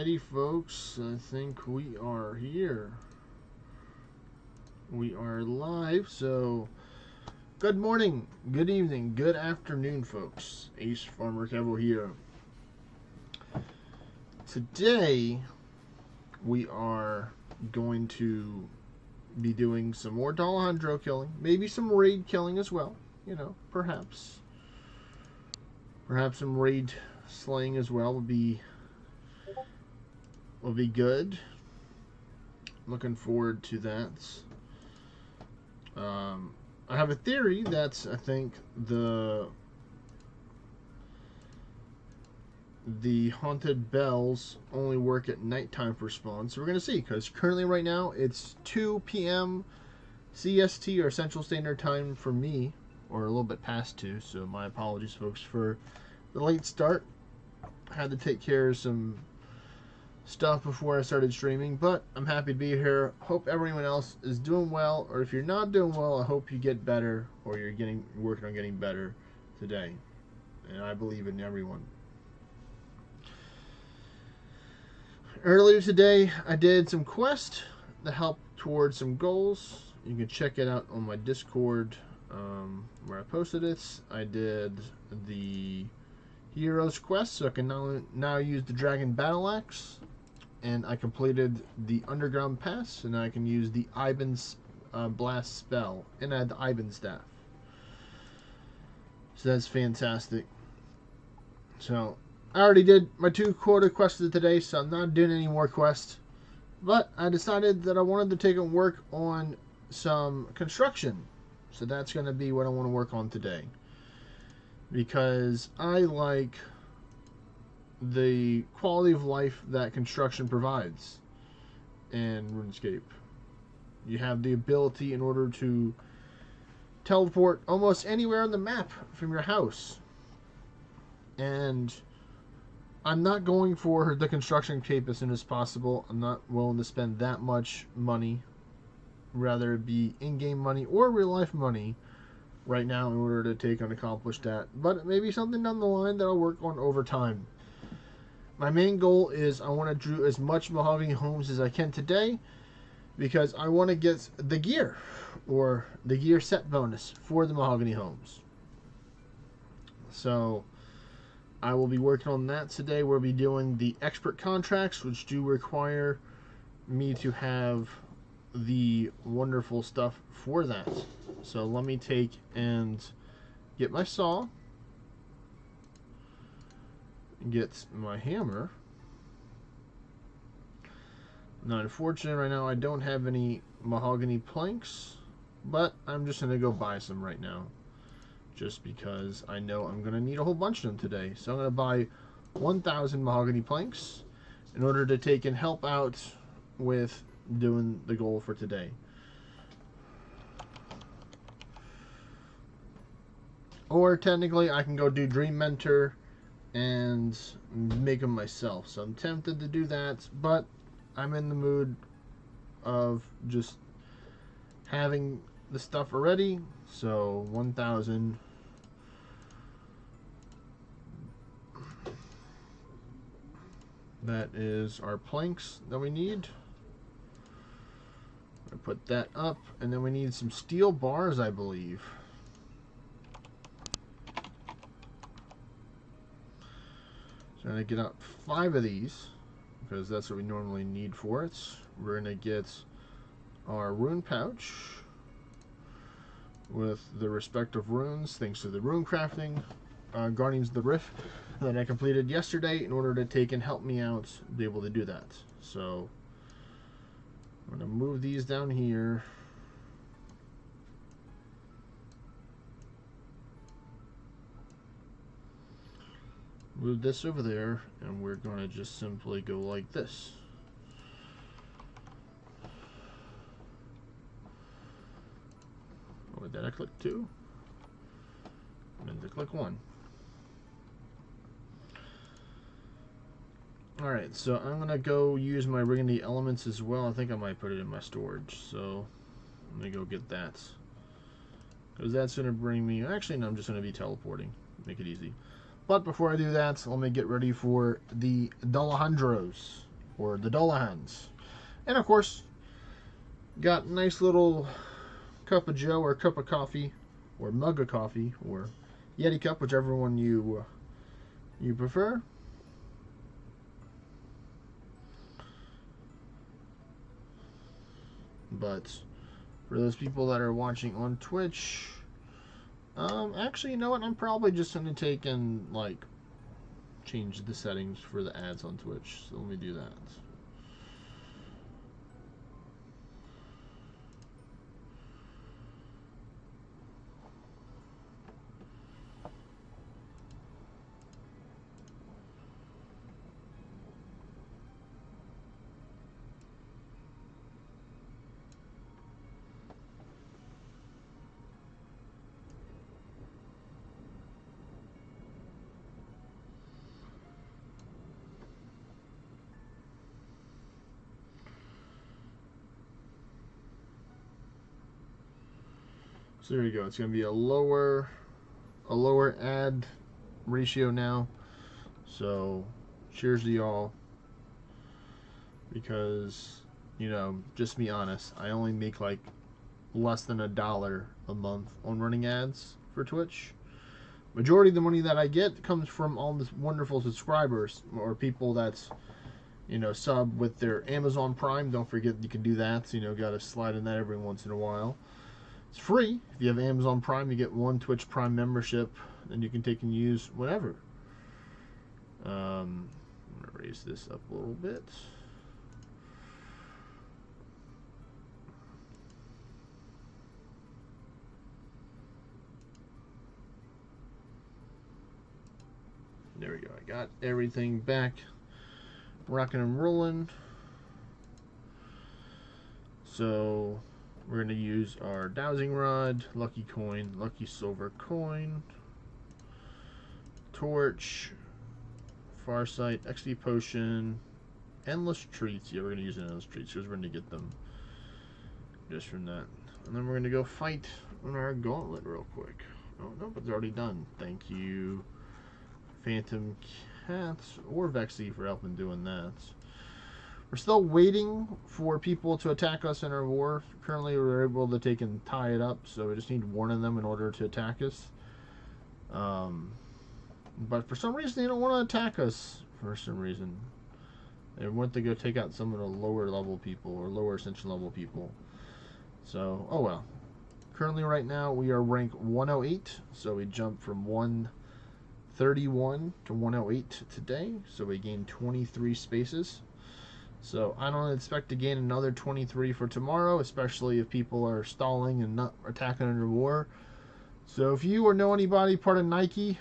Alrighty, folks. I think we are here. We are live, so good morning, good evening, good afternoon, folks. Ace Farmer Kevo here. Today, we are going to be doing some more Dullahandro killing, maybe some raid killing as well. You know, perhaps some raid slaying as well would be good. Looking forward to that. I have a theory that I think the haunted bells only work at nighttime for spawn, so we're gonna see, because currently right now it's 2 p.m. CST or Central Standard Time for me, or a little bit past 2, so my apologies, folks, for the late start. I had to take care of some stuff before I started streaming, but I'm happy to be here. Hope everyone else is doing well, or if you're not doing well, I hope you get better, or you're working on getting better today. And I believe in everyone. Earlier today, I did some quests to help towards some goals. You can check it out on my Discord, where I posted it. I did the Heroes quest, so I can now use the Dragon Battle Axe. And I completed the Underground Pass, and I can use the Ivan's Blast spell, and I had the Ivan Staff. So that's fantastic. So I already did my 2 quota quests of today, so I'm not doing any more quests. But I decided that I wanted to take and work on some construction. So that's going to be what I want to work on today. Because I like the quality of life that construction provides in RuneScape. You have the ability in order to teleport almost anywhere on the map from your house. And I'm not going for the construction cape as soon as possible. I'm not willing to spend that much money, rather it be in-game money or real-life money right now in order to take and accomplish that. But it may be something down the line that I'll work on over time. My main goal is I want to do as much mahogany homes as I can today, because I want to get the gear, or the gear set bonus for the mahogany homes. So I will be working on that today. We'll be doing the expert contracts, which do require me to have the wonderful stuff for that. So let me take and get my saw, get my hammer. Now, unfortunately, right now I don't have any mahogany planks, but I'm just going to go buy some right now, just because I know I'm going to need a whole bunch of them today. So I'm going to buy 1,000 mahogany planks in order to take and help out with doing the goal for today. Or technically I can go do Dream Mentor and make them myself. So I'm tempted to do that, but I'm in the mood of just having the stuff already. So 1,000. That is our planks that we need. I put that up, and then we need some steel bars, I believe. So I'm going to get out 5 of these, because that's what we normally need for it. We're going to get our rune pouch with the respective runes, thanks to the rune crafting Guardians of the Rift that I completed yesterday in order to take and help me out be able to do that. So I'm going to move these down here. Move this over there, and we're going to just simply go like this. Oh, did I click 2? I meant to click 1. Alright, so I'm going to go use my Ring of the Elements as well. I think I might put it in my storage, so I'm going to go get that. Because that's going to bring me... Actually, no, I'm just going to be teleporting. Make it easy. But before I do that, let me get ready for the Dullahandros. or the Dullahands. And of course, got a nice little cup of Joe or cup of coffee or mug of coffee or Yeti cup, whichever one you prefer. But for those people that are watching on Twitch, actually, you know what? I'm probably just going to take and like change the settings for the ads on Twitch. So let me do that. So there you go. It's going to be a lower ad ratio now. So cheers to y'all. Because, you know, just to be honest, I only make like less than $1 a month on running ads for Twitch. Majority of the money that I get comes from all the wonderful subscribers or people that's, you know, sub with their Amazon Prime. Don't forget you can do that. So, you know, got to slide in that every once in a while. It's free. If you have Amazon Prime, you get one Twitch Prime membership, and you can take and use whatever. I'm going to raise this up a little bit. There we go. I got everything back rocking and rolling. So we're going to use our dowsing rod, lucky coin, lucky silver coin, torch, farsight, XP potion, endless treats. Yeah, we're going to use endless treats because we're going to get them just from that. And then we're going to go fight on our gauntlet real quick. Oh, no, but it's already done. Thank you, Phantom Cats or Vexy, for helping doing that. We're still waiting for people to attack us in our war. Currently, we're able to take and tie it up, so we just need one of them in order to attack us. But for some reason, they don't want to attack us. For some reason, they want to go take out some of the lower level people or lower ascension level people. So, oh well. Currently, right now, we are rank 108, so we jumped from 131 to 108 today. So we gained 23 spaces. So I don't expect to gain another 23 for tomorrow, especially if people are stalling and not attacking under war. So if you or know anybody part of Nike,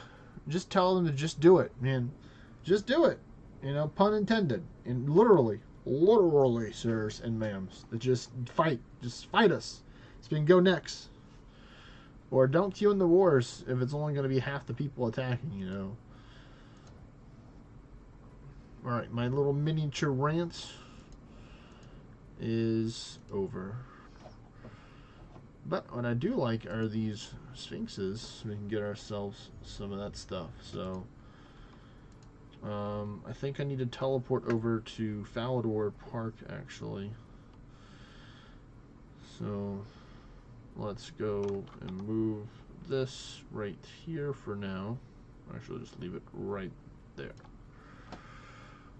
just tell them to just do it, man. Just do it. You know, pun intended. And literally, sirs and ma'ams, that just fight us. Spin go next. Or don't queue in the wars if it's only going to be half the people attacking, you know. Alright, my little miniature rant is over. But what I do like are these sphinxes. We can get ourselves some of that stuff. So, I think I need to teleport over to Falador Park, actually. So, let's go and move this right here for now. Actually, just leave it right there.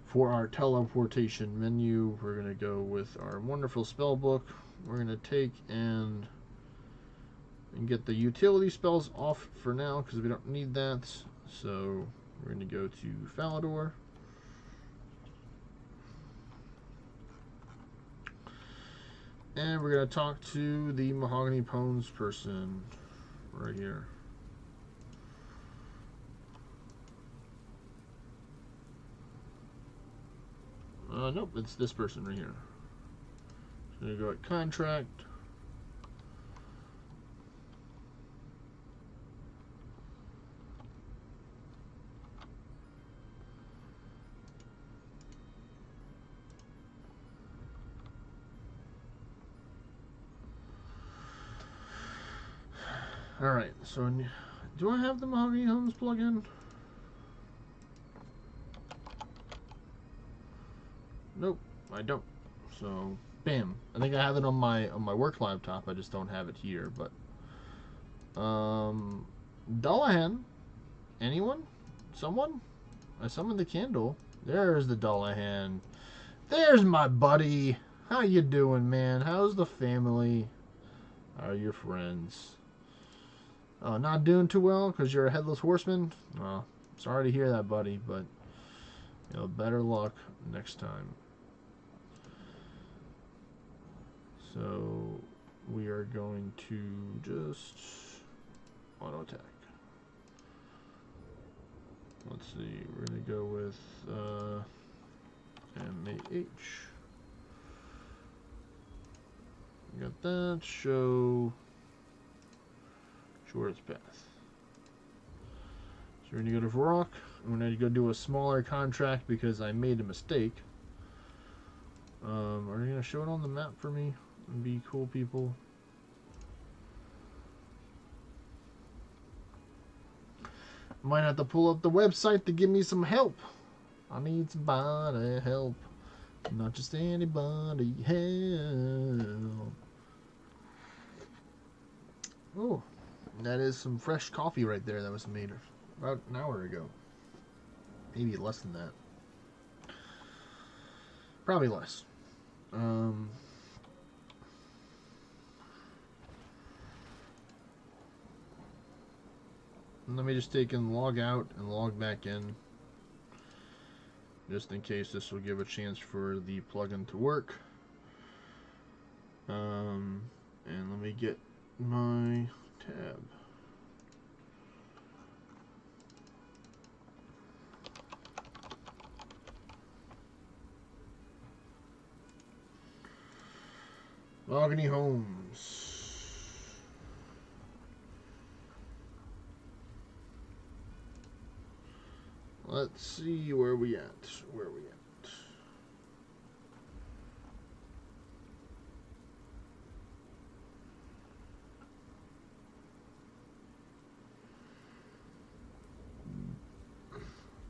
For our teleportation menu, we're going to go with our wonderful spell book. We're going to take and get the utility spells off for now because we don't need that. So we're going to go to Falador. And we're going to talk to the Mahogany Pones person right here. Nope, it's this person right here. So you go at contract. Alright, so do I have the Mahogany Homes plugin? Nope, I don't. So, bam. I think I have it on my work laptop. I just don't have it here. But, Dullahan. Anyone? Someone? I summoned the candle. There's the Dullahan. There's my buddy. How you doing, man? How's the family? How are your friends? Not doing too well because you're a headless horseman? Oh, sorry to hear that, buddy, but you know, better luck next time. So we are going to just auto attack. Let's see, we're going to go with MAH. We got that. Show shortest path. So we're going to go to Varrock. I'm going to go do a smaller contract because I made a mistake. Are you going to show it on the map for me and be cool people? Might have to pull up the website to give me some help. I need somebody help. Not just anybody help. Oh, that is some fresh coffee right there that was made about an hour ago. Maybe less than that. Probably less. Let me just take and log out and log back in, just in case this will give a chance for the plugin to work. And let me get my tab. Mahogany Homes. Let's see where we at. Where we at?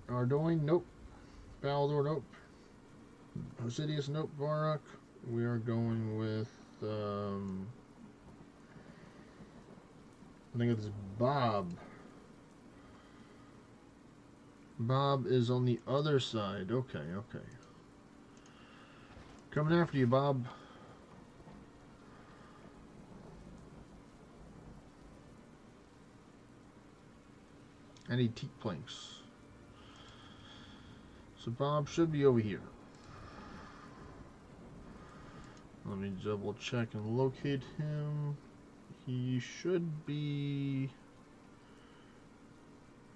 Ardoin, nope. Baldor, nope. Osidius, nope. Varrock. We are going with I think it's Bob. Bob is on the other side. Okay, okay. Coming after you, Bob. I need teak planks. So Bob should be over here. Let me double check and locate him. He should be...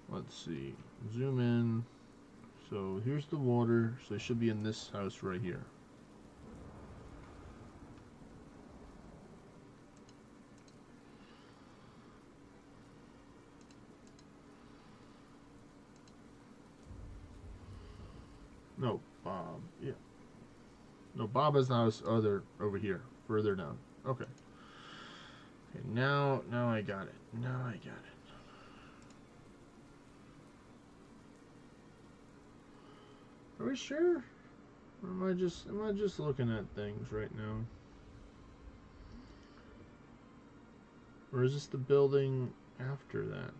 Let's see. Zoom in. So here's the water. So they should be in this house right here. No, Bob. Yeah. No, Bob is the house over here, further down. Okay. Okay, now I got it. Now I got it. Are we sure? Or am I just looking at things right now? Or is this the building after that?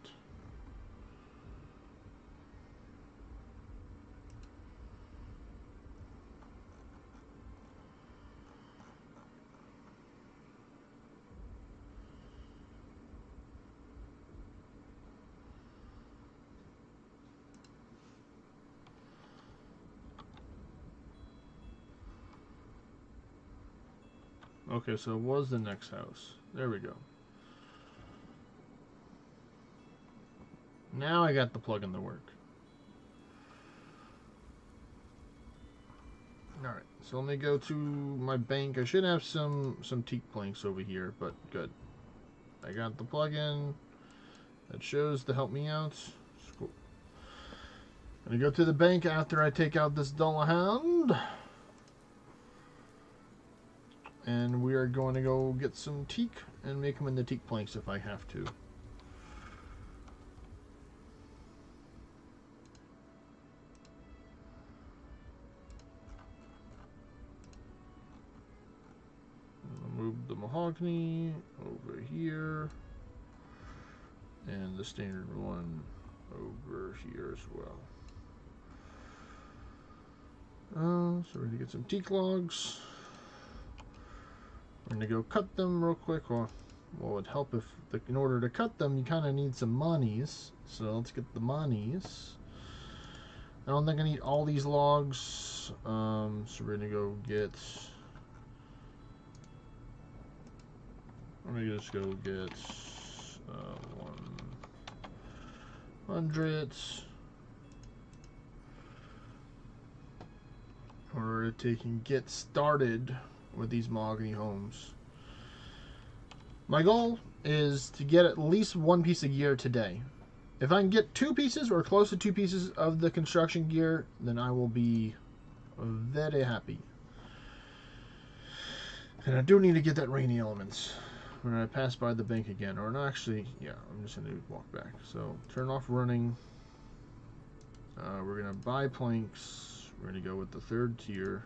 Okay, so it was the next house. There we go. Now I got the plug-in to work. Alright, so let me go to my bank. I should have some teak planks over here, but good. I got the plug-in that shows to help me out. Cool. I'm gonna go to the bank after I take out this Dullahandro. And we are going to go get some teak and make them into teak planks if I have to. mahogany over here, and the standard one over here as well. So we're gonna get some teak logs. We're gonna go cut them real quick. Well, what would help if, in order to cut them, you kind of need some monies. So let's get the monies. I don't think I need all these logs. So we're gonna go get. I'm gonna just go get 100. In order to take and get started with these mahogany homes. My goal is to get at least one piece of gear today. If I can get 2 pieces or close to 2 pieces of the construction gear, then I will be very happy. And I do need to get that rainy elements when I pass by the bank again. Or not actually, yeah, I'm just going to walk back. So turn off running. We're going to buy planks. We're going to go with the 3rd tier.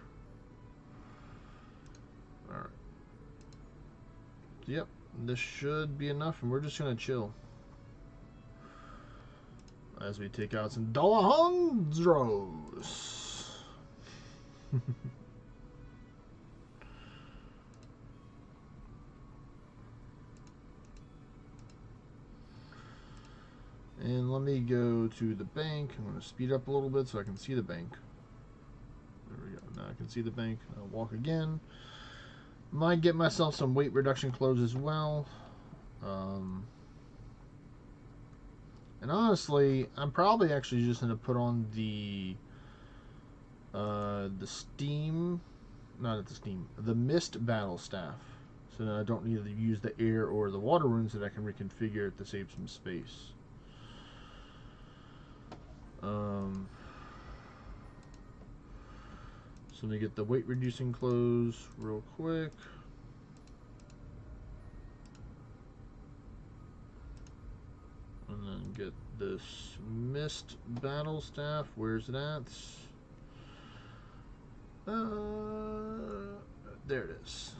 Alright. Yep, this should be enough, and we're just going to chill as we take out some Dullahandros. And let me go to the bank. I'm going to speed up a little bit so I can see the bank. There we go. Now I can see the bank. I'll walk again. Might get myself some weight reduction clothes as well. And honestly, I'm probably actually just going to put on the mist battle staff. So that I don't need to use the air or the water runes, that I can reconfigure it to save some space. So let me get the weight reducing clothes real quick. And then get this mist battle staff. Where's it at? There it is.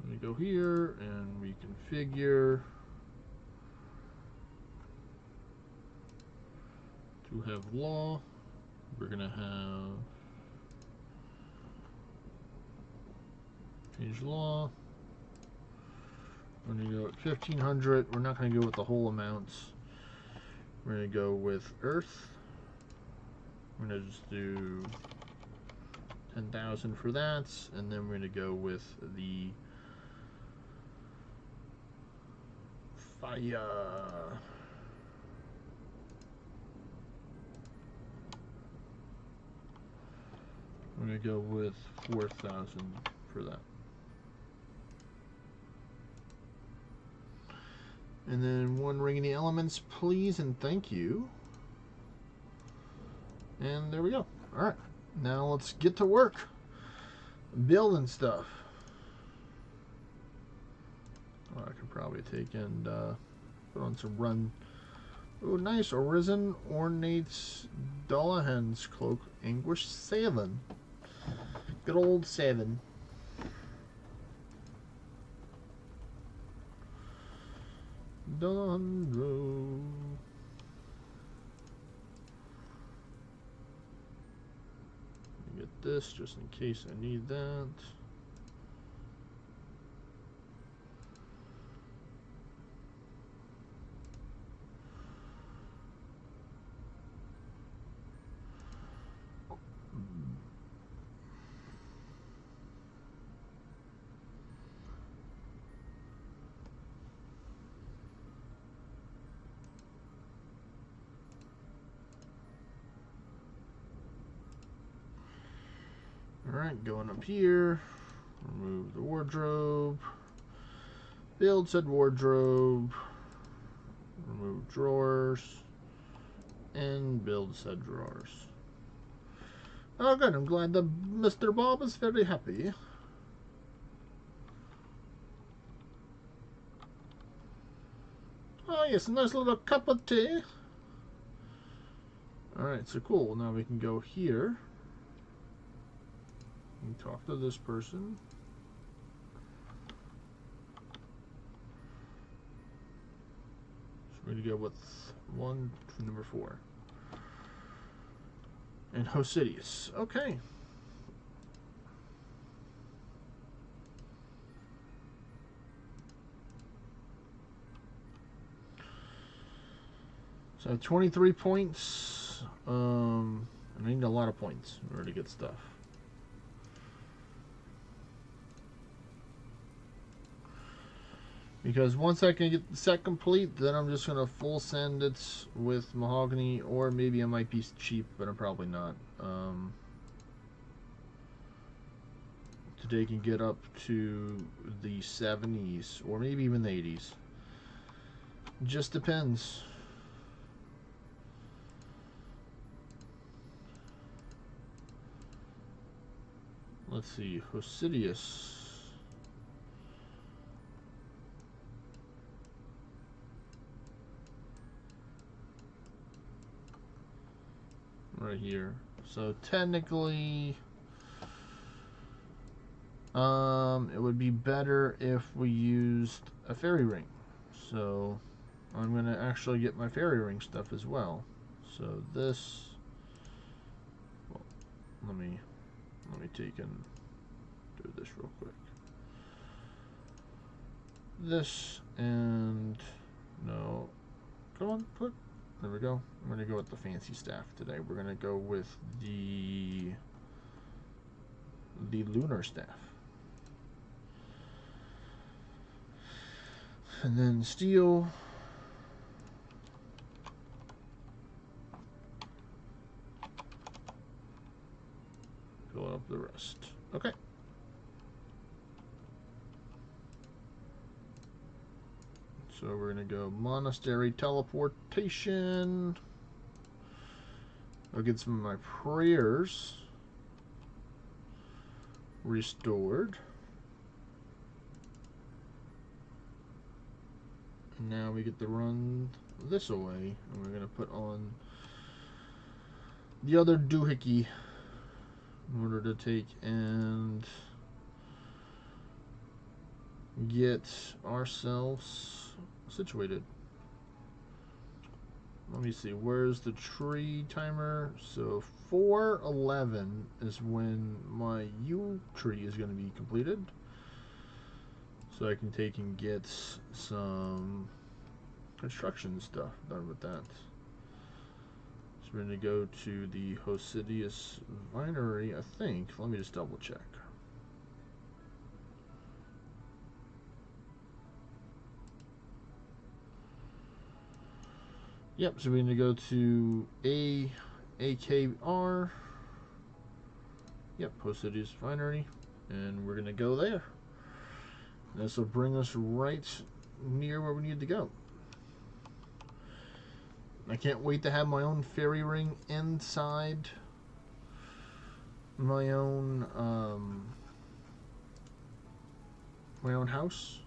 Let me go here and reconfigure to have law. We're gonna have change law. We're gonna go at 1500. We're not gonna go with the whole amounts. We're gonna go with earth. We're gonna just do 10,000 for that, and then we're gonna go with the fire. I'm going to go with 4,000 for that. And then 1 ring in the elements, please, and thank you. And there we go. Alright, now let's get to work. Building stuff. Oh, I could probably take and put on some run. Oh, nice. Arisen ornates Dullahand's cloak. Anguish 7. Good old 7. Dullahandro. Get this just in case I need that. Alright, going up here, remove the wardrobe, build said wardrobe, remove drawers, and build said drawers. Oh good, I'm glad that Mr. Bob is very happy. Oh yes, a nice little cup of tea. Alright, so cool, now we can go here. You talk to this person. So we're going to go with number 4. And Hosidius. Okay. So 23 points. I need a lot of points in order to get stuff. Because once I can get the set complete, then I'm just going to full send it with mahogany, or maybe I might be cheap, but I'm probably not. Today can get up to the 70s, or maybe even the 80s. Just depends. Let's see, Hosidius. Right here. So technically, it would be better if we used a fairy ring. So I'm gonna actually get my fairy ring stuff as well. So this, well, let me take and do this real quick. This and no, come on, put. There we go. I'm gonna go with the fancy staff today. We're gonna go with the lunar staff, and then steel. Fill up the rest. Okay. So we're going to go monastery teleportation. I'll get some of my prayers restored. And now we get to run this away. And we're going to put on the other doohickey in order to take and get ourselves situated. Let me see, where's the tree timer? So 4:11 is when my yew tree is going to be completed, so I can take and get some construction stuff done with that. So we're going to go to the Hosidius Vinery, I think. Let me just double check. Yep, so we're going to go to AKR. Yep, Hosidius Vinery. And we're going to go there. This will bring us right near where we need to go. I can't wait to have my own fairy ring inside my own house.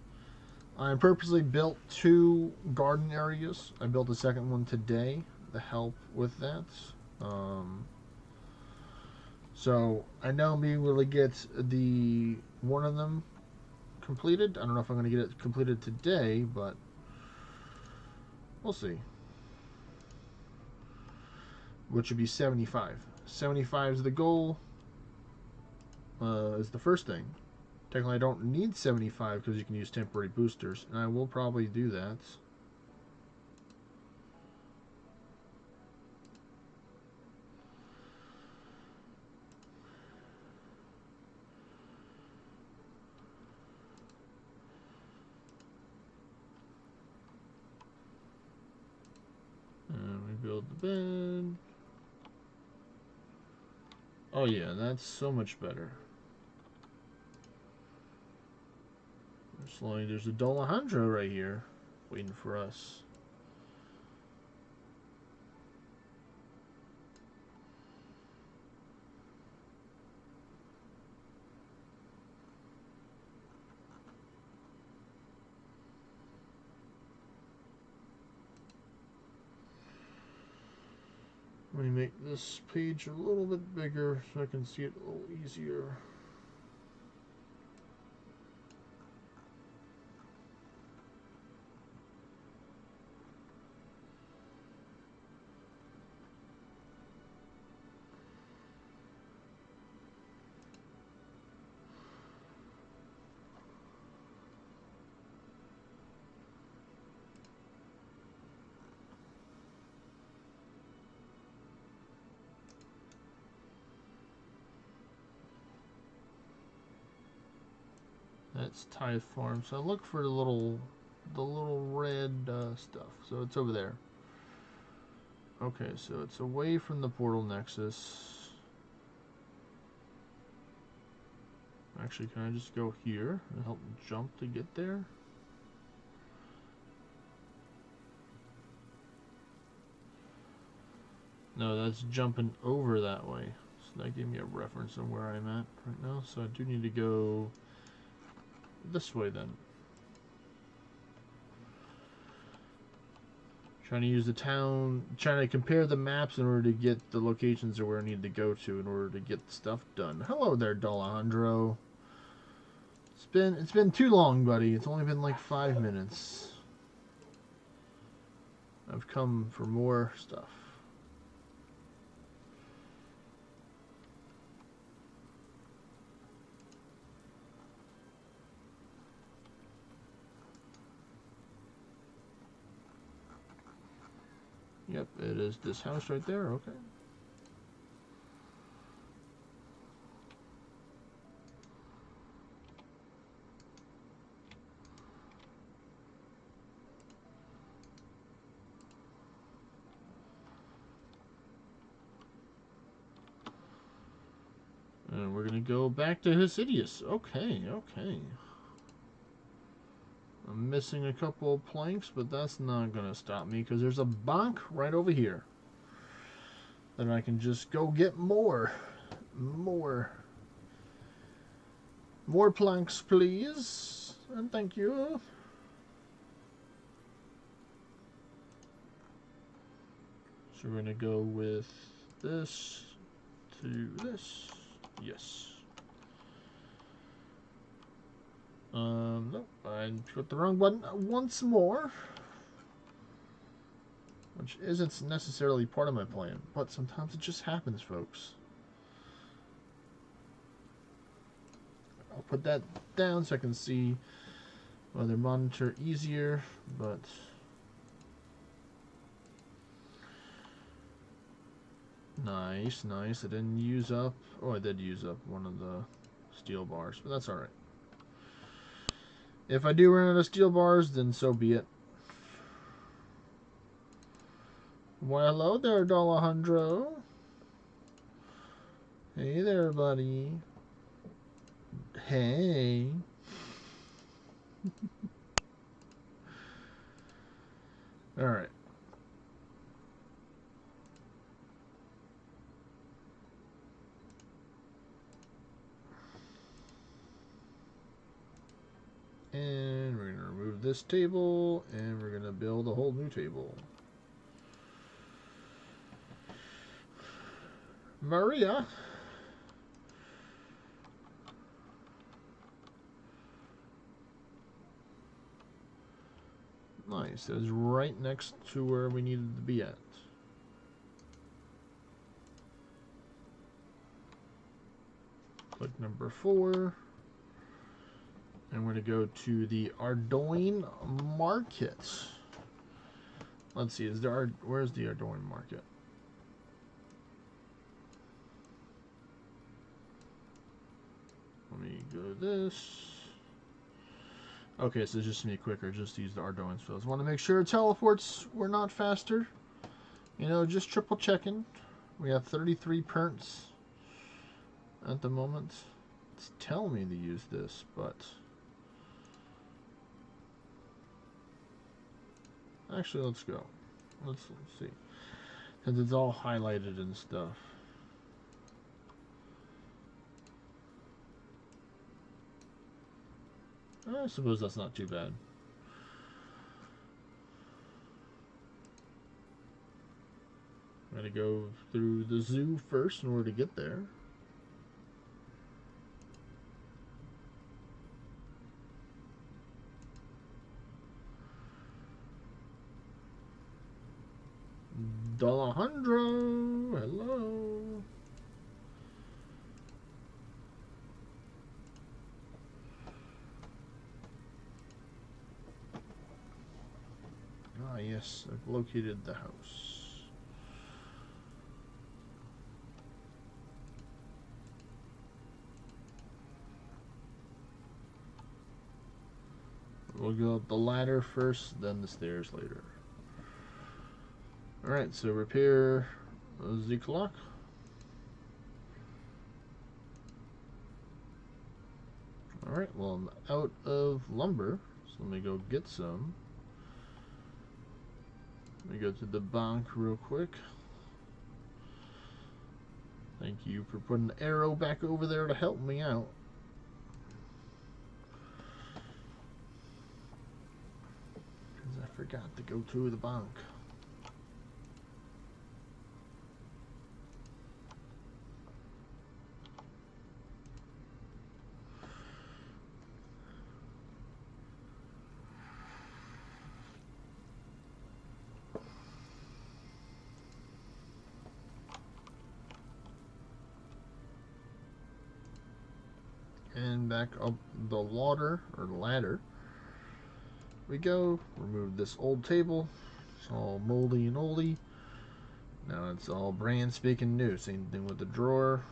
I purposely built 2 garden areas. I built a second one today to help with that. So I know I'm being able to get the one of them completed. I don't know if I'm going to get it completed today, but we'll see. Which would be 75. 75 is the goal. Is the first thing. Technically, I don't need 75 because you can use temporary boosters, and I will probably do that. And we build the bed. Oh yeah, that's so much better. There's a Dullahandro right here, waiting for us. Let me make this page a little bit bigger so I can see it a little easier. that's Tithe Farm. So I look for the little red stuff. So it's over there. Okay, so it's away from the portal nexus. Actually, can I just go here and help jump to get there? No, that's jumping over that way. So that gave me a reference on where I'm at right now. So I do need to go this way then. Trying to use the town, trying to compare the maps in order to get the locations of where I need to go to in order to get stuff done. Hello there, Dullahandro. It's been too long, buddy. It's only been like 5 minutes. I've come for more stuff. Yep, it is this house right there. Okay. And we're gonna go back to Hesidius. Okay, okay. I'm missing a couple of planks, but that's not gonna stop me because there's a bonk right over here. Then I can just go get more planks, please, and thank you. So we're gonna go with this to this. Yes. Nope, I put the wrong button once more. Which isn't necessarily part of my plan, but sometimes it just happens, folks. I'll put that down so I can see whether monitor easier, but nice, nice. I didn't use up, oh, I did use up one of the steel bars, but that's alright. If I do run out of steel bars, then so be it. Well, hello there, Dullahandro. Hey there, buddy. Hey. Alright. And we're going to remove this table, and we're going to build a whole new table. Maria. Nice. That is right next to where we needed to be at. Click number 4. And we're going to go to the Ardoin Market. Let's see, where's the Ardoin Market? Let me go this. Okay, so it's just me quicker. Just use the Ardoin fields. Want to make sure teleports were not faster. You know, just triple checking. We have 33 perks at the moment. It's telling me to use this, but actually, let's go. Let's see. Since it's all highlighted and stuff. I suppose that's not too bad. I'm gonna go through the zoo first in order to get there. Dullahandro, hello. Ah, yes, I've located the house. go up the ladder first, then the stairs later. Alright, so repair the clock. Alright, well, I'm out of lumber, so let me go get some. Let me go to the bank real quick. Thank you for putting the arrow back over there to help me out. Because I forgot to go to the bank. And back up the ladder we go. Remove this old table. It's all moldy and oldie. Now it's all brand spanking new. Same thing with the drawer.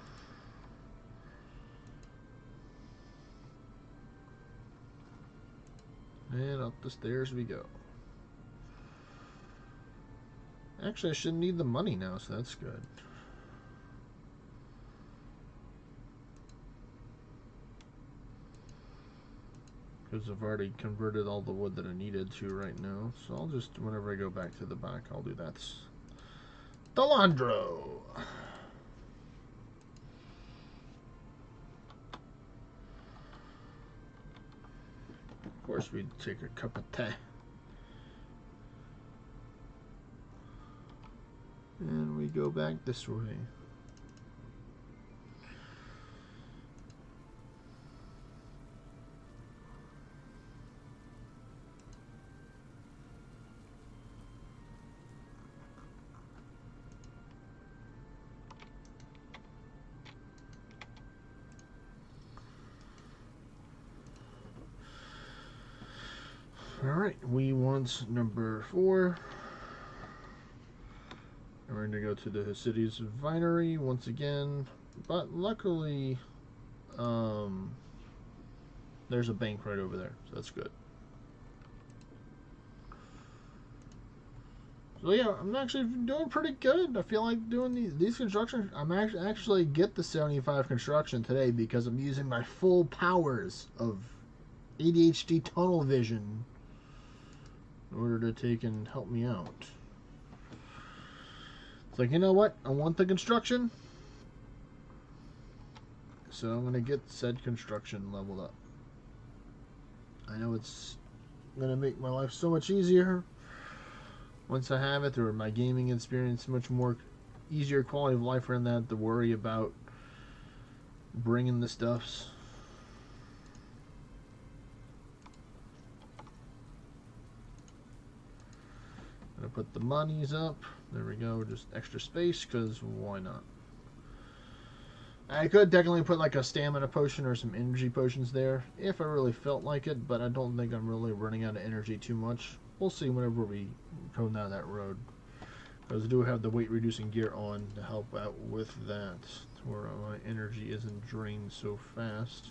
And up the stairs we go. Actually, I shouldn't need the money now, so that's good. Because I've already converted all the wood that I needed to right now. So I'll just, whenever I go back to the back, I'll do that. Dullahandro! Of course, we'd take a cup of tea. And we go back this way. Alright, we want number 4. And we're going to go to the city's vinery once again. But luckily, there's a bank right over there, so that's good. So yeah, I'm actually doing pretty good. I feel like doing these construction. I'm actually get the 75 construction today because I'm using my full powers of ADHD tunnel vision in order to take and help me out. It's like, you know what? I want the construction, so I'm gonna get said construction leveled up. I know it's gonna make my life so much easier once I have it, or my gaming experience much more easier quality of life around that, to worry about bringing the stuffs. Gonna put the monies up. There we go, just extra space, because why not? I could technically put like a stamina potion or some energy potions there if I really felt like it, but I don't think I'm really running out of energy too much. We'll see whenever we go down that road, because I do have the weight reducing gear on to help out with that, where my energy isn't drained so fast.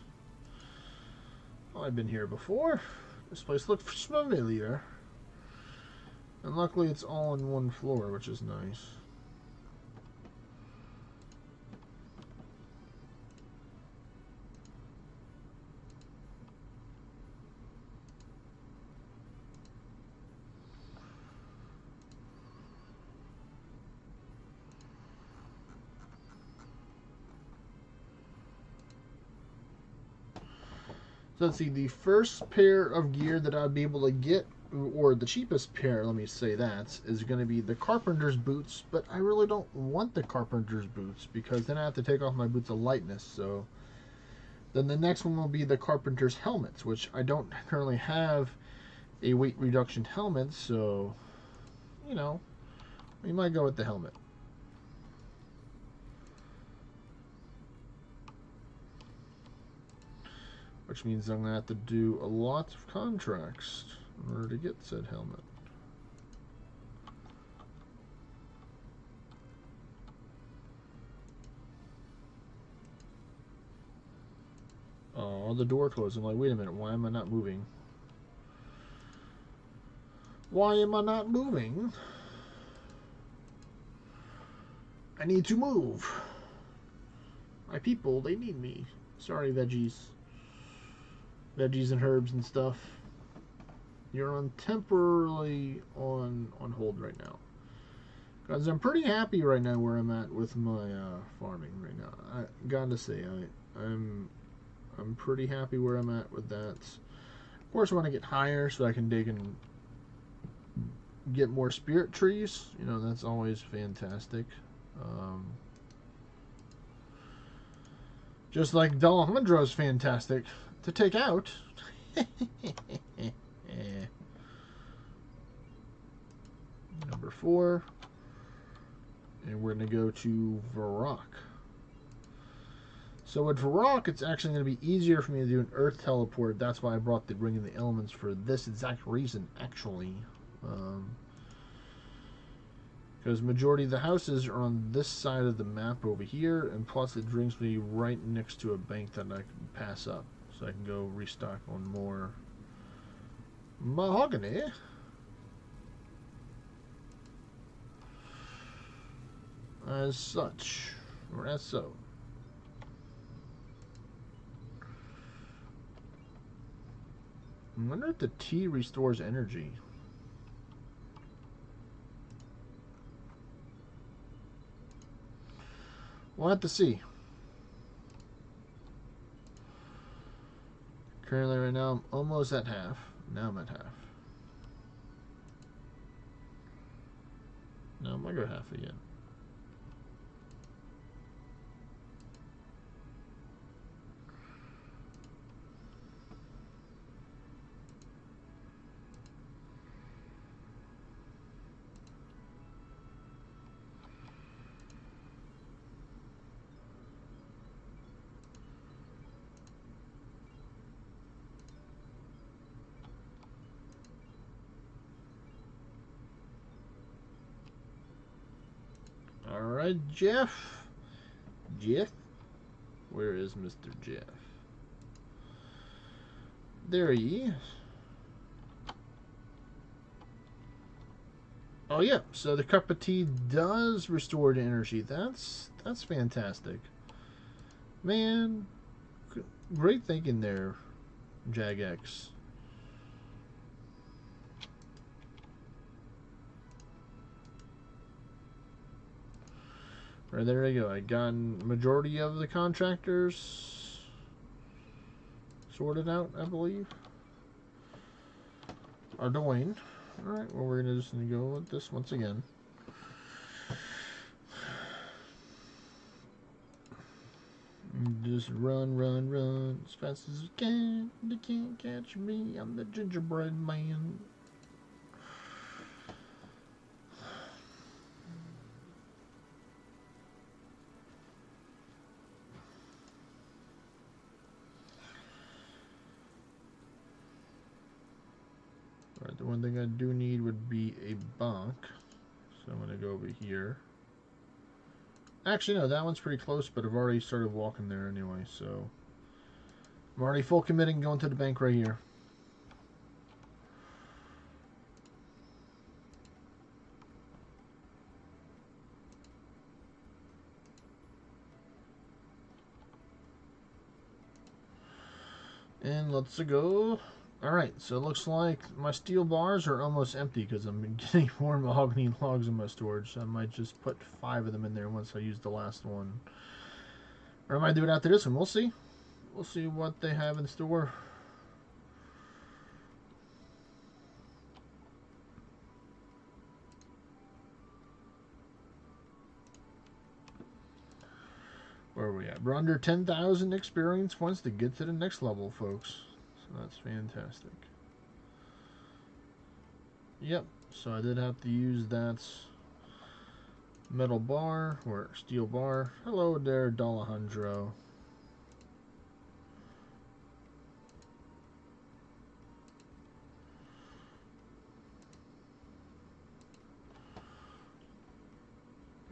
Well, I've been here before. This place looks familiar. And luckily it's all on one floor, which is nice. So let's see, the first pair of gear that I'd be able to get, or the cheapest pair, let me say that, is going to be the carpenter's boots, but I really don't want the carpenter's boots, because then I have to take off my boots of lightness. So then the next one will be the carpenter's helmets, which I don't currently have a weight reduction helmet, so, you know, we might go with the helmet. Which means I'm going to have to do a lot of contracts in order to get said helmet. Oh, the door closed. I'm like, wait a minute, why am I not moving? Why am I not moving? I need to move. My people, they need me. Sorry, veggies. Veggies and herbs and stuff. You're on temporarily on hold right now. Because I'm pretty happy right now where I'm at with my farming right now. I gotta say, I'm pretty happy where I'm at with that. Of course, I want to get higher so I can dig and get more spirit trees. You know, that's always fantastic. Just like Dullahandro is fantastic to take out. Number 4. And we're going to go to Varrock. So with Varrock, it's actually going to be easier for me to do an Earth teleport. That's why I brought the Ring of the Elements for this exact reason, actually. Because majority of the houses are on this side of the map over here, and plus it brings me right next to a bank that I can pass up. So I can go restock on more mahogany. As such, or as so. I wonder if the tea restores energy. We'll have to see. Currently right now I'm almost at half. Now I'm at half. Now I'm gonna go half again. Alright, Jeff. Jeff? Where is Mr. Jeff? There he is. Oh yeah, so the cup of tea does restore the energy. That's fantastic. Man, great thinking there, Jagex. Right, there you go. I got majority of the contractors sorted out, I believe. Are Dwayne. Alright, well, we're just going to go with this once again. Just run, run, run as fast as you can. They can't catch me. I'm the gingerbread man. Alright, the one thing I do need would be a bonk. So I'm going to go over here. Actually, no, that one's pretty close, but I've already started walking there anyway, so I'm already full committing going to the bank right here. And let's go. Alright, so it looks like my steel bars are almost empty because I'm getting more mahogany logs in my storage. So I might just put 5 of them in there once I use the last one. Or I might do it after this one. We'll see. We'll see what they have in store. Where are we at? We're under 10,000 experience points to get to the next level, folks. So that's fantastic. Yep, so I did have to use that metal bar or steel bar. Hello there, Dullahandro.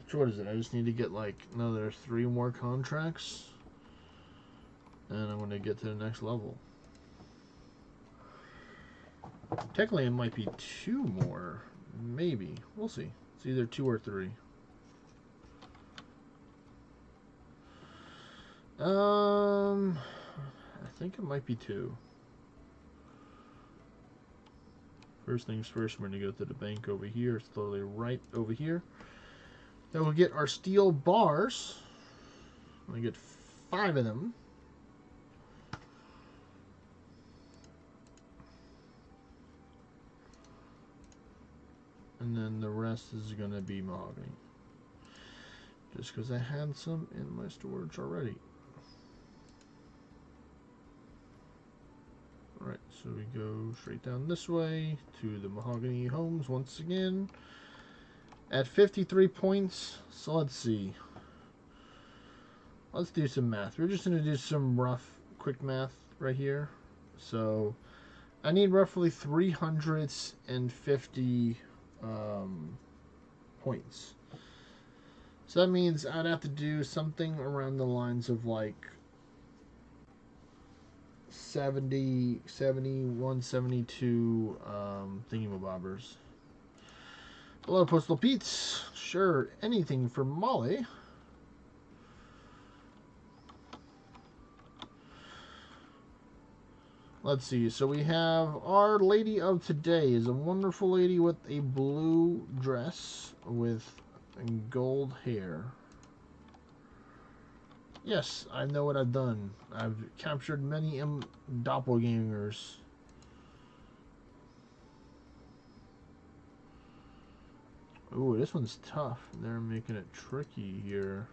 So what is it? I just need to get like another 3 more contracts, and I'm going to get to the next level. Technically, it might be 2 more. Maybe. We'll see. It's either 2 or 3. I think it might be 2. First things first, we're going to go to the bank over here. It's totally right over here. Then we'll get our steel bars. We get 5 of them. And then the rest is going to be mahogany. Just because I had some in my storage already. Alright, so we go straight down this way to the mahogany homes once again. At 53 points, so let's see. Let's do some math. We're just going to do some rough, quick math right here. So, I need roughly 350 points. So that means I'd have to do something around the lines of like 70, 71, 72 thingamabobbers. Hello, Postal Pete's. Sure, anything for Molly. Let's see. So we have Our Lady of Today is a wonderful lady with a blue dress with gold hair. Yes, I know what I've done. I've captured many doppelgangers. Ooh, this one's tough. They're making it tricky here.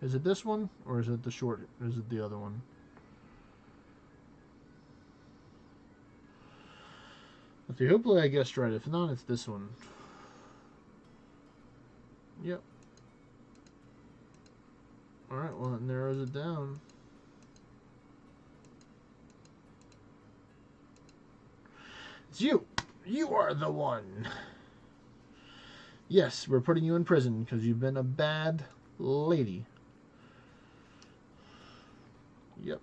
Is it this one, or is it the short, or is it the other one? Let's see, hopefully I guessed right. If not, it's this one. Yep. Alright, well, it narrows it down. It's you! You are the one! Yes, we're putting you in prison because you've been a bad lady. Yep.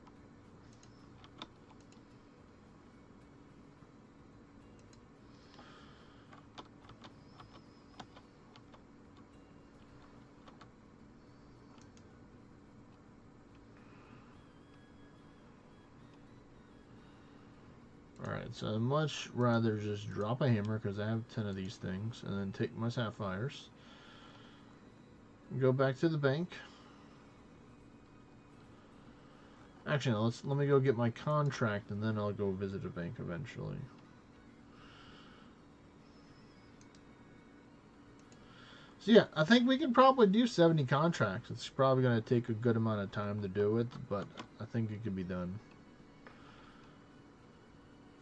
Alright, so I'd much rather just drop a hammer because I have 10 of these things and then take my sapphires. Go back to the bank. Actually, let me go get my contract and then I'll go visit a bank eventually. So yeah, I think we can probably do 70 contracts. It's probably going to take a good amount of time to do it, but I think it can be done.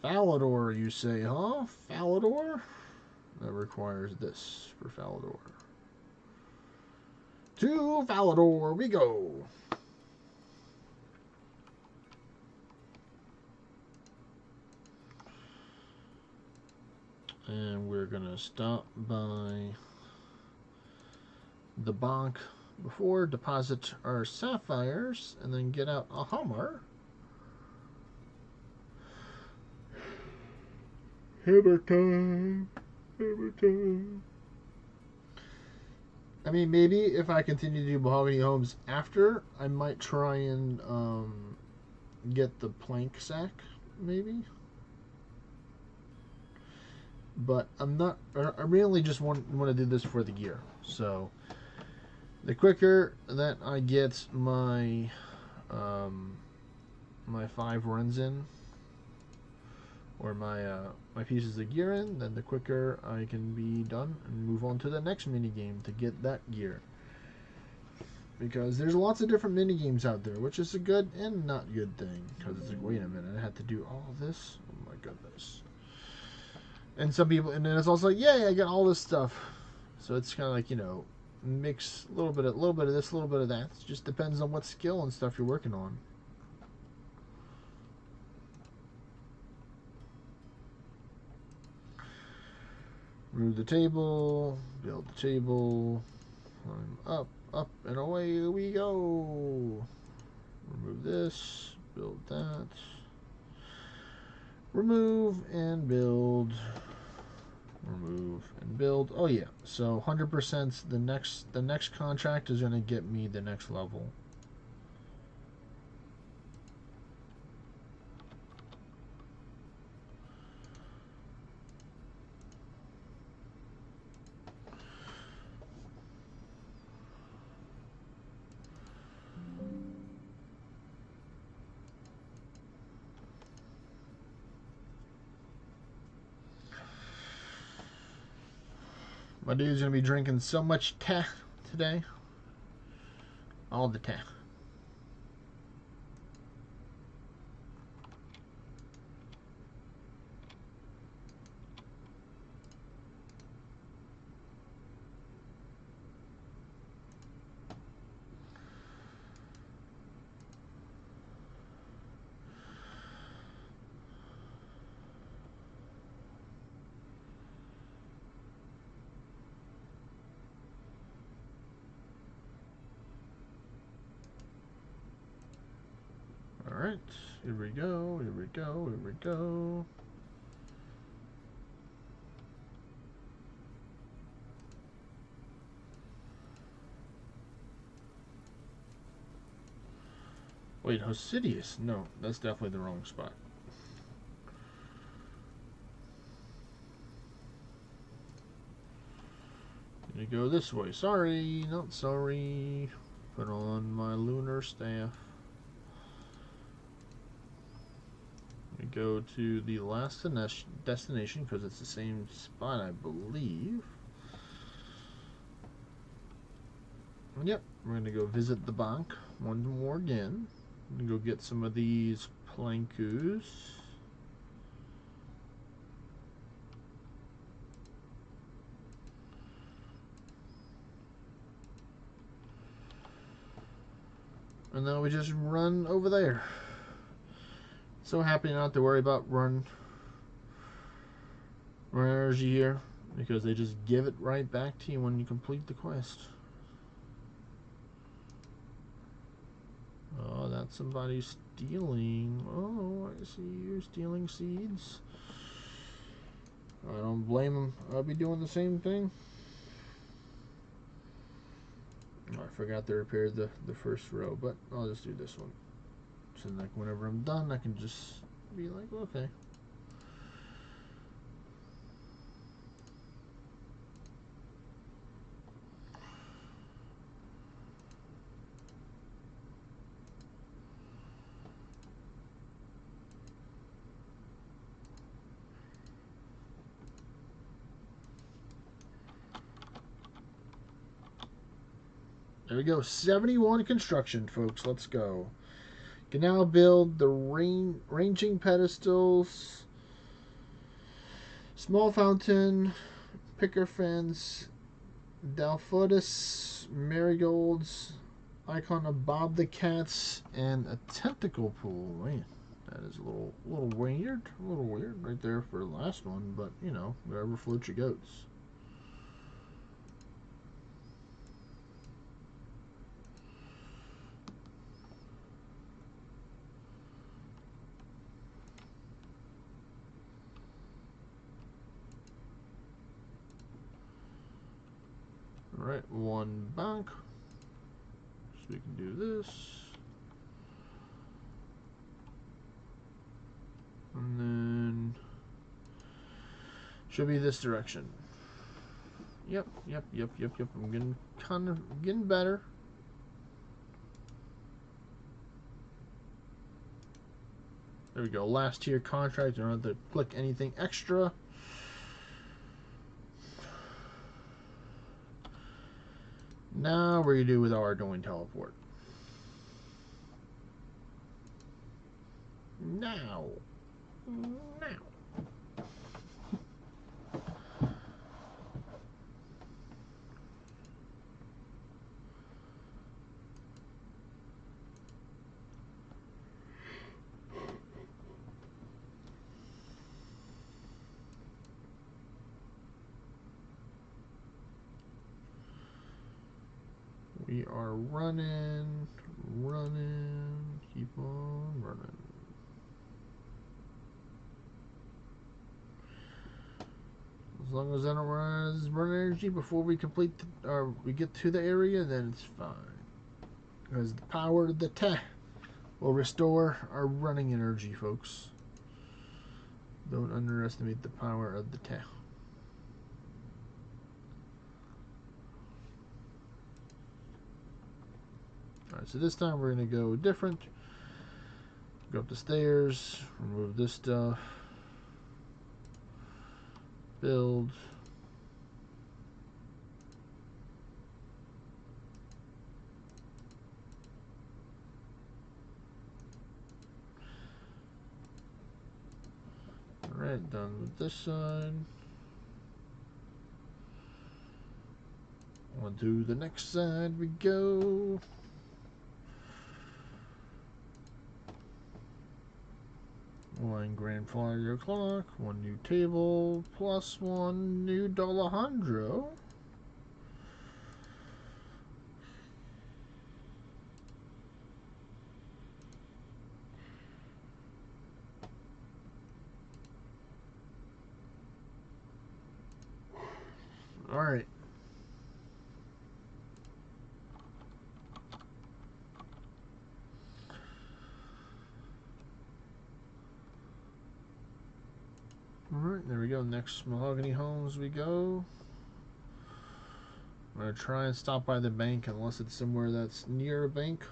Falador, you say, huh? Falador? That requires this for Falador. To Falador we go! And we're gonna stop by the bank before, deposit our sapphires, and then get out a Hummer. Hammer time! Hammer time! I mean, maybe if I continue to do mahogany homes after, I might try and get the plank sack, maybe. But I'm not. I really just want to do this for the gear. So the quicker that I get my my 5 runs in, or my my pieces of gear in, then the quicker I can be done and move on to the next mini game to get that gear. Because there's lots of different mini games out there, which is a good and not good thing. Because it's like, wait a minute, I had to do all of this. Oh my goodness. And some people, and then it's also like, yay, I got all this stuff. So it's kind of like, you know, mix a little bit of this, a little bit of that. It just depends on what skill and stuff you're working on. Move the table, build the table, climb up, up, and away we go. Remove this, build that. Remove and build. Remove and build. Oh yeah, so 100% the next contract is gonna get me the next level. My dude's gonna be drinking so much tea today. All the tea. Alright, here we go, here we go, here we go. Wait, Hosidius? No, that's definitely the wrong spot. Gonna go this way. Sorry, not sorry. Put on my lunar staff. We go to the last destination because it's the same spot, I believe. Yep, we're gonna go visit the bank once more again. I'm gonna go get some of these plankus. And then we just run over there. So happy not to worry about run energy here, because they just give it right back to you when you complete the quest. Oh, that's somebody stealing. Oh, I see you stealing seeds. I don't blame them. I'll be doing the same thing. Oh, I forgot to repair the first row, but I'll just do this one. So like whenever I'm done, I can just be like, okay. There we go. 71 construction, folks. Let's go. You can now build the ranging pedestals, small fountain, picker fence, Dalfotis marigolds, icon of Bob the Cats, and a tentacle pool. Man, that is a little weird. A little weird right there for the last one, but you know, wherever floats your goats. Alright, one bank. So we can do this. And then should be this direction. Yep. I'm getting better. There we go. Last tier contract. I don't have to click anything extra. Now what do you do with our doing teleport? Now. We are running. As long as I don't run energy before we complete or we get to the area, then it's fine. Because the power of the tech will restore our running energy, folks. Don't underestimate the power of the tech. Alright, so this time we're going to go different. Go up the stairs, remove this stuff, build. Alright, done with this side. On to the next side we go. One grand flyer clock, one new table, plus one new Dullahandro. Alright. Alright, there we go. Next Mahogany Homes we go. I'm going to try and stop by the bank unless it's somewhere that's near a bank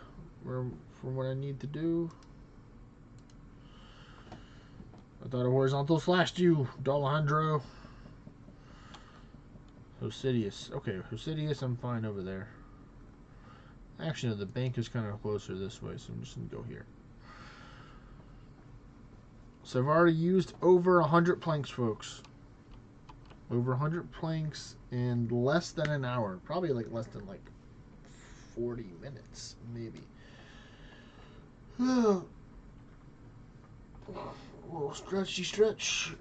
for what I need to do. I thought a horizontal slashed you, Dullahandro. Hosidius. Okay, Hosidius, I'm fine over there. Actually, no, the bank is kind of closer this way, so I'm just going to go here. So I've already used over 100 planks, folks. Over 100 planks in less than an hour. Probably like less than like 40 minutes, maybe. A little stretchy stretch.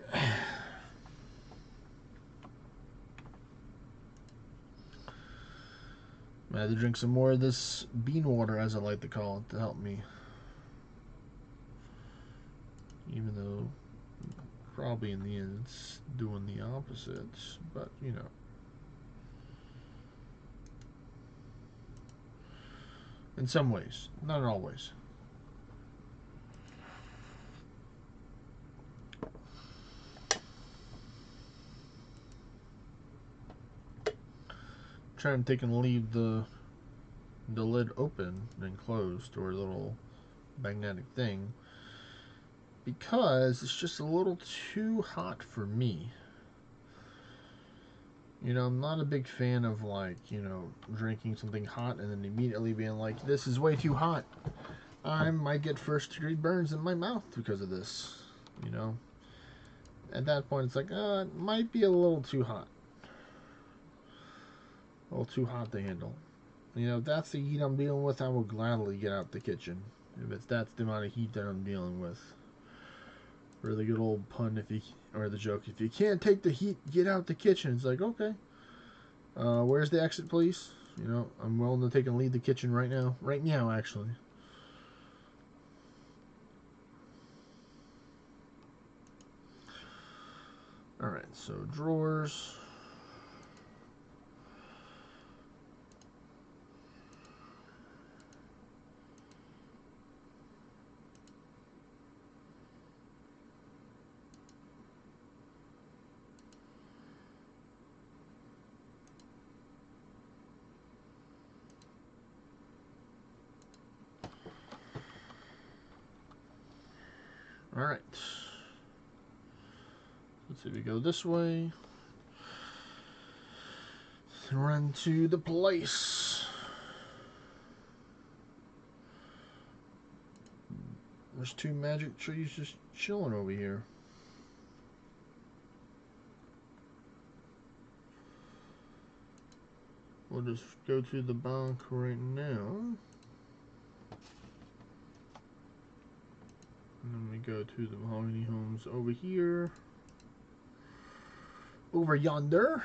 I had to drink some more of this bean water, as I like to call it, to help me. Even though probably in the end it's doing the opposite, but you know. In some ways, not always. Trying to take and leave the lid open and closed, or a little magnetic thing, because it's just a little too hot for me. You know, I'm not a big fan of, like, you know, drinking something hot and then immediately being like, this is way too hot. I might get first-degree burns in my mouth because of this, you know. At that point, it's like, it might be a little too hot. A little too hot to handle. You know, if that's the heat I'm dealing with, I will gladly get out the kitchen. If that's the amount of heat that I'm dealing with. Or the good old pun, or the joke, if you can't take the heat, get out the kitchen. It's like, okay. Where's the exit, please? You know, I'm willing to take and leave the kitchen right now. Right now, actually. Alright, so drawers. Alright. Let's see, we go this way. Run to the place. There's two magic trees just chilling over here. We'll just go to the bank right now. And then we go to the Mahogany Homes over here. Over yonder.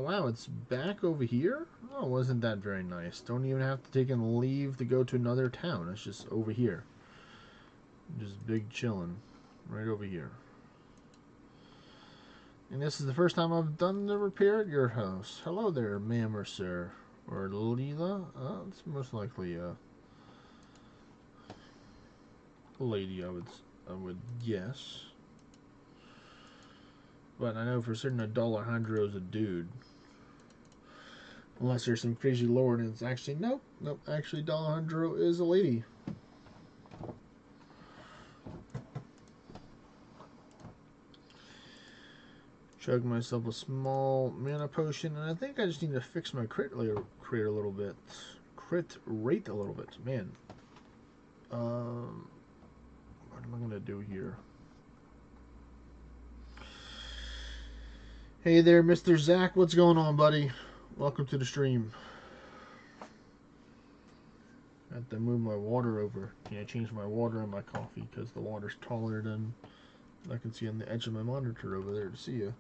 Oh wow, it's back over here? Oh, wasn't that very nice. Don't even have to take and leave to go to another town. It's just over here. Just big chillin'. Right over here. And this is the first time I've done the repair at your house. Hello there, ma'am or sir. Or Leela. It's most likely a lady, I would guess. But I know for certain that Dullahandro is a dude. Unless there's some crazy lore and it's actually, nope. Actually Dullahandro is a lady. Chug myself a small mana potion, and I think I just need to fix my crit rate a little bit. Man. What am I gonna do here? Hey there, Mr. Zach. What's going on, buddy? Welcome to the stream. I have to move my water over. Can't change my water in my coffee because the water's taller than I can see on the edge of my monitor over there to see you.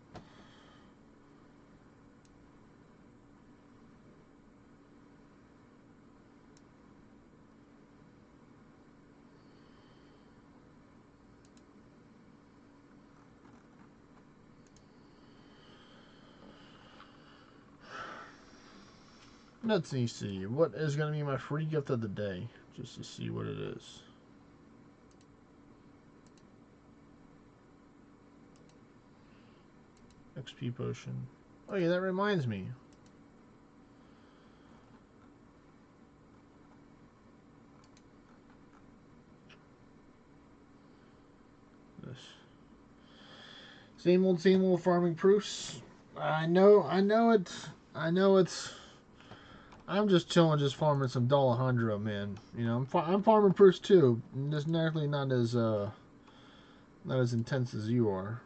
Let's see. What is going to be my free gift of the day? Just to see what it is. XP potion. Oh yeah, that reminds me. This. Same old farming proofs. I know it's. I'm just chilling, just farming some Dullahandro, man. You know, I'm farming proofs too. Just naturally not as intense as you are.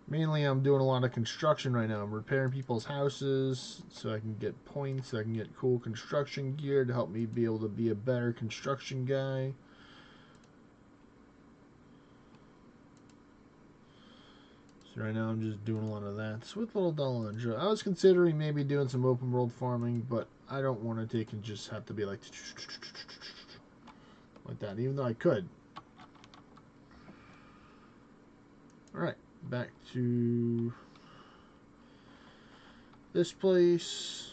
Mainly, I'm doing a lot of construction right now. I'm repairing people's houses so I can get points, so I can get cool construction gear to help me be able to be a better construction guy. So right now I'm just doing a lot of that. So with little Dullahandro, I was considering maybe doing some open world farming, but I don't want to take and just have to be like that, even though I could. Alright, back to this place.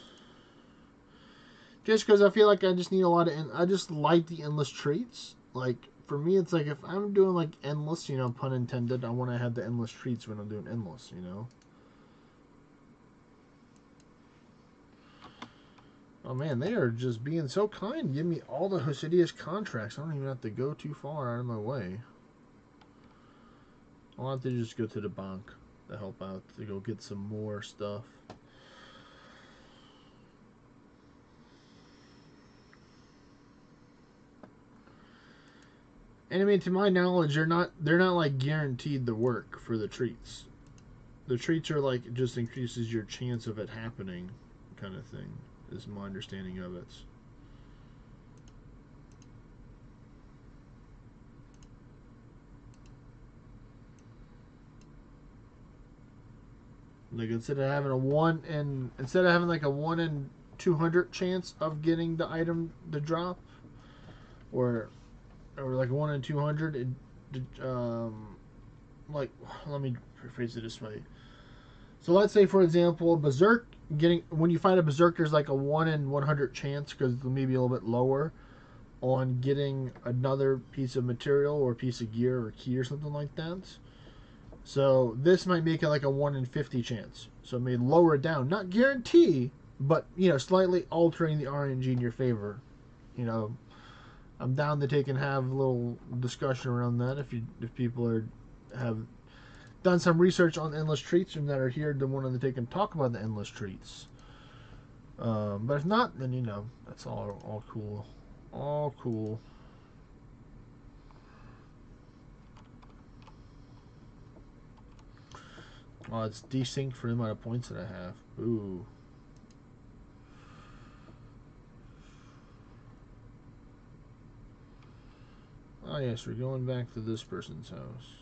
Just because I feel like I just need a lot of... I just like the endless treats. Like, for me, it's like if I'm doing like endless, you know, pun intended, I want to have the endless treats when I'm doing endless, you know? Oh man, they are just being so kind. Give me all the Hosidious contracts. I don't even have to go too far out of my way. I'll have to just go to the bank to help out, to go get some more stuff. And I mean, to my knowledge, they're not like guaranteed the work for the treats. The treats are like just increases your chance of it happening, kind of thing. Is my understanding of it. Like instead of having like a 1 in 200 chance of getting the item to drop, or like 1 in 200, like, let me rephrase it this way. So let's say, for example, when you find a berserk, there's like a 1 in 100 chance, because maybe a little bit lower, on getting another piece of material or piece of gear or key or something like that. So this might make it like a 1 in 50 chance. So it may lower it down, not guarantee, but you know, slightly altering the RNG in your favor. You know, I'm down to take and have a little discussion around that if people have done some research on endless treats and that are here to want to take and talk about the endless treats. But if not, then you know, that's all cool. All cool. Oh, it's desynced for the amount of points that I have. Ooh. Oh yes, we're going back to this person's house.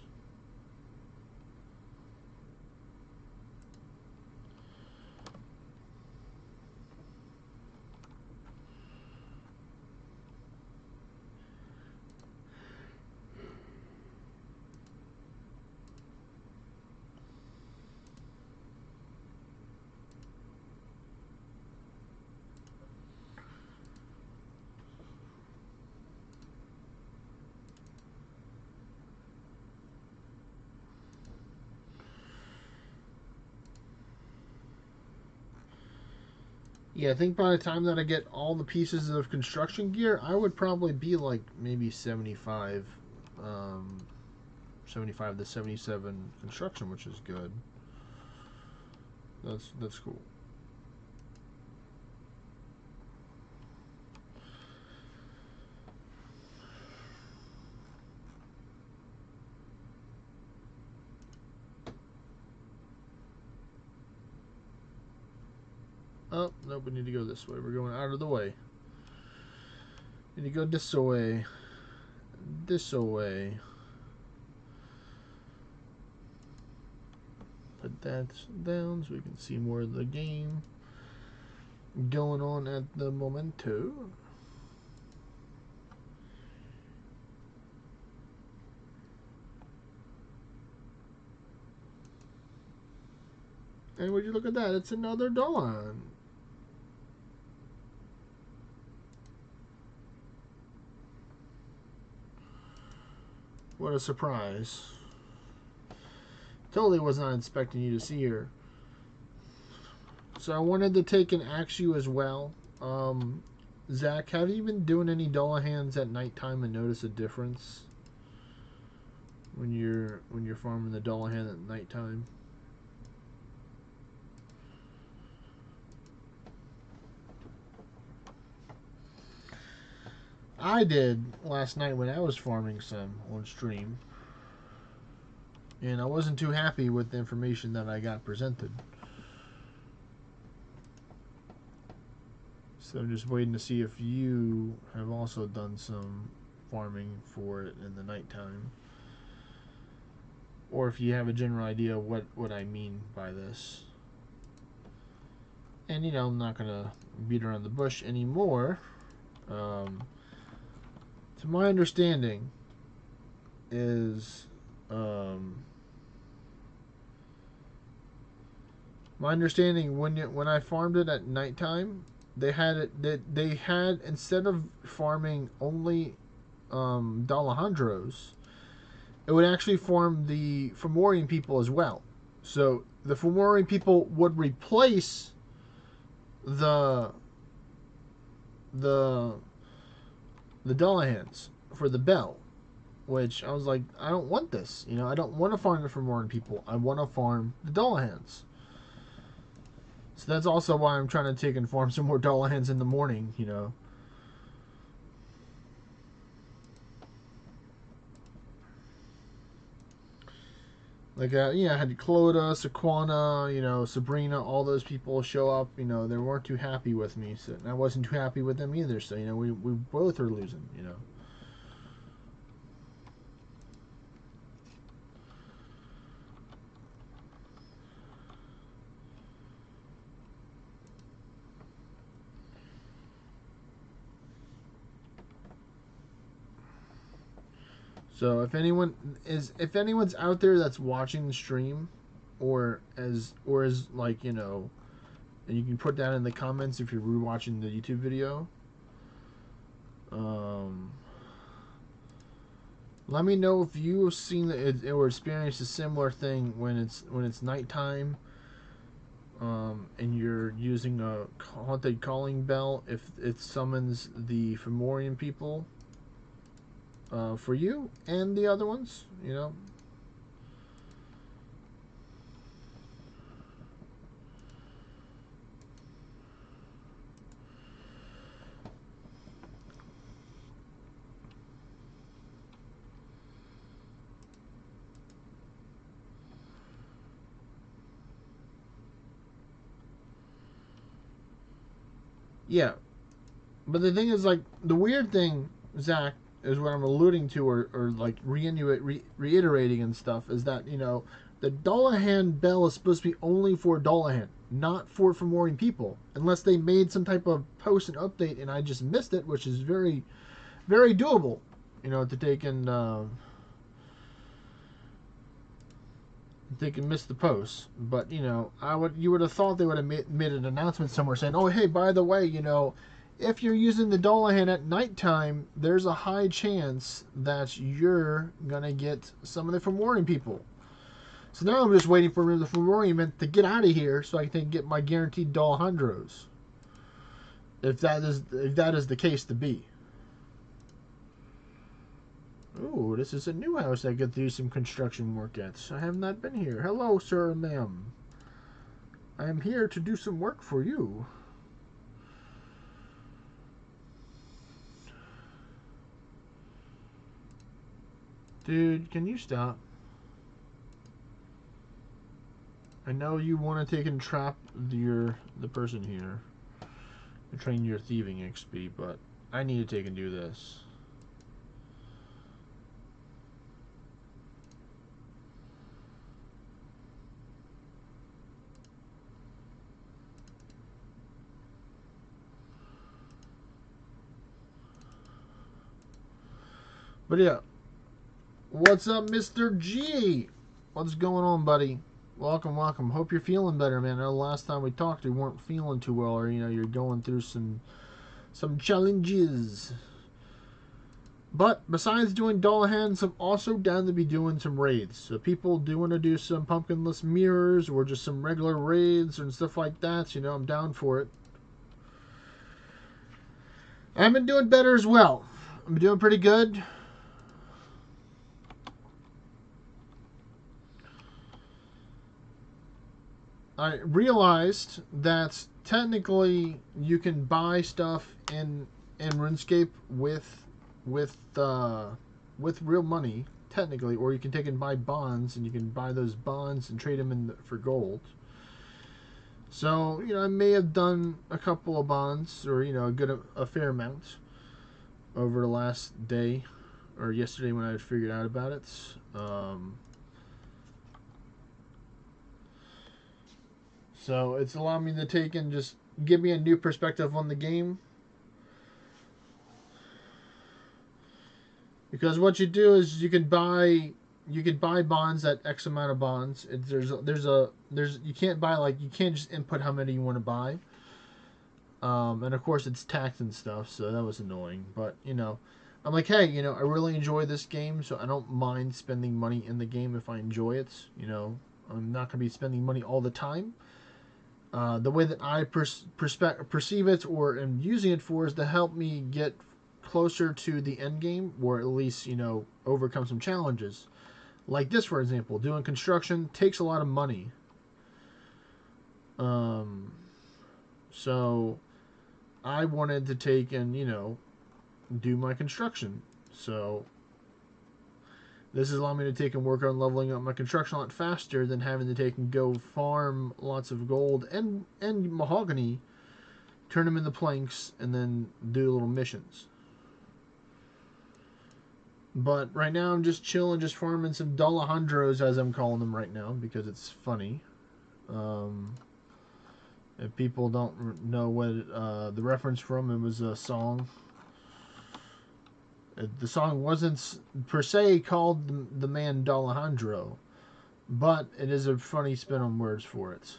Yeah, I think by the time that I get all the pieces of construction gear, I would probably be like maybe 75, 75 to 77 construction, which is good. That's cool. Oh, nope, we need to go this way. We're going out of the way. We need to go this way. This way. Put that down so we can see more of the game going on at the momento. And would you look at that? It's another Dullahandro. What a surprise. Totally was not expecting you to see her. So I wanted to take and ask you as well. Zach, have you been doing any Dullahands at nighttime and notice a difference when you're farming the Dullahan at nighttime? I did last night when I was farming some on stream, and I wasn't too happy with the information that I got presented. So I'm just waiting to see if you have also done some farming for it in the nighttime, or if you have a general idea of what I mean by this. And I'm not gonna beat around the bush anymore. To my understanding is when I farmed it at nighttime, they had instead of farming only Dullahandros, it would actually farm the Fomorian people as well. So the Fomorian people would replace the Dullahans for the bell, which I was like, I don't want this. I don't want to farm the Fomorian people. I want to farm the Dullahans. So that's also why I'm trying to take and farm some more Dullahans in the morning. Like, I had Clodagh, Sequana, Sabrina, all those people show up. They weren't too happy with me, so and I wasn't too happy with them either. So, we both are losing, So if anyone's out there that's watching the stream, or is like and you can put that in the comments if you're rewatching the YouTube video. Let me know if you have seen it or experienced a similar thing when it's nighttime, and you're using a haunted calling bell. If it summons the Fomorian people. For you and the other ones, Yeah, but the thing is, like, the weird thing, Zach, is what I'm alluding to, or like reiterating and stuff, is that the Dullahan bell is supposed to be only for Dullahan, not for Fomorian people, unless they made some type of post and update and I just missed it, which is very, very doable, to take and they can miss the post. But you would have thought they would have made an announcement somewhere saying, oh, hey, by the way, if you're using the Dullahan at nighttime, there's a high chance that you're gonna get some of the Fomorian people. So now I'm just waiting for the Fomorian to get out of here so I can get my guaranteed Dullahandros. if that is the case to be. Ooh, this is a new house I get to do some construction work at. I have not been here. Hello, sir and ma'am. I am here to do some work for you. Dude, can you stop? I know you want to take and trap the person here and train your thieving XP, but I need to take and do this. But yeah, what's up, Mr. G? What's going on, buddy? Welcome, welcome. Hope you're feeling better, man. I know the last time we talked, you weren't feeling too well, or you're going through some challenges. But besides doing Dullahandro, I'm also down to be doing some raids. So people do want to do some pumpkinless mirrors or just some regular raids and stuff like that. I'm down for it. I've been doing better as well. I'm doing pretty good. I realized that technically you can buy stuff in RuneScape with real money, technically, or you can take and buy bonds, and you can buy those bonds and trade them for gold. So I may have done a couple of bonds, or a fair amount over the last day or yesterday when I had figured out about it. So it's allowed me to take and just give me a new perspective on the game. Because what you do is you can buy bonds at X amount of bonds. You can't just input how many you want to buy. And of course it's taxed and stuff, so that was annoying. But I'm like, hey, I really enjoy this game, so I don't mind spending money in the game if I enjoy it. I'm not gonna be spending money all the time. The way that I perceive it or am using it for is to help me get closer to the end game, or at least overcome some challenges. Like this, for example, doing construction takes a lot of money. So I wanted to take and do my construction. So this is allowing me to take and work on leveling up my construction a lot faster than having to take and go farm lots of gold and mahogany, turn them into planks, and then do little missions. But right now I'm just chilling, just farming some Dullahandros, as I'm calling them right now, because it's funny. If people don't know what the reference from, it was a song. The song wasn't per se called The Man Dullahandro, but it is a funny spin on words for it.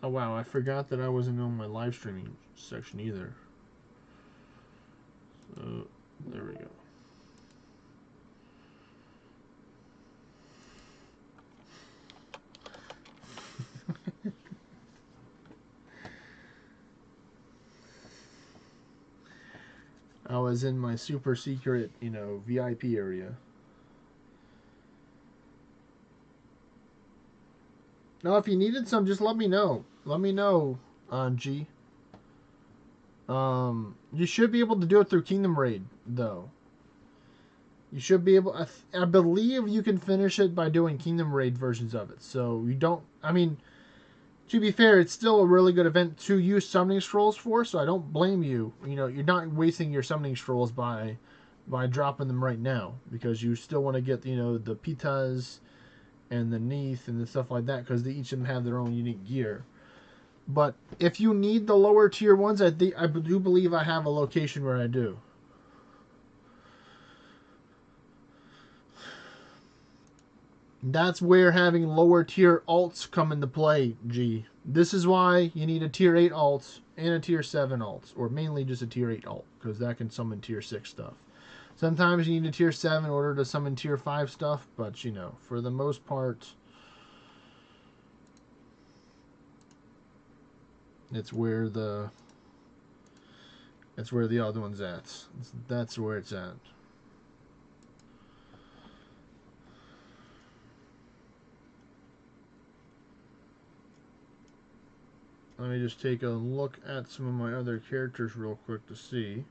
Oh wow, I forgot that I wasn't on my live streaming section either. So, there we go. I was in my super secret, VIP area. Now, if you needed some, just let me know. Let me know, G. You should be able to do it through Kingdom Raid, though. You should be able... I believe you can finish it by doing Kingdom Raid versions of it. So, you don't... I mean, to be fair, it's still a really good event to use summoning scrolls for, so I don't blame you. You're not wasting your summoning scrolls by dropping them right now, because you still want to get, the pitas and the neath and the stuff like that, because each of them have their own unique gear. But if you need the lower tier ones, I do believe I have a location where I do. That's where having lower tier alts come into play, G. This is why you need a tier 8 alt and a tier 7 alt, or mainly just a tier 8 alt, because that can summon tier 6 stuff. Sometimes you need a tier 7 in order to summon tier 5 stuff, but you know, for the most part, it's where the other one's at. That's where it's at. Let me just take a look at some of my other characters real quick to see.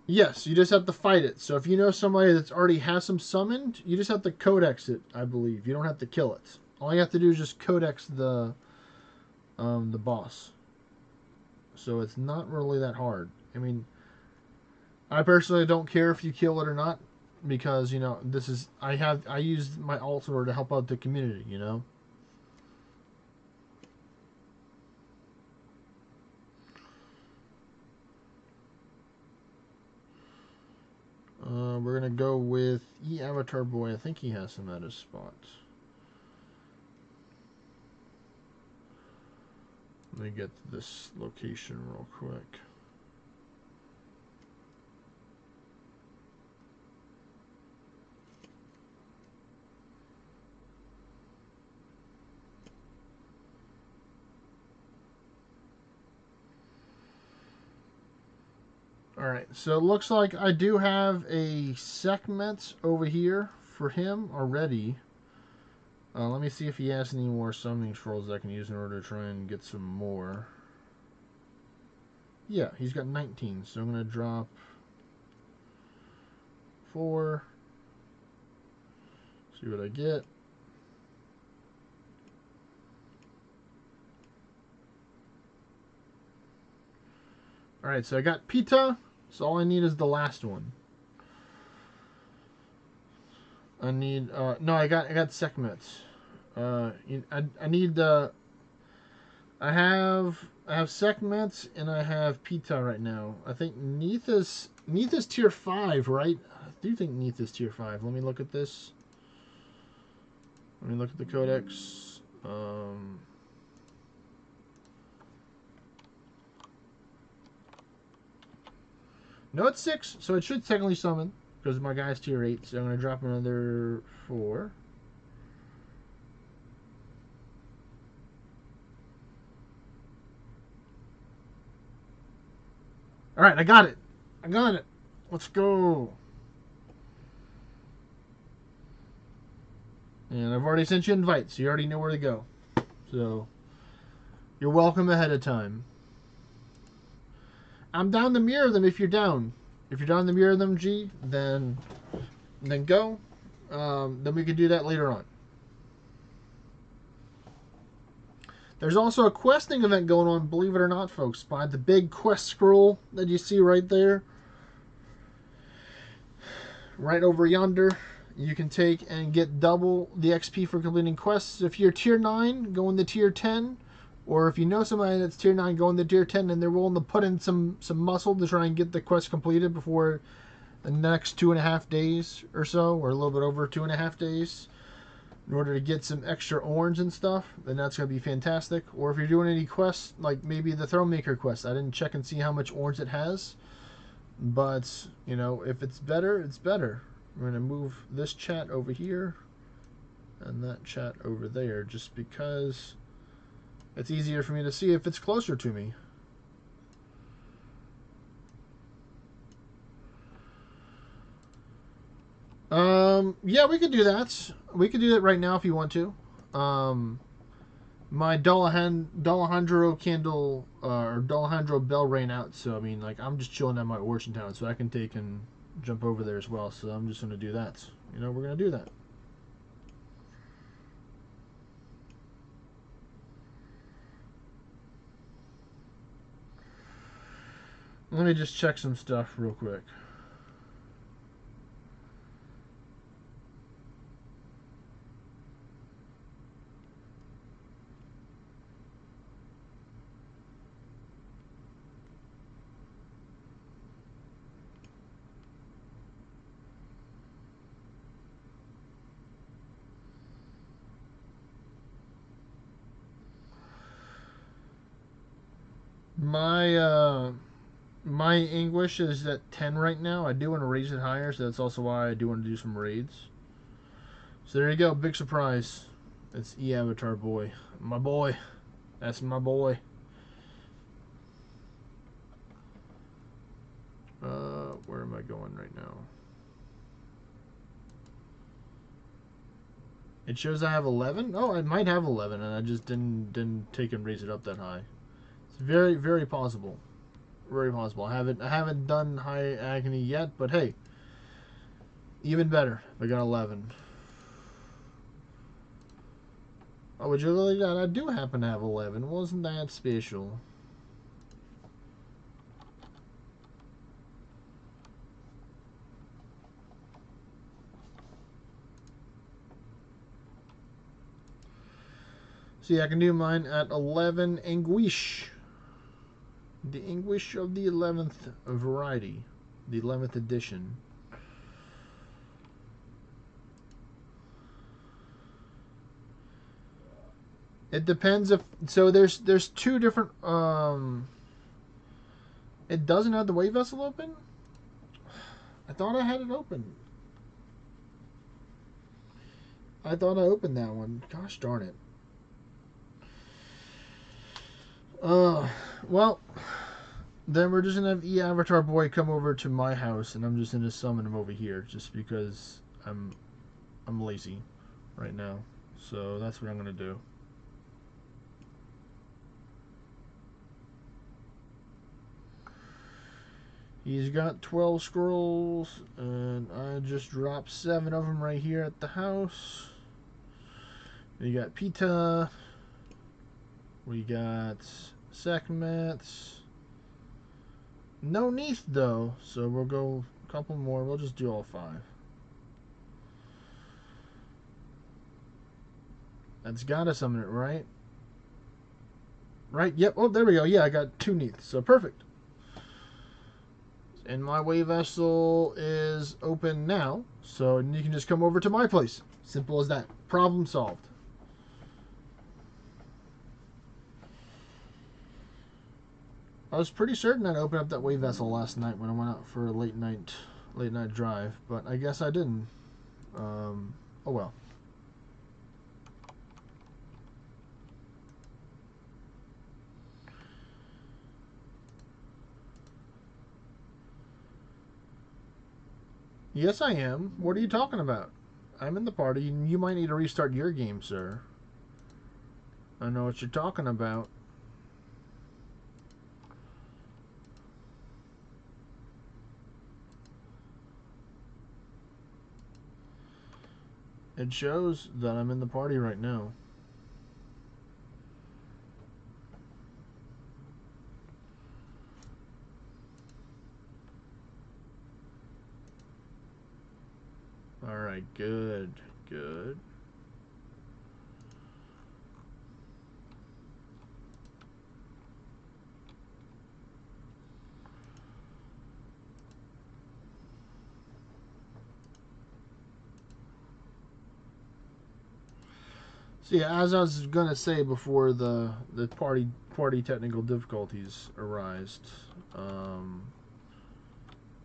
Yes, you just have to fight it. So if you know somebody that's already has them summoned, you just have to codex it, I believe. You don't have to kill it. All you have to do is just codex the boss. So it's not really that hard. I mean, I personally don't care if you kill it or not, because you know this is I use my alt in order to help out the community. You know. We're gonna go with Avatar Boy. I think he has some at his spot. Let me get to this location real quick. Alright, so it looks like I do have a segment over here for him already. Let me see if he has any more summoning trolls I can use in order to try and get some more. Yeah, he's got 19, so I'm going to drop 4. See what I get. Alright, so I got Pita, so all I need is the last one. I need, no, I got Sekhmet. I need the, I have Sekhmet and I have Pita right now. I think Neith is tier 5, right? I do think Neith is tier 5. Let me look at this. Let me look at the codex. No, it's 6, so it should technically summon, because my guy's tier 8, so I'm going to drop another 4. Alright, I got it. I got it. Let's go. And I've already sent you invites, so you already know where to go. So, you're welcome ahead of time. I'm down to mirror them if you're down. If you're down to mirror them, G, then go. Then we can do that later on. There's also a questing event going on, believe it or not, folks, by the big quest scroll that you see right there. Right over yonder. You can take and get double the XP for completing quests. If you're tier 9, go into tier 10. Or if you know somebody that's tier 9, go into tier 10 and they're willing to put in some muscle to try and get the quest completed before the next 2.5 days or so, or a little bit over 2.5 days, in order to get some extra orange and stuff, then that's going to be fantastic. Or if you're doing any quests, like maybe the Thronemaker quest, I didn't check and see how much orange it has, but, you know, if it's better, it's better. We're going to move this chat over here and that chat over there, just because it's easier for me to see if it's closer to me. Yeah, we could do that. We could do that right now if you want to. My Dullahandro candle, or Dullahandro bell ran out, so I mean, like, I'm just chilling at my Origin Town, so I can take and jump over there as well, so I'm just going to do that. You know, we're going to do that. Let me just check some stuff real quick. My my English is at 10 right now. I do want to raise it higher, so that's also why I do want to do some raids. So there you go, big surprise. It's Avatar boy. My boy. That's my boy. Where am I going right now? It shows I have 11. Oh, I might have 11, and I just didn't take and raise it up that high. It's very, very possible. Very possible. I haven't done high agony yet, but hey, even better. I got 11. Oh, would you really? I do happen to have 11. Wasn't that special? See, I can do mine at 11 Anguish. The Anguish of the 11th variety. The 11th edition. It depends if... So there's two different... It doesn't have the wave vessel open? I thought I had it open. I thought I opened that one. Gosh darn it. Well, then we're just gonna have Avatar boy come over to my house, and I'm just gonna summon him over here, just because I'm lazy right now. So that's what I'm gonna do. He's got 12 scrolls, and I just dropped 7 of them right here at the house. We got Pita. We got Sekhmet. No Neath, though, so we'll go a couple more. We'll just do all 5. That's gotta summon it, right? Right? Yep. Oh, there we go. Yeah, I got 2 Neath, so perfect. And my wave vessel is open now, so you can just come over to my place. Simple as that. Problem solved. I was pretty certain I'd open up that wave vessel last night when I went out for a late night drive, but I guess I didn't. Oh well. Yes, I am. What are you talking about? I'm in the party, and you might need to restart your game, sir. I know what you're talking about. It shows that I'm in the party right now. Alright, good. Good. So yeah, as I was gonna say before the party technical difficulties arised,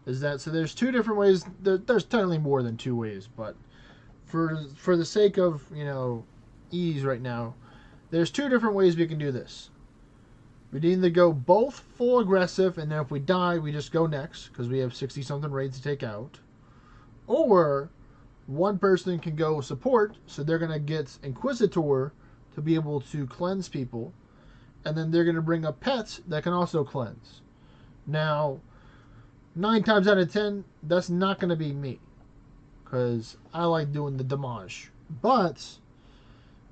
is that so? There's 2 different ways. There's technically more than 2 ways, but for the sake of ease right now, there's 2 different ways we can do this. We can either go both full aggressive, and then if we die, we just go next because we have 60 something raids to take out, or one person can go support, so they're going to get Inquisitor to be able to cleanse people, and then they're going to bring up pets that can also cleanse. Now, 9 times out of 10, that's not going to be me, because I like doing the damage. But,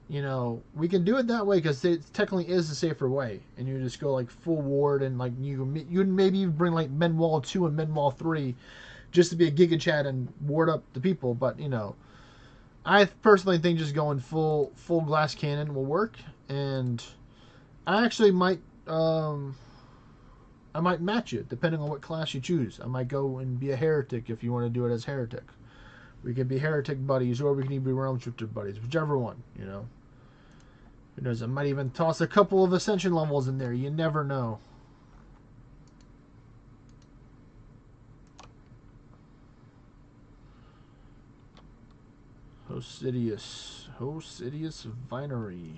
we can do it that way, because it technically is the safer way, and you just go like full ward, and like you maybe even bring like Menwall 2 and Menwall 3, just to be a Giga Chat and ward up the people. But I personally think just going full glass cannon will work, and I actually might match it depending on what class you choose. I might go and be a heretic if you want to do it as heretic. We could be heretic buddies, or we can be realm shifter buddies, whichever one. Who knows? I might even toss a couple of ascension levels in there. You never know. Hosidius Vinery.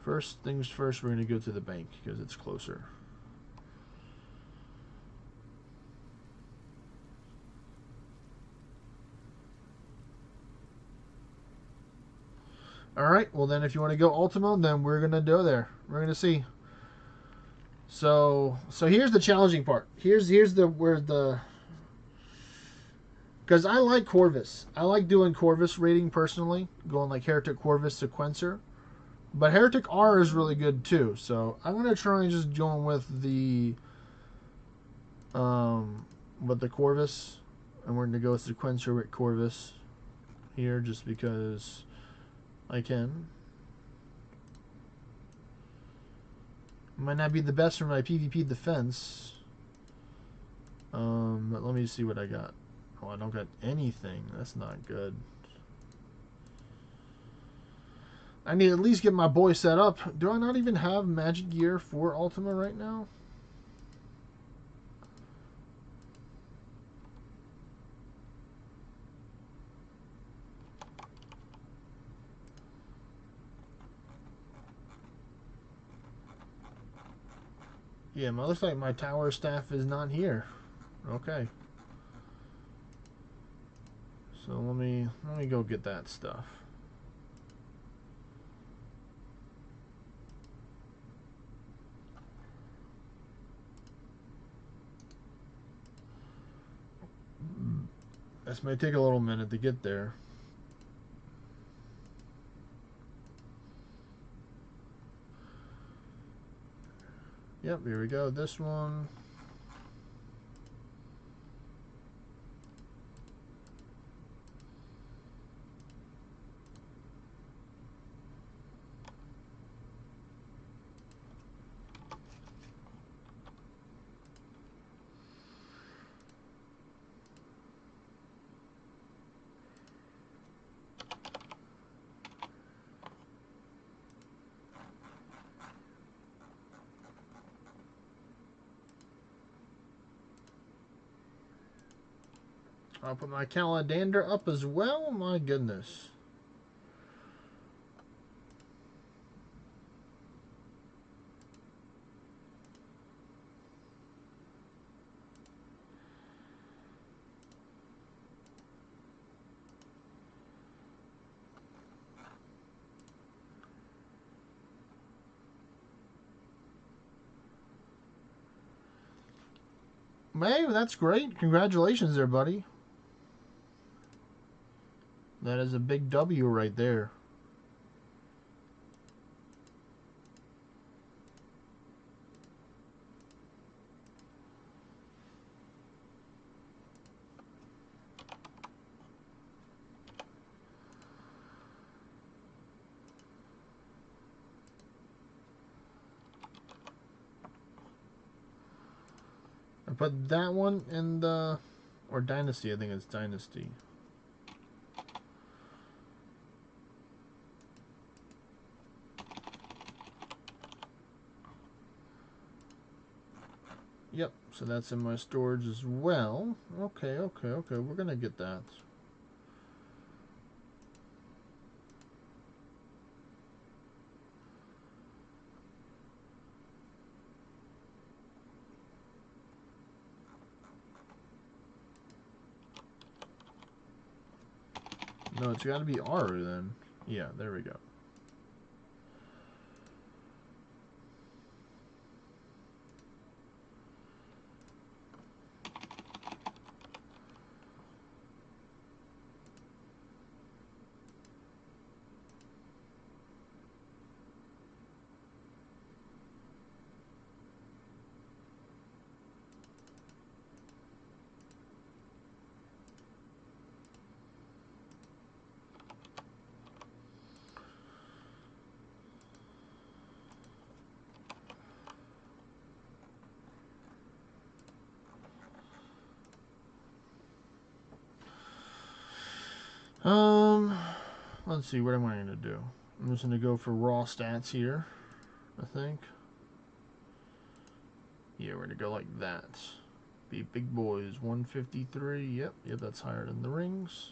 First things first, we're going to go to the bank because it's closer. Alright, well then if you want to go Ultimo, then we're going to go there. We're going to see. So here's the challenging part. Here's where the... Because I like Corvus. I like doing Corvus rating personally. Going like Heretic Corvus Sequencer. But Heretic R is really good too. So I'm going to try and just go with the Corvus. And we're going to go with Sequencer with Corvus here just because I can. Might not be the best for my PvP defense. But let me see what I got. Oh, I don't got anything. That's not good. I need to at least get my boy set up. Do I not even have magic gear for Ultima right now? Yeah, it looks like my tower staff is not here. Okay. So let me go get that stuff. This may take a little minute to get there. Yep, here we go. This one. I'll put my Caladander up as well. My goodness. Hey, that's great. Congratulations there, buddy. That is a big W right there. I put that one in the... Or Dynasty, I think it's Dynasty. Yep, so that's in my storage as well. Okay, we're gonna get that. No, it's gotta be Aru then. Yeah, there we go. Let's see, what am I going to do? I'm just going to go for raw stats here, I think. Yeah, we're going to go like that. Be big boys, 153, yep, that's higher than the rings.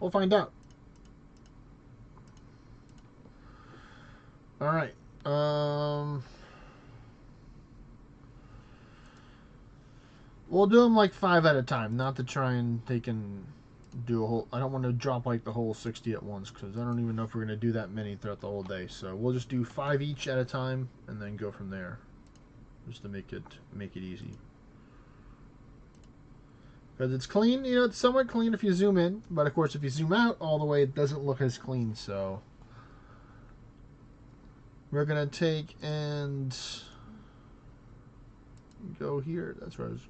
We'll find out. All right. We'll do them like 5 at a time, not to try and take and do a whole. I don't want to drop like the whole 60 at once because I don't even know if we're gonna do that many throughout the whole day. So we'll just do 5 each at a time and then go from there, just to make it easy. Because it's clean, you know, it's somewhat clean if you zoom in, but of course if you zoom out all the way, it doesn't look as clean. So we're gonna take and go here. That's where I was.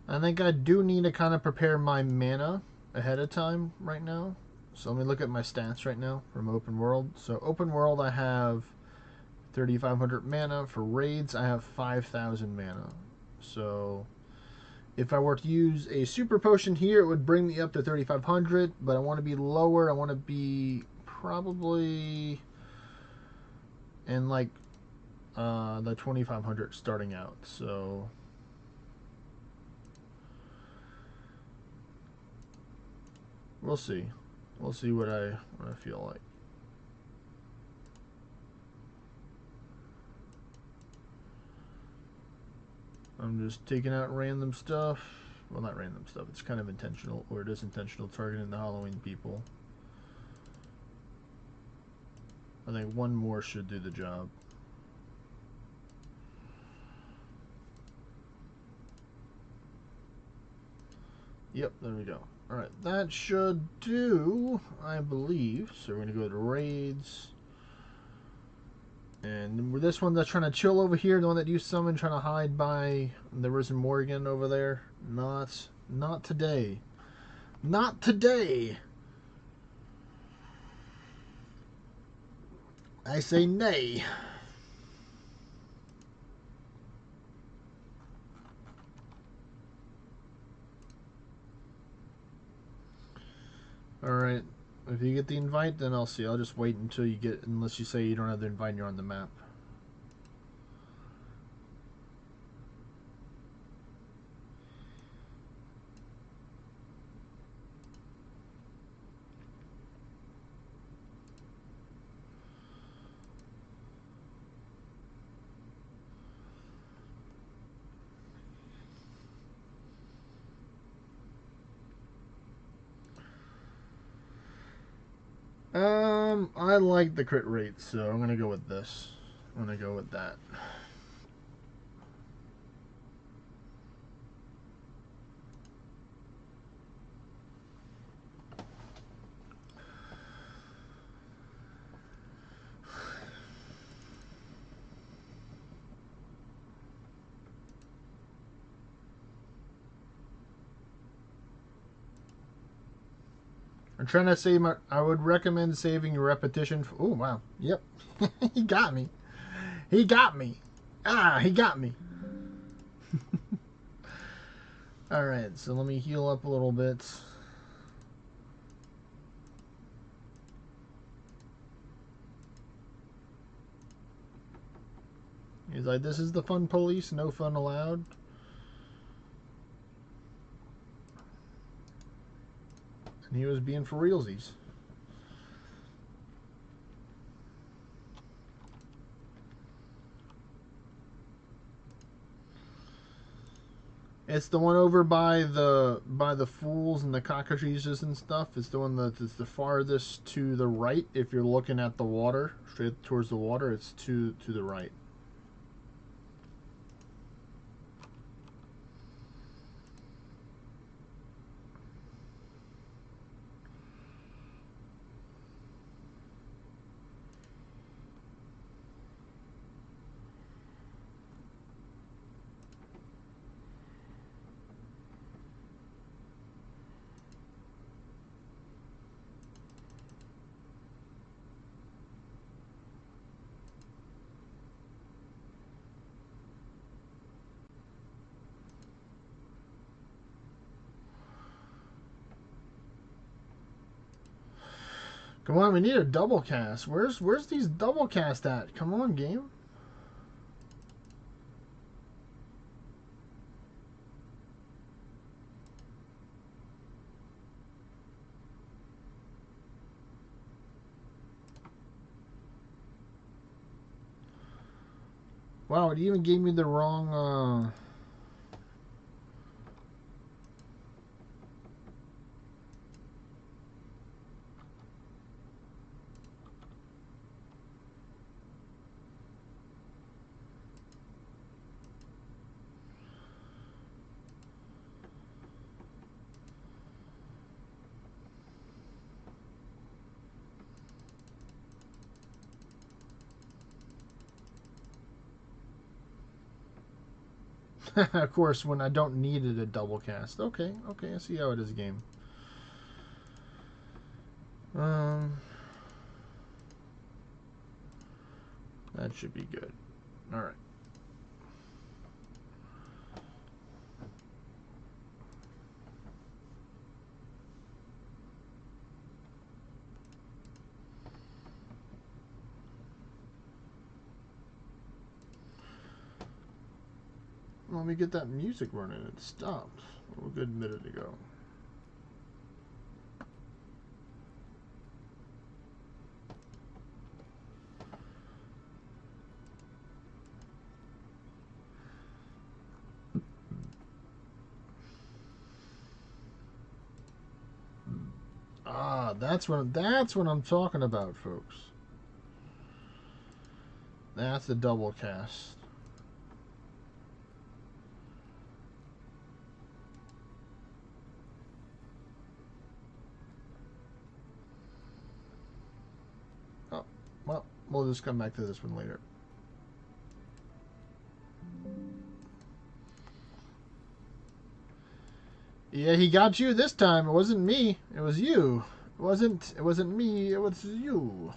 I think I do need to kind of prepare my mana ahead of time right now. So let me look at my stats right now from open world. So open world, I have 3,500 mana. For raids, I have 5,000 mana. So if I were to use a super potion here, it would bring me up to 3,500. But I want to be lower. I want to be probably in like the 2,500 starting out. So we'll see. We'll see what I feel like. I'm just taking out random stuff. Well, not random stuff. It's kind of intentional, or it is intentional, targeting the Halloween people. I think one more should do the job. Yep, there we go. Alright, that should do, I believe. So we're going to go to raids. And this one that's trying to chill over here, the one that you summoned, trying to hide by the Risen Morgan over there. Not today. Not today! I say nay. Alright, if you get the invite, then I'll see. I'll just wait until you get, unless you say you don't have the invite and you're on the map. I like the crit rate, so I'm gonna go with this. I'm gonna go with that. I'm trying to save my. I would recommend saving your repetition. Oh wow! Yep, he got me. He got me. Ah, he got me. All right, so let me heal up a little bit. He's like, "This is the fun police. No fun allowed." And he was being for realsies. It's the one over by the fools and the cockatrices and stuff. It's the one that is the farthest to the right. If you're looking at the water, straight towards the water, it's to the right. Come on, we need a double cast. Where's these double cast at? Come on, game. Wow, it even gave me the wrong, of course, when I don't need it, a double cast. Okay, I see how it is, game. That should be good. All right. Let me get that music running. It stopped a good minute ago. Ah, that's what I'm talking about, folks. That's the double cast. Oh, well, we'll just come back to this one later. Yeah, he got you this time. It wasn't me. It was you. It wasn't me. It was you.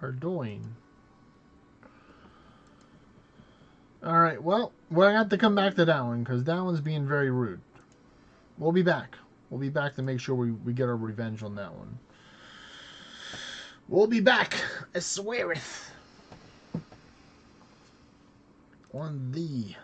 Are doing. All right. Well, we're gonna have to come back to that one because that one's being very rude. We'll be back. We'll be back to make sure we get our revenge on that one. We'll be back. I sweareth. On the.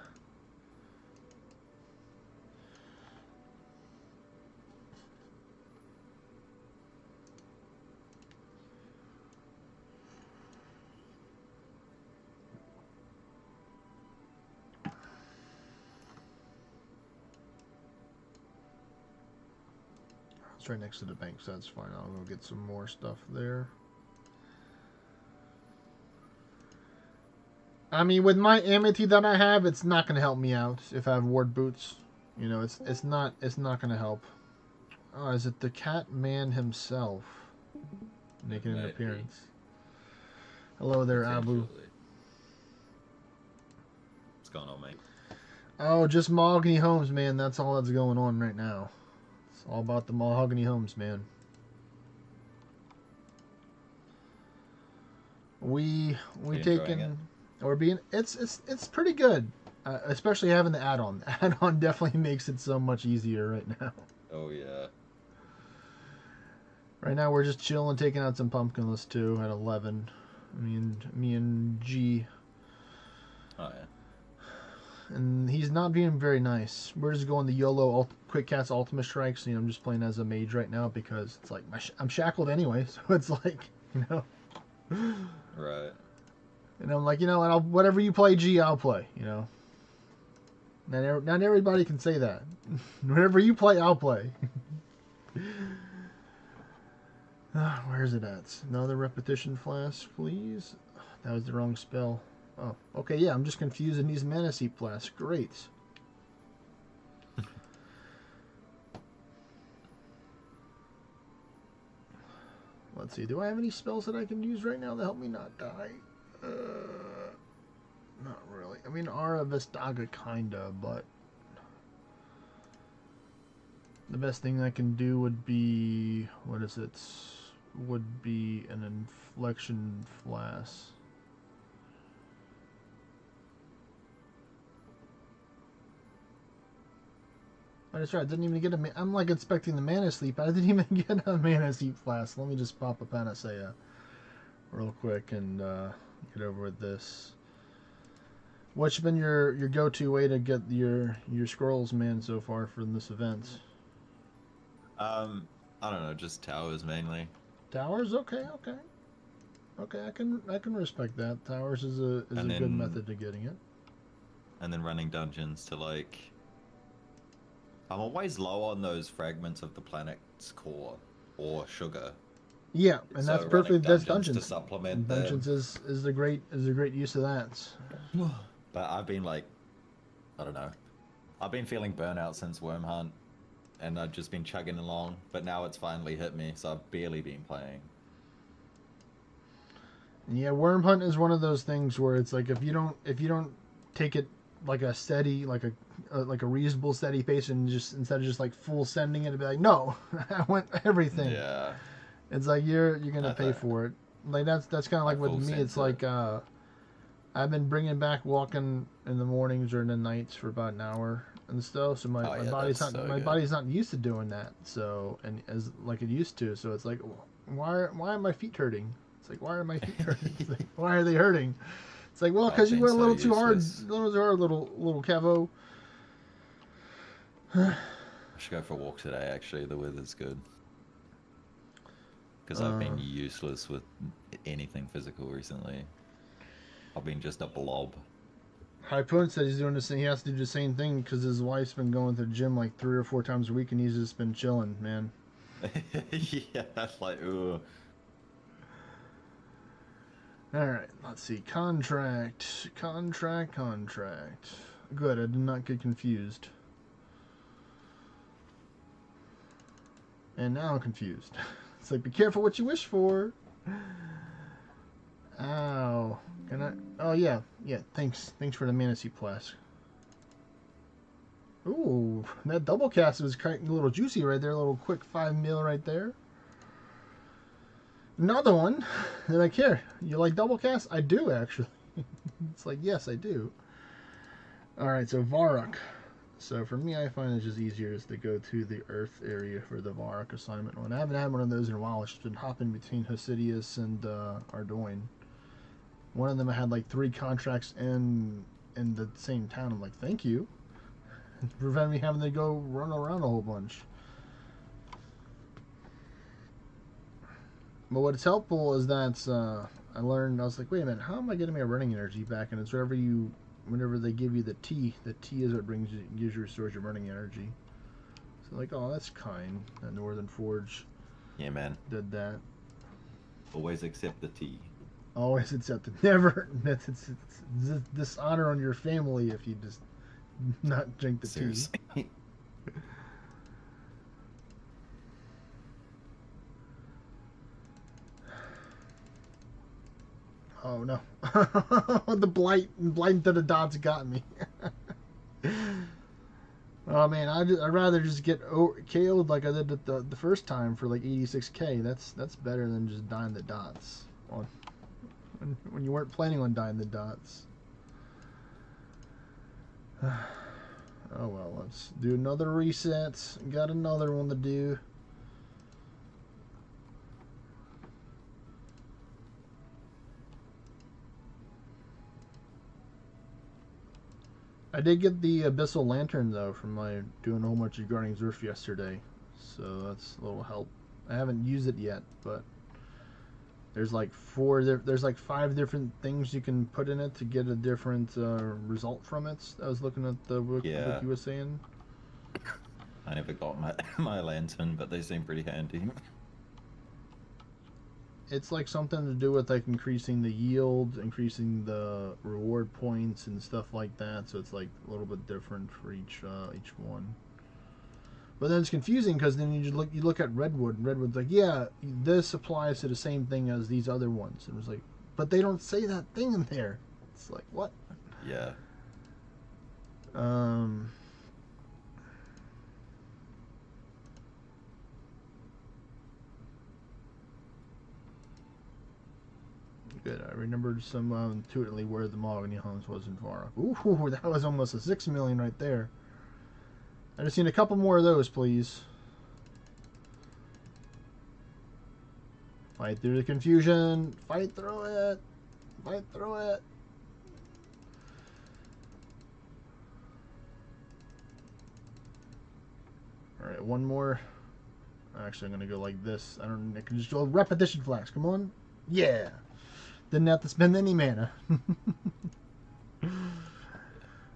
It's right next to the bank, so that's fine. I'll go get some more stuff there. I mean, with my amity that I have, it's not going to help me out if I have ward boots. You know, it's not going to help. Oh, is it the cat man himself making an appearance? Hello there, Abu. What's going on, mate? Oh, just Mahogany Homes, man. That's all that's going on right now. It's all about the Mahogany Homes, man. We taking. Or being it's pretty good, especially having the add-on. The add-on definitely makes it so much easier right now. Oh yeah. Right now we're just chilling, taking out some pumpkinless too at 11. Me and G. Oh yeah. and he's not being very nice. We're just going the YOLO Quick Cast Ultimate Strikes. I'm just playing as a mage right now because it's like I'm shackled anyway, so it's like, Right. And I'm like, whatever you play, G, I'll play. Not everybody can say that. Whatever you play, I'll play. Where's it at? Another repetition flask, please. That was the wrong spell. Oh, okay, yeah, I'm just confusing these mana seep flasks. Great. Let's see, do I have any spells that I can use right now that help me not die? Not really. I mean, Aura Vestaga kinda, but the best thing I can do would be, what is it? Would be an inflection flask. Oh, that's right. I didn't even get I'm like expecting the mana sleep. I didn't even get a mana sleep flask. Let me just pop a panacea real quick and get over with this. What's been your go-to way to get your scrolls, man, so far from this event? I don't know, just towers mainly. Towers, okay. I can respect that. Towers is a good method to getting it. And then running dungeons to like. I'm always low on those fragments of the planet's core or sugar. Yeah, and So that's perfect. That's dungeons. to supplement dungeons is a great use of that. But I've been like, I don't know. I've been feeling burnout since Worm Hunt, and I've just been chugging along. But now it's finally hit me, so I've barely been playing. Yeah, Worm Hunt is one of those things where it's like if you don't take it like a steady, like a reasonable steady pace, and just instead of just like full sending it, to be like, no, I want everything. Yeah. It's like you're gonna pay for it. Like that's kind of like with me. It's like I've been bringing back walking in the mornings or in the nights for about an hour and stuff. So my body's not used to doing that. So and as like it used to. So it's like why are my feet hurting? It's like why are my feet hurting? It's like, why are they hurting? It's like well because you went a little too hard, little Kevo. I should go for a walk today. Actually, the weather's good. Because I've been useless with anything physical recently. I've been just a blob. Hypun said he's doing the same. He has to do the same thing because his wife's been going to the gym like 3 or 4 times a week, and he's just been chilling, man. Yeah, that's like ooh. All right, let's see. Contract. Good. I did not get confused. And now I'm confused. It's like, be careful what you wish for. Ow. Can I? Oh, yeah. Yeah, thanks. Thanks for the mana seep flask. Ooh, that double cast was a little juicy right there. A little quick 5 mil right there. Another one that I care. You like double cast? I do, actually. It's like, yes, I do. Alright, so Varrock. So for me, I find it's just easier is to go to the Earth area for the Varrock assignment one. I haven't had one of those in a while. It's just been hopping between Hosidius and Ardoin. One of them I had like 3 contracts in the same town. I'm like, thank you. Prevent me having to go run around a whole bunch. But what's helpful is that I was like, wait a minute, how am I getting my running energy back? And it's whenever they give you the tea is what gives you restores your running energy. So like, oh, that's kind. That Northern Forge. Yeah, man. Did that. Always accept the tea. Always accept it. Never. It's dishonor on your family if you just not drink the Seriously. tea. Oh no. The blight to the dots got me. Oh man, I'd rather just get KO'd like I did the first time for like 86k. That's better than just dying the dots when you weren't planning on dying the dots. Oh well, let's do another reset. Got another one to do. I did get the Abyssal Lantern, though, from my doing a whole bunch of Guardians Earth yesterday. So that's a little help. I haven't used it yet, but there's like there's like 5 different things you can put in it to get a different result from it. I was looking at the book you were saying. I never got my lantern, but they seem pretty handy. It's like something to do with like increasing the yield, increasing the reward points and stuff like that. So it's like a little bit different for each one. But then it's confusing because then you look at Redwood, and Redwood's like, yeah, this applies to the same thing as these other ones. And it was like, but they don't say that thing in there. It's like, what? Yeah. Good. I remembered some intuitively where the Mahogany Homes wasn't far off. Ooh, that was almost a 6 million right there. I just need a couple more of those, please. Fight through the confusion. Fight through it. Fight through it. Alright, one more. Actually, I'm going to go like this. I can just do a repetition flash. Come on. Yeah. Didn't have to spend any mana.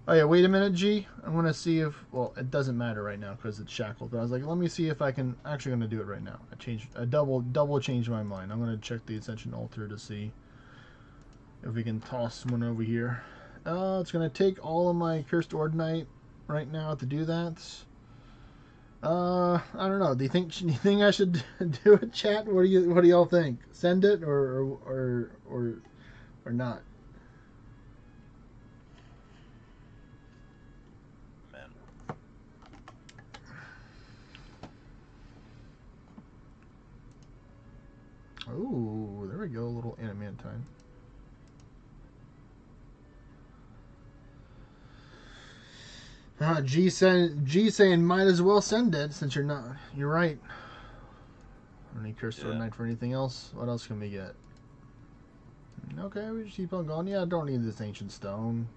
Oh yeah, wait a minute, G. I want to see if... Well, it doesn't matter right now because it's shackled. But I was like, let me see if I can... Actually, going to do it right now. I double changed my mind. I'm going to check the Ascension Altar to see if we can toss one over here. It's going to take all of my Cursed Ordinite right now to do that. I don't know. Do you think I should do it, chat? What do y'all think? Send it or not? Man. Oh, there we go. A little animate time. G saying might as well send it since you're not. You're right. I don't need Cursed Sword Knight for anything else. What else can we get? Okay, we just keep on going. Yeah, I don't need this ancient stone.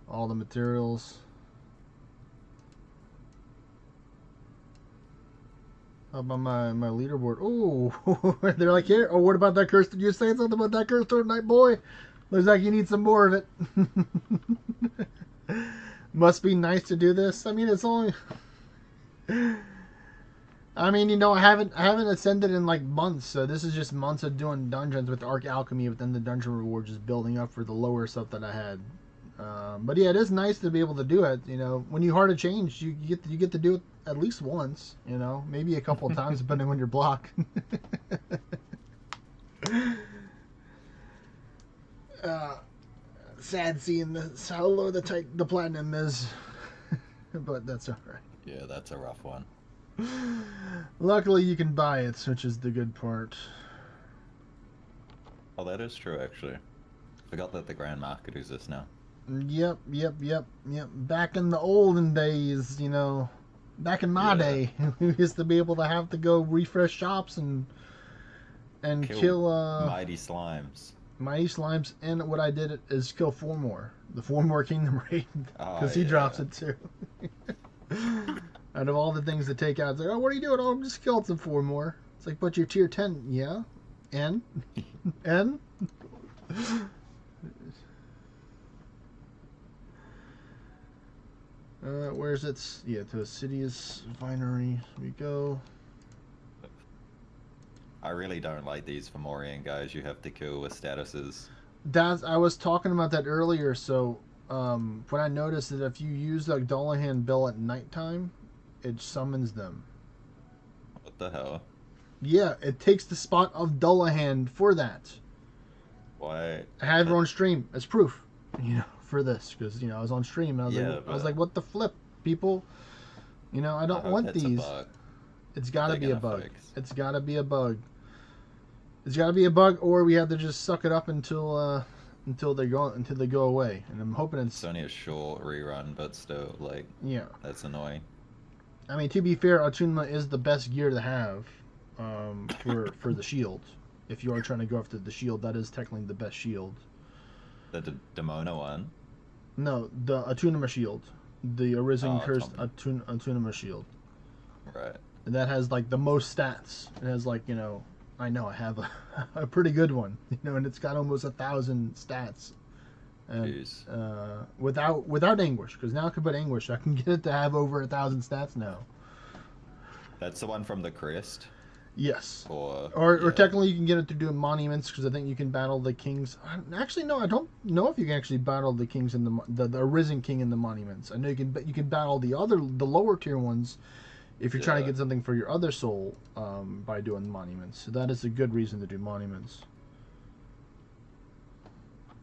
All the materials. How about my leaderboard? Oh, they're like, here. Oh, what about that Cursed? You're saying something about that Cursed Sword Knight, boy? Looks like you need some more of it. Must be nice to do this. I mean, it's only... I mean, you know, I haven't ascended in like months, so this is just months of doing dungeons with Arc Alchemy, but then the dungeon reward just building up for the lower stuff that I had. But yeah, it is nice to be able to do it. You know, when you hard to change, you get to do it at least once. You know, maybe a couple of times depending on your block. Sad seeing how low the platinum is, but that's alright. Yeah, that's a rough one. Luckily, you can buy it, which is the good part. Oh, that is true, actually. Forgot that the Grand Market exists now. Yep. Back in the olden days, you know, back in my day, we used to be able to have to go refresh shops and kill mighty slimes. Mighty Slimes, and what I did is kill 4 more. The 4 more Kingdom Raid, because he drops it too. Out of all the things to take out, it's like, oh, what are you doing? Oh, I'm just killed some 4 more. It's like, but you're tier 10, yeah? N? N? Where's it? Yeah, to Assidious Vinery we go. I really don't like these Fomorian guys you have to kill with statuses. I was talking about that earlier, so what I noticed is if you use the Dullahandro Bell at nighttime, it summons them. What the hell? Yeah, it takes the spot of Dullahandro for that. Why? I have her on stream as proof, you know, for this, because, you know, I was on stream and I was like, what the flip, people? You know, I don't want these. It's got to be a bug. It's got to be a bug. It's got to be a bug, or we have to just suck it up until they go away. And I'm hoping it's only a short rerun, but still, like, yeah, that's annoying. I mean, to be fair, Attunma is the best gear to have for the shield. If you are trying to go after the shield, that is technically the best shield. The Demona one. No, the Atunima shield. The Arisen Oh, Cursed Tommy. Atunima shield. Right. And that has like the most stats. It has like, I know I have a pretty good one, and it's got almost 1,000 stats. And Jeez. without anguish, because now I can put anguish. I can get it to have over 1,000 stats now. That's the one from the crest? Yes. Or Or yeah. technically you can get it to do monuments, because I think you can battle the kings. Actually, no, I don't know if you can actually battle the kings in the Arisen King in the monuments. I know you can battle the lower tier ones if you're trying to Yeah. get something for your other soul by doing monuments. So that is a good reason to do monuments.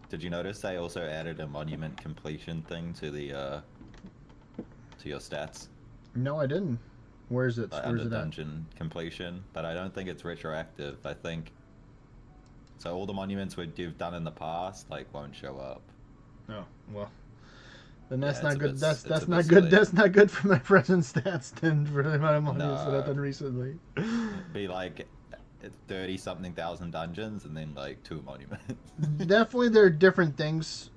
Did you notice they also added a monument completion thing to the to your stats? No, I didn't. Where is it? Like Where's under it at? dungeon completion, but I don't think it's retroactive. I think so. All the monuments you've done in the past like won't show up. Oh, well. Then Yeah, that's not good. it's That's a not bit good. silly. That's not good for my present stats then for the amount of monuments that I've No, done recently. be like 30 something thousand dungeons and then like 2 monuments. Definitely there are different things,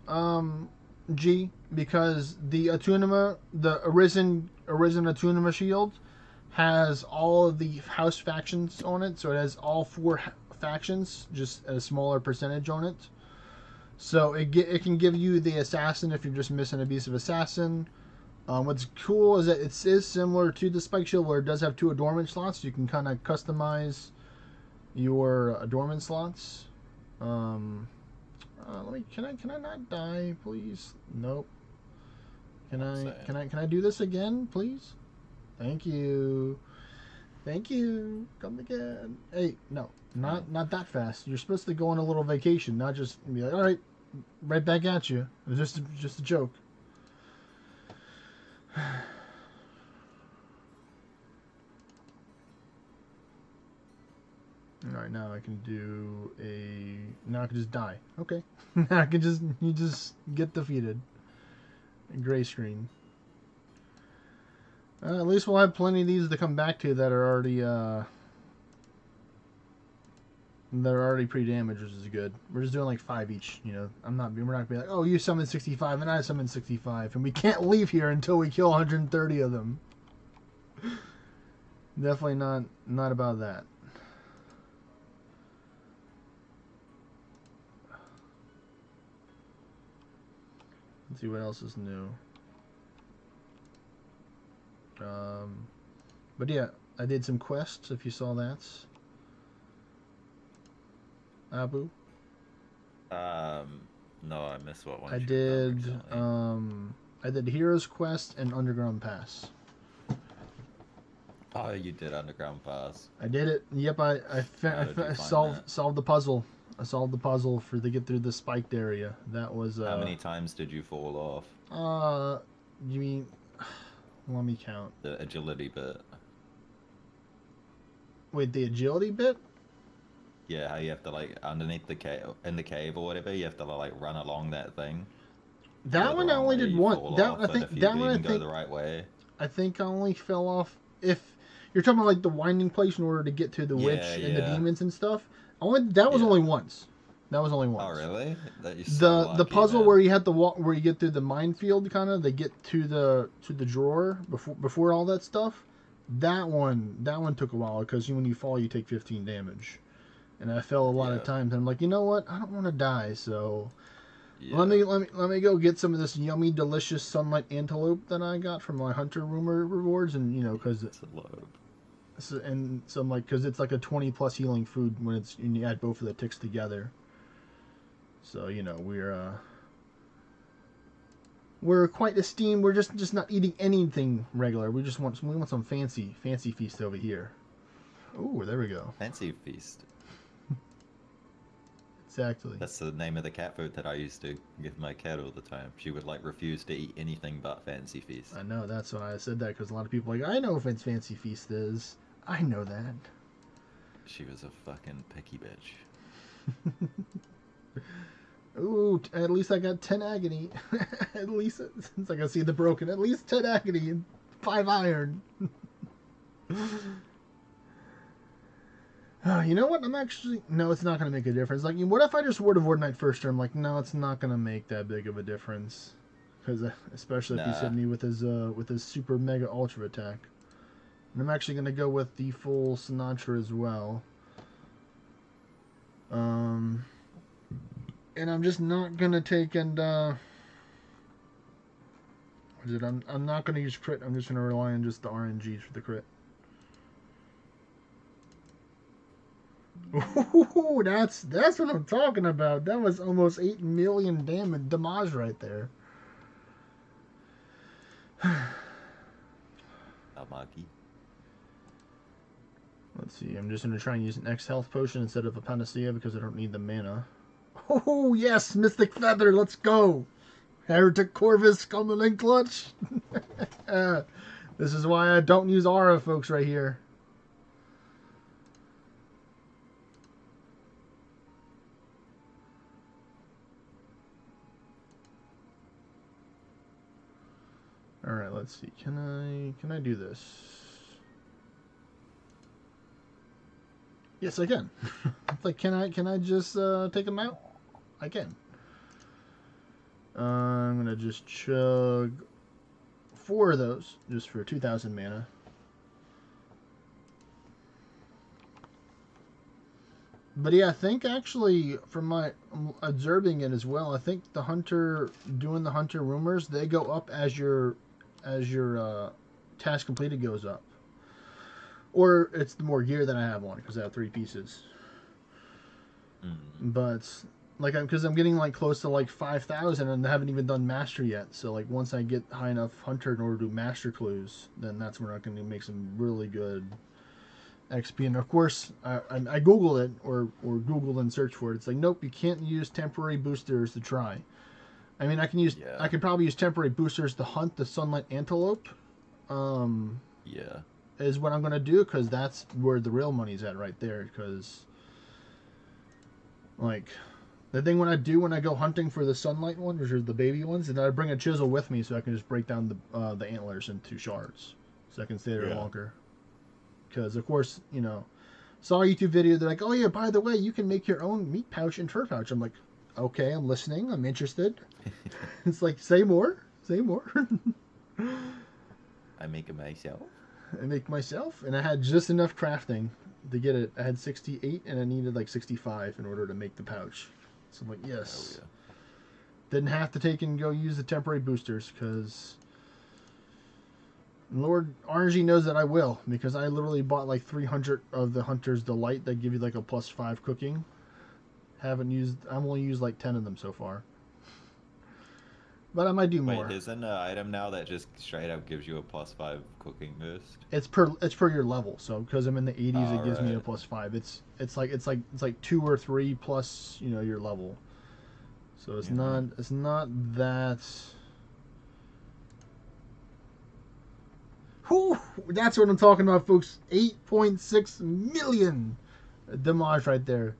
G, because the Atunima, the Arisen Atunima shield has all of the house factions on it, so it has all 4 factions, just a smaller percentage on it. So it can give you the assassin if you're just missing a piece of assassin. What's cool is that it is similar to the Spike Shield, where it does have 2 adornment slots. You can kind of customize your adornment slots. Let me. Can I not die, please? Nope. Can I do this again, please? Thank you. Thank you. Come again. Hey, no, not that fast. You're supposed to go on a little vacation, not just be like, all right, right back at you. It was just a joke. All right, now I can do a. Now I can just die. Okay. Now I can you just get defeated. Gray screen. At least we'll have plenty of these to come back to that are already pre-damaged, which is good. We're just doing like 5 each, We're not gonna be like, oh, you summoned 65 and I summoned 65, and we can't leave here until we kill 130 of them. Definitely not about that. Let's see what else is new. But yeah, I did some quests. If you saw that, Abu. No, I missed what I ones you've done did. recently. I did Heroes Quest and Underground Pass. Oh, you did Underground Pass. I did it. Yep, I How did you find solved the puzzle. I solved the puzzle to get through the spiked area. That was. How many times did you fall off? You mean? Let me count. The agility bit. Wait, the agility bit? Yeah, how you have to like underneath the cave in the cave or whatever, you have to like run along that thing. That one I only did one. That I think that one I think go the right way. I think I only fell off if you're talking about like the winding place in order to get to the witch and the demons and stuff. That was only once. That was only once. Oh really? So the lucky, puzzle man. where you had to walk, where you get through the minefield, kind of, they get to the drawer before all that stuff. That one took a while because when you fall, you take 15 damage, and I fell a lot of times. And I'm like, you know what? I don't want to die, so let me go get some of this yummy, delicious sunlight antelope that I got from my hunter rumor rewards, and because so I'm like, because it's like a 20+ healing food when you add both of the ticks together. So we're quite esteemed. We're just not eating anything regular. We want some fancy feast over here. Ooh, there we go. Fancy feast. Exactly. That's the name of the cat food that I used to give my cat all the time. She would like refuse to eat anything but Fancy Feast. I know, that's why I said that, because a lot of people are like, I know what Fancy Feast is. I know that. She was a fucking picky bitch. Ooh, at least I got 10 agony. At least, since I can see the broken, at least 10 agony and 5 iron. You know what? No, it's not going to make a difference. Like, what if I just Word of Ordinite first turn? Like, no, it's not going to make that big of a difference. because especially if he's Nah. hitting me with his super mega ultra attack. And I'm actually gonna go with the full Sinatra as well. And I'm just not gonna take and what is it? I'm not gonna use crit. I'm just gonna rely on just the RNGs for the crit. Ooh, that's what I'm talking about. That was almost 8 million damage right there. Amaki. Let's see. I'm just gonna try and use an X health potion instead of a panacea because I don't need the mana. Oh yes, Mystic Feather. Let's go. Heretic Corvus coming in clutch. This is why I don't use aura, folks, right here. All right, let's see. Can I do this? Yes, I can. Like, can I just take them out? I can. I'm gonna just chug 4 of those just for 2,000 mana. But yeah, I think actually, from my observing it as well, I think the hunter doing the hunter rumors, they go up as your task completed goes up, or it's the more gear that I have on because I have 3 pieces. But like, because I'm getting like close to like 5,000 and I haven't even done master yet. So like once I get high enough hunter in order to do master clues, then that's when I can make some really good XP. And of course, I Googled it or Googled and searched for it. It's like, nope, you can't use temporary boosters to try. I mean, I can use, I could probably use temporary boosters to hunt the sunlight antelope. Yeah. Is what I'm gonna do because that's where the real money's at right there. Because like the thing when I go hunting for the sunlight one, which are the baby ones, and I bring a chisel with me so I can just break down the antlers into shards, so I can stay there longer. Because of course, you know, saw a YouTube video. They're like, oh yeah, by the way, you can make your own meat pouch and fur pouch. I'm like, okay, I'm listening. I'm interested. It's like, say more, say more. I make it myself. I make myself, and I had just enough crafting to get it. I had 68, and I needed like 65 in order to make the pouch. So I'm like, yes. Oh, yeah. Didn't have to take and go use the temporary boosters, because Lord RNG knows that I will, because I literally bought like 300 of the Hunter's Delight that give you like a +5 cooking. I've only used like 10 of them so far. But I might do more. Wait, isn't an item now that just straight up gives you a +5 cooking boost? It's per your level. So because I'm in the 80s, it gives me a +5. It's like 2 or 3 plus, you know, your level. So it's not that. Whew, that's what I'm talking about, folks. 8.6 million damage right there.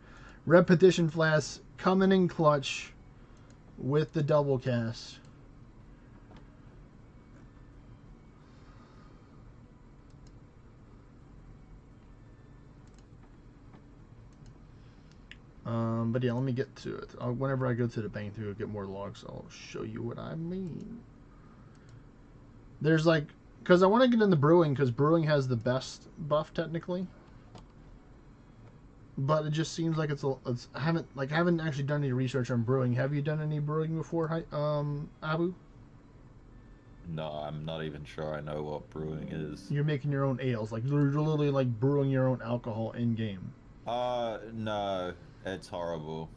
Repetition flask coming in clutch with the double cast. But yeah, let me get to it. Whenever I go to the bank to get more logs, I'll show you what I mean. There's like, because I want to get into brewing, because brewing has the best buff technically. But it just seems like I haven't actually done any research on brewing. Have you done any brewing before, Abu? No, I'm not even sure I know what brewing is. You're making your own ales, like you're literally like brewing your own alcohol in game. No, it's horrible.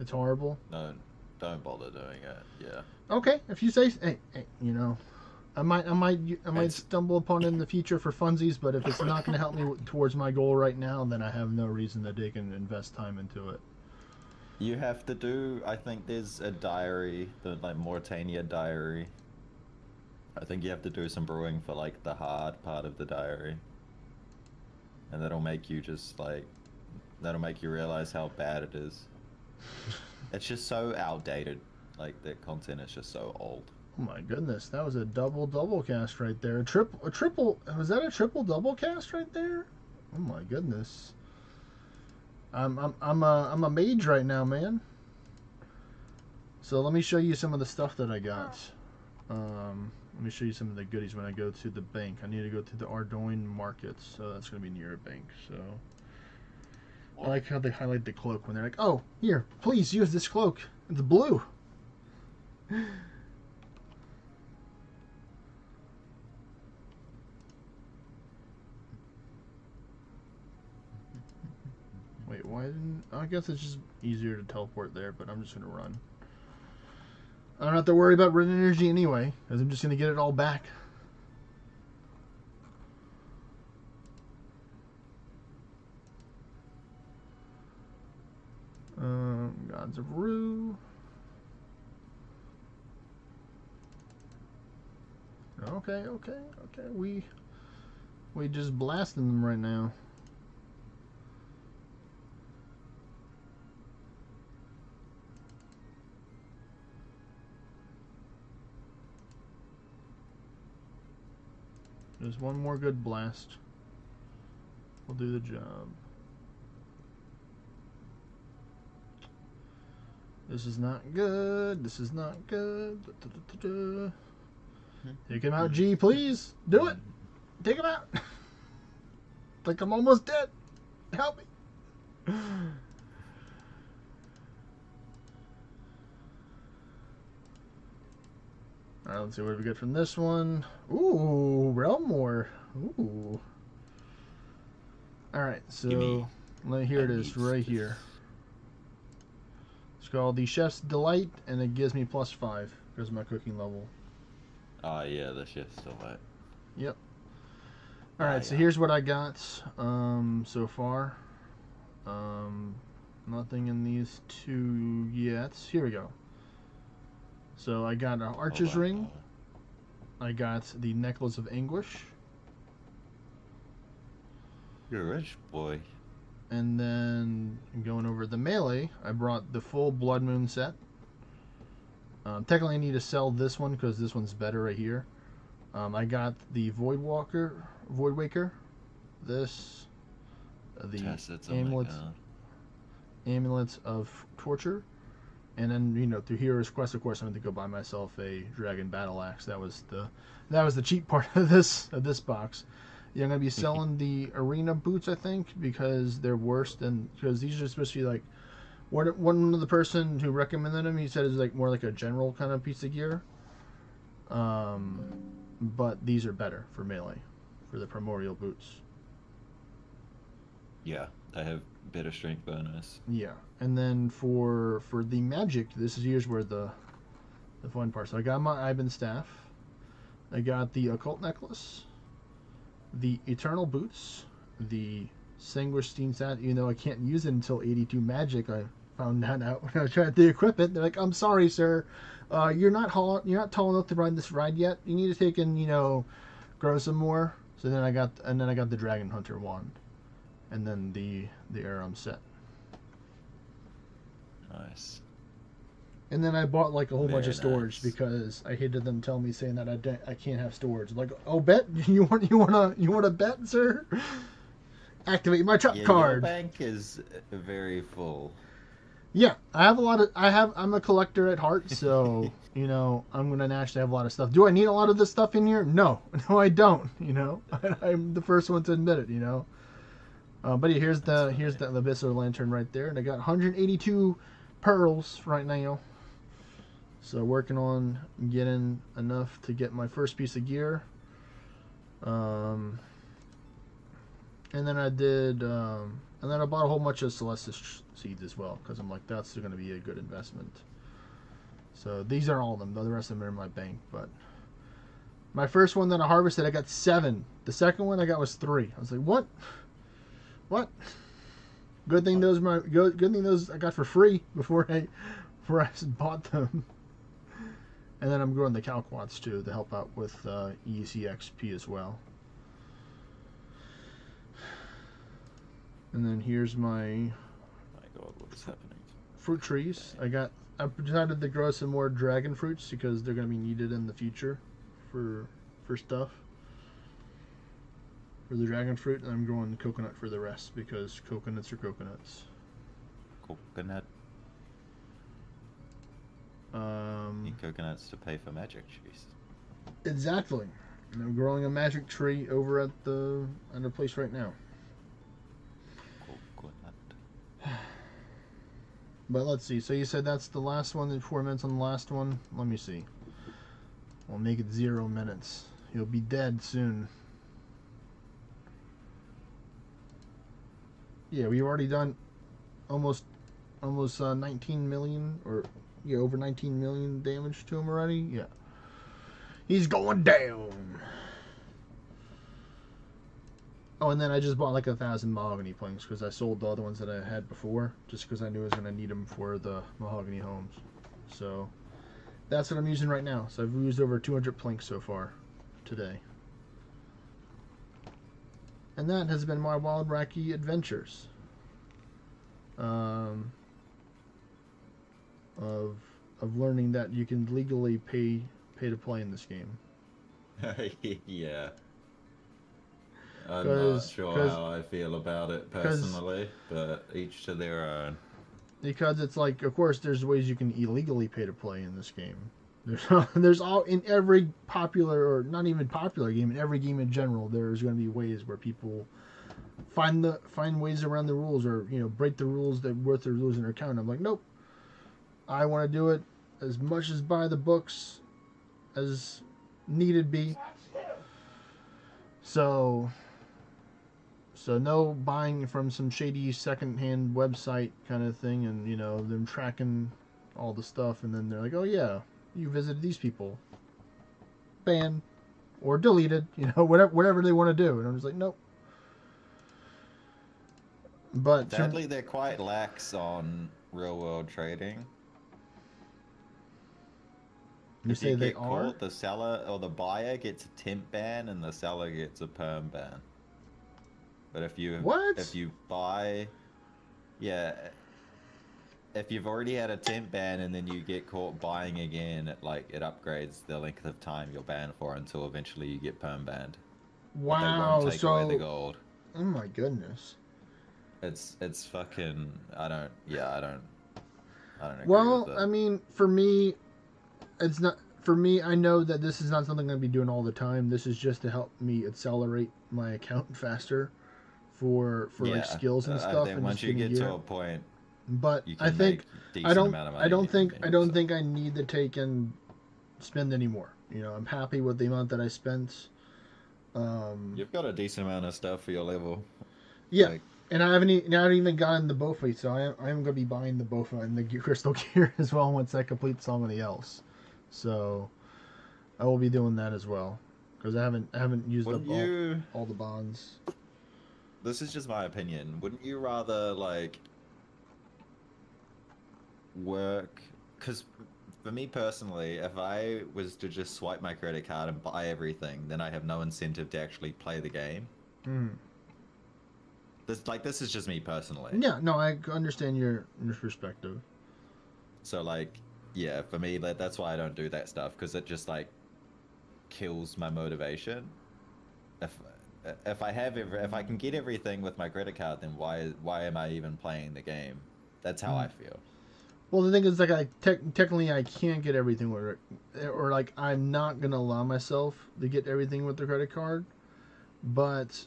It's horrible? No, don't bother doing it. Yeah. Okay, if you say, hey, you know, I might stumble upon it in the future for funsies, but if it's not going to help me towards my goal right now, then I have no reason that they can invest time into it. You have to do, I think there's a diary, the like Mauritania diary. I think you have to do some brewing for like the hard part of the diary. And that'll make you that'll make you realize how bad it is. It's just so outdated. Like, the content is just so old. Oh my goodness, that was a double cast right there. A triple, was that a triple double cast right there? Oh my goodness. I'm a mage right now, man. So let me show you some of the stuff that I got. Let me show you some of the goodies when I go to the bank. I need to go to the Ardoin markets, so that's going to be near a bank. So I like how they highlight the cloak when they're like, "Oh, here, please use this cloak. It's blue." Wait, why didn't... I guess it's just easier to teleport there, but I'm just going to run. I don't have to worry about red energy anyway, because I'm just going to get it all back. Gods of Rue. Okay. We just blasting them right now. Just one more good blast. We'll do the job. This is not good. This is not good. Take him out, G, please. Do it. Take him out. Like I'm almost dead. Help me. Alright, let's see what we get from this one. Ooh, Realm War. Ooh. Alright, so here it is, right here. It's called the Chef's Delight, and it gives me +5 because of my cooking level. Oh yeah, the Chef's Delight. Yep. Alright, so here's what I got so far. Nothing in these two yet. Here we go. So I got an Archer's Ring. I got the Necklace of Anguish. You're a rich boy. And then going over the melee, I brought the full Blood Moon set. Technically I need to sell this one because this one's better right here. I got the Voidwaker, this, the Amulets of Torture, and then through Hero's Quest, of course, I'm going to go buy myself a Dragon Battle Axe. That was the cheap part of this box. Yeah, I'm going to be selling the Arena boots, I think, because they're worse than, because these are supposed to be like, one of the person who recommended them, he said it's like more like a general kind of piece of gear. But these are better for melee, for the primordial boots. Yeah, they have better strength bonus. Yeah, and then for the magic, here's where the fun part. So I got my Ivan staff, I got the occult necklace, the eternal boots, the Sanguistine stat. Even though I can't use it until 82 magic, I found that out when I was trying to equip it. They're like, "I'm sorry, sir. You're not tall enough to ride this ride yet. You need to take and grow some more." So then I got the Dragon Hunter wand, and then the Aram set. Nice. And then I bought like a whole bunch of storage because I hated them telling me saying that I can't have storage. Like, "Oh, bet you want a bet, sir? Activate my trap card." Your bank is very full. Yeah, I have a lot of. I'm a collector at heart, so I'm gonna naturally have a lot of stuff. Do I need a lot of this stuff in here? No, I don't. I'm the first one to admit it. But yeah, here's the Abyssal Lantern right there, and I got 182 pearls right now. So working on getting enough to get my first piece of gear. And then I did. And then I bought a whole bunch of Celestis seeds as well, because I'm like, that's going to be a good investment. So these are all of them. The rest of them are in my bank. But my first one that I harvested, I got 7. The second one I got was 3. I was like, what? Good thing those I got for free before I bought them. And then I'm growing the Calquats too to help out with ECXP as well. And then here's my God, what is happening? Fruit trees. I decided to grow some more dragon fruits because they're going to be needed in the future for stuff. For the dragon fruit, and I'm growing coconut for the rest because coconuts are coconuts. Coconut. Need coconuts to pay for magic, jeez. Exactly. And I'm growing a magic tree over at the place right now. But let's see. So you said that's the last one. Then 4 minutes on the last one. Let me see. We'll make it 0 minutes. You'll be dead soon. Yeah, we've already done almost 19 million, or yeah, over 19 million damage to him already. Yeah, he's going down. Oh, and then I just bought like 1,000 mahogany planks because I sold the other ones that I had before, just because I knew I was gonna need them for the mahogany homes. So that's what I'm using right now. So I've used over 200 planks so far today. And that has been my Wild Wacky adventures. Of learning that you can legally pay to play in this game. Yeah. I'm not sure how I feel about it personally, but each to their own. Because it's like, of course, there's ways you can illegally pay to play in this game. There's all in every popular, or not even popular game, in every game in general, there's going to be ways where people find ways around the rules, or break the rules that worth their losing their account. I'm like, nope. I want to do it as much as by the books as needed be. So no buying from some shady secondhand website kind of thing, and them tracking all the stuff, and then they're like, oh yeah, you visited these people, banned or deleted, whatever they want to do, and I'm just like, nope. But sadly, they're quite lax on real world trading. You say they are? Caught, the seller or the buyer gets a temp ban, and the seller gets a perm ban. But if you buy, yeah, if you've already had a temp ban and then you get caught buying again, it upgrades the length of time you're banned for until eventually you get perm banned. Wow! But they won't take away the gold. Oh my goodness! It's fucking. I don't agree well, with it. I mean, for me, it's not. For me, I know that this is not something I'm going to be doing all the time. This is just to help me accelerate my account faster for like skills and stuff. And once you get to a point, but I think I don't think I need to take and spend anymore. I'm happy with the amount that I spent. You've got a decent amount of stuff for your level. Yeah. And I haven't even gotten the Bofa, so I am going to be buying the Bofa and the Crystal Gear as well once I complete somebody else. So I will be doing that as well, because I haven't used up all the bonds. This is just my opinion. Wouldn't you rather work? Because for me personally, if I was to just swipe my credit card and buy everything, then I have no incentive to actually play the game. This is just me personally. Yeah, no, I understand your perspective. So yeah, for me, that's why I don't do that stuff, because it just kills my motivation. If I can get everything with my credit card, then why am I even playing the game? That's how I feel. Well, the thing is, technically I can't get everything with it, or I'm not gonna allow myself to get everything with the credit card. But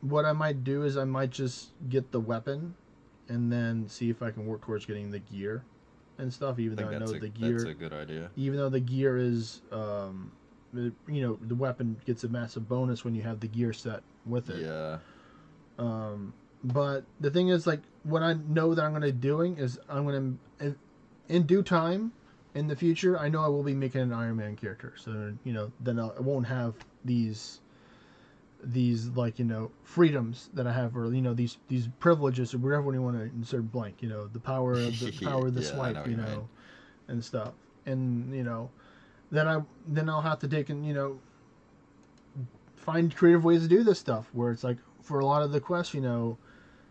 what I might do is I might just get the weapon, and then see if I can work towards getting the gear and stuff. Even though I know the gear, that's a good idea. Even though the gear is, the weapon gets a massive bonus when you have the gear set with it. Yeah. But the thing is, what I know that I'm going to be doing is I'm going to, in due time, in the future, I know I will be making an Iron Man character. So, then I won't have these freedoms that I have, or these privileges, or whatever you want to insert blank, the power of the swipe, and stuff. And then I'll have to take and find creative ways to do this stuff, where it's for a lot of the quests,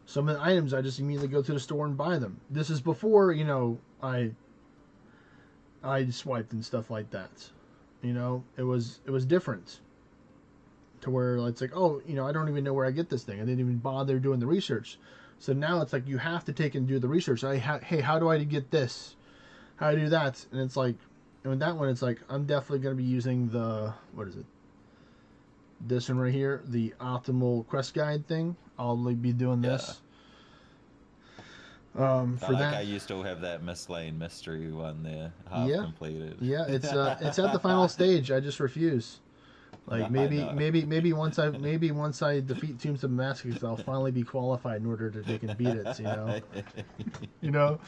some of the items I just immediately go to the store and buy them. This is before I swiped and stuff like that. It was different, to where it's oh, I don't even know where I get this thing. I didn't even bother doing the research. So now it's you have to take and do the research. Hey, how do I get this? How do I do that? And it's And with that one, it's like I'm definitely going to be using the what is it? This one right here, the optimal quest guide thing. I'll be doing Yeah. this. I For like that, how you still have that Miss Lane mystery one there, half yeah, completed. yeah, it's at the final stage. I just refuse. Like I know. maybe once I defeat Tombs of Massacres, I'll finally be qualified in order to take and beat it. You know.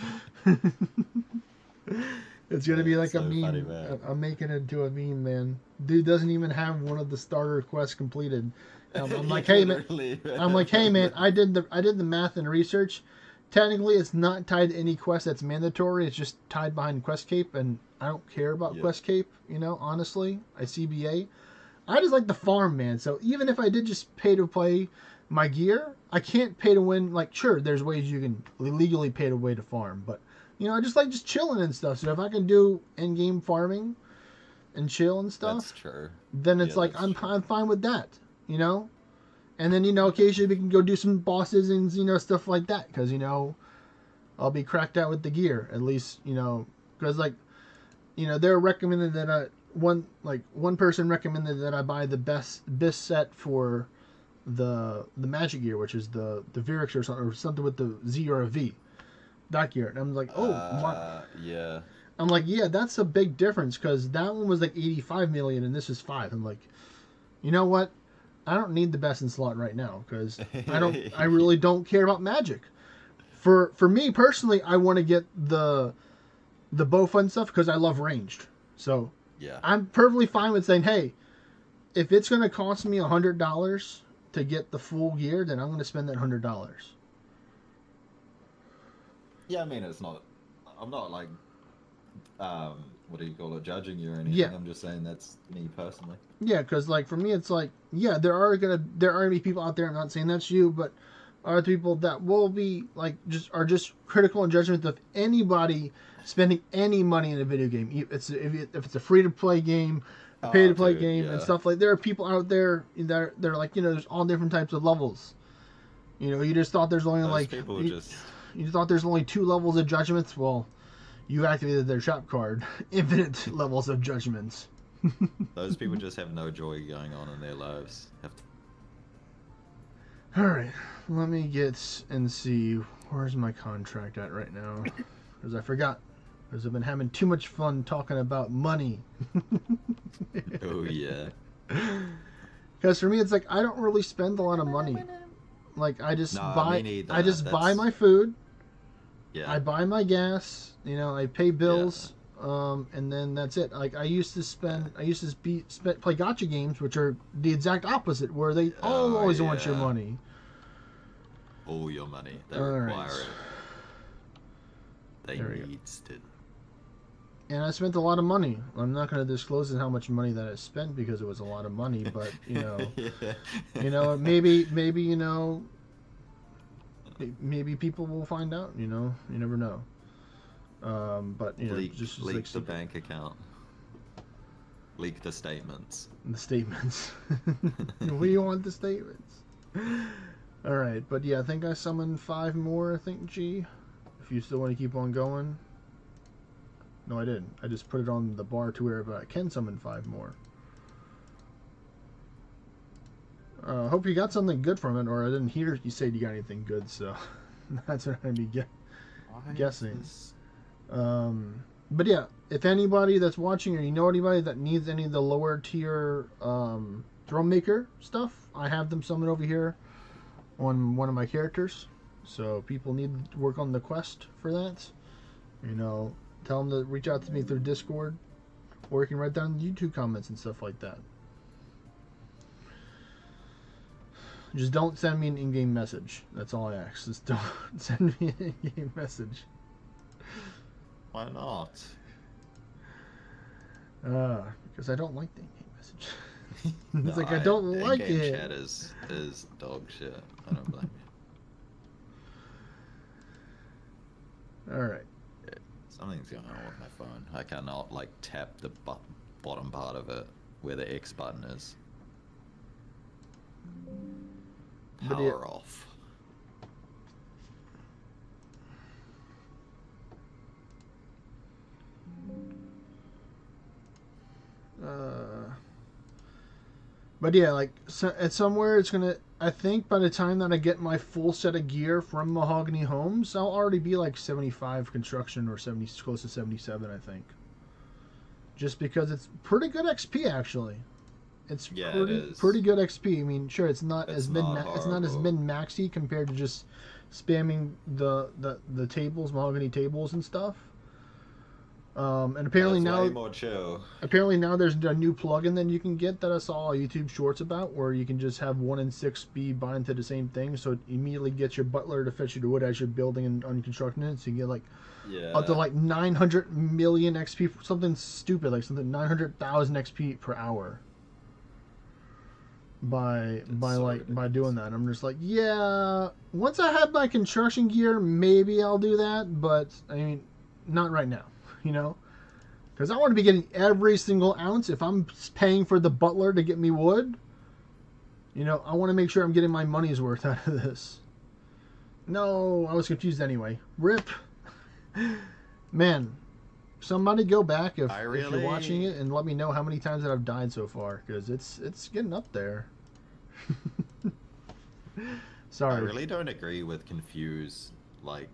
It's gonna be like That's a so funny, meme. man. I'm making it into a meme, man. Dude doesn't even have one of the starter quests completed. I'm like, hey man. I'm like, hey man. I did the math and research. Technically, it's not tied to any quest that's mandatory. It's just tied behind Quest Cape, and I don't care about Yeah. Quest Cape. Honestly, I CBA. I just like the farm, man. So even if I did just pay to play my gear, I can't pay to win. Like, sure, there's ways you can legally pay to way to farm, but I just like just chilling and stuff. So if I can do in-game farming and chill and That's stuff, true. then it's Yeah, like that's I'm true. I'm fine with that. And then occasionally we can go do some bosses and stuff like that because I'll be cracked out with the gear at least because like they're recommended that one person recommended that I buy the best set for the magic gear, which is the Virix or something with the Z or a V. That gear, and I'm like, oh my. Yeah. I'm like, yeah, that's a big difference because that one was like 85 million and this is 5. I'm like, you know what? I don't need the best in slot right now because I really don't care about magic. For me personally, I want to get the bow fun stuff because I love ranged. So Yeah. I'm perfectly fine with saying, hey, if it's going to cost me $100 to get the full gear, then I'm going to spend that $100. Yeah, I mean, it's not. I'm not like, what do you call it, judging you or anything. Yeah. I'm just saying that's me personally. Yeah, because like for me, it's like there are gonna be people out there. I'm not saying that's you, but are people that will be like just critical and judgment of anybody spending any money in a video game. If it's a free to play game, a pay to play Dude, game, and yeah. stuff like. There are people out there that they're like there's all different types of levels. You just thought there's only Those people just. you thought there's only 2 levels of judgments. Well, you activated their shop card. Infinite levels of judgments. Those people just have no joy going on in their lives. All right, let me get and see where's my contract at right now, because I forgot. Because I've been having too much fun talking about money. Oh yeah. Because for me, it's like I don't really spend a lot of money. Like I just buy my food. Yeah. I buy my gas. I pay bills. And then that's it. Like I used to play gotcha games, which are the exact opposite, where they always want your money. All your money. They All require right. it. They need it. And I spent a lot of money. I'm not going to disclose how much money that I spent because it was a lot of money, but maybe maybe people will find out. You never know. But leak just leak like the bank account. Leak the statements. The statements. We want the statements. All right, but yeah, I think I summoned 5 more. I think G. If you still want to keep on going. No, I didn't. I just put it on the bar to where I can summon 5 more. Hope you got something good from it, or I didn't hear you say you got anything good, so that's what I'd be guessing. But yeah, if anybody that's watching or you know anybody that needs any of the lower tier Drum Maker stuff, I have them summoned over here on one of my characters. So people need to work on the quest for that. Tell them to reach out to me through Discord, or you can write down YouTube comments and stuff like that. Just don't send me an in-game message. That's all I ask. Just don't send me an in-game message. Why not? Because I don't like the in-game message. It's No, like I don't like in-game it. chat is dog shit. I don't blame you. All right. Something's going on with my phone. I cannot like tap the bottom part of it where the X button is. Power off. But yeah, like at somewhere it's gonna. I think by the time that I get my full set of gear from Mahogany Homes, I'll already be like 75 construction or 70, close to 77. I think. Just because it's pretty good XP actually. It's Yeah, pretty it is. pretty good XP. I mean, sure, it's not It's as not it's not as min horrible. maxy compared to just spamming the tables, mahogany tables and stuff. And But it's way more chill. apparently now there's a new plugin that you can get that I saw YouTube shorts about, where you can just have 1 and 6 be bind to the same thing, so it immediately gets your butler to fetch you the wood as you're building and constructing it. So you get like up to Yeah. like 900 million XP, something stupid like something 900,000 XP per hour. By That's so by doing ridiculous. that, I'm just like, yeah. Once I have my construction gear, maybe I'll do that, but I mean, not right now, you know, because I want to be getting every single ounce. If I'm paying for the butler to get me wood, you know, I want to make sure I'm getting my money's worth out of this. No, I was confused anyway. Rip, man. Somebody go back if you're watching it and let me know how many times that I've died so far, because it's getting up there. I Sorry. really don't agree with confuse. Like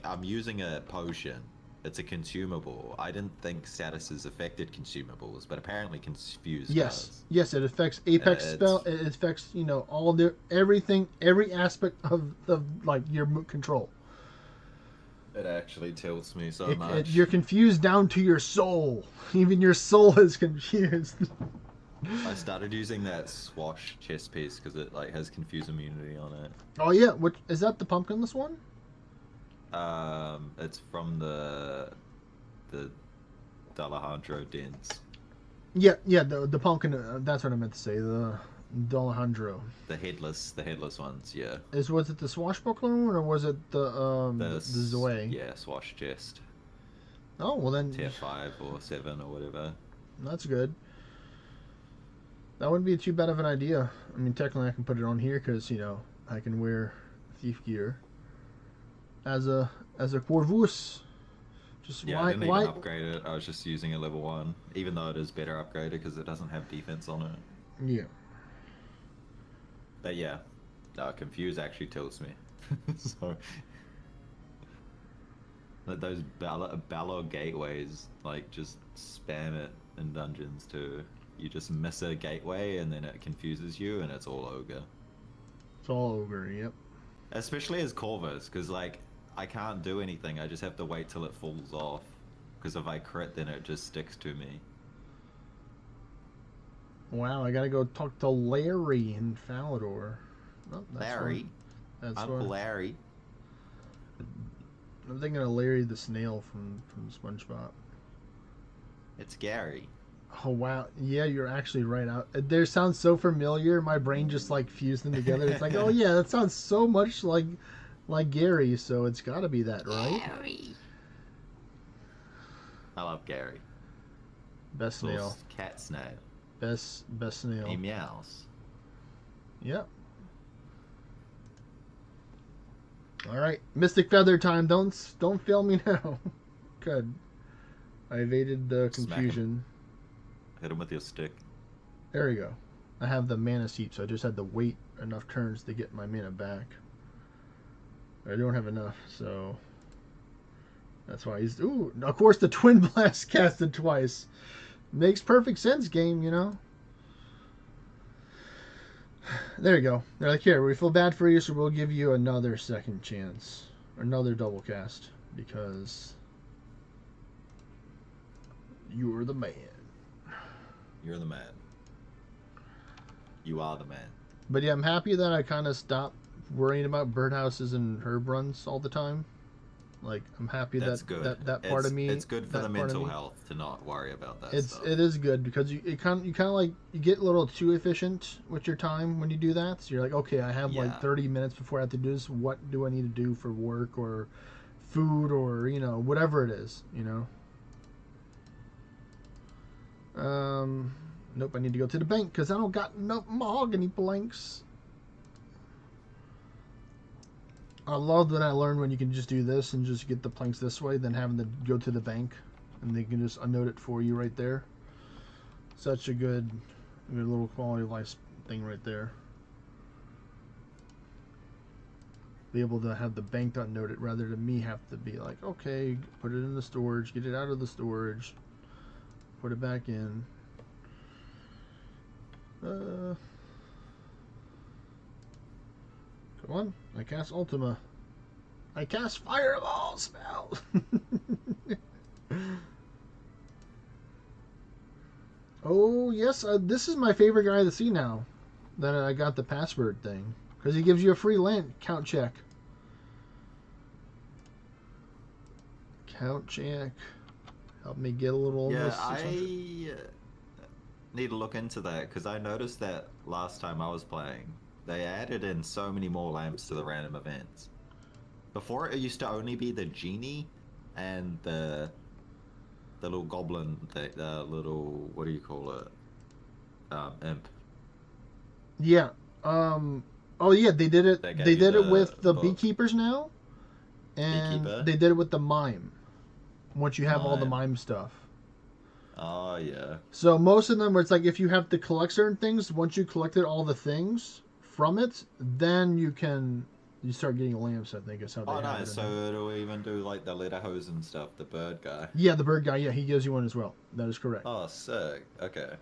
I'm using a potion. It's a consumable. I didn't think statuses affected consumables, but apparently confuse Yes, does. yes, it affects Apex spell. It's It affects, you know, all the everything, every aspect of like your control. It actually tilts me so much. You're confused down to your soul. Even your soul is confused. I started using that swash chest piece because it like has confuse immunity on it. Oh yeah, what is that? The pumpkinless one? It's from the Dullahandro dens. Yeah, yeah, the pumpkin. That's what I meant to say. The Dullahandro. The headless ones, yeah. Was it the swashbuckler one or was it the Zoe? Yeah, swash chest. Oh well then. Tier 5 or 7 or whatever. That's good. That wouldn't be too bad of an idea. I mean, technically I can put it on here because, you know, I can wear thief gear as a Corvus. Just Yeah, I didn't even upgrade it. I was just using a level 1, even though it is better upgraded because it doesn't have defense on it. Yeah. But yeah, confuse actually tilts me. So like those Balor gateways, like just spam it in dungeons too. You just miss a gateway and then it confuses you and it's all ogre. It's all ogre. Yep. Especially as Corvus, because like I can't do anything. I just have to wait till it falls off. Because if I crit, then it just sticks to me. Wow, I gotta go talk to Larry in Falador. Oh, Larry? Uncle Larry? I'm thinking of Larry the Snail from SpongeBob. It's Gary. Oh wow, yeah, you're actually right. They sound so familiar. My brain just like fused them together. It's like, oh yeah, that sounds so much like Gary. So it's got to be that, right? Gary. I love Gary. Best snail. Cat snail. Best snail. He meows. Yep. All right, Mystic Feather time. Don't fail me now. Good. I evaded the confusion. Hit him with your stick. There we go. I have the mana seep, so I just had to wait enough turns to get my mana back. I don't have enough, so that's why he's. Ooh, of course the Twin Blast casted twice. Makes perfect sense, game. You know. There you go. They're like, here, we feel bad for you, so we'll give you another second chance, another double cast, because you're the man. You're the man. You are the man. But yeah, I'm happy that I kind of stopped worrying about birdhouses and herb runs all the time. Like, I'm happy That's good. that part of me. It's good for the mental health to not worry about that stuff. It is good because you kind of like you get a little too efficient with your time when you do that. So you're like, okay, I have like 30 minutes before I have to do this. What do I need to do for work or food or, you know, whatever it is, you know? Nope, I need to go to the bank because I don't got enough mahogany planks. I love that I learned when you can just do this and just get the planks this way than having to go to the bank and they can just unnote it for you right there. Such a good A little quality of life thing right there. Be able to have the bank note it rather than me have to be like, okay, put it in the storage, get it out of the storage, put it back in. Come on, I cast Ultima. I cast Fireball spell. Oh yes, this is my favorite guy to see now that I got the password thing, because he gives you a free land count check. Count check. Help me get a little Yeah, almost 600. I need to look into that because I noticed that last time I was playing, they added in so many more lamps to the random events. Before it used to only be the genie and the little goblin, the little, what do you call it? Imp. Yeah. Oh yeah, they did it. That gave They you did it the with the book. beekeepers now, and Beekeeper? they did it with the mime. Once you have all the Mime. mime stuff. Oh yeah. So most of them, where it's like if you have to collect certain things, once you collected all the things from it, then you start getting lamps. I think is how they Oh have nice. it. So it'll even do like the Lederhosen and stuff, the bird guy. Yeah, the bird guy. Yeah, he gives you one as well. That is correct. Oh, sick. Okay.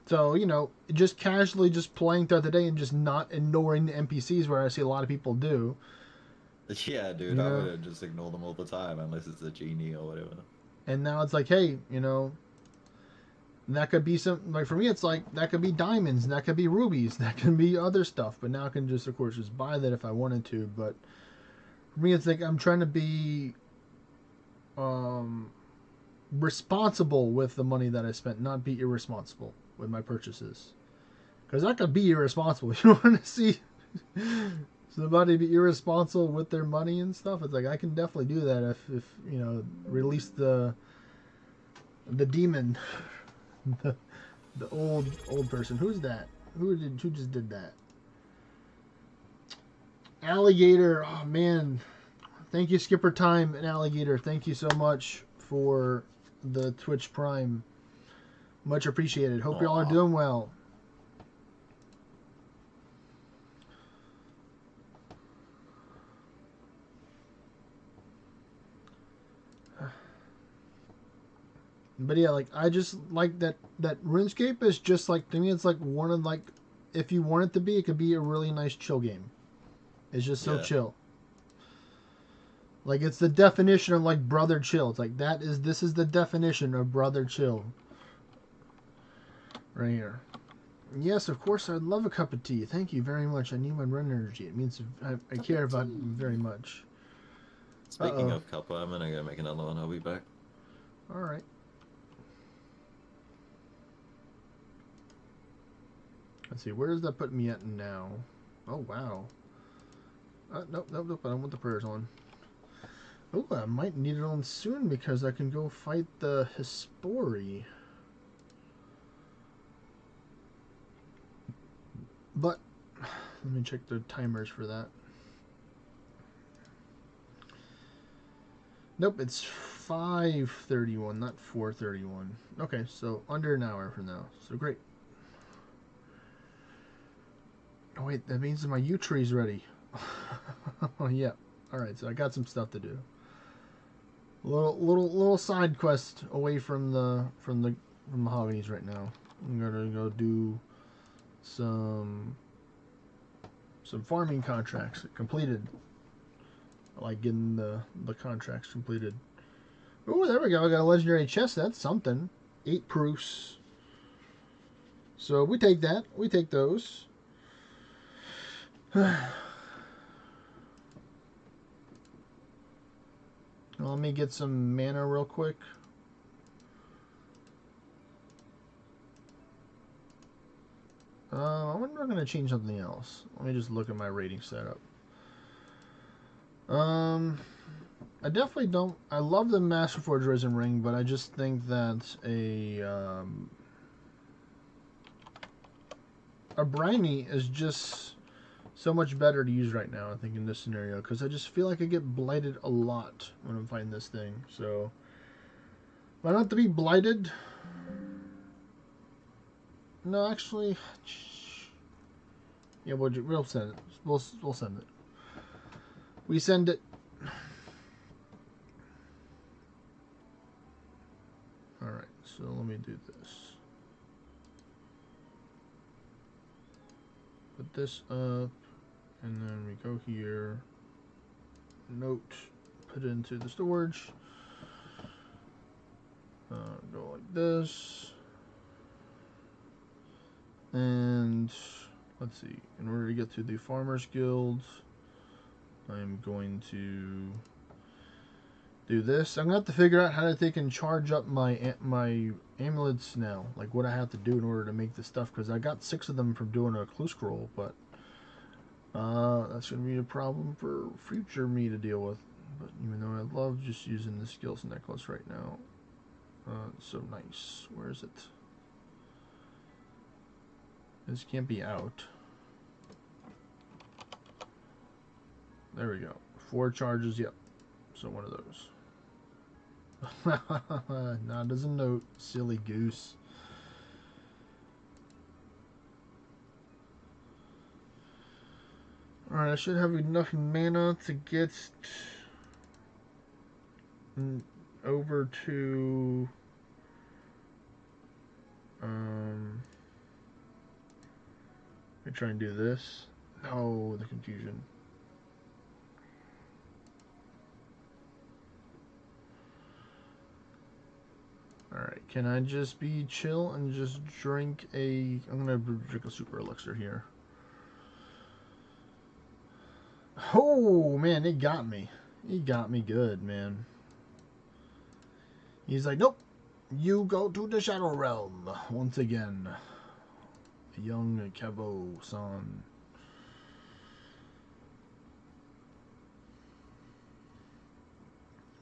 So just casually just playing throughout the day and just not ignoring the NPCs, where I see a lot of people do. Yeah, dude, I would just ignore them all the time unless it's a genie or whatever. And now it's like, hey, that could be like for me, it's like that could be diamonds, that could be rubies, that can be other stuff. But now I can just, of course, just buy that if I wanted to. But for me, it's like I'm trying to be responsible with the money that I spent, not be irresponsible with my purchases. Because I could be irresponsible. You don't want to see somebody be irresponsible with their money and stuff. It's like I can definitely do that if release the demon, the old person. Who's that? Who just did that? Alligator. Oh man, thank you, Skipper Time and Alligator. Thank you so much for the Twitch Prime. Much appreciated. Hope y'all are doing well. But yeah, like I just like that RuneScape is just like, to me, it's like one of, like, if you want it to be, it could be a really nice chill game. It's just so chill. Like it's the definition of like brother chill. It's like this is the definition of brother chill. Right here. Yes, of course, I'd love a cup of tea. Thank you very much. I need my run energy. It means I care about it very much. Speaking of cuppa, I'm gonna go make another one. I'll be back. All right. Let's see, where does that put me at now? Oh, wow. Nope. I don't want the prayers on. Oh, I might need it on soon because I can go fight the Hispori. But, let me check the timers for that. Nope, it's 5:31, not 4:31. Okay, so under an hour from now. So great. Oh wait, that means my yew tree's ready. Oh yeah. All right, so I got some stuff to do. Little side quest away from the mahoganies right now. I'm gonna go do some farming contracts completed. I like getting the contracts completed. Oh, there we go. I got a legendary chest. That's something. 8 proofs. So we take that. We take those. Let me get some mana real quick. I wonder if I'm going to change something else. Let me just look at my rating setup. I definitely don't. I love the Masterforge Risen Ring, but I just think that a Briny is just so much better to use right now, I think, in this scenario, because I just feel like I get blighted a lot when I'm fighting this thing. So, if I don't have to be blighted, No, actually, yeah, we'll send it. We'll send it. We send it. All right. So let me do this. Put this up, and then we go here. Note. Put it into the storage. Go like this. And let's see. In order to get to the Farmers Guild, I'm going to do this. I'm gonna have to figure out how to take and charge up my amulets now. Like what I have to do in order to make this stuff, because I got 6 of them from doing a clue scroll, but that's gonna be a problem for future me to deal with. But even though I love just using the skills necklace right now, it's so nice. Where is it? This can't be out. There we go. 4 charges. Yep. So one of those. Not as a note, silly goose. Alright, I should have enough mana to get over to let me try and do this. No, the confusion. Alright, can I just be chill and just drink a... I'm gonna drink a super elixir here. Oh, man, it got me. He got me good, man. He's like, nope. You go to the Shadow Realm once again. Young Kevo-san.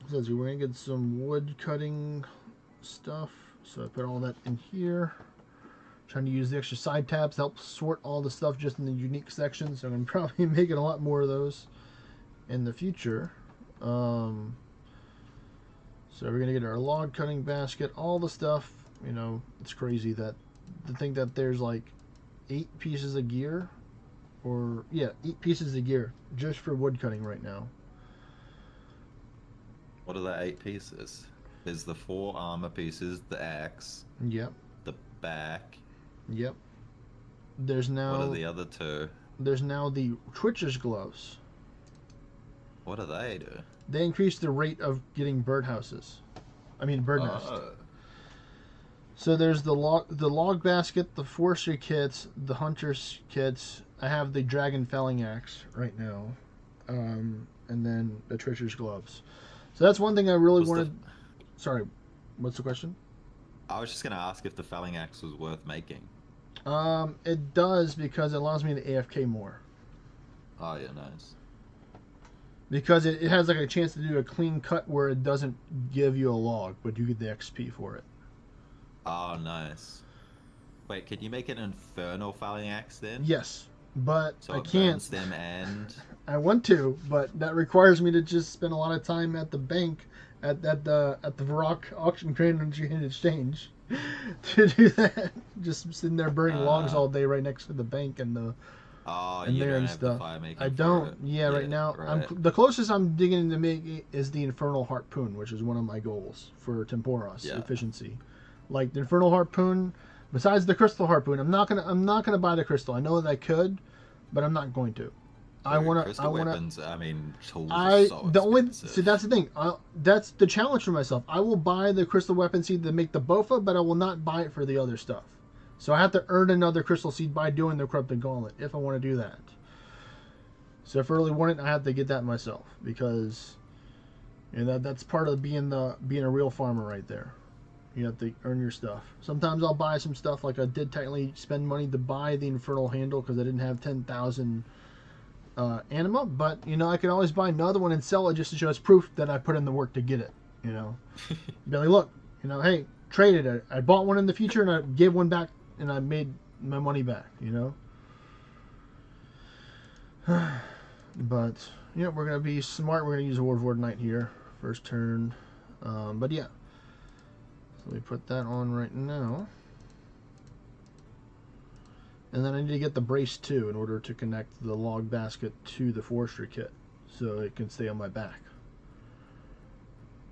So we're gonna get some wood cutting stuff. So I put all that in here. Trying to use the extra side tabs to help sort all the stuff just in the unique sections. So I'm gonna probably making a lot more of those in the future. So we're gonna get our log cutting basket, all the stuff. You know, it's crazy that to think that there's like 8 pieces of gear, or yeah, 8 pieces of gear just for wood cutting right now. What are the 8 pieces? There's the 4 armor pieces, the axe. Yep. The back. Yep. There's now. What are the other 2? There's now the Twitcher's gloves. What do they do? They increase the rate of getting birdhouses. I mean bird nest. So there's the log basket, the forestry kits, the hunter's kits. I have the dragon felling axe right now, and then the Twitcher's gloves. So that's one thing I really wanted. Sorry, what's the question? I was just gonna ask if the felling axe was worth making. It does, because it allows me to AFK more. Oh yeah, nice. Because it has like a chance to do a clean cut where it doesn't give you a log, but you get the XP for it. Oh, nice. Wait, can you make an infernal felling axe then? Yes, but so I it can't. Burns them and... I want to, but that requires me to just spend a lot of time at the bank, at the Varrock auction crane and exchange, to do that. Just sitting there burning logs all day right next to the bank and the. Oh, and you there don't and have stuff. the fire making I don't. for it. Yeah, right now right. the closest I'm digging to make is the Infernal Harpoon, which is one of my goals for Temporos efficiency. Like the Infernal Harpoon, besides the Crystal Harpoon, I'm not gonna buy the Crystal. I know that I could, but I'm not going to. Crystal weapons, I mean, tools are so expensive. See, that's the thing. That's the challenge for myself. I will buy the crystal weapon seed to make the Bofa, but I will not buy it for the other stuff. So I have to earn another crystal seed by doing the corrupted gauntlet if I want to do that. So if I really want it, I have to get that myself, because you know that's part of being a real farmer right there. You have to earn your stuff. Sometimes I'll buy some stuff, like I did technically spend money to buy the infernal handle because I didn't have 10,000 anima, but you know I can always buy another one and sell it just to show as proof that I put in the work to get it. You know, be like, look, you know, hey, traded it. I bought one in the future and I gave one back and I made my money back. You know, but yeah, we're gonna be smart. We're gonna use a Warlord Knight here first turn, but yeah. So we put that on right now. And then I need to get the brace too in order to connect the log basket to the forestry kit so it can stay on my back.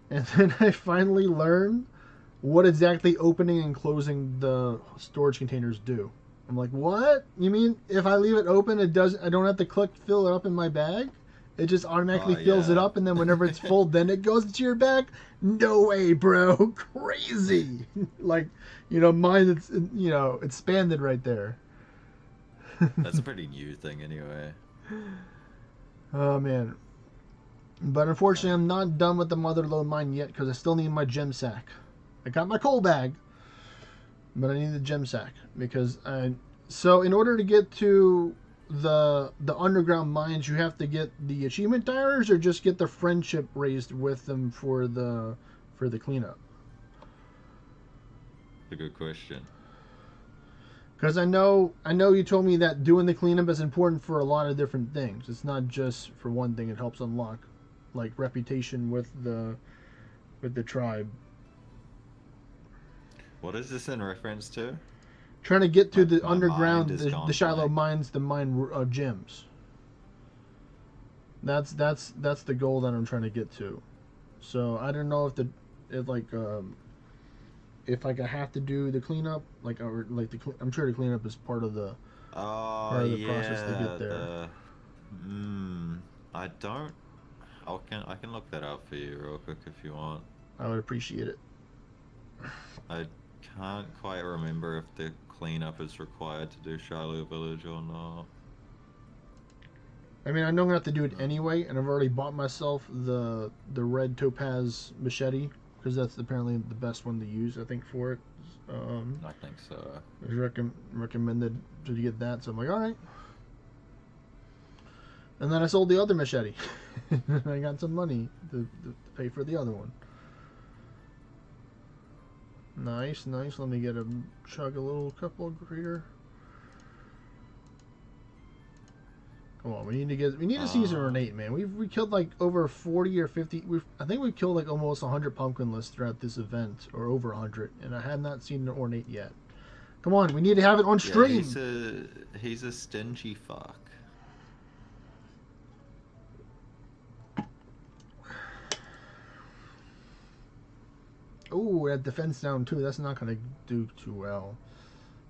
And then I finally learn what exactly opening and closing the storage containers do. I'm like, what? You mean if I leave it open, it does? I don't have to click fill it up in my bag? It just automatically fills it up, and then whenever it's full, then it goes into your bag? No way, bro. Crazy. Like, mine, it's, expanded right there. That's a pretty new thing anyway. Oh, man. But unfortunately, I'm not done with the motherlode mine yet because I still need my gem sack. I got my coal bag, but I need the gem sack because so in order to get to the underground mines, you have to get the achievement tires or just get the friendship raised with them for the cleanup. A good question. Because I know you told me that doing the cleanup is important for a lot of different things. It's not just for one thing. It helps unlock like reputation with the tribe. What is this in reference to? Trying to get to the underground, the Shiloh mines, the mine gems. That's the goal that I'm trying to get to. So I don't know if I have to do the cleanup, I'm sure the cleanup is part of the process to get there. I can look that up for you real quick if you want. I would appreciate it. I can't quite remember if the cleanup is required to do Shiloh Village or not. I mean, I know I'm gonna have to do it anyway, and I've already bought myself the red topaz machete because that's apparently the best one to use, I think, for it. I think so. It was recommended to get that, so I'm like, all right. And then I sold the other machete. I got some money to pay for the other one. Nice. Let me chug a little couple here. Come on, we need to seize an ornate, man. We killed like over 40 or 50. I think we've killed like almost 100 pumpkinless throughout this event, or over 100, and I have not seen an ornate yet. Come on, we need to have it on stream. He's a stingy fuck. Oh, that defense down too. That's not going to do too well.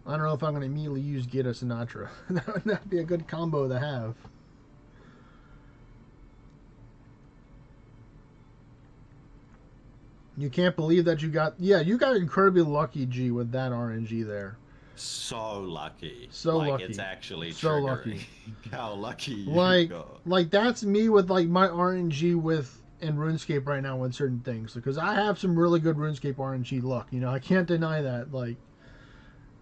I don't know if I'm going to immediately use Gita Sinatra. That would be a good combo to have. You can't believe that you got... Yeah, you got incredibly lucky, G, with that RNG there. So lucky. So lucky. It's actually so triggering. Lucky. How lucky you got. Like, that's me with, like, my RNG in RuneScape right now with certain things, because I have some really good RuneScape RNG luck. I can't deny that. Like,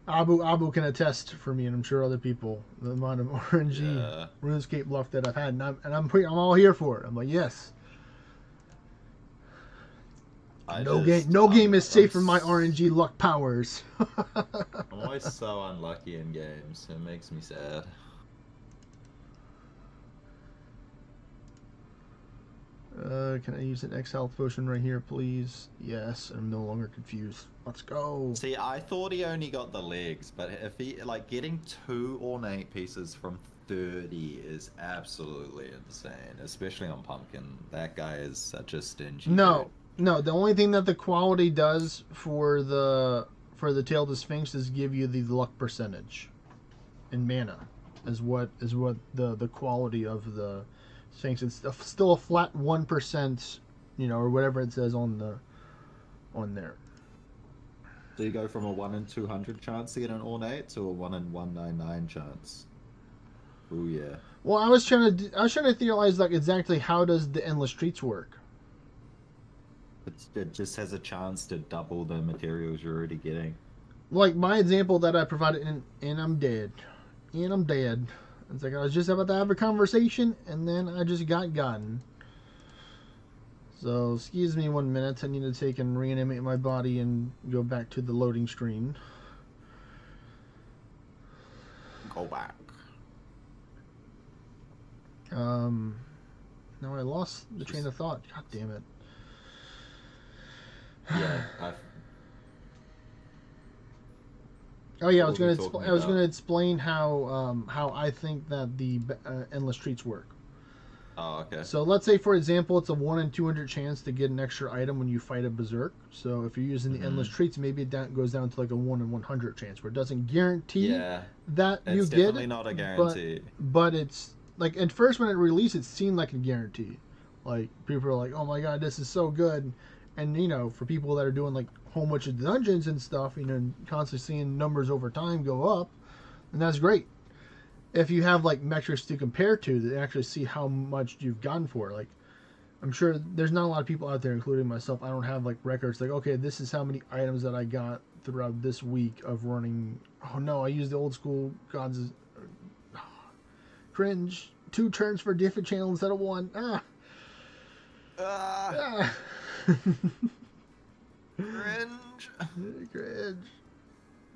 Abu can attest for me, and I'm sure other people, the amount of RNG RuneScape luck that I've had, and I'm all here for it. I'm like, yes. No game is safe from my RNG luck powers. I'm always so unlucky in games. It makes me sad. Can I use an X health potion right here, please? Yes, I'm no longer confused. Let's go. See, I thought he only got the legs, but if he, getting 2 ornate pieces from 30 is absolutely insane, especially on Pumpkin. That guy is such a stingy dude. No, the only thing that the quality does for the Tail of the Sphinx is give you the luck percentage in mana, is what the quality of the Sphinx. It's still a flat 1%, or whatever it says on there. So you go from a 1 in 200 chance to get an ornate to a 1 in 199 chance. Ooh yeah. Well, I was trying to theorize exactly how does the endless streets work. It just has a chance to double the materials you're already getting. Like my example that I provided, and I'm dead. It's like I was just about to have a conversation, and then I just got gotten. So, excuse me 1 minute. I need to take and reanimate my body and go back to the loading screen. Go back. Now I lost the train of thought. God damn it. Yeah, Oh yeah, What were we talking I was about? gonna explain how I think that the endless treats work. Oh, okay. So let's say, for example, it's a 1 in 200 chance to get an extra item when you fight a berserk. So if you're using the endless Hmm. treats, maybe it goes down to like a 1 in 100 chance, where it doesn't guarantee Yeah, that you it's get definitely it, not a but guarantee. it's like at first when it released, it seemed like a guarantee. Like people are like, "Oh my god, this is so good," and you know, for people that are doing like whole bunch of dungeons and stuff, you know, constantly seeing numbers over time go up, and that's great. If you have like metrics to compare to actually see how much you've gotten for it, like I'm sure there's not a lot of people out there, including myself. I don't have like records like, okay, this is how many items that I got throughout this week of running. Oh no, I used the old school gods. Cringe. 2 turns for different channels instead of one. Ah. Ah, Ah. cringe. Cringe.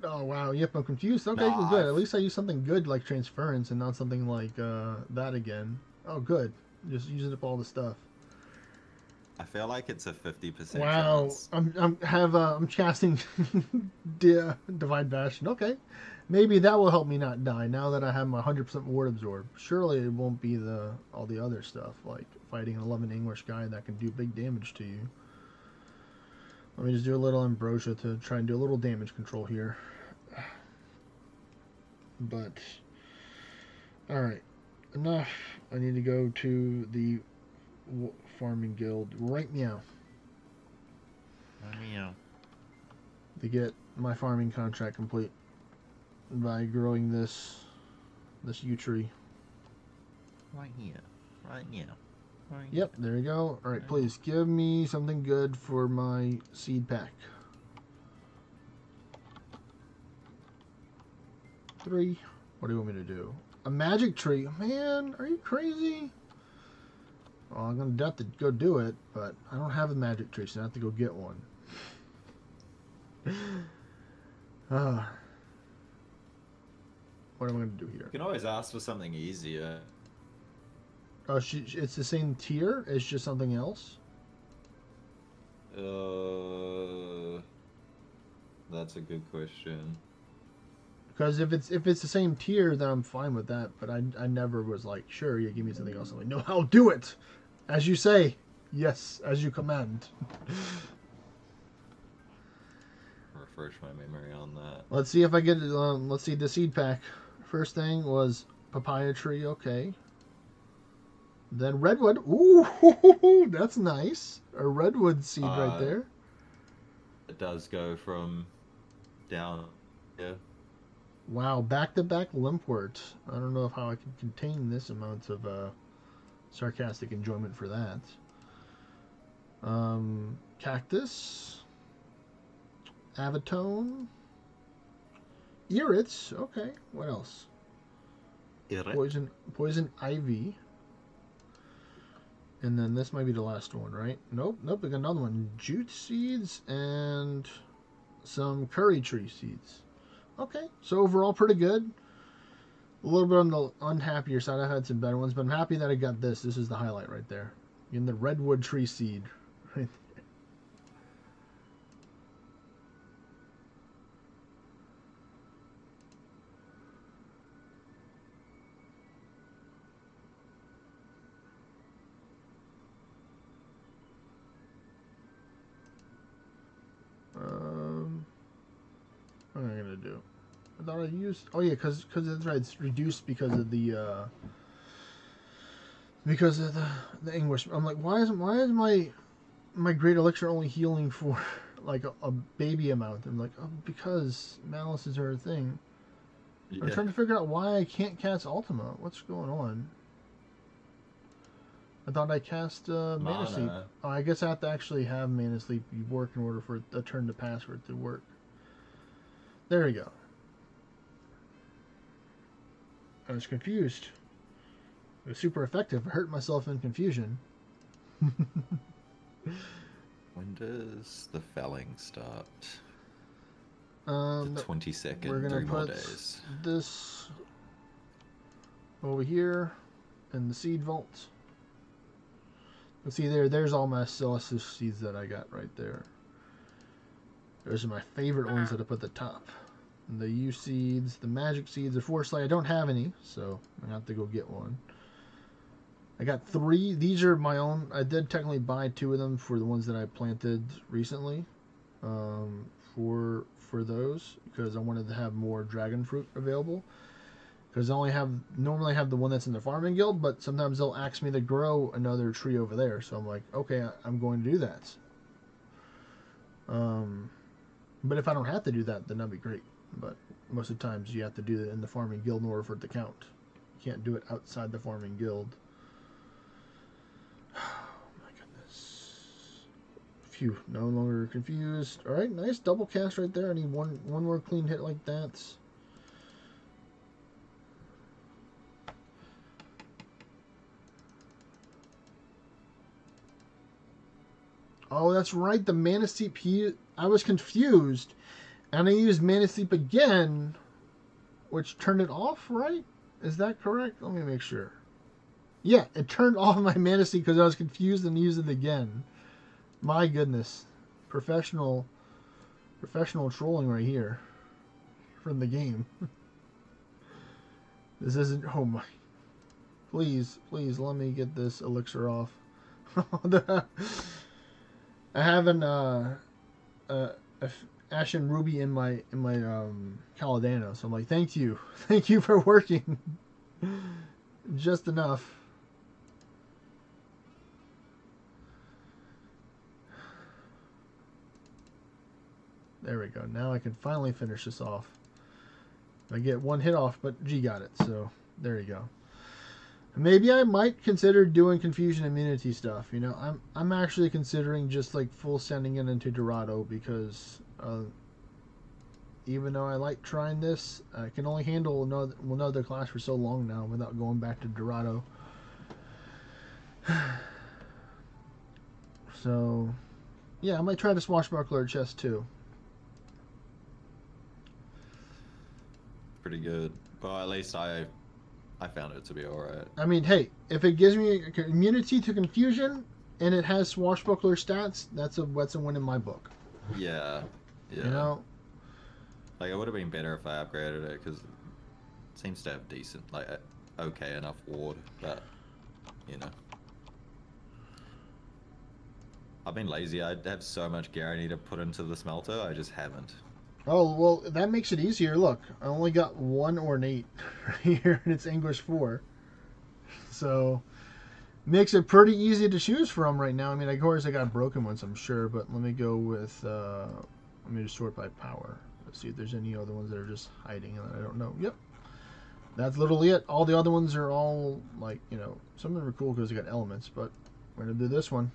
Oh wow. Yep, I'm confused. Okay, well, Nah, good. At least I used something good like transference and not something like that again. Oh, good. Just using up all the stuff. I feel like it's a 50% Wow, chance. I'm casting Divine Bastion. Okay, maybe that will help me not die now that I have my 100% ward absorb. Surely it won't be all the other stuff like fighting an 11 English guy that can do big damage to you. Let me just do a little ambrosia to try and do a little damage control here. But all right, enough. I need to go to the farming guild right now Meow. to get my farming contract complete by growing this yew tree. Right here. Right here. Right Yep, there you go. All right, please give me something good for my seed pack. 3. What do you want me to do? A magic tree? Man, are you crazy? Well, I'm gonna have to go do it, but I don't have a magic tree, so I have to go get one. uh, what am I gonna do here? You can always ask for something easier. Oh, it's the same tier. It's just something else. That's a good question. Because if it's the same tier, then I'm fine with that. But I never was like, sure, you give me something else. I'm like, no, I'll do it, as you say, yes, as you command. Refresh my memory on that. Let's see if I get it. Let's see the seed pack. First thing was papaya tree. Okay. Then redwood. Ooh, that's nice. A redwood seed right there. It does go from down. Yeah. Wow, back-to-back limpwort. I don't know how I can contain this amount of sarcastic enjoyment for that. Cactus. Avatone. Irits. Okay, what else? Poison ivy. And then this might be the last one, right? Nope, we got another one. Jute seeds and some curry tree seeds. Okay, so overall pretty good. A little bit on the unhappier side. I had some better ones, but I'm happy that I got this. This is the highlight right there. In the redwood tree seed. Right there. What am I gonna do? I thought I used. Oh yeah, because that's right. It's reduced because of the English. I'm like, why is my great elixir only healing for like a baby amount? I'm like, oh, because malices are a thing. Yeah. I'm trying to figure out why I can't cast Ultima. What's going on? I thought I cast Mana Sleep. Oh, I guess I have to actually have Mana Sleep work in order for a turn to pass for it to work. There we go. I was confused. It was super effective. I hurt myself in confusion. When does the felling start? The 22nd. We're gonna 3 more put days. this over here in the seed vault. Let's see there's all my Celestis seeds that I got right there. Those are my favorite ones that I put at the top. the U seeds, the magic seeds, the forest light. I don't have any, so I have to go get one. I got 3. These are my own. I did technically buy 2 of them for the ones that I planted recently. For those, because I wanted to have more dragon fruit available. Because I normally have the one that's in the farming guild, but sometimes they'll ask me to grow another tree over there. So I'm like, okay, I'm going to do that. But if I don't have to do that, then that'd be great. But most of the times you have to do it in the farming guild in order for it to count. You can't do it outside the farming guild. Oh my goodness. Phew, no longer confused. Alright, nice double cast right there. I need one more clean hit like that. Oh, that's right. The Mana Steep. I was confused, and I used Mana Steep again, which turned it off. Right? Is that correct? Let me make sure. Yeah, it turned off my Mana Steep because I was confused and used it again. My goodness, professional trolling right here from the game. This isn't. Oh my! Please, let me get this elixir off. I have an Ashen Ruby in my Caladano, so I'm like, thank you for working. Just enough. There we go. Now I can finally finish this off. I get one hit off, but G got it, so there you go. Maybe I might consider doing confusion immunity stuff. You know, I'm actually considering just like full sending it into Dorado because even though I like trying this, I can only handle another class for so long now without going back to Dorado. So, yeah, I might try the Swashbuckler chest too. Pretty good. Well, at least I found it to be alright. I mean, hey, if it gives me immunity to confusion and it has Swashbuckler stats, that's a win in my book. Yeah. You know? Like, it would have been better if I upgraded it, because it seems to have decent, like, okay enough ward, but, you know. I've been lazy. I have so much gear I need to put into the smelter, I just haven't. Oh, well, that makes it easier. Look, I only got 1 ornate right here, and it's Anguish 4. So, makes it pretty easy to choose from right now. I mean, of course, I got broken ones, I'm sure, but let me go with, let me just sort by power. Let's see if there's any other ones that are just hiding and I don't know. Yep. That's literally it. All the other ones are all, like, you know, some of them are cool because they got elements, but we're going to do this one.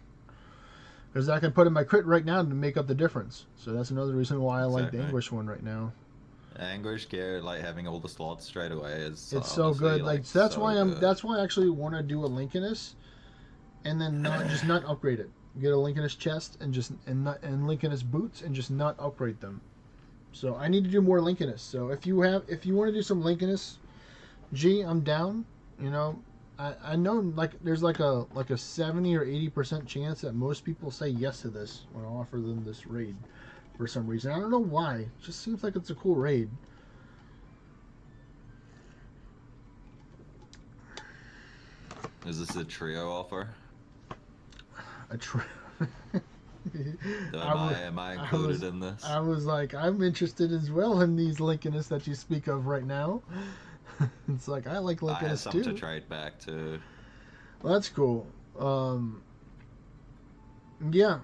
Because I can put in my crit right now to make up the difference. So that's another reason why I like the Anguish one right now. Anguish gear, like having all the slots straight away is it's so good. Like that's so why that's why I actually want to do a Lincolnus, and then not upgrade it. Get a Lincolnus chest and Lincolnus boots and just not upgrade them. So I need to do more Lincolnus. So if you want to do some Lincolnus, G, I'm down. You know. I know like there's like a 70 or 80% chance that most people say yes to this when I offer them this raid for some reason. I don't know why. It just seems like it's a cool raid. Is this a trio offer? A trio. Am I included in this? I was like, I'm interested as well in these Lincolnus that you speak of right now. It's like I like Lincolnus too. I have something to trade back to. Well, that's cool. Yeah.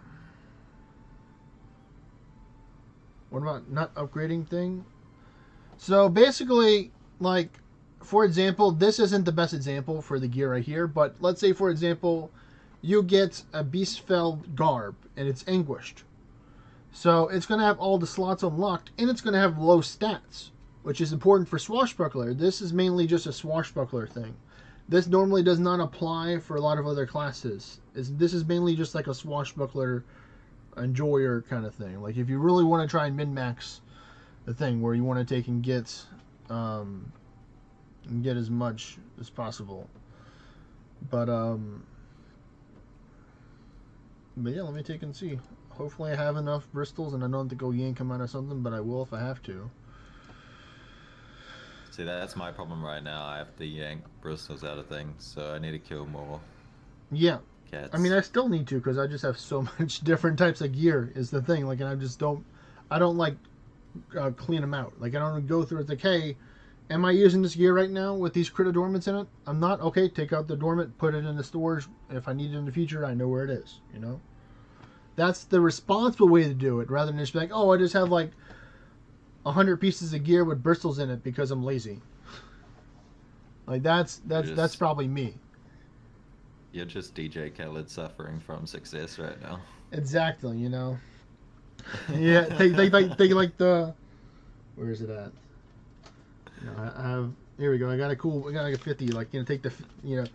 What about not upgrading thing? So basically, like, for example, this isn't the best example for the gear right here, but let's say, for example, you get a Beastfell garb and it's anguished. So it's going to have all the slots unlocked and it's going to have low stats, which is important for Swashbuckler. This is mainly just a Swashbuckler thing. This normally does not apply for a lot of other classes. This is mainly just like a Swashbuckler enjoyer kind of thing. Like if you really want to try and min-max the thing where you want to take and get as much as possible. But yeah, let me take and see. Hopefully I have enough Bristols and I don't have to go yank them out of something, but I will if I have to. See, that's my problem right now. I have to yank bristles out of things, so I need to kill more Yeah. I mean, cats. I still need to because I just have so much different types of gear. Is the thing. Like, and I don't like clean them out. Like, I don't go through it. Like, hey, am I using this gear right now with these critter dormants in it? I'm not. Okay, take out the dormant, put it in the storage. If I need it in the future, I know where it is. You know, that's the responsible way to do it, rather than just be like, oh, I just have like 100 pieces of gear with bristles in it because I'm lazy. Like that's probably me. You're just DJ Khaled suffering from success right now. Exactly. You know. Yeah. They like the. Where is it at? You know, I have. Here we go. I got like a 50. Like, you know, take the. You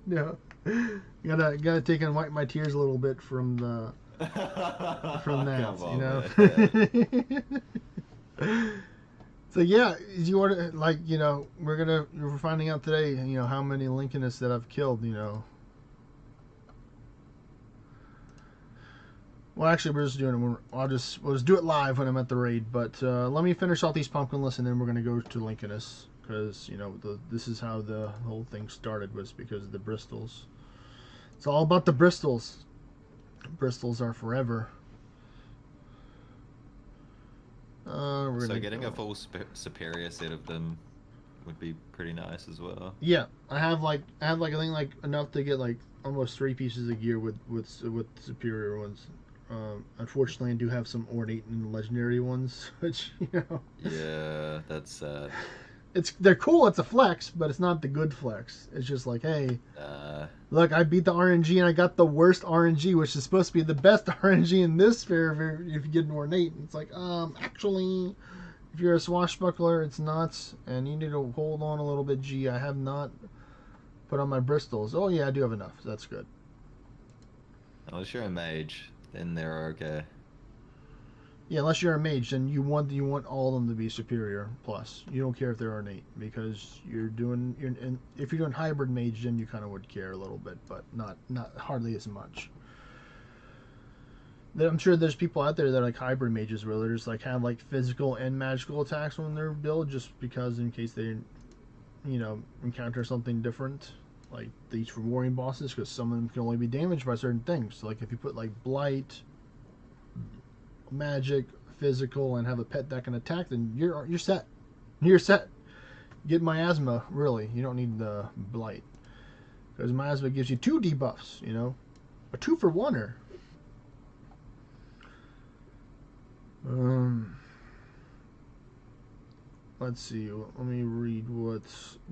know. Gotta take and wipe my tears a little bit from the. From that. Come on, You know. So yeah, you want to, like, you know, we're finding out today, you know, how many Lincolnists that I've killed, you know. Well, actually, we're just doing it. We'll just do it live when I'm at the raid. But let me finish off these pumpkin lists, and then we're gonna go to Lincolnists, because, you know, this is how the whole thing started, was because of the Bristols. It's all about the Bristols. Bristols are forever. So getting a full superior set of them would be pretty nice as well. Yeah, I have like I think like enough to get like almost 3 pieces of gear with superior ones. Unfortunately, I do have some ornate and legendary ones, which, you know. Yeah, that's sad. They're cool. It's a flex, but it's not the good flex. It's just like, hey, look, I beat the RNG and I got the worst RNG, which is supposed to be the best RNG in this sphere if you get an ornate. And it's like, actually, if you're a swashbuckler, it's not, and you need to hold on a little bit. Gee, I have not put on my Bristols. Oh yeah, I do have enough. So that's good. Unless you're a mage, then they're okay. Yeah, unless you're a mage, then you want all of them to be superior plus. You don't care if they're ornate, because if you're doing hybrid mage, then you kind of would care a little bit, but not hardly as much. I'm sure there's people out there that are like hybrid mages, where they just like have like physical and magical attacks on their build, just because in case they, you know, encounter something different, like these for warring bosses, because some of them can only be damaged by certain things. So like if you put like blight, magic, physical, and have a pet that can attack, then you're set. You're set. Get miasma, really. You don't need the blight, because miasma gives you 2 debuffs. You know, a 2-for-1er. Let's see. Let me read what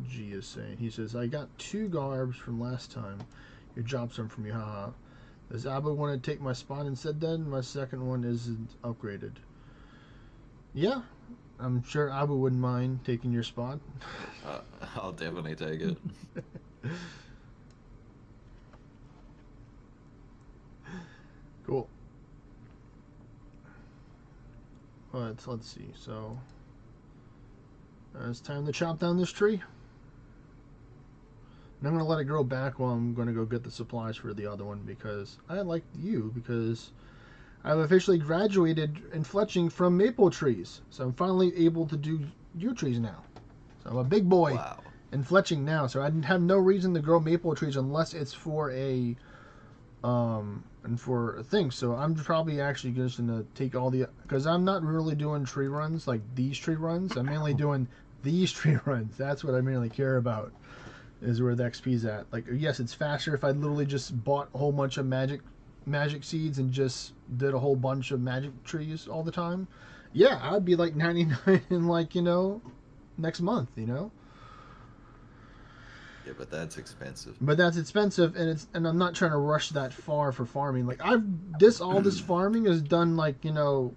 G is saying. He says, "I got 2 garbs from last time. Your job's done from you, haha. Does Abu want to take my spot instead then? My second one isn't upgraded." Yeah, I'm sure Abu wouldn't mind taking your spot. I'll definitely take it. Cool. Let's see. So it's time to chop down this tree. And I'm going to let it grow back while I'm going to go get the supplies for the other one, because I like you, because I've officially graduated in fletching from maple trees. So I'm finally able to do yew trees now. So I'm a big boy in fletching now. So I have no reason to grow maple trees unless it's for a thing. So I'm probably actually just going to take all the, because I'm not really doing tree runs like these tree runs. I'm mainly doing these tree runs. That's what I mainly care about, is where the XP's at. Like, yes, it's faster if I literally just bought a whole bunch of magic seeds and just did a whole bunch of magic trees all the time. Yeah, I'd be like 99 in, like, you know, next month, you know. Yeah, but that's expensive. And I'm not trying to rush that far for farming. Like, all this farming is done, like, you know,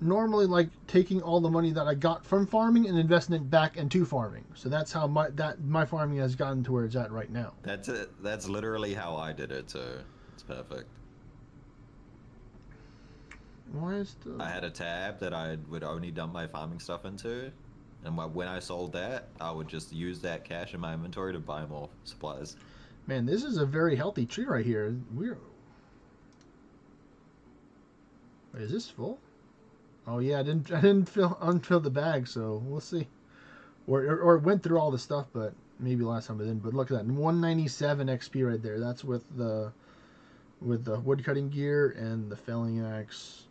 normally, like, taking all the money that I got from farming and investing it back into farming. So that's how my farming has gotten to where it's at right now. That's it. That's literally how I did it, so it's perfect. Why is I had a tab that I would only dump my farming stuff into, and when I sold that, I would just use that cash in my inventory to buy more supplies. Man, this is a very healthy tree right here. Wait, is this full? Oh yeah, I didn't unfill the bag, so we'll see. Or went through all the stuff, but maybe last time I didn't. But look at that, 197 XP right there. That's with the woodcutting gear and the felling axe.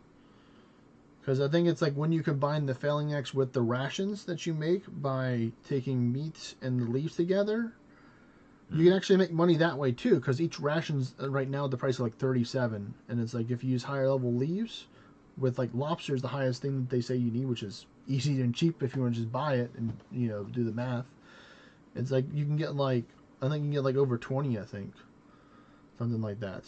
Because I think it's like when you combine the felling axe with the rations that you make by taking meat and the leaves together, you can actually make money that way too. Because each ration's right now the price is like 37, and it's like if you use higher level leaves, with like lobsters, the highest thing that they say you need, which is easy and cheap if you want to just buy it and do the math. It's like you can get like I think you can get like over 20, I think, something like that.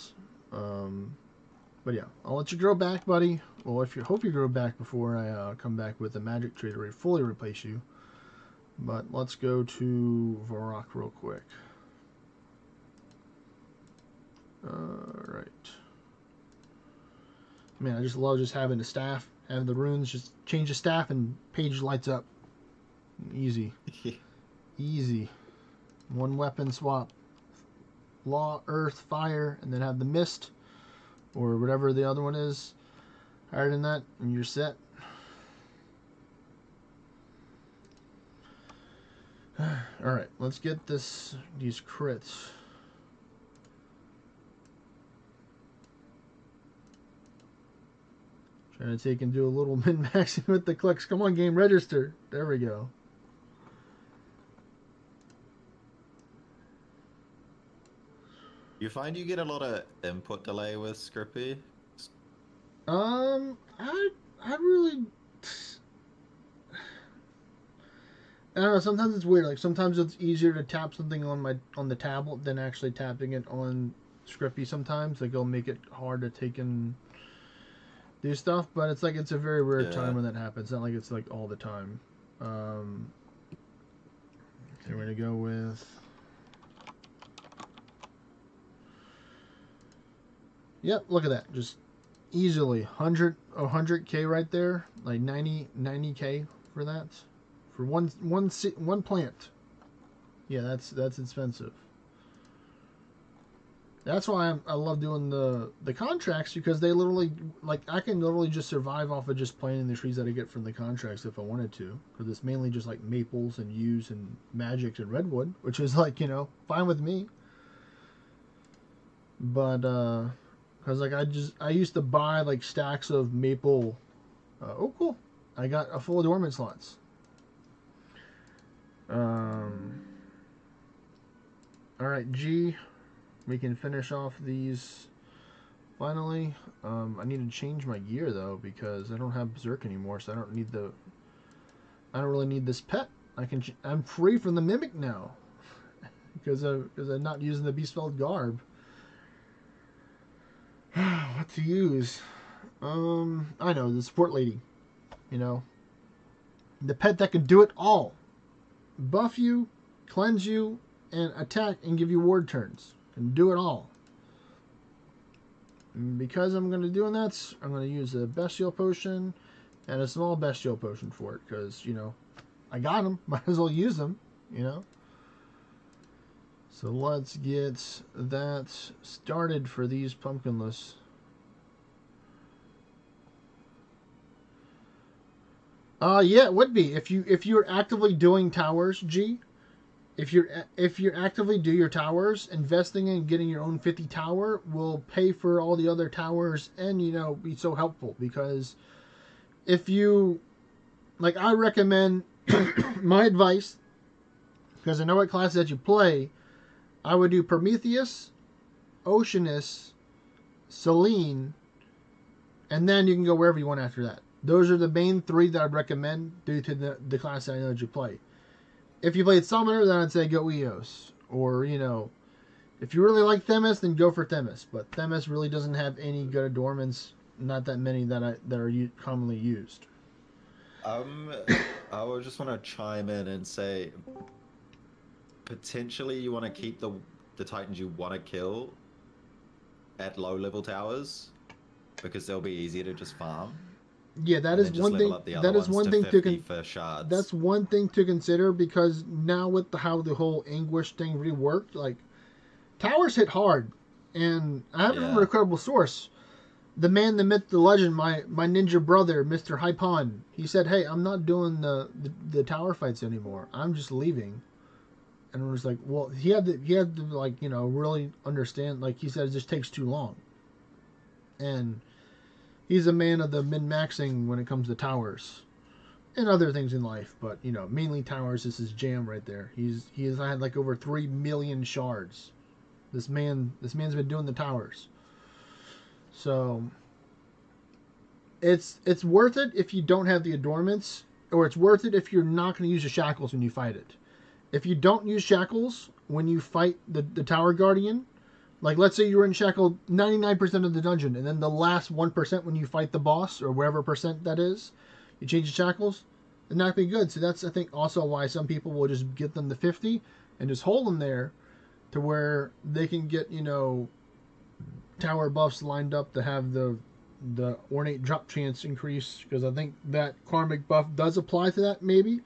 But yeah, I'll let you grow back, buddy. Well, if you hope you grow back before I come back with a magic tree to fully replace you. But let's go to Varrock real quick. Alright. Man, I just love just having the staff, having the runes, just change the staff and page lights up. Easy. Easy. One weapon swap. Law, earth, fire, and then have the mist, or whatever the other one is. Higher than that, and you're set. Alright, let's get these crits. Trying to take and do a little min-maxing with the clicks. Come on, game, register. There we go. You find you get a lot of input delay with Scrippy? I really, I don't know. Sometimes it's weird. Like sometimes it's easier to tap something on the tablet than actually tapping it on Scrippy. Sometimes like it'll make it hard to take and do stuff. But it's like it's a very rare time when that happens. It's not like it's like all the time. So we're gonna go with. Yep, look at that. Just easily 100K right there. Like 90K for that. For one plant. Yeah, that's expensive. That's why I love doing the contracts, because they literally, like, I can literally just survive off of just planting the trees that I get from the contracts if I wanted to. Because it's mainly just like maples and yews and magics and redwood, which is like, fine with me. But, because like I used to buy like stacks of maple. Oh, cool! I got a full dormant slots. All right, G. We can finish off these. Finally, I need to change my gear though because I don't have Berserk anymore, so I don't really need this pet. I'm free from the mimic now because I'm not using the Beastfeld garb. What to use? I know, the support lady. The pet that can do it all. Buff you, cleanse you, and attack and give you ward turns. Can do it all. And because I'm going to do that, I'm going to use a bestial potion and a small bestial potion for it. Because, I got them. Might as well use them, So let's get that started for these pumpkinless. Yeah, it would be if you're actively doing towers, G. If you're actively do your towers, investing in getting your own 50 tower will pay for all the other towers, and be so helpful because if you I recommend my advice because I know what classes that you play. I would do Prometheus, Oceanus, Selene, and then you can go wherever you want after that. Those are the main three that I'd recommend due to the class that I know that you play. If you played Summoner, then I'd say go Eos. Or, if you really like Themis, then go for Themis. But Themis really doesn't have any good adornments, not that many that are commonly used. I would just want to chime in and say, potentially you want to keep the Titans you want to kill at low level towers because they'll be easier to just farm. Yeah, that is one thing. That is one thing that's one thing to consider because now with how the whole Anguish thing reworked, like towers hit hard, and I have a incredible source. The man, the myth, the legend, my ninja brother, Mr. Hypon, he said, "Hey, I'm not doing the tower fights anymore. I'm just leaving." And it was like, well, he had to like, you know, really understand. Like he said, it just takes too long. And he's a man of the min-maxing when it comes to towers and other things in life, but you know, mainly towers is his jam right there. He has had like over 3 million shards. This man's been doing the towers. So it's worth it if you don't have the adornments, or it's worth it if you're not going to use the shackles when you fight it. If you don't use shackles when you fight the tower guardian, like let's say you're in shackle 99% of the dungeon, and then the last 1% when you fight the boss, or wherever percent that is, you change the shackles, they're not going to be good. So that's, I think, also why some people will just get them to 50 and just hold them there to where they can get, you know, tower buffs lined up to have the ornate drop chance increase, because I think that karmic buff does apply to that. Maybe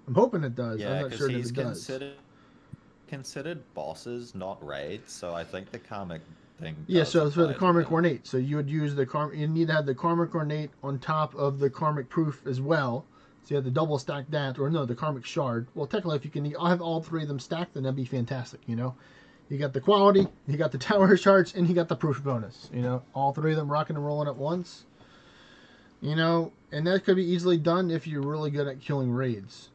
I'm hoping it does. Yeah, I'm not sure if he's it does. considered bosses, not raids. So I think the karmic thing. Yeah, does so for the apply to karmic them. ornate, so you would use the you need to have the karmic ornate on top of the karmic proof as well. So you have the double stack that, or no, the karmic shard. Well, technically, if you can have all three of them stacked, then that'd be fantastic. You know, you got the quality, you got the tower shards, and you got the proof bonus. You know, all three of them rocking and rolling at once. You know, and that could be easily done if you're really good at killing raids.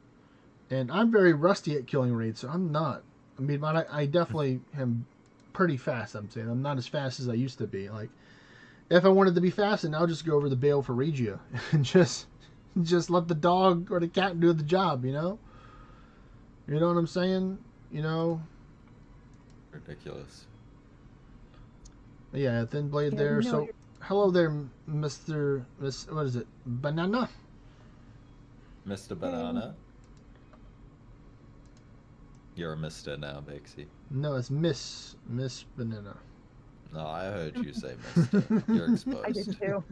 And I'm very rusty at killing raids, so I'm not. I mean, but I definitely am pretty fast. I'm saying I'm not as fast as I used to be. Like, if I wanted to be fast, then I'll just go over to Bale for Regia and just let the dog or the cat do the job. You know what I'm saying? You know. Ridiculous. Yeah, thin blade Yeah, there. you know, So, hello there, Miss. What is it? Banana. Mr. Banana. You're a Mr. now, Bixie. No, it's Miss Banana. No, I heard you say Mr. You're exposed. I did too.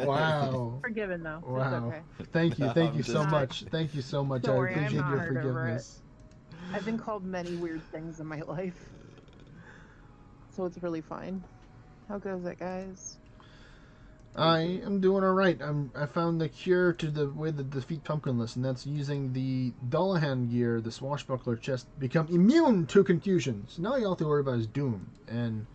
Wow. Forgiven though. It's Wow. okay. Thank you. No, Thank I'm you so just- much. Thank you so much. Don't I worry, I'm appreciate your honored over forgiveness. I've been called many weird things in my life, so it's really fine. How goes it, guys? I am doing all right. I found the cure to the way to defeat Pumpkinless, and that's using the Dullahandro gear, the swashbuckler chest, become immune to confusion. So now all you have to worry about is Doom. And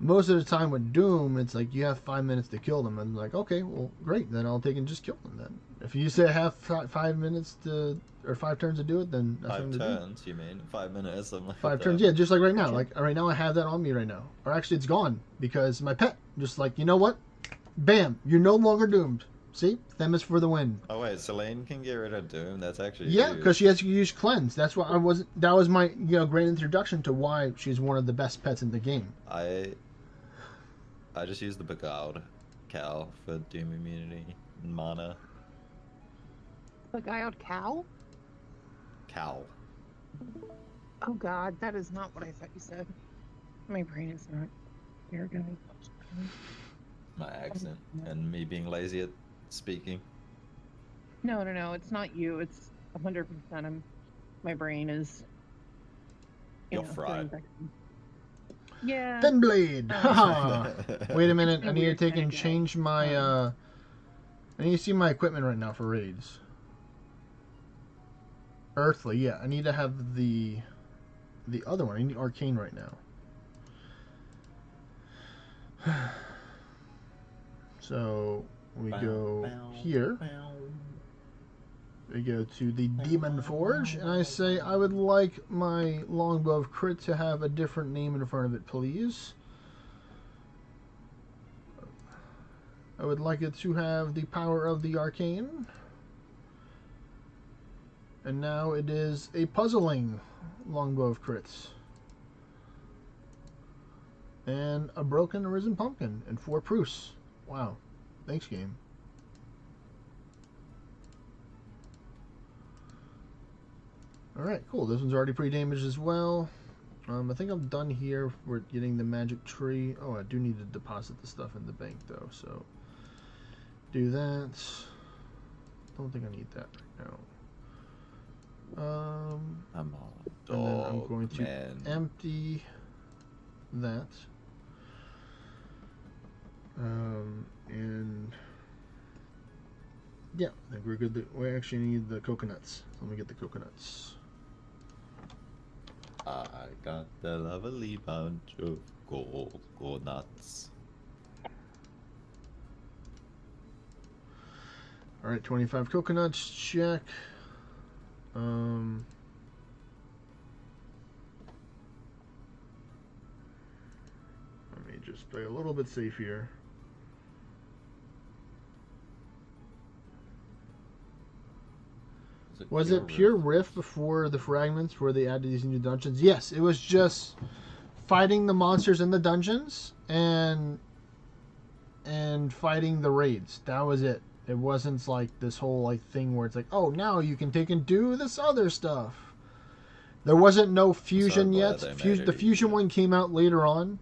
most of the time with Doom, it's like you have 5 minutes to kill them, and like, okay, well, great, then I'll take and just kill them. Then if you say I have 5 minutes to or 5 turns to do it, then that's what I'm 5 gonna do. turns, you mean? 5 minutes, something like 5 that. turns, yeah, just like right now. Like right now, I have that on me right now, or actually, it's gone because my pet just like, you know what? Bam! You're no longer doomed. See, Themis for the win. Oh wait, Selene can get rid of Doom. That's actually Yeah, huge. because she has to use cleanse. That's why I was. That was my great introduction to why she's one of the best pets in the game. I just use the Beguiled Cow for Doom immunity and mana. The guy out cow? Cow. Oh god, that is not what I thought you said. My brain is not. Here goes. My accent and me being lazy at speaking. No, it's not you. It's 100%. My brain is. You're doing fried. things. Yeah. Thin blade. Oh. Haha. Wait a minute. I need to Weird take kinda and guy. change my. I need to see my equipment right now for raids. Earthly, yeah. I need to have the other one. I need arcane right now. So we go here. We go to the Demon Forge, and I say I would like my longbow of crit to have a different name in front of it, please. I would like it to have the power of the arcane. And now it is a puzzling longbow of crits. And a broken arisen pumpkin and 4 proofs. Wow. Thanks, game. Alright, cool. This one's already pre-damaged as well. I think I'm done here for getting the magic tree. Oh, I do need to deposit the stuff in the bank, though, so do that. Don't think I need that right now. I'm and then I'm going to empty that. And yeah, I think we're good. We actually need the coconuts. Let me get the coconuts. I got the lovely bunch of coconuts. All right, 25 coconuts, check. Let me just play a little bit safe here. Was it pure rift before the fragments where they added these new dungeons? Yes, it was just fighting the monsters in the dungeons and fighting the raids. That was it. It wasn't like this whole like thing where it's like, oh, now you can take and do this other stuff. There wasn't no fusion yet. The fusion one came out later on.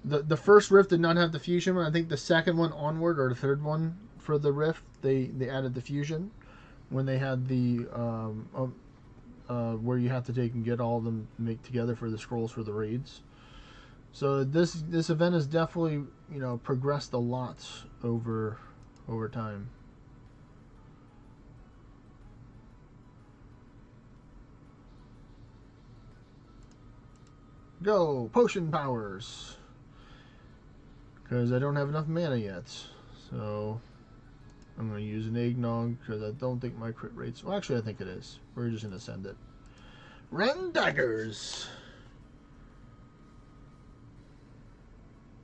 The first rift did not have the fusion one. I think the second one onward, or the third one for the rift, they added the fusion when they had the where you have to take and get all of them make together for the scrolls for the raids. So this event has definitely, you know, progressed a lot over time. Go potion powers, because I don't have enough mana yet. So I'm going to use an eggnog because I don't think my crit rates. Well, actually, I think it is. We're just going to send it. Ren daggers.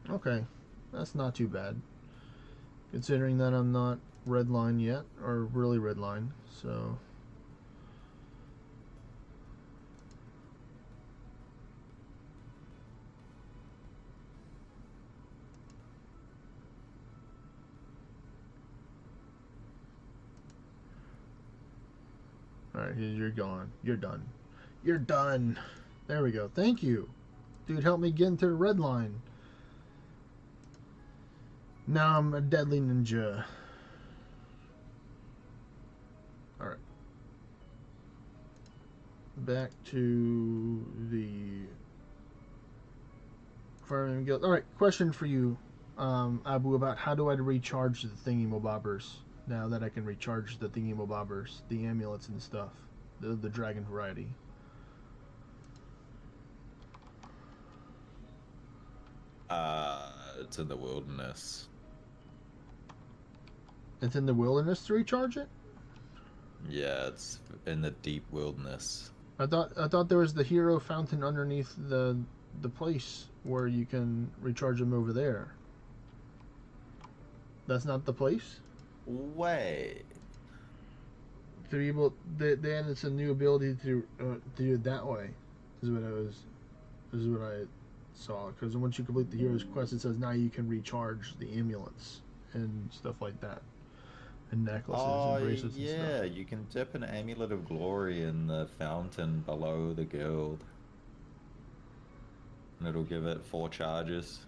Okay, that's not too bad, considering that I'm not red line yet, or really red line. So. Alright, you're gone. You're done. You're done. There we go. Thank you. Dude, help me get into the red line. Now I'm a deadly ninja. Alright. Back to the Fireman Guild. Alright, question for you, Abu, about how do I recharge the thingy-mobobbers? Now that I can recharge the thingy-mobobbers, the amulets and stuff, the dragon variety. It's in the wilderness. It's in the wilderness to recharge it? Yeah, it's in the deep wilderness. I thought there was the hero fountain underneath the place where you can recharge them over there. That's not the place? Wait. To be able, then it's a new ability to do it that way. This is what I saw. Because once you complete the hero's quest, it says now you can recharge the amulets and stuff like that, and necklaces and bracelets and stuff. Yeah, you can dip an amulet of glory in the fountain below the guild, and it'll give it 4 charges.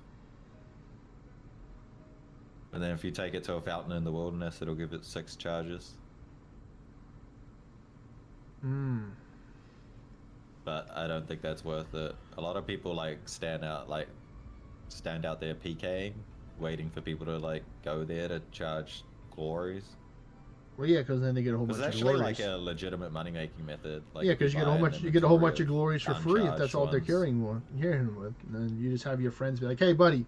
And then if you take it to a fountain in the wilderness, it'll give it 6 charges. But I don't think that's worth it. A lot of people stand out there PKing, waiting for people to go there to charge glories. Well, yeah, because then they get a whole bunch of glories. It's actually a legitimate money making method. Yeah, because you get a whole bunch of glories for free if that's all they're carrying with. And then you just have your friends be like, "Hey, buddy,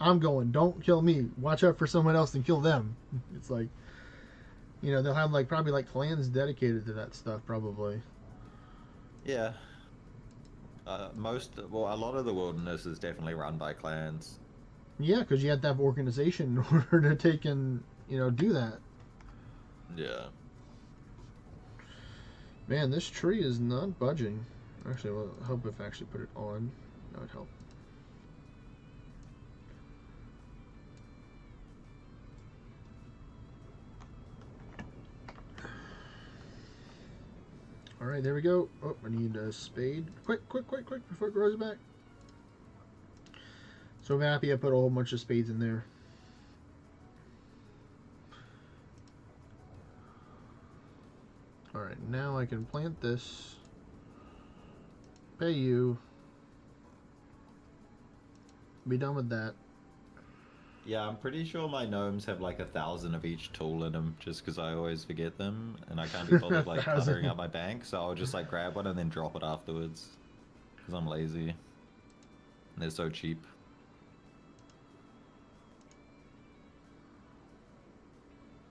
I'm going. Don't kill me. Watch out for someone else and kill them." It's like, you know, they'll have probably clans dedicated to that stuff, probably. Yeah. A lot of the wilderness is definitely run by clans. Yeah, because you have to have organization in order to take and, do that. Yeah. Man, this tree is not budging. Actually, well, I hope if I actually put it on, that would help. Alright, there we go. Oh, I need a spade. Quick, before it grows back. So I'm happy I put a whole bunch of spades in there. Alright, now I can plant this. Pay you. Be done with that. Yeah, I'm pretty sure my gnomes have like 1,000 of each tool in them, just because I always forget them, and I can't be bothered like 1,000. cluttering up my bank, so I'll just like grab one and then drop it afterwards, because I'm lazy. And they're so cheap.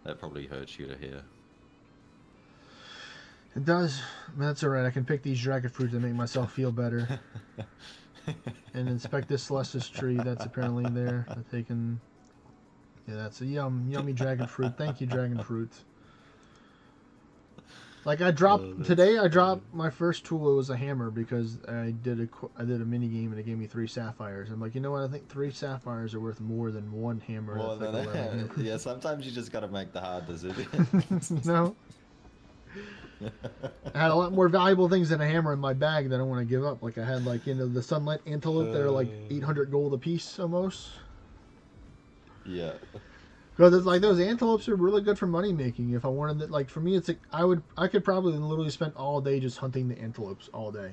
That probably hurts you to hear. It does. That's alright. I can pick these dragon fruits and make myself feel better. And inspect this Celestis tree that's apparently there. That they can... Yeah, that's a yummy dragon fruit. Thank you, dragon fruit. Like I dropped today, I dropped my first tool. It was a hammer because I did a mini game and it gave me 3 sapphires. I'm like, you know what? I think 3 sapphires are worth more than 1 hammer. Well, That's like 11 hammers. yeah, sometimes you just gotta make the hard decision. No. I had a lot more valuable things than a hammer in my bag that I want to give up. Like I had like the sunlight antelope that are like 800 gold a piece almost. Yeah. Because it's like those antelopes are really good for money making. If I wanted that, like for me, it's like I could probably literally spend all day just hunting the antelopes all day,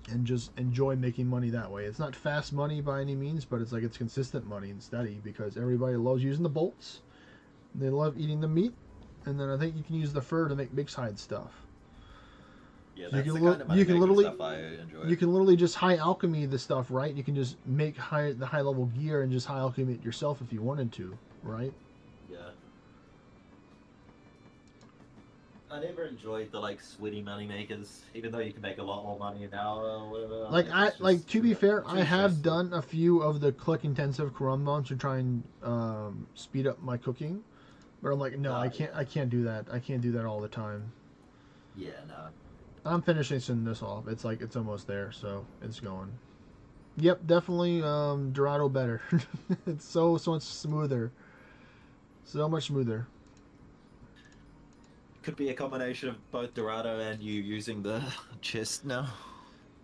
and just enjoy making money that way. It's not fast money by any means, but it's like it's consistent money and steady because everybody loves using the bolts. They love eating the meat, and then I think you can use the fur to make mixed hide stuff. Yeah, So that's the kind of money making stuff I enjoy. You can literally just high alchemy the stuff, right? You can just make the high level gear and just high alchemy it yourself if you wanted to, right? Yeah. I never enjoyed the like sweaty money makers, even though you can make a lot more money now or whatever. Like to be fair, I have done a few of the click intensive Kurumban to try and speed up my cooking, but I'm like, no, I can't do that. I can't do that all the time. Yeah, no. I'm finishing this off. It's like it's almost there, so it's going. Yep, definitely Dorado better. It's so much smoother. So much smoother. Could be a combination of both Dorado and you using the chest now.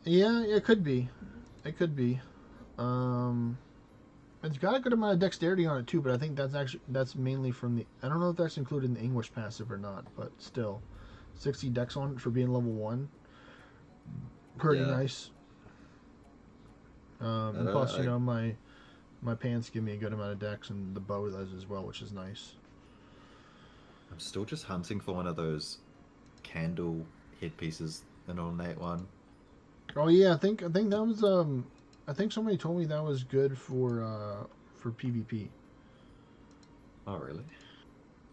Yeah, it could be. It could be. It's got a good amount of dexterity on it too, but I think that's mainly from the. I don't know if that's included in the English passive or not, but still, 60 dex on it for being level 1. Pretty nice. And plus, you know, my pants give me a good amount of dex, and the bow does as well, which is nice. I'm still just hunting for one of those candle headpieces, an ornate one. Oh yeah, I think that was I think somebody told me that was good for PvP. Oh really?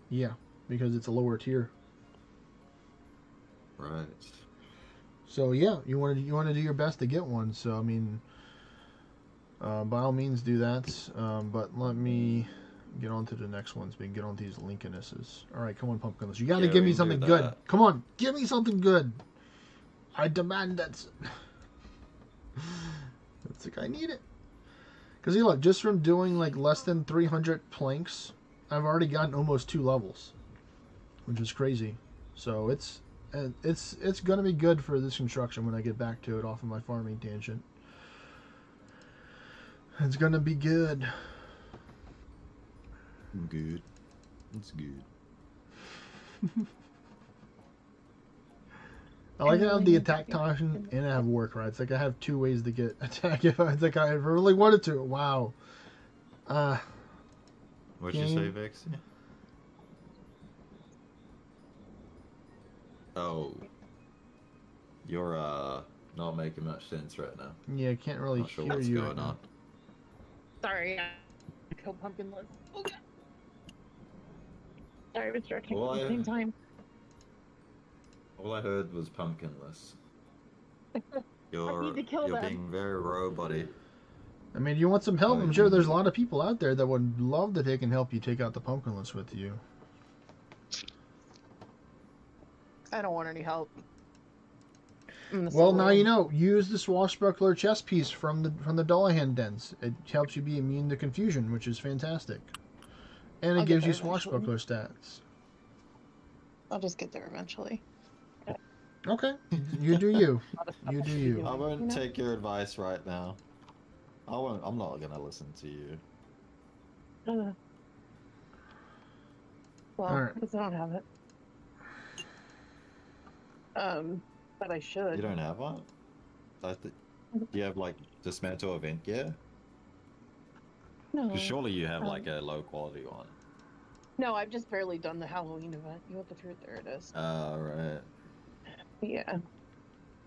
Yeah, because it's a lower tier. Right. So yeah, you want to do your best to get one. So I mean, by all means do that. But let me get on to the next ones. We can get on to these Lincolnuses. All right, come on, Pumpkinless. You got to give me something good. Come on, give me something good. I demand that. It's like I need it. Because you look, just from doing like less than 300 planks, I've already gotten almost 2 levels, which is crazy. So it's gonna be good for this construction when I get back to it off of my farming tangent. It's gonna be good. Good. It's good. I like to have the attack caution and I have work right. It's like I have 2 ways to get attack if it's like I really wanted to. Wow. What'd you say, Vex? Oh. You're not making much sense right now. Yeah, I can't really Not sure hear what's you. going on. Sorry, I killed Pumpkinless. Oh, God. Sorry, I was stretching Well, at the same time. All I heard was pumpkinless. You're need to kill them. being very robot-y. I mean, you want some help? I'm sure there's a lot of people out there that would love that they can help you take out the Pumpkinless with you. I don't want any help. Well, now you know. Use the swashbuckler chest piece from the Dullahandro dens. It helps you be immune to confusion, which is fantastic. And it gives you swashbuckler stats. I'll just get there eventually. Okay, you do you. You do you. I won't take your advice right now. I'm not gonna listen to you. Well, right. Because I don't have it. But I should. You don't have one? Do you have like dismantle event gear? No. Because surely you have like a low quality one. No, I've just barely done the Halloween event. You want the truth? There it is. Oh, right. Yeah.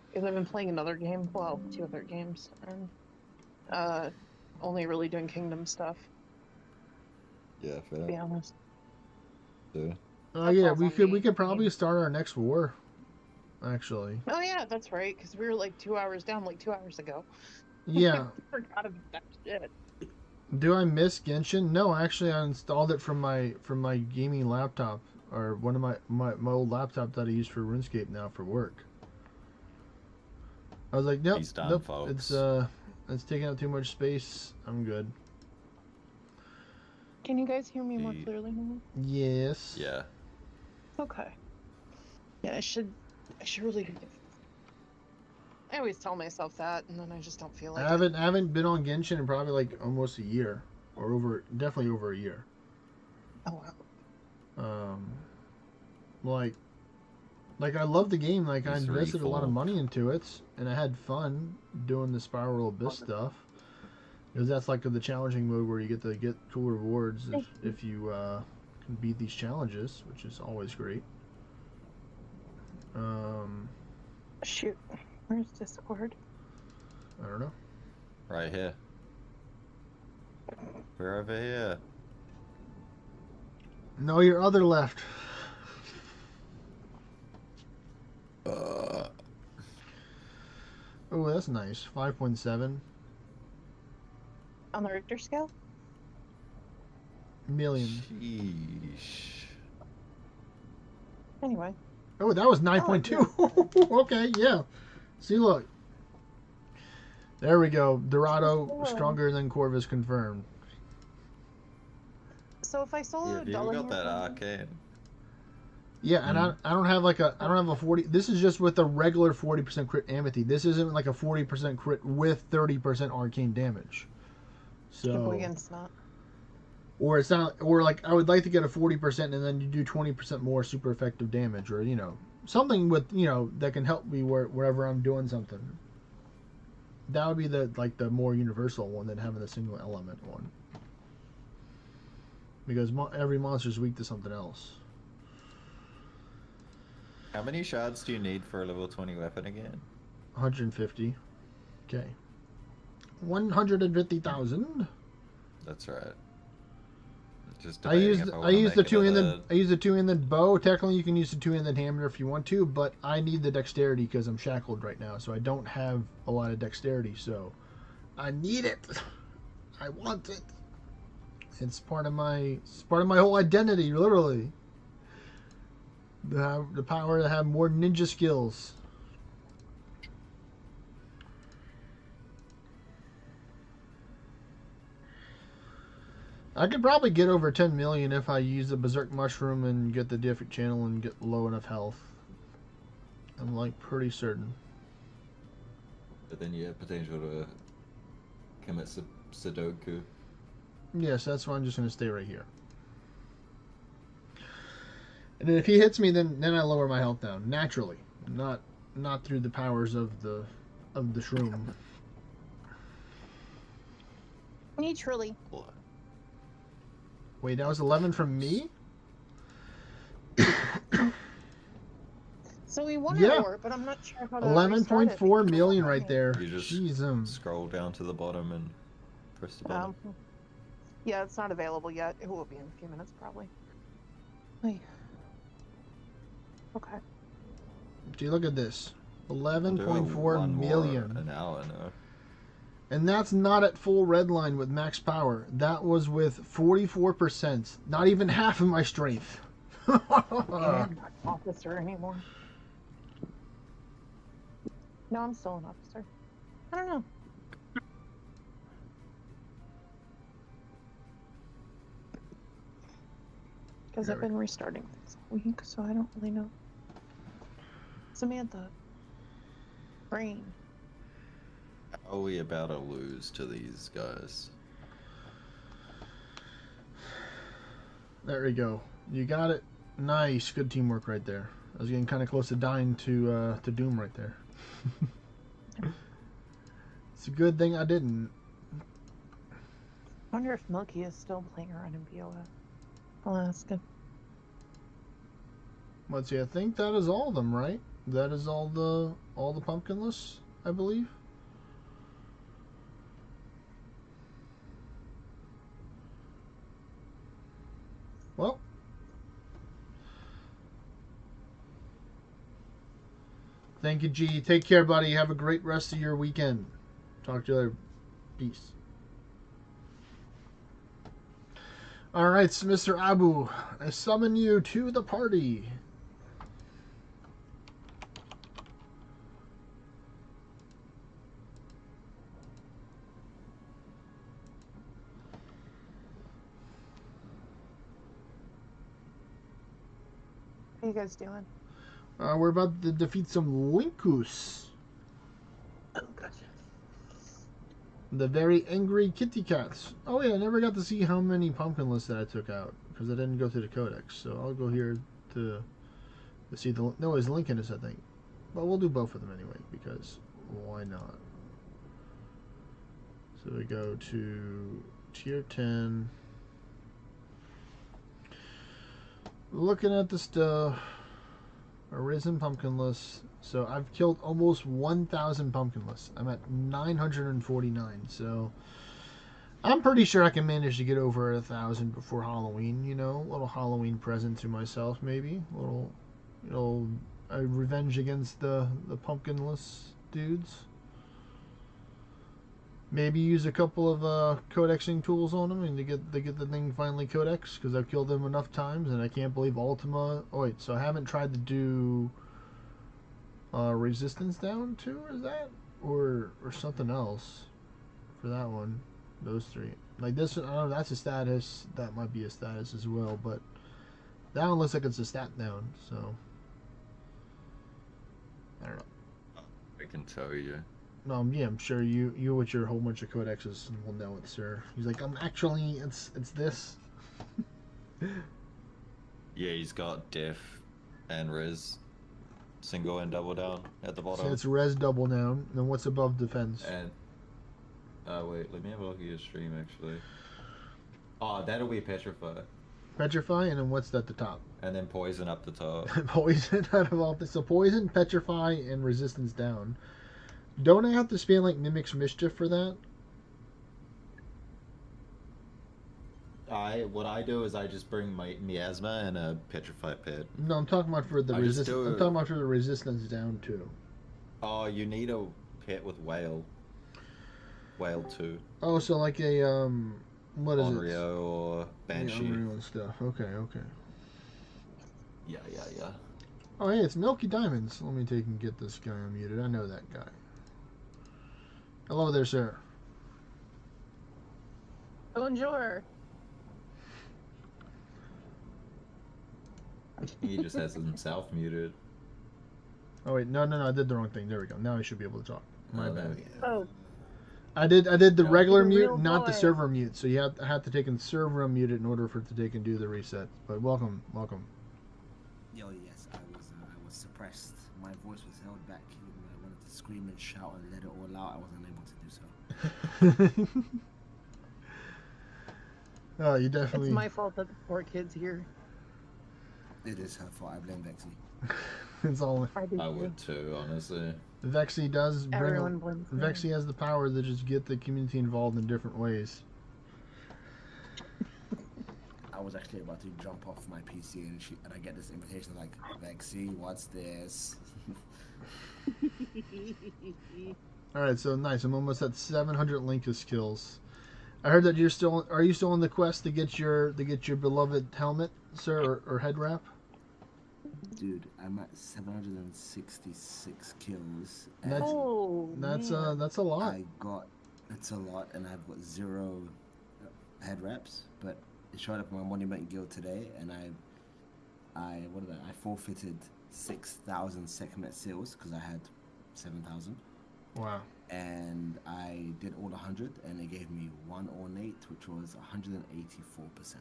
Because I've been playing another game. Well, 2 other games. And only really doing Kingdom stuff, Yeah, to fair. be honest. Yeah. Oh That yeah, falls we on could me. we could probably start our next war. Actually. Oh yeah, that's right. Because we were like 2 hours down like 2 hours ago. Yeah. I forgot about that shit. Do I miss Genshin? No, actually, I installed it from my gaming laptop, or one of my old laptop that I use for RuneScape now for work. I was like, nope, He's done, nope, folks. it's taking up too much space. I'm good. Can you guys hear me more clearly now? Yes. Yeah. Okay. Yeah, I should really. I always tell myself that, and then I just don't feel like I haven't been on Genshin in probably like almost a year, or definitely over a year. Oh wow. Like I love the game. Like I He's invested a lot of really money into it, and I had fun doing the Spiral Abyss stuff. Because that's like the challenging mode where you get to get cool rewards if you can beat these challenges, which is always great. Shoot. Where's Discord? I don't know. Right here. We're over here. No, your other left. Oh, that's nice. 5.7 On the Richter scale? million. Sheesh. Anyway. Oh, that was 9.2. Okay, yeah. See, look. There we go. Dorado stronger than Corvus confirmed. So if I solo Yeah, you got that Dullahandro, arcane. Yeah, and I don't have like I don't have a 40. This is just with a regular 40% crit amity. This isn't like a 40% crit with 30% arcane damage. So against not. or it's not, or like I would like to get a 40% and then you do 20% more super effective damage, or something with that can help me wherever I'm doing something. That would be the more universal one than having the single element one, because every monster is weak to something else. How many shards do you need for a level 20 weapon again? 150. Okay. 150,000. That's right. Just I use the 2-handed bow. Technically, you can use the 2-handed hammer if you want to, but I need the dexterity because I'm shackled right now, so I don't have a lot of dexterity. So I need it. I want it. It's part of my whole identity, literally. The power to have more ninja skills. I could probably get over 10 million if I use the Berserk Mushroom and get the Deific Channel and get low enough health. I'm like pretty certain. But then you have potential to commit Sudoku. Yes, that's why I'm just going to stay right here. And then if he hits me, then I lower my health down naturally, not through the powers of the shroom. Naturally. Wait, that was 11 from me? So we won Yeah. a war, but I'm not sure how to 11.4 million right there. You just Jeez, scroll down to the bottom and press the button. Yeah, it's not available yet. It will be in a few minutes, probably. Wait. Okay. Do you look at this? Doing 11.4 one more million. an hour now. And that's not at full red line with max power. That was with 44%. Not even half of my strength. I'm not officer anymore. No, I'm still an officer. I don't know. Because I've been restarting things all week, so I don't really know. Samantha. Brain. How are we about to lose to these guys? There we go. You got it. Nice. Good teamwork right there. I was getting kind of close to dying to Doom right there. It's a good thing I didn't. I wonder if Milky is still playing around in BOF. I'll ask him. Let's see. I think that is all of them, right? That is all the pumpkin lists, I believe. Well, thank you, G. Take care, buddy. Have a great rest of your weekend. Talk to you later. Peace. Alright, so Mr. Abu, I summon you to the party. What are you guys doing? We're about to defeat some Linkus. Oh, gotcha. The very angry kitty cats. Oh yeah, I never got to see how many pumpkin lists that I took out because I didn't go through the codex. So I'll go here to see the. No, it's Lincolnus, I think. But we'll do both of them anyway because why not? So we go to tier 10. Looking at the stuff. Arisen pumpkin list. So I've killed almost 1,000 pumpkin lists. I'm at 949. So I'm pretty sure I can manage to get over 1,000 before Halloween. You know, a little Halloween present to myself, maybe. A little, you know, a revenge against the pumpkin list dudes. Maybe use a couple of codexing tools on them and to get the thing finally codex because I've killed them enough times and I can't believe Ultima. Oh wait, so I haven't tried to do resistance down too, is that or something else for that one? Those three, like this one, I don't know. That's a status. That might be a status as well, but that one looks like it's a stat down. So I don't know. I can tell you. Yeah, I'm sure you with your whole bunch of codexes will know it, sir. He's like, actually, it's this. Yeah, he's got diff and res, single and double down at the bottom. So it's res double down. Then what's above defense? And wait, let me have a look at your stream actually. Oh, that'll be petrify. Petrify, and then what's at the top? And then poison up the top. Poison out of all this. So poison, petrify, and resistance down. Don't I have to spam like Mimic's Mischief for that? What I do is I just bring my miasma and a petrify pit. No, I'm talking about for the resistance. I'm talking about for the resistance down too. Oh, you need a pit with whale. Whale 2. Oh, so like a what is Onryo it? Or Banshee. Yeah, and stuff. Okay. Yeah. Oh, hey, it's Milky Diamonds. Let me take and get this guy unmuted. I know that guy. Hello there, sir. Bonjour. He just has himself muted. Oh wait, no, I did the wrong thing. There we go. Now I should be able to talk. My bad. Oh. I did the regular mute, real not the boy. server mute. So I had to take and server unmute it in order for it to take and do the reset. But welcome. Yo, yes, I was suppressed. My voice was held back. Even though I wanted to scream and shout and let it all out, I wasn't able to do so. Oh, you definitely. It's my fault that the poor kid's here. It is her fault. I blame Vexy. It's all. I would too, honestly. Vexy does bring. Everyone blames me. Vexy has the power to just get the community involved in different ways. I was actually about to jump off my PC and I get this invitation like, Vexy, what's this? All right, so nice. I'm almost at 700 Linkus kills. I heard that are you still on the quest to get your beloved helmet, sir, or head wrap? Dude, I'm at 766 kills. That's a lot. That's a lot, and I've got 0 head wraps. But it showed up in my monument guild today, and I forfeited 6,000 Sekhmet seals because I had 7,000. Wow. And I did all 100, and they gave me 1 ornate, which was 184%.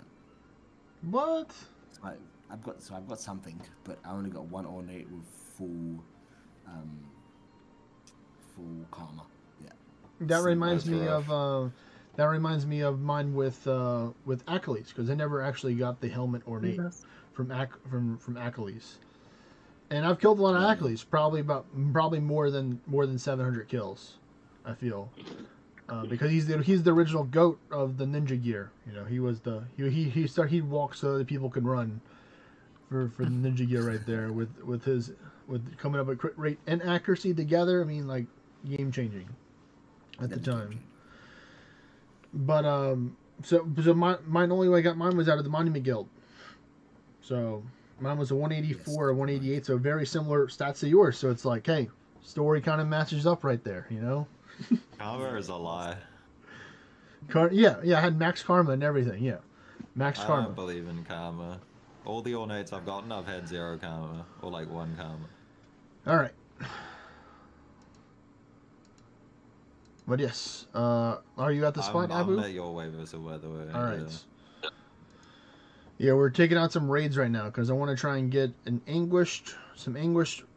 What? So I've got something, but I only got 1 ornate with full karma. Yeah. That reminds me rough. of That reminds me of mine with Achilles, because I never actually got the helmet ornate Yes. from Achilles. And I've killed a lot of Yeah. Achilles, probably more than 700 kills, I feel, because he's the original goat of the ninja gear. You know, he'd walk so that people could run for the ninja gear right there with coming up with crit rate and accuracy together. I mean, like, game changing at the That is game time. changing. But so mine only way I got mine was out of the Monument Guild. So mine was a 184 or 188, so very similar stats to yours. So it's like, hey, story kind of matches up right there, you know? Karma is a lie. Yeah, I had max karma and everything. Yeah, max I karma. don't believe in karma. All the ornates I've gotten, I've had 0 karma, or like 1 karma. All right. But yes, are you at the spot, Abu? I'm at your way versus weather way. All right. Yeah, we're taking out some raids right now because I want to try and get some anguished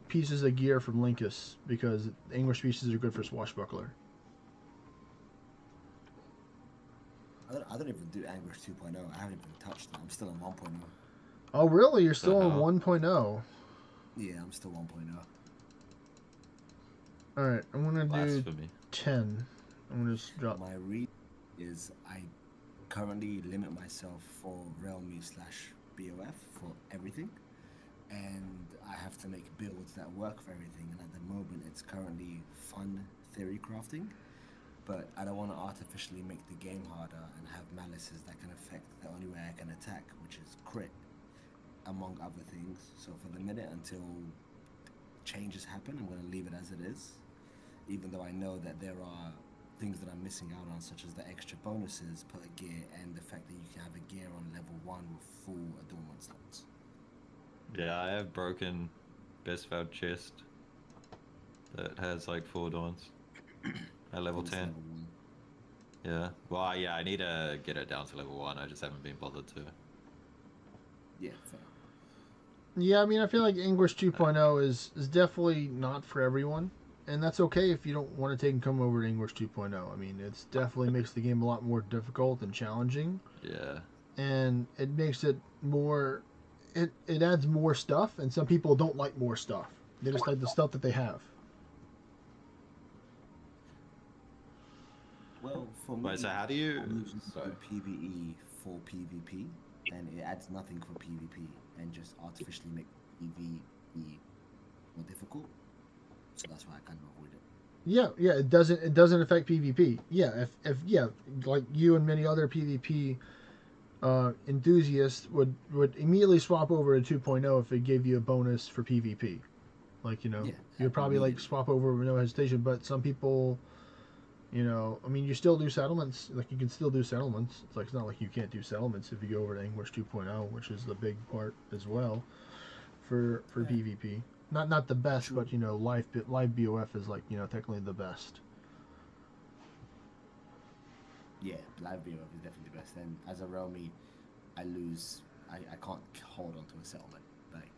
pieces of gear from Linkus, because anguished pieces are good for Swashbuckler. I don't even do Anguish 2.0. I haven't even touched that. I'm still on 1.0. Oh, really? You're still Uh-huh. on 1.0? Yeah, I'm still 1.0. All right, I'm gonna do Blasphemy. 10. I'm gonna just drop. My read is I currently limit myself for Realme/BOF for everything, and I have to make builds that work for everything. And at the moment, it's currently fun theory crafting, but I don't want to artificially make the game harder and have malices that can affect the only way I can attack, which is crit, among other things. So for the minute, until changes happen, I'm going to leave it as it is, even though I know that there are things that I'm missing out on, such as the extra bonuses per gear and the fact that you can have a gear on level 1 with full adornment slots. Yeah, I have broken best found chest that has like 4 dawns at level It's 10. level 1. Yeah. Well, yeah, I need to get it down to level 1. I just haven't been bothered to. Yeah, fair. Yeah, I mean, I feel like English 2.0 is definitely not for everyone, and that's okay if you don't want to take and come over to English 2.0. I mean, it's definitely makes the game a lot more difficult and challenging, Yeah. and it makes it more. It adds more stuff, and some people don't like more stuff. They just like the stuff that they have. Well, for me, Wait, so how do you... I'm using Sorry. PvE for PvP, and it adds nothing for PvP, and just artificially make PvE more difficult. So that's why I kind of avoid it. Yeah, it doesn't affect PvP. Yeah, if like you and many other PvP enthusiasts would immediately swap over to 2.0 if it gave you a bonus for PvP. Like, you know, Yeah, you'd probably like immediately. swap over with no hesitation. But some people, you know, I mean, you still do settlements. Like, you can still do settlements. It's like, it's not like you can't do settlements if you go over to English 2.0, which is the big part as well for Yeah. PvP. Not the best, True. but you know, live BOF is like, you know, technically the best. Yeah, live BOF is definitely the best. And as a Realme, I lose. I can't hold on to a settlement. Like,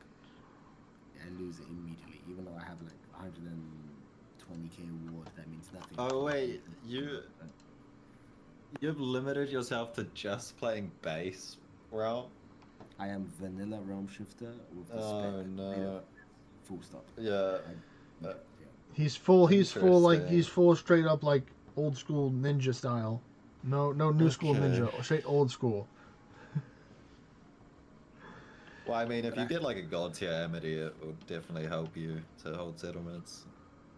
I lose it immediately. Even though I have like 120k reward, that means nothing. Oh, wait, You've limited yourself to just playing base realm? I am vanilla Realm Shifter with the Oh, spec. no. Full stop. Yeah. Yeah. He's full like Interesting. he's full straight up like old school ninja style. No new school Okay. ninja, straight old school. Well, I mean, if you get like a god tier Amity, it will definitely help you to hold settlements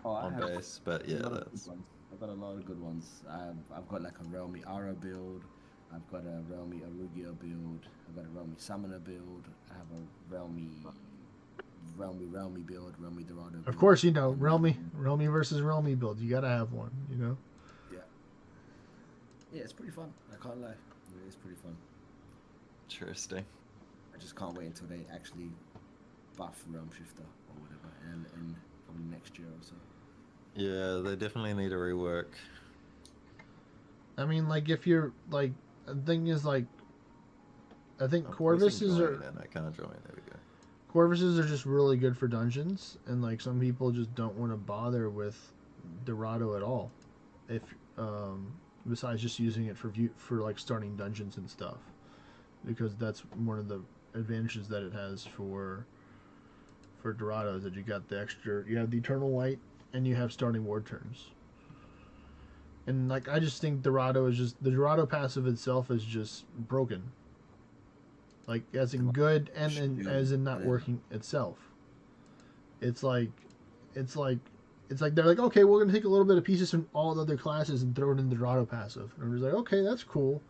Oh, I on have base. But a yeah, lot of good that's... ones. I've got a lot of good ones. I've got like a Realme Aura build. I've got a Realme Arugio build. I've got a Realme Summoner build. I have a Realme build. Realme Dorado build. Of course, you know, And, Realme versus Realme build. You gotta have one, you know. Yeah, it's pretty fun. I can't lie. It is pretty fun. Interesting. I just can't wait until they actually buff Realm Shifter or whatever, and probably next year or so. Yeah, they definitely need a rework. I mean, like, if you're like, the thing is, like, I think I'm Corvuses pressing are join and I can't join. There we go. Corvuses are just really good for dungeons, and like some people just don't want to bother with Dorado at all. If besides just using it for like starting dungeons and stuff, because that's one of the advantages that it has for Dorado is that you got the extra, you have the Eternal Light, and you have starting ward turns. And like I just think Dorado is just the Dorado passive itself is just broken. Like as in good and as in not working itself. It's like they're like, okay, we're gonna take a little bit of pieces from all the other classes and throw it in the Dorado passive. And we're just like, okay, that's cool.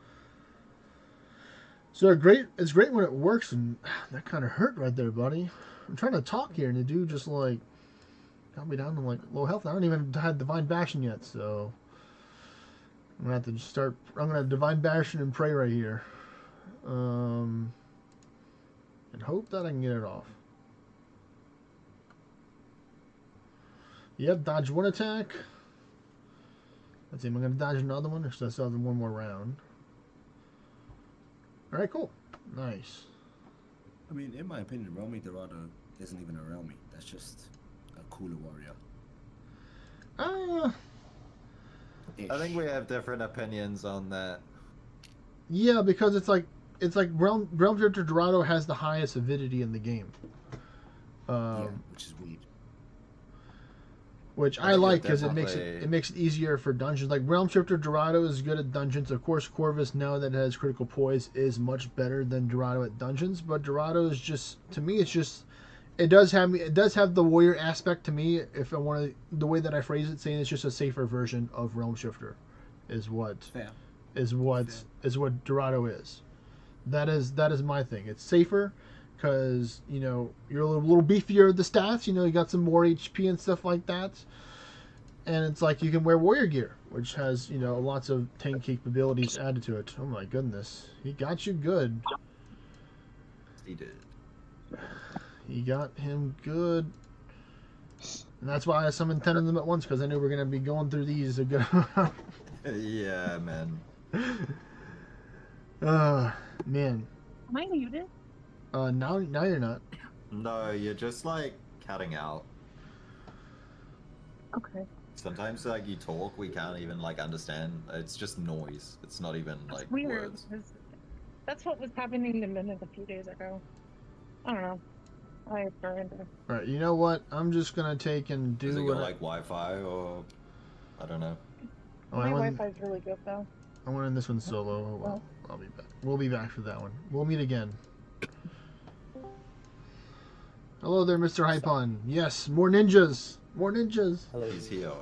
So it's great when it works, and that kind of hurt right there, buddy. I'm trying to talk here, and the dude just like got me down to like low health. I don't even have Divine Bastion yet, so I'm gonna have to just start. I'm gonna Divine Bastion and pray right here, and hope that I can get it off. Yep, dodge one attack. Let's see, am I going to dodge another one? Or should I still have one more round? Alright, cool. Nice. I mean, in my opinion, Realme Dorado isn't even a Realme. That's just a cooler warrior. I think we have different opinions on that. Yeah, because it's like Realm Drifter Dorado has the highest avidity in the game. Yeah, which is weird. Which I like because it makes it easier for dungeons. Like Realm Shifter Dorado is good at dungeons. Of course, Corvus, now that it has critical poise, is much better than Dorado at dungeons. But Dorado is just, to me, it's just, it does have the warrior aspect to me. If I want to, the way that I phrase it, saying it's just a safer version of Realm Shifter, is what Dorado is. That is my thing. It's safer. Because, you know, you're a little beefier with the stats. You know, you got some more HP and stuff like that. And it's like you can wear warrior gear, which has, you know, lots of tank capabilities added to it. Oh my goodness. He got you good. He did. He got him good. And that's why I summoned 10 of them at once, because I knew we were going to be going through these a good amount. Yeah, man. Man. Am I muted? Now you're not. No, you're just like cutting out. Okay. Sometimes like you talk, we can't even like understand. It's just noise. It's not even That's like weird. words. That's what was happening to Minute a few days ago. I don't know. I surrender. Alright, you know what? I'm just gonna take and do Does it go what like Wi-Fi or I don't know. My Wi-Fi is really good though. I went in this one solo. Oh, well, I'll be back. We'll be back for that one. We'll meet again. Hello there, Mr. Hypon. Yes, more ninjas. More ninjas. Hello. He's here.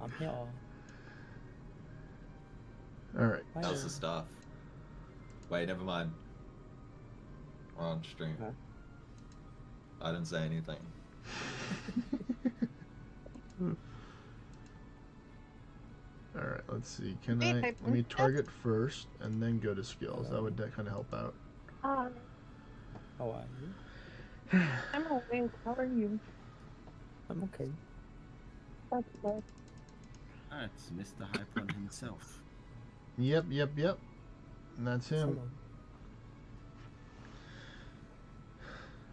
I'm here. Alright. How's the stuff? Wait, never mind. We're on stream. Huh? I didn't say anything. Alright, let's see. Let me target first and then go to skills. That would kind of help out. How are you? I'm awake. How are you? I'm okay. That's good. That's Mr. Hypon himself. Yep. And that's him. Hello.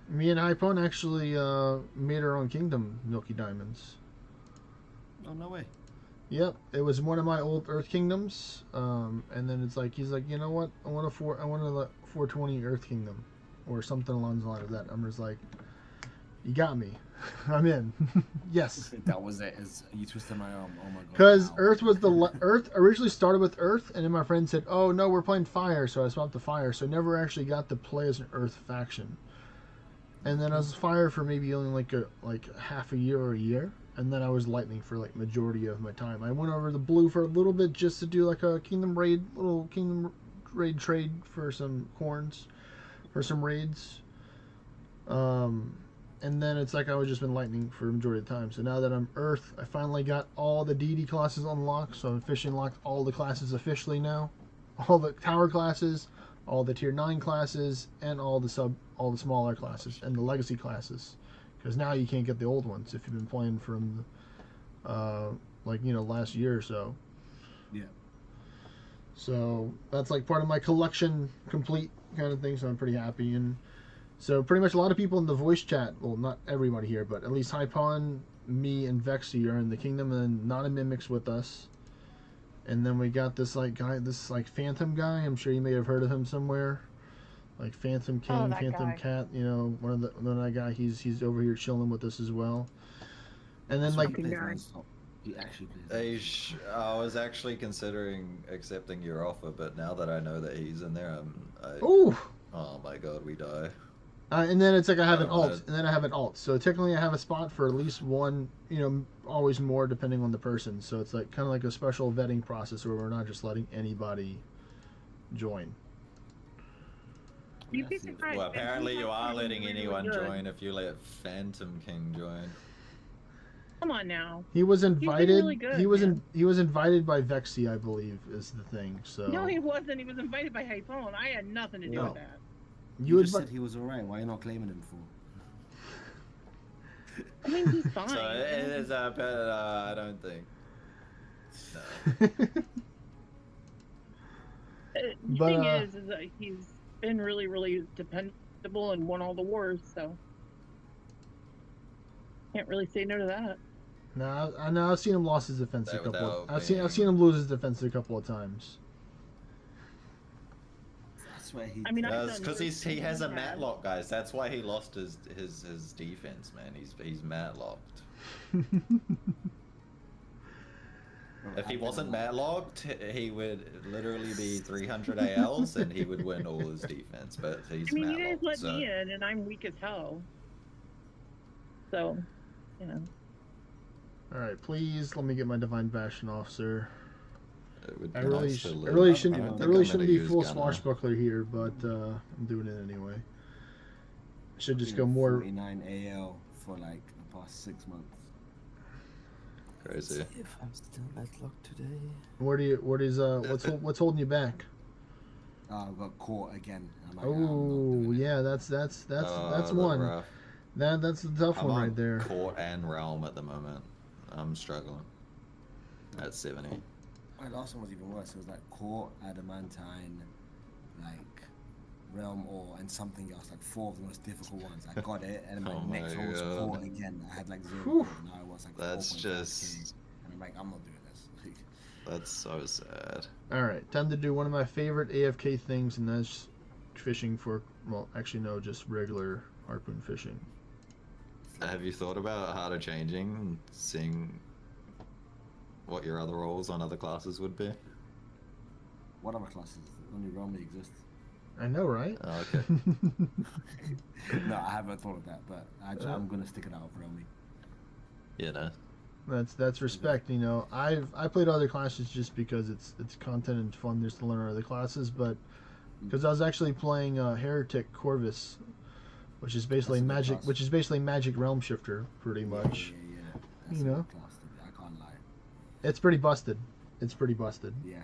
Me and Hypon actually made our own kingdom, Milky Diamonds. Oh, no way. Yep, it was one of my old Earth Kingdoms, and then it's like he's like, you know what? I want a 420 Earth Kingdom, or something along the lines of that. I'm just like, you got me, I'm in. Yes. That was it. You twisted my arm. Oh my god. Because Wow. Earth was Earth originally started with Earth, and then my friend said, "Oh no, we're playing Fire," so I swapped to Fire. So I never actually got to play as an Earth faction. And then I was Fire for maybe only like half a year or a year. And then I was Lightning for like majority of my time. I went over to Blue for a little bit just to do like a little Kingdom Raid trade for some corns, for some raids. And then it's like I was just been Lightning for the majority of the time. So now that I'm Earth, I finally got all the deity classes unlocked. So I've officially unlocked all the classes officially now. All the tower classes, all the tier 9 classes, and all the smaller classes, and the legacy classes. Because now you can't get the old ones if you've been playing from, last year or so. Yeah. So that's like part of my collection complete kind of thing. So I'm pretty happy. And so pretty much a lot of people in the voice chat, well, not everybody here, but at least Hypon, me, and Vexy are in the kingdom, and then not a Mimic's with us. And then we got this like guy, this like Phantom guy. I'm sure you may have heard of him somewhere. Like Phantom King, that Phantom guy. Cat. You know, one of that guy. He's over here chilling with us as well. And then So like he plays guy. non-stop. He actually plays. Hey, non-stop. I was actually considering accepting your offer, but now that I know that he's in there, oh. oh my god, we die. And then it's like I have an I don't alt, wanna- and then I have an alt. So technically, I have a spot for at least one. You know, always more depending on the person. So it's like kind of like a special vetting process where we're not just letting anybody join. You'd be That's it. surprised. Well, apparently you are letting Really anyone good. join if you let Phantom King join. Come on now. He was invited. really good, he was man. he was invited by Vexy, I believe, is the thing. So No, he wasn't. He was invited by Hypone. I had nothing to do No. with that. you just invi- said he was alright. Why are you not claiming him for? I mean, he's fine. So it is but I don't think. No. The But, thing is that he's been really, really dependable and won all the wars, so can't really say no to that. No, I know. I've seen him lost his defense a That couple. without I've seen being- him lose his defense a couple of times. That's where he. I mean, I've That's done because he worse has a than that. matlock, guys. That's why he lost his defense, man. He's matlocked. If he wasn't matlocked, he would literally be 300 ALs and he would win all his defense. But he's I mean, you guys matlocked. let So me in, and I'm weak as hell. So, you know. All right, please let me get my Divine Bastion off, sir. it would be I really, nice to I live. really I shouldn't. don't I think really I'm shouldn't gonna be use full Gunner. swashbuckler here, but I'm doing it anyway. I should just go Been more. 49 AL for like the past 6 months. Crazy. If I'm still matlocked today. What's holding you back? I got caught again. I'm like, I'm not Oh doing it. yeah, that's The one. rough. That's the tough I'm one on right there. Court and Realm at the moment. I'm struggling. At 70. My last one was even worse. It was like Court, Adamantine, like Realm Ore, and something else. Like 4 of the most difficult ones. I got it, and then Oh my next my one was God. Court again. I had like 0 Whew. Court, and now I was like That's 4.5K. just- And I'm like, I'm not doing this. Like, That's so sad. All right, time to do one of my favorite AFK things, and that's fishing for. Well, actually no, just regular harpoon fishing. Have you thought about how to changing and seeing what your other roles on other classes would be? what other classes? Only Realm exists. I know, right? Oh, okay. No, I haven't thought of that, but I'm gonna stick it out for Realmy. You know. That's respect. You know, I played other classes just because it's content and fun just to learn other classes, but because I was actually playing Heretic Corvus, which is basically That's a good magic, class. which is basically magic realm shifter, pretty much. Yeah. That's You a know? good class to be. I can't lie. It's pretty busted. It's pretty busted. Yeah,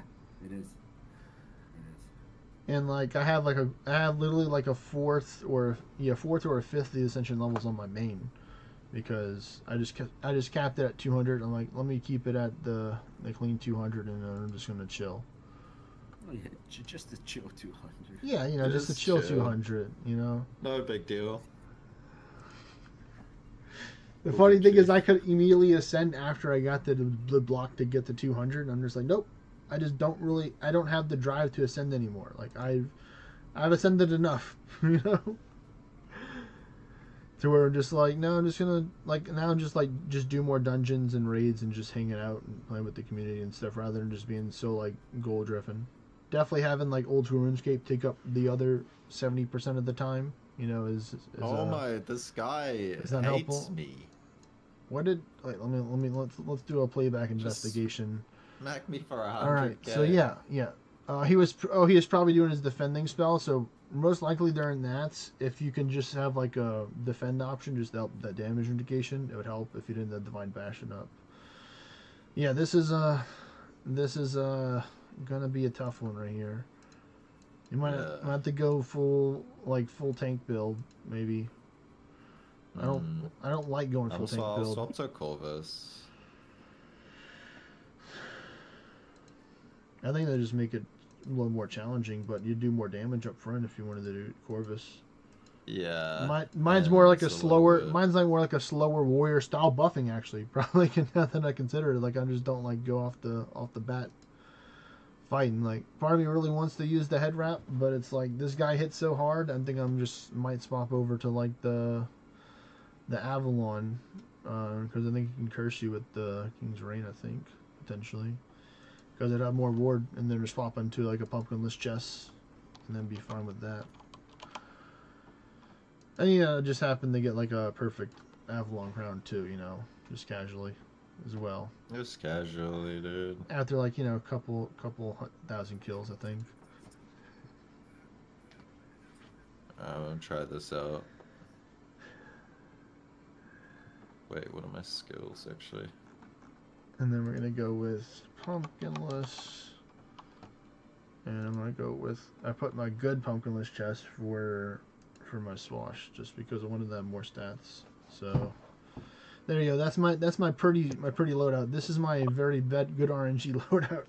it is. It is. And like I have literally like a fourth or a fifth of the ascension levels on my main, because I just capped it at 200. I'm like, let me keep it at the clean 200, and I'm just gonna chill. Oh yeah, just a chill 200. Yeah, you know, just a Just chill chill. 200. You know. No big deal. The Cool, funny good thing is, shit. I could immediately ascend after I got the block to get to 200. I'm just like, nope. I don't have the drive to ascend anymore. Like I've ascended enough, you know. To where I'm just like, no, I'm just gonna just do more dungeons and raids and just hanging out and playing with the community and stuff, rather than just being so like goal driven. Definitely having like old school RuneScape take up the other 70% of the time, you know, is Oh my, this guy that hates helpful? me. What did let's do a playback investigation. Smack me for 100K. All right, so yeah. He was probably doing his defending spell. So most likely during that, if you can just have like a defend option, just help that damage indication, it would help if you didn't have Divine Bastion up. Yeah, this is gonna be a tough one right here. You might have to go full tank build maybe. I don't like going full tank I'll build. swap to Corvus. I think they just make it a little more challenging, but you do more damage up front if you wanted to do Corvus. Yeah. Mine's yeah, more like a it's slower. little bit- Mine's like more like a slower warrior style buffing. Actually, probably now that I consider it, like I just don't like go off the bat fighting. Like, part of me really wants to use the head wrap, but it's like this guy hits so hard. I think I'm just might swap over to like the Avalon, because I think he can curse you with the King's Reign. I think potentially because it'd have more ward, and then just swap into like a pumpkinless chest, and then be fine with that. And yeah, just happened to get like a perfect Avalon crown too, you know, just casually as well. Just casually, dude. After like, you know, a couple thousand kills, I think. I'm gonna try this out. Wait, what are my skills actually? And then we're gonna go with pumpkinless. And I'm gonna go with, I put my good pumpkinless chest for my swash, just because I wanted to have more stats. So there you go. That's my pretty loadout. This is my very good RNG loadout.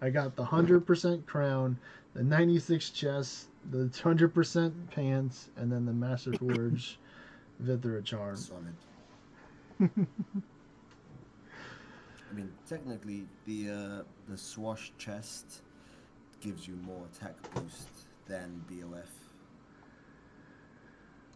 I got the 100% crown, the 96 chest, the 100% pants, and then the Master Forge Vithra charm. Solid. I mean, technically, the swash chest gives you more attack boost than BOF.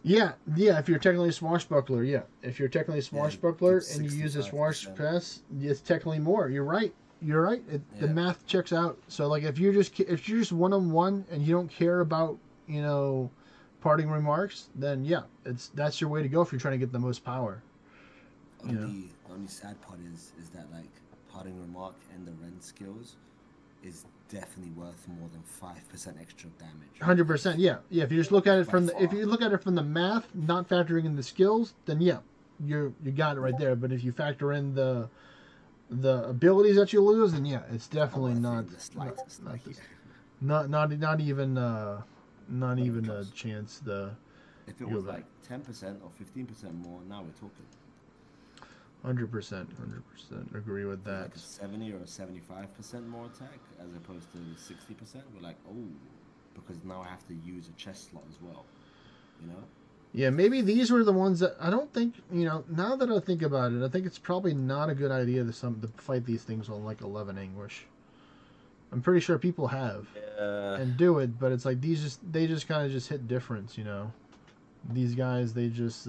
Yeah. If you're technically a swashbuckler, yeah. If you're technically a swashbuckler and you use a swash pass, it's technically more. You're right. The math checks out. So like, if you're just one-on-one and you don't care about, you know, parting remarks, then yeah, that's your way to go if you're trying to get the most power. Only sad part is that like parting remark and the rend skills is definitely worth more than 5% extra damage. 100%, yeah. If you just look at it if you look at it from the math, not factoring in the skills, then yeah, you got it right there. But if you factor in the abilities that you lose, then yeah, it's definitely not even a chance. If it was like 10% or 15% more, now we're talking. 100% agree with that. Like a 70 or a 75% more attack as opposed to 60%. We're like, oh, because now I have to use a chest slot as well, you know? Yeah, maybe these were the ones that I don't think, you know, now that I think about it, I think it's probably not a good idea to fight these things on like 11 Anguish. I'm pretty sure people have and do it, but it's like they just kind of just hit difference, you know. These guys, they just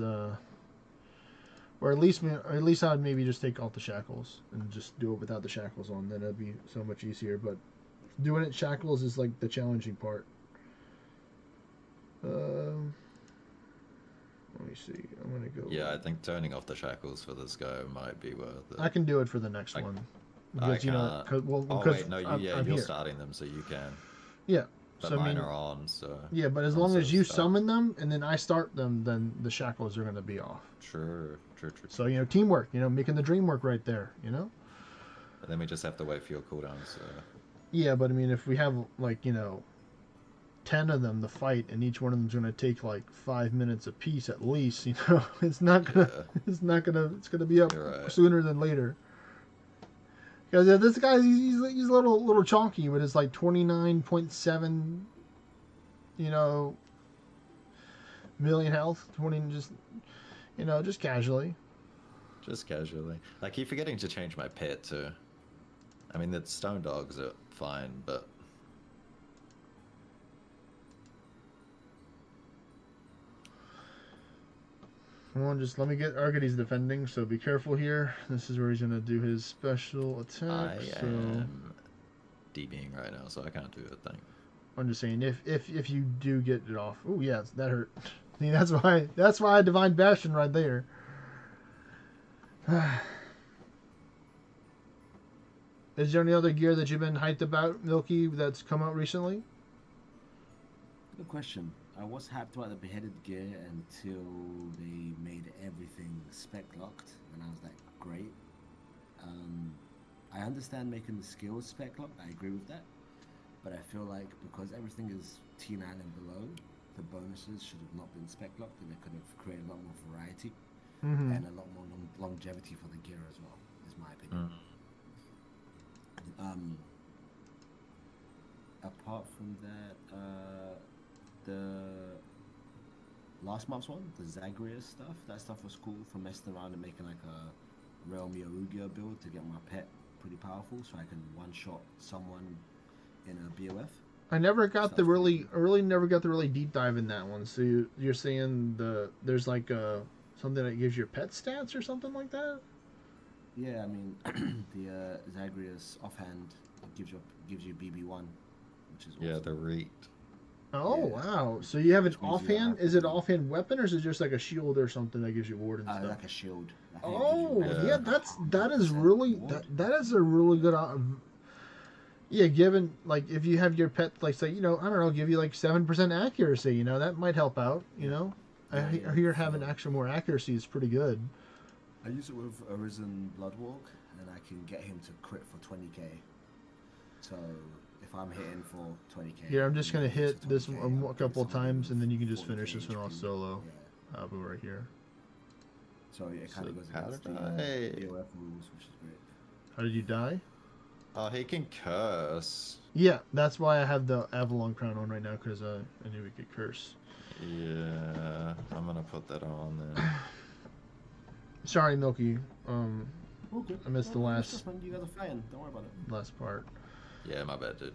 or at least I would maybe just take off the shackles and just do it without the shackles on. Then it'd be so much easier. But doing it shackles is like the challenging part. Let me see. I'm gonna go. Yeah, I think turning off the shackles for this guy might be worth it. I can do it for the next one. Because, you know, wait, no, you're here. Starting them, so you can. Yeah. But so, mine are on, so... Yeah, but as long as you summon them, and then I start them, then the shackles are going to be off. True. So, you know, teamwork, you know, making the dream work right there, you know? But then we just have to wait for your cooldowns, so... Yeah, but I mean, if we have, like, you know, 10 of them to fight, and each one of them's going to take, like, 5 minutes apiece at least, you know? It's going to be up sooner than later. Because this guy, he's a little chonky with his like 29.7, you know, million health. 20, just, you know, just casually. Just casually. I keep forgetting to change my pet too. I mean, the stone dogs are fine, but... Come on, just let me get Arcady's defending, so be careful here. This is where he's going to do his special attack. I am DBing right now, so I can't do a thing. I'm just saying, if you do get it off... Oh, yeah, that hurt. See, that's why I Divine Bastion right there. Is there any other gear that you've been hyped about, Milky, that's come out recently? Good question. I was hyped about the beheaded gear until they made everything spec locked, and I was like, great. I understand making the skills spec locked, I agree with that, but I feel like because everything is T9 and below, the bonuses should have not been spec locked, and they could have created a lot more variety and a lot more longevity for the gear as well, is my opinion. Apart from that, the last month's one, the Zagreus stuff, that stuff was cool for messing around and making like a Realm Yorugia build to get my pet pretty powerful, so I can one-shot someone in a BOF. I never got Sounds the pretty really never got the really deep dive in that one. So you're saying there's like something that gives your pet stats or something like that? Yeah, I mean the Zagreus offhand gives you BB1, which is awesome. Yeah, the reet. Oh Yeah. wow! So you have an Which means you don't offhand? have Is to it do- offhand weapon or is it just like a shield or something that gives you ward and stuff? Like a shield. I think it gives you Oh like yeah, that is really ward. that is a really good. Yeah, given like if you have your pet like say I don't know, give you like 7% accuracy, that might help out. I Yeah, hear so- having actual more accuracy is pretty good. I use it with Arisen Bloodwalk, and I can get him to crit for 20k. So if I'm hitting for 20k. Here, I'm just gonna and he hits hit for this 20K, one I'm a putting couple of someone in times, and then you can just 40K finish this one off HP. solo. Yeah. I'll be right here. So it kind So of goes how against the did I- BOF rules, which is great. How did you die? Oh, he can curse. Yeah, that's why I have the Avalon crown on right now, because I knew we could curse. Yeah, I'm gonna put that on then. Sorry, Milky. Okay. I missed the No last stress, man. You guys are flying. Don't worry about it. last part. Yeah, my bad, dude.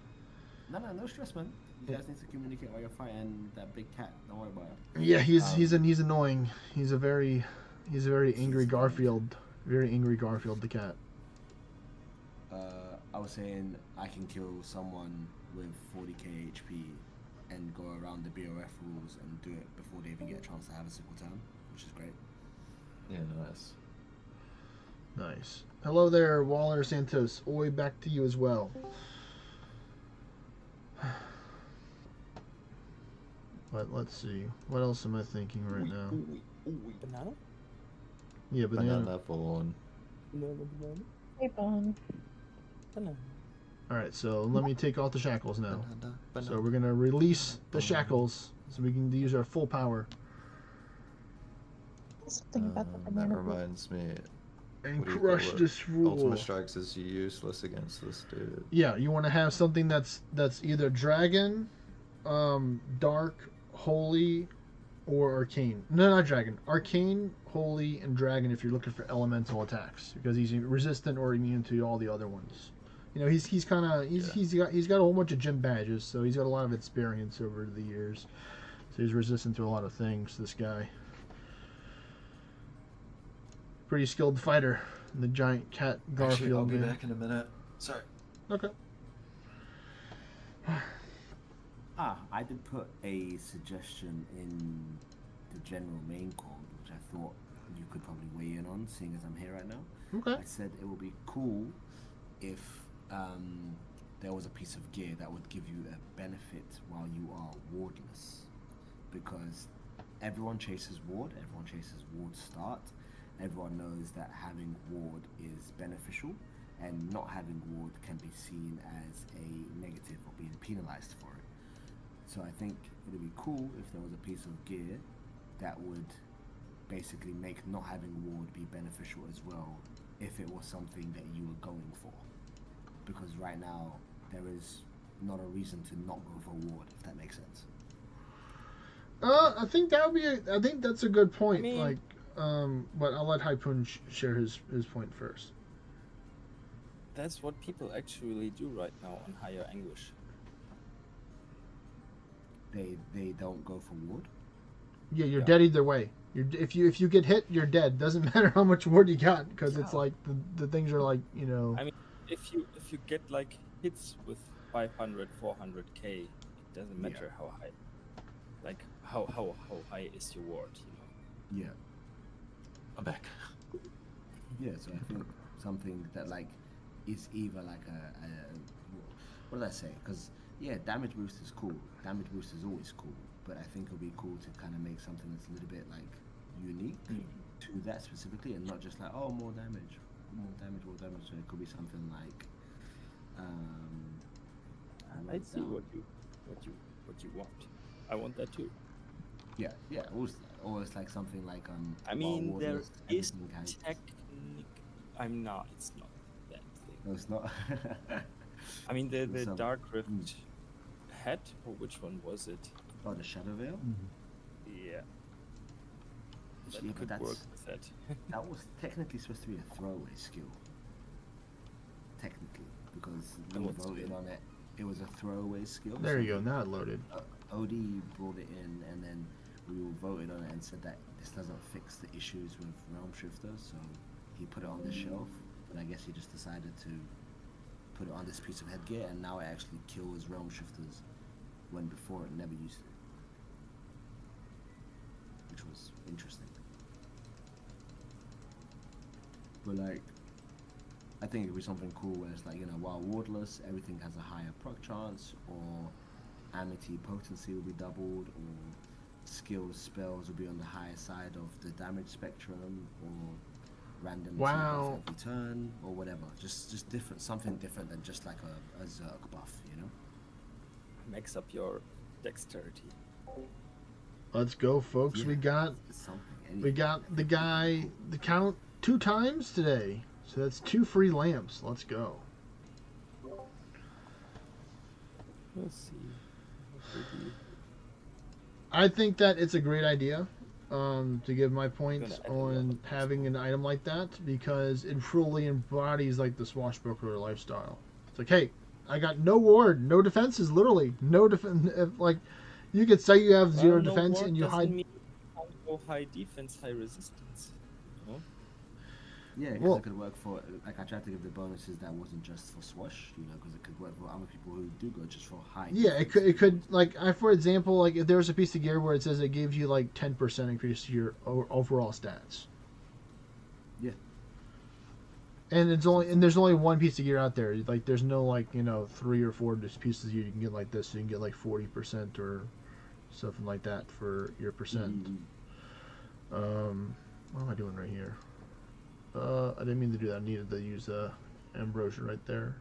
No stress, man. You guys need to communicate while you're fighting that big cat. Don't worry about it. Yeah, he's annoying. He's a very angry Garfield. Very angry Garfield the cat. I was saying I can kill someone with 40k HP and go around the BOF rules and do it before they even get a chance to have a single turn, which is great. Yeah, nice. Nice. Hello there, Waller Santos. Oi, back to you as well. But let's see. What else am I thinking right now? Banana? Yeah, Banana phone. Banana. Hey, Bon. Banana. Alright, so let me take off the shackles now. Banana. So we're gonna release the shackles so we can use our full power. Something about the That banana. boat. reminds me. And What do you crush call it? this rule. Ultimate Strikes is useless against this dude. Yeah, you want to have something that's either dragon, dark, holy, or arcane. No, not dragon. Arcane, holy, and dragon if you're looking for elemental attacks because he's resistant or immune to all the other ones. He's got a whole bunch of gym badges, so he's got a lot of experience over the years. So he's resistant to a lot of things. This guy, pretty skilled fighter. The giant cat Garfield. Actually, I'll be man. back in a minute. Sorry. Okay. I did put a suggestion in the general main code, which I thought you could probably weigh in on, seeing as I'm here right now. Okay. I said it would be cool if there was a piece of gear that would give you a benefit while you are wardless, because everyone chases ward, everyone chases ward start, everyone knows that having ward is beneficial, and not having ward can be seen as a negative or being penalized for it. So I think it would be cool if there was a piece of gear that would basically make not having ward be beneficial as well, if it was something that you were going for. Because right now there is not a reason to not go for ward, if that makes sense. I think that would be. I think that's a good point. I mean- But I'll let Haipun share his point first. That's what people actually do right now on higher anguish. They don't go for ward. Yeah, you're Yeah. dead either way. If you get hit, you're dead. Doesn't matter how much ward you got because it's Yeah. like the things are like I mean, if you get like hits with 500, 400k, it doesn't matter how high. Like how high is your ward? Yeah. I'm back. Yeah, so I think something that like is either like a what did I say? Because yeah, damage boost is cool. Damage boost is always cool, but I think it would be cool to kind of make something that's a little bit like unique to that specifically, and not just like more damage. So it could be something like I see what you want. I want that too. Yeah, always like something like I mean, while there wardless, is everything has- I'm not. It's not that thing. No, it's not. I mean, the Some- Dark Rift hat, or which one was it? Oh, the Shadow Veil. Yeah, that Yeah, but could that's work with that. that was technically supposed to be a throwaway skill. Technically, because And we what's voted it? on it. it was a throwaway skill. There so you go. Now it loaded. OD brought it in, and then we all voted on it and said that this doesn't fix the issues with Realm Shifter, so he put it on the shelf. But I guess he just decided to put it on this piece of headgear, and now it actually kills Realm Shifters when before it never used to, which was interesting. But like, I think it'd be something cool where it's like, you know, while wardless, everything has a higher proc chance, or amity potency will be doubled, or skills, spells will be on the higher side of the damage spectrum, or random Wow. every turn, or whatever. Just different, something different than just like a Zerg buff, you know? Max up your dexterity. Let's go, folks. Yeah. We got It's something. we got the guy the count 2 times today. So that's 2 free lamps. Let's go. Let's see. Maybe- I think that it's a great idea to give my points Gonna add a lot on of having an item like that, because it truly embodies like the swashbuckler lifestyle. It's like, hey, I got no ward, no defenses, literally no defense. Like, you could say you have 0 Well, no defense ward and you doesn't hide. mean go high defense, high resistance. You know? Yeah, because Well- it could work for, like, I tried to give the bonuses that wasn't just for Swash, you know, because it could work for other people who do go just for high. Yeah, it could like, for example, like if there was a piece of gear where it says it gives you like 10% increase to your overall stats. Yeah. And there's only one piece of gear out there. Like, there's no, like, you know, 3 or 4 just pieces of gear you can get like this. So you can get like 40% or something like that for your percent. What am I doing right here? I didn't mean to do that. I needed to use ambrosia right there.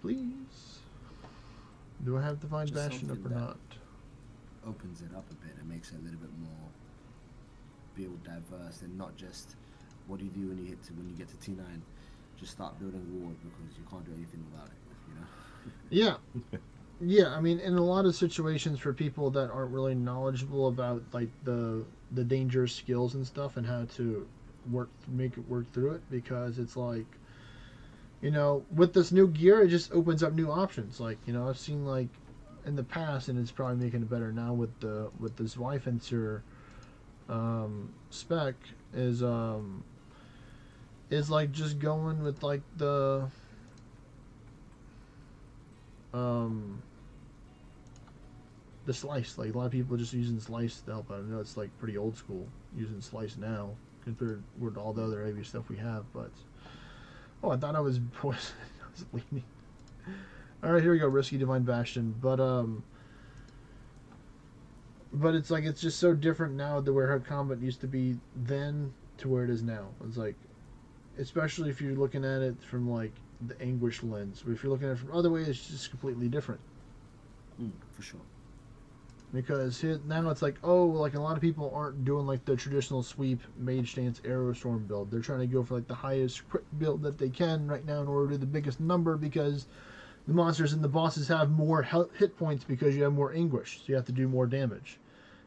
Please. Do I have Divine Just Bastion up or something that- not? Opens it up a bit and makes it a little bit more build diverse, and not just what do you do when you get to T9. Just start building ward because you can't do anything without it, you know. Yeah. Yeah, I mean, in a lot of situations for people that aren't really knowledgeable about like the dangerous skills and stuff and how to make it work through it, because it's like, you know, with this new gear, it just opens up new options. Like, you know, I've seen like in the past, and it's probably making it better now with the Zweifenzer spec is like just going with like the slice. Like, a lot of people are just using slice to help out. I know it's like pretty old school using slice now compared with all the other AV stuff we have, but I thought I was leaning. All right, here we go. Risky Divine Bastion, but it's like, it's just so different now to where her combat used to be then to where it is now. It's like, especially if you're looking at it from like the Anguish lens, but if you're looking at it from other ways, it's just completely different. For sure. Because now it's like, oh, like a lot of people aren't doing like the traditional sweep mage stance arrow storm build. They're trying to go for like the highest crit build that they can right now in order to do the biggest number, because the monsters and the bosses have more hit points because you have more anguish, so you have to do more damage.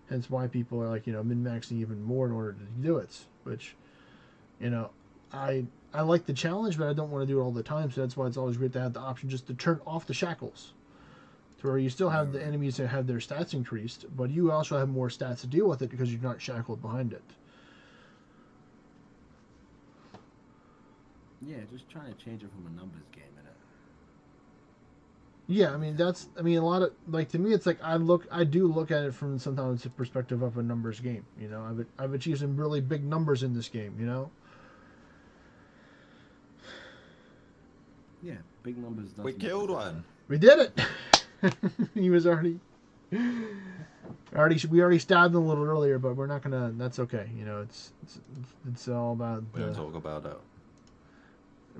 Hence why people are like, you know, min-maxing even more in order to do it. Which, you know, I like the challenge, but I don't want to do it all the time. So that's why it's always great to have the option just to turn off the shackles, where you still have the enemies that have their stats increased, but you also have more stats to deal with it because you're not shackled behind it. Yeah, just trying to change it from a numbers game, innit? Yeah, I mean, a lot of, like, to me, it's like, I do look at it from sometimes the perspective of a numbers game. You know, I've achieved some really big numbers in this game, you know? Yeah, big numbers. We killed one. We did it! He was already... We already stabbed him a little earlier, but we're not gonna... That's okay, you know, it's all about We don't talk about it.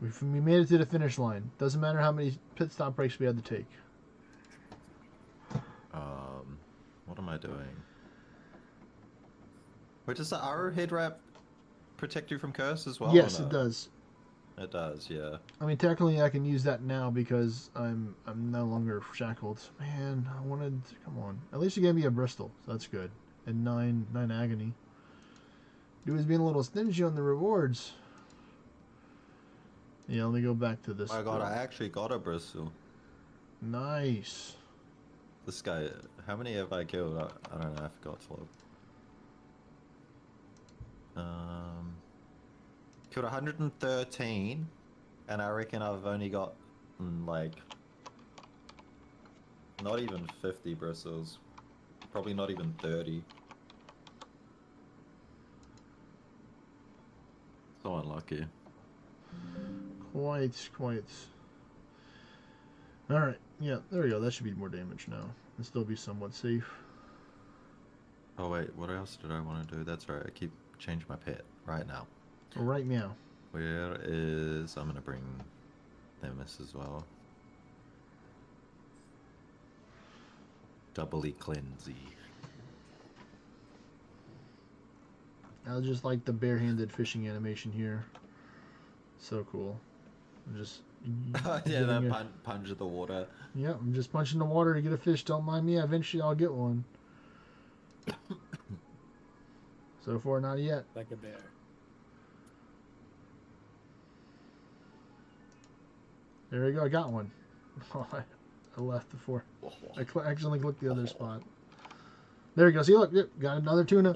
We made it to the finish line. Doesn't matter how many pit stop breaks we had to take. What am I doing? Wait, does the arrowhead wrap protect you from curse as well? or Yes, no? it does. It does, yeah. I mean, technically, I can use that now because I'm no longer shackled. Man, I wanted... Come on. At least you gave me a Bristol, so that's good. And 9 agony. Dude was being a little stingy on the rewards. Yeah, let me go back to this. Oh my god, build. I actually got a bristle. Nice. This guy, how many have I killed? I don't know, I forgot to look. Killed 113, and I reckon I've only got, like, not even 50 bristles. Probably not even 30. So unlucky. Quite. Alright, yeah, there we go. That should be more damage now. And still be somewhat safe. Oh wait, what else did I want to do? That's right, I keep changing my pet right now. Right meow. Where is... I'm gonna bring Themis as well. Doubly cleansy. I just like the barehanded fishing animation here. So cool. I'm just... Yeah, giving that it- punch of the water. Yeah, I'm just punching the water to get a fish. Don't mind me. Eventually I'll get one. So far, not yet. Like a bear. There we go. I got one. Oh, I left before. I accidentally clicked the other spot. There we go. See, look. Yep, got another tuna.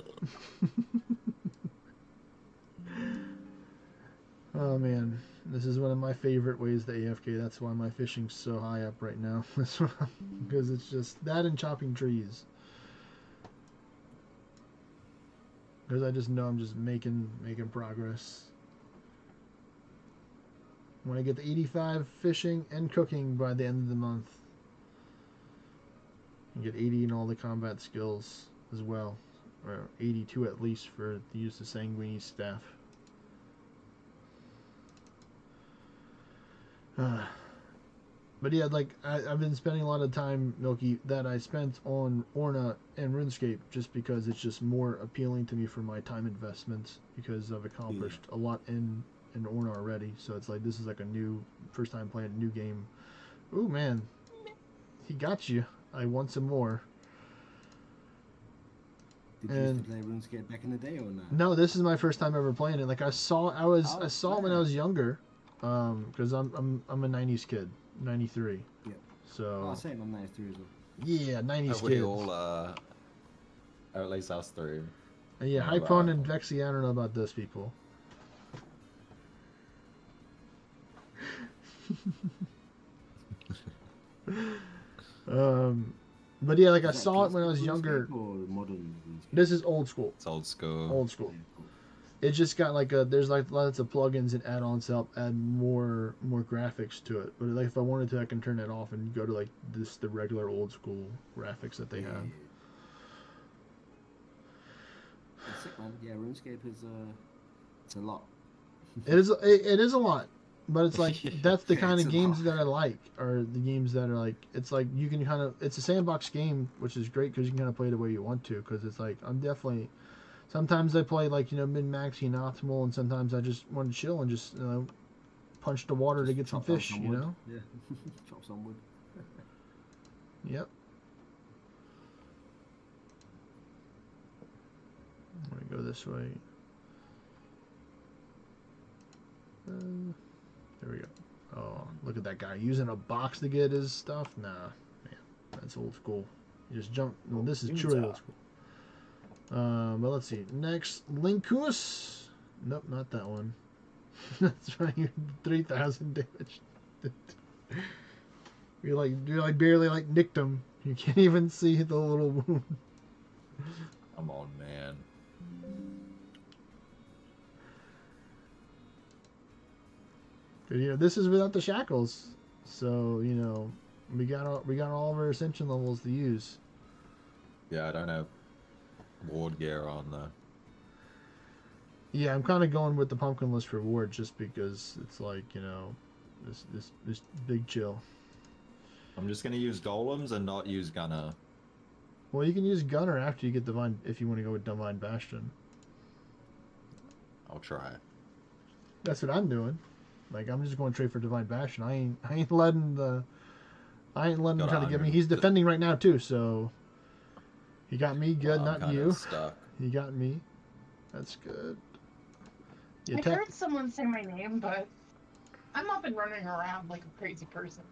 Oh, man. This is one of my favorite ways to AFK. That's why my fishing's so high up right now. Because it's just that and chopping trees. Because I just know I'm just making progress. When I get to 85 fishing and cooking by the end of the month. And get 80 in all the combat skills as well. Or 82 at least for the use of Sanguini's staff. But yeah, like I've been spending a lot of time, Milky, that I spent on Orna and RuneScape just because it's just more appealing to me for my time investments because I've accomplished a lot in Orna already. So it's like this is like a new first time playing a new game. Ooh man, he got you. I want some more. Did you used to play RuneScape back in the day or not? No, this is my first time ever playing it. Like I saw it when I was younger, because I'm a '90s kid, '93. Yeah. So. Oh, same. I'm 93 as well. Yeah, '90s We kids. all, or at least us three. Yeah, Wow. Hypron and Vexy, I don't know about those people. But yeah, like I Is that saw it when I was classic younger. RuneScape or modern RuneScape? This is old school. It's old school. Old school. Yeah, cool. It just got like there's like lots of plugins and add-ons to help add more graphics to it. But like if I wanted to, I can turn that off and go to like the regular old school graphics that they have. That's sick, man. Yeah, RuneScape is it's a lot. It is a lot, but it's like that's the kind of It's a games lot. that I like, or the games that are like it's like you can kind of it's a sandbox game, which is great because you can kind of play the way you want to. Because it's like I'm definitely sometimes I play like min maxing optimal, and sometimes I just want to chill and just punch the water to get some Chop down fish. wood. Yeah. Chop some wood. Yep. I'm gonna go this way. There we go. Oh, look at that guy using a box to get his stuff. Nah, man, that's old school. You just jump. Well, this is truly old school. But let's see. Next, Linkus. Nope, not that one. That's right. You're 3,000 damage. you like barely like nicked him. You can't even see the little wound. Come on, man. This is without the shackles, so we got all of our ascension levels to use. Yeah, I don't have ward gear on though. Yeah, I'm kind of going with the pumpkinless reward just because it's like this big chill. I'm just gonna use golems and not use gunner. Well, you can use gunner after you get divine if you want to go with divine bastion. I'll try. That's what I'm doing. Like I'm just going straight for divine bastion. I ain't letting him try to get me. He's defending right now too, so he got me good, I'm not kinda you. Stuck. He got me. That's good. I heard someone say my name, but I'm up and running around like a crazy person.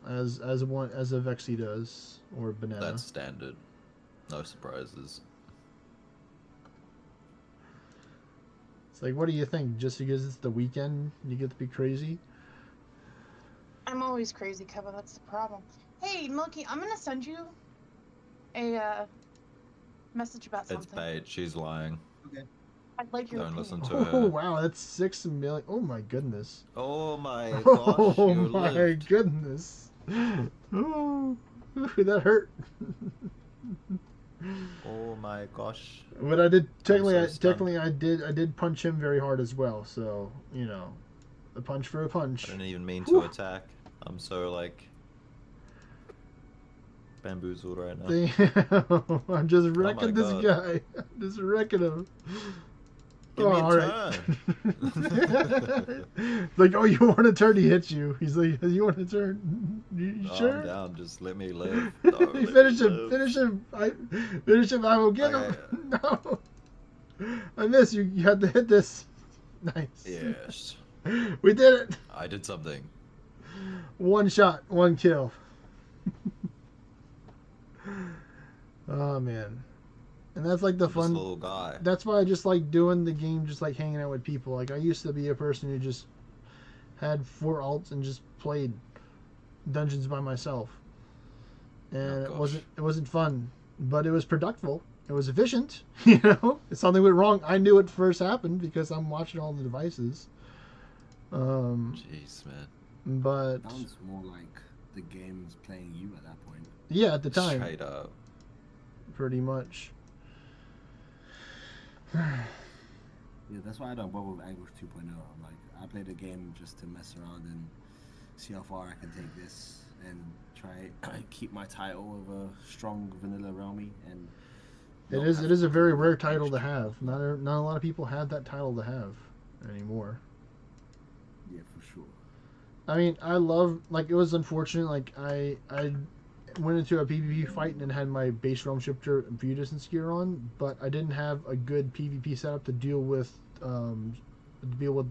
As a Vexy does, or Banana. That's standard. No surprises. It's like, what do you think? Just because it's the weekend, you get to be crazy? I'm always crazy, Kevin. That's the problem. Hey, Milky, I'm gonna send you a message about something. It's bait. She's lying. I'd like your Don't listen opinion. to Oh her. wow, that's 6 million. Oh my goodness. Oh my gosh, Oh you my lived. goodness. Oh, that hurt. Oh my gosh. But I did so technically I did punch him very hard as well. So you know, a punch for a punch. I didn't even mean to Whew. attack. I'm so like bamboozled right now. Damn, I'm just wrecking this God. guy. I'm just wrecking him. Give me a all turn. Like, oh, you want to turn? He hits you. He's like, you want to turn? You Oh, sure? I'm down. Just let me live. No, let me Finish him. live. Finish him. Finish him. I will get him. No. I miss you. You had to hit this. Nice. Yes. We did it. I did something. One shot, one kill. Oh man. And that's like the I'm just fun. a little guy. That's why I just like doing the game, just like hanging out with people. Like I used to be a person who just had 4 alts and just played dungeons by myself, and Oh, it wasn't fun, but it was productive. It was efficient. You know, if something went wrong, I knew it first happened because I'm watching all the devices. Jeez, man. But Sounds more like the game's playing you at that point. yeah, at the time, Straight up. pretty much. Yeah, that's why I don't bother with Anguish 2.0. I'm like, I play the game just to mess around and see how far I can take this and try keep my title of a strong vanilla realmy. And It not is have a to very deal with rare title to extra have. stuff. Not a lot of people have that title to have anymore. Yeah, for sure. I mean, I love, like, it was unfortunate, like, I went into a PvP fight and had my base realm shifter and view distance gear on, but I didn't have a good PvP setup to deal with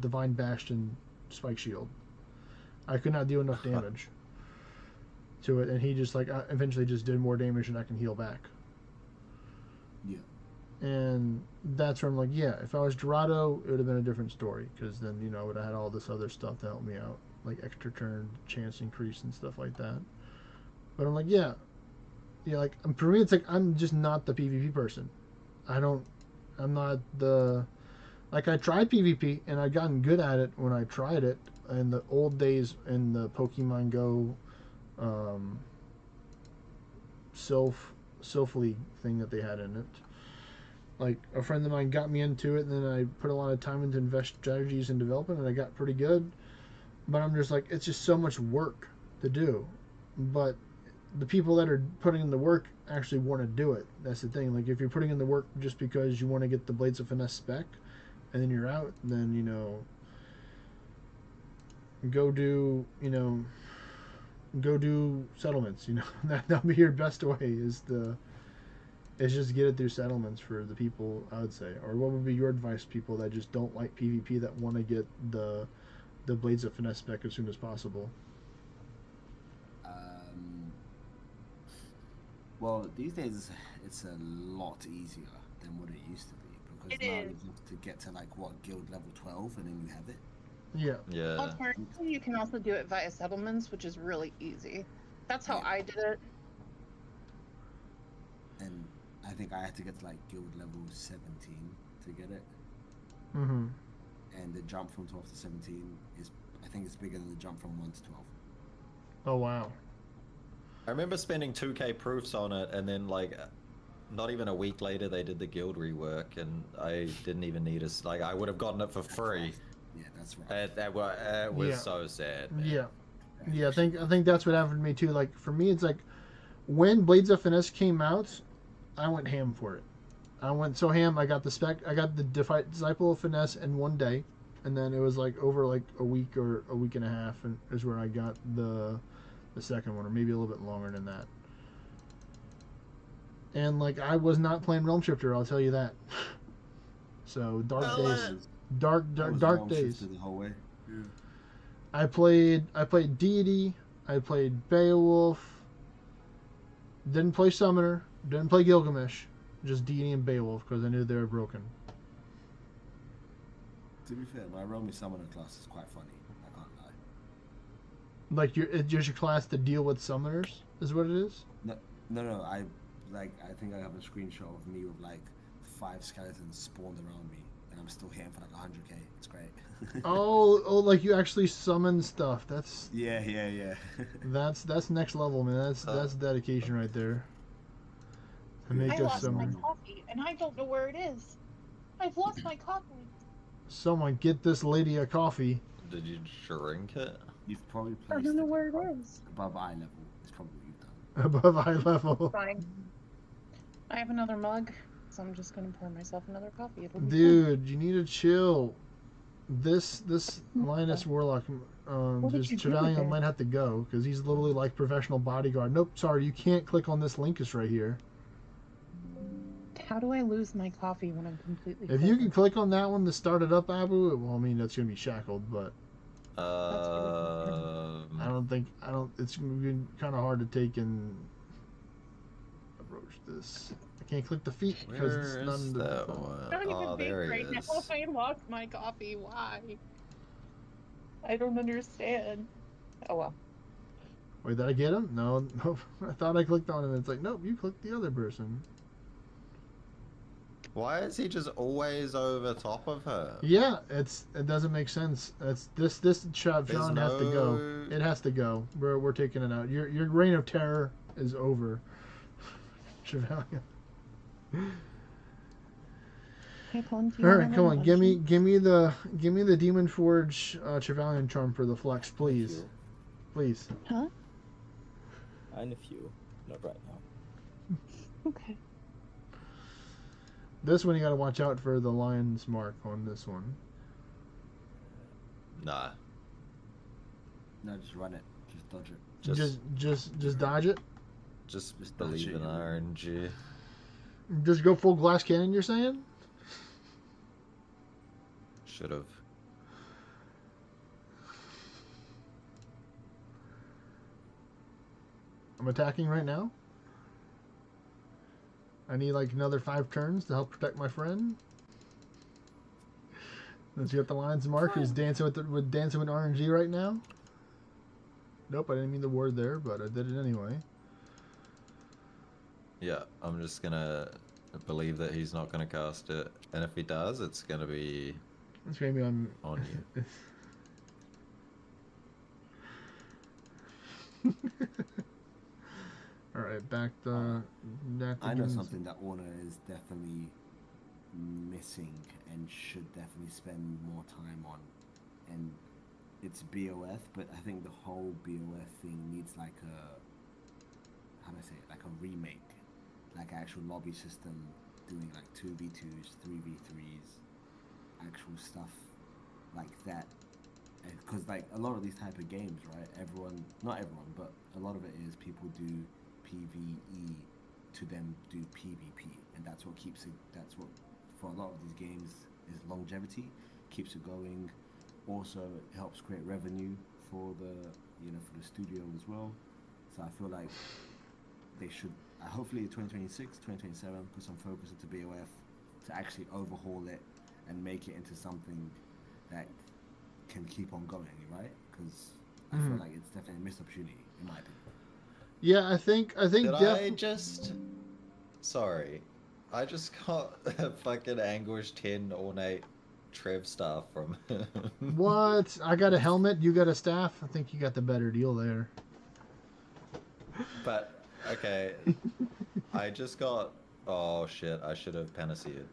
Divine Bastion Spike Shield. I could not deal enough damage to it, and he just, like, eventually just did more damage than I can heal back. Yeah. And that's where I'm like, yeah, if I was Dorado, it would have been a different story, because then, you know, I would have had all this other stuff to help me out, like extra turn, chance increase, and stuff like that. But I'm like, yeah, like, for me, it's like, I'm just not the PvP person. I'm not the, like, I tried PvP, and I'd gotten good at it when I tried it in the old days in the Pokemon Go, Sylph League thing that they had in it. Like, a friend of mine got me into it, and then I put a lot of time into invest strategies and development, and I got pretty good. But I'm just like, it's just so much work to do. But the people that are putting in the work actually want to do it. That's the thing. Like, if you're putting in the work just because you want to get the Blades of Finesse spec, and then you're out, then, you know, go do settlements, you know. That'll be your best way, is just get it through settlements for the people, I would say. Or what would be your advice to people that just don't like PvP, that want to get the Blades of Finesse spec as soon as possible? Well, these days it's a lot easier than what it used to be, because It now is. you have to get to like what, guild level 12, and then you have it. Yeah. Yeah. Alternatively, you can also do it via settlements, which is really easy. That's how Yeah. I did it. And I think I had to get to like guild level 17 to get it. Mm-hmm. And the jump from 12 to 17 is, I think it's bigger than the jump from 1 to 12. Oh, wow. I remember spending 2k proofs on it, and then like, not even a week later they did the guild rework, and I didn't even need a like. I would have gotten it for free. Yeah, that's right. It was Yeah. so sad. Man. Yeah. I think that's what happened to me too. Like, for me, it's like, when Blades of Finesse came out, I went ham for it. I went so ham. I got the Disciple of Finesse in one day, and then it was like over like a week or a week and a half, and is where I got the second one, or maybe a little bit longer than that. And like, I was not playing Realm Shifter, I'll tell you that. So dark Well, days, dark I was dark realm days. shifted the whole way. Yeah. I played Deity. I played Beowulf. Didn't play Summoner. Didn't play Gilgamesh. Just Deity and Beowulf because I knew they were broken. To be fair, my Romy Summoner class is quite funny. I can't lie. Like it's just your class to deal with summoners, is what it is. No. I think I have a screenshot of me with like 5 skeletons spawned around me, and I'm still hitting for like 100k. It's great. oh, like you actually summon stuff. That's Yeah. that's next level, man. That's dedication right there. To make I a lost my summon. coffee, and I don't know where it is. I've lost my coffee. Someone get this lady a coffee. Did you drink it? You've probably I placed don't know it where it is. above eye level. It's probably what you've done. Above eye level. Fine. I have another mug, so I'm just gonna pour myself another coffee. It'll be Dude, you need to chill. This Linus Warlock, What did just you do Trevelyan there? might have to go because he's literally like professional bodyguard. Nope, sorry, you can't click on this link. It's right here. fine. How do I lose my coffee when I'm completely? If you full? can click on that one to start it up, Abu, well, I mean that's gonna be shackled, but I don't think It's gonna be kind of hard to take and approach this. I can't click the feet because Where it's is none of that the. one? I don't even Oh, think there he right is. now. I lost my coffee. Why? I don't understand. Oh well. Wait, did I get him? No, nope. I thought I clicked on him. It's like, nope, you clicked the other person. Why is he just always over top of her? Yeah, it doesn't make sense. It's this Trevelyan There's has to go. no- It has to go. We're taking it out. Your reign of terror is over. Trevelyan. Hey, Plum, do All you right, want come on. Give me luncheon? the Demon Forge Trevelyan charm for the flex, please. Few. Please. Huh? And a few. Not right now. Okay. This one you got to watch out for the lion's mark on this one. Nah. No, just run it. Just dodge it. Just dodge it. Just Just believe dodge in it. RNG. Just go full glass cannon. You're saying? Should have. I'm attacking right now. I need like another 5 turns to help protect my friend. Let's get the lion's mark. Who's dancing with RNG right now? Nope, I didn't mean the word there, but I did it anyway. Yeah, I'm just gonna believe that he's not gonna cast it, and if he does, it's gonna be It's gonna be on. you. All right, back to. I know something that ORNA is definitely missing and should definitely spend more time on, and it's BOF. But I think the whole BOF thing needs like a, how do I say it, like a remake, like an actual lobby system, doing like 2v2s, 3v3s, actual stuff like that. Because like a lot of these type of games, right? Not everyone, but a lot of it is people do PvE to then do PvP, and that's what keeps it. That's what for a lot of these games is longevity, keeps it going. Also, it helps create revenue for the studio as well. So I feel like they should hopefully 2026, 2027 put some focus into BOF to actually overhaul it and make it into something that can keep on going, right? Because I feel like it's definitely a missed opportunity in my opinion. Yeah, I think. Sorry. I just got a fucking Anguish 10 ornate Trev staff from him. What? I got a helmet. You got a staff. I think you got the better deal there. But, okay. I just got... Oh shit, I should have panacea'd.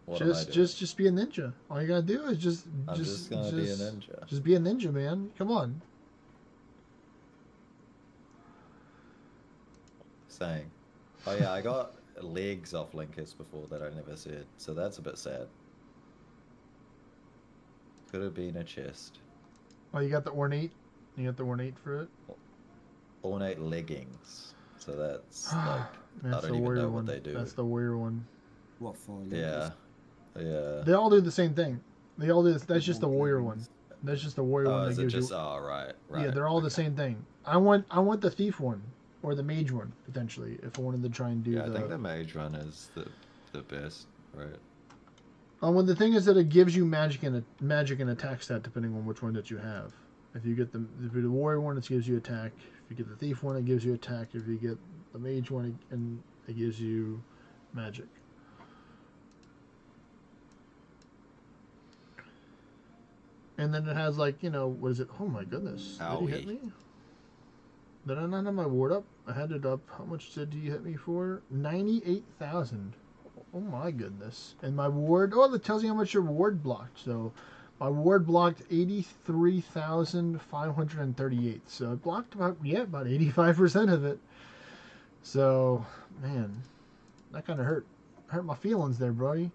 What am I doing? Just be a ninja. All you gotta do is just gonna be a ninja. Just be a ninja, man. Come on. Saying. Oh yeah, I got legs off Linkers before that I never said, so that's a bit sad. Could have been a chest. Oh, you got the ornate. You got the ornate for it. Ornate leggings. So that's like I That's don't the even warrior know one. what they do. That's the warrior one. What for? Yeah. Yeah. They all do the same thing. They all do. That's just the All warrior leggings. one. That's just the warrior one Oh, that is it gives just? you. Oh, right. Yeah, they're all the okay. same thing. I want the thief one or the mage one potentially if I wanted to try and do Yeah, the. I think the mage one is the best, right? Well, the thing is that it gives you magic and attack stat depending on which one that you have. If you get the warrior one, it gives you attack. If you get the thief one, it gives you attack. If you get the mage one, it gives you magic. And then it has like what is it? Oh my goodness! Did he hit Owie. me? Did I not have my ward up? I had it up. How much did he hit me for? 98,000. Oh my goodness! And my ward. Oh, that tells you how much your ward blocked. So, my ward blocked 83,538. So it blocked about 85% of it. So, man, that kind of hurt my feelings there, buddy.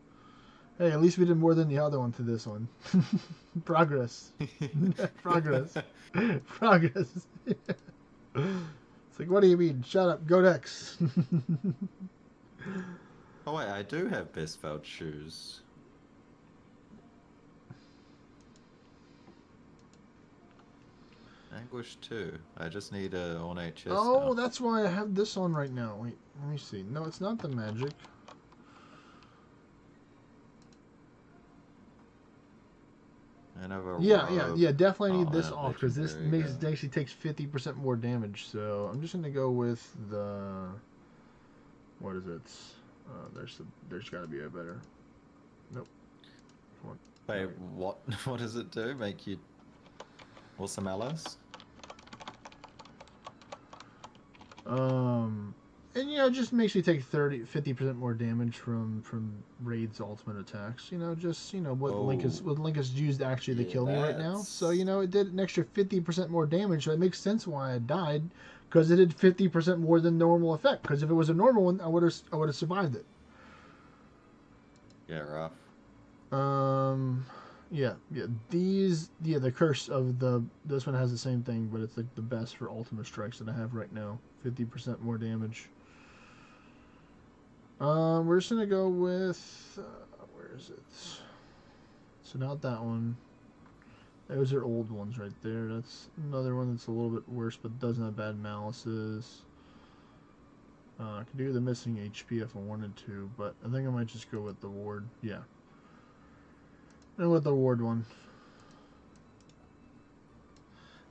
Hey, at least we did more than the other one to this one. Progress. Progress. Progress. It's like, what do you mean? Shut up. Go next. Oh wait, I do have best felt shoes. Anguish 2. I just need a ornate chest Oh, now. that's why I have this on right now. Wait, let me see. No, it's not the magic. And have a Yeah. Definitely need Oh, this and a off because this legendary, yeah. actually takes 50% more damage. So I'm just gonna go with the. What is it? There's got to be a better. Nope. One. Wait, what? What does it do? Make you awesome allies? And it just makes you take 50% more damage from Raid's ultimate attacks. What Link is used actually to Yeah, kill me right now. that's- So it did an extra 50% more damage. So it makes sense why I died, because it did 50% more than normal effect. Because if it was a normal one, I would have survived it. Yeah, rough. The curse of this one has the same thing, but it's like the best for ultimate strikes that I have right now. 50% more damage. We're just gonna go with where is it? So not that one. Those are old ones right there. That's another one that's a little bit worse, but doesn't have bad malices. I could do the missing HP if I wanted to, but I think I might just go with the ward. Yeah. And with the ward one.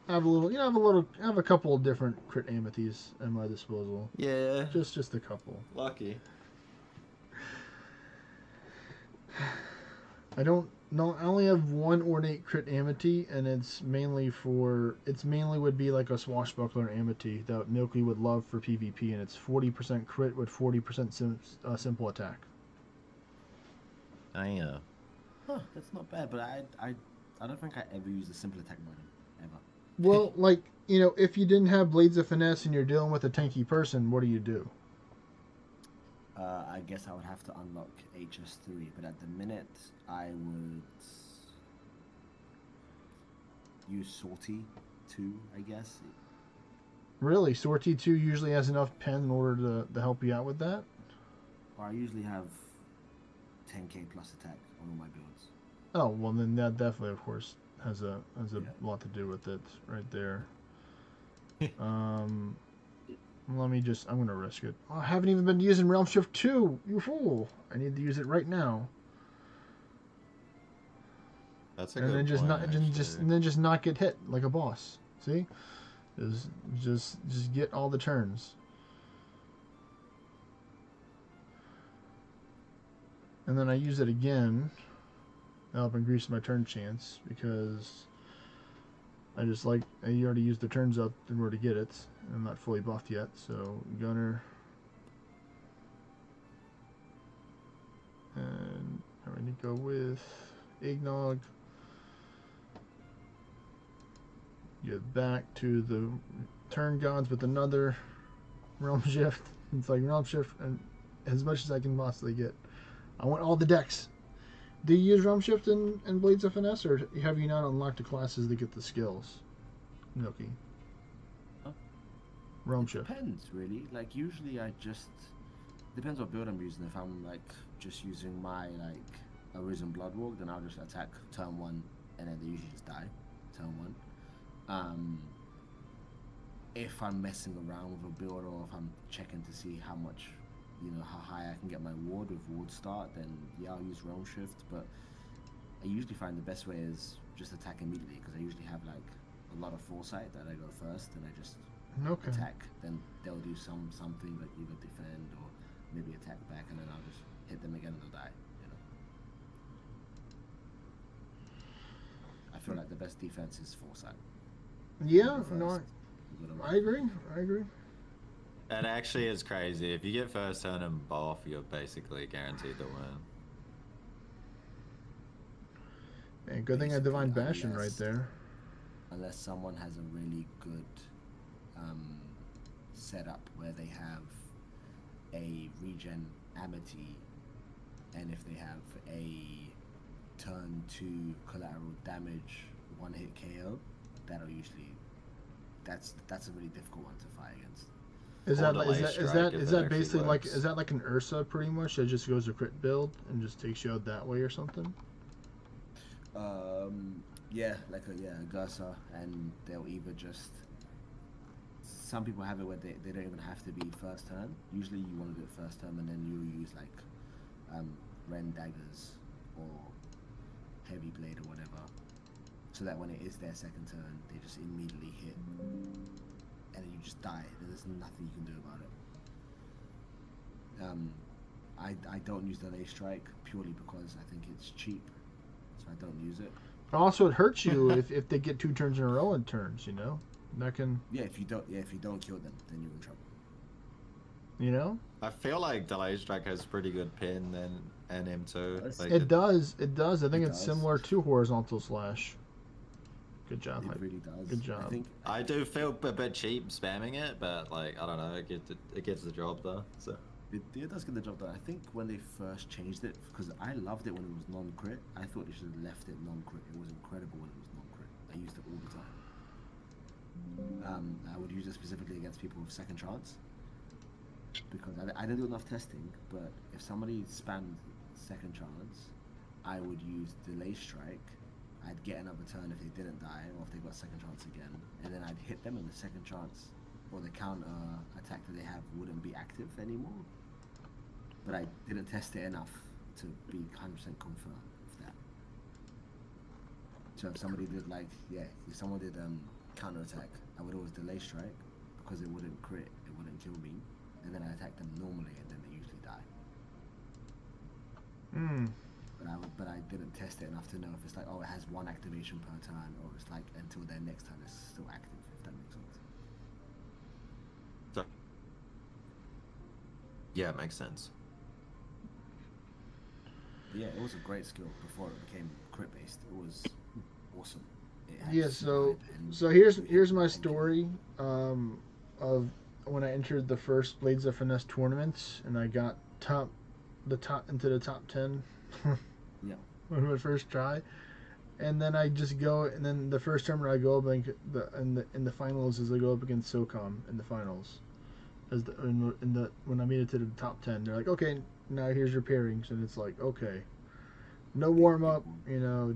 I have a couple of different crit amities at my disposal. Yeah. Just a couple. Lucky. I only have one ornate crit amity, and it's mainly would be like a swashbuckler amity that Milky would love for PvP, and it's 40% crit with 40% simple attack. Yeah. Huh, that's not bad, but I don't think I ever used a simple attack button ever. Well, if you didn't have Blades of Finesse and you're dealing with a tanky person, what do? I guess I would have to unlock HS3, but at the minute I would use Sortie 2, I guess. Really, Sortie 2 usually has enough pen in order to help you out with that? Or I usually have 10k plus attack on all my builds. Oh, well then that definitely, of course, has a lot to do with it right there. I'm gonna risk it. Oh, I haven't even been using Realm Shift 2, you fool! I need to use it right now. That's a And good then point, just not get hit like a boss. See? Just get all the turns. And then I use it again. That'll help increase my turn chance because I already used the turns up in order to get it. I'm not fully buffed yet, so Gunner. And I'm going to go with Eggnog. Get back to the turn gods with another Realm Shift. It's like Realm Shift and as much as I can possibly get. I want all the decks. Do you use Realm Shift and Blades of Finesse, or have you not unlocked the classes to get the skills? Milky. Huh? Realm Shift. Depends, really. Like, usually I just... Depends what build I'm using. If I'm, just using my, Arisen Bloodwalk, then I'll just attack turn 1, and then they usually just die. turn one. If I'm messing around with a build or if I'm checking to see how much, how high I can get my ward with ward start, then yeah, I'll use realm shift. But I usually find the best way is just attack immediately, because I usually have like a lot of foresight that I go first and I just attack. Then they'll do something like either defend or maybe attack back, and then I'll just hit them again and they'll die. I feel like the best defense is foresight. Yeah, no, I agree. It actually is crazy. If you get first turn and buff, you're basically guaranteed to win. Man, good thing I Divine Bastion right there. Unless someone has a really good setup where they have a regen Amity, and if they have a turn 2 collateral damage 1-hit KO, that'll usually that's a really difficult one to fight against. Is that basically like, is that like an Ursa pretty much that just goes to crit build and just takes you out that way or something? Yeah, like a Gursa, and they'll either just, some people have it where they don't even have to be first turn. Usually you want to do it first turn, and then you'll use like Ren daggers or heavy blade or whatever, so that when it is their second turn, they just immediately hit, and then you just die. There's nothing you can do about it. I don't use delay strike purely because I think it's cheap, so I don't use it. Also, it hurts you if they get 2 turns in a row in turns. That can. Yeah, if you don't kill them, then you're in trouble. I feel like delay strike has pretty good pin and M2. Like it does. I think it's similar to horizontal slash. Good job. It really does. Good job. I do feel a bit cheap spamming it, but like I don't know, it gets the job done. So it does get the job done. I think when they first changed it, because I loved it when it was non-crit. I thought they should have left it non-crit. It was incredible when it was non-crit. I used it all the time. I would use it specifically against people with second chance, because I didn't do enough testing. But if somebody spammed second chance, I would use delay strike. I'd get another turn if they didn't die, or if they got second chance again, and then I'd hit them, and the second chance or the counter attack that they have wouldn't be active anymore. But I didn't test it enough to be 100% confirmed with that. So if somebody did if someone did counter attack, I would always delay strike, because it wouldn't crit, it wouldn't kill me, and then I attack them normally, and then they usually die. But I didn't test it enough to know if it's like, oh, it has 1 activation per turn, or it's like until their next turn is still active, if that makes sense. So, yeah, it makes sense. But yeah, it was a great skill before it became crit based. It was awesome. So here's my story of when I entered the first Blades of Finesse tournaments, and I got into the top 10. Yeah. On my first try, and then I just go, and then the first tournament I go up in the finals is I go up against SOCOM in the finals, when I made it to the top 10, they're like, okay, now here's your pairings, and it's like, okay, no warm up,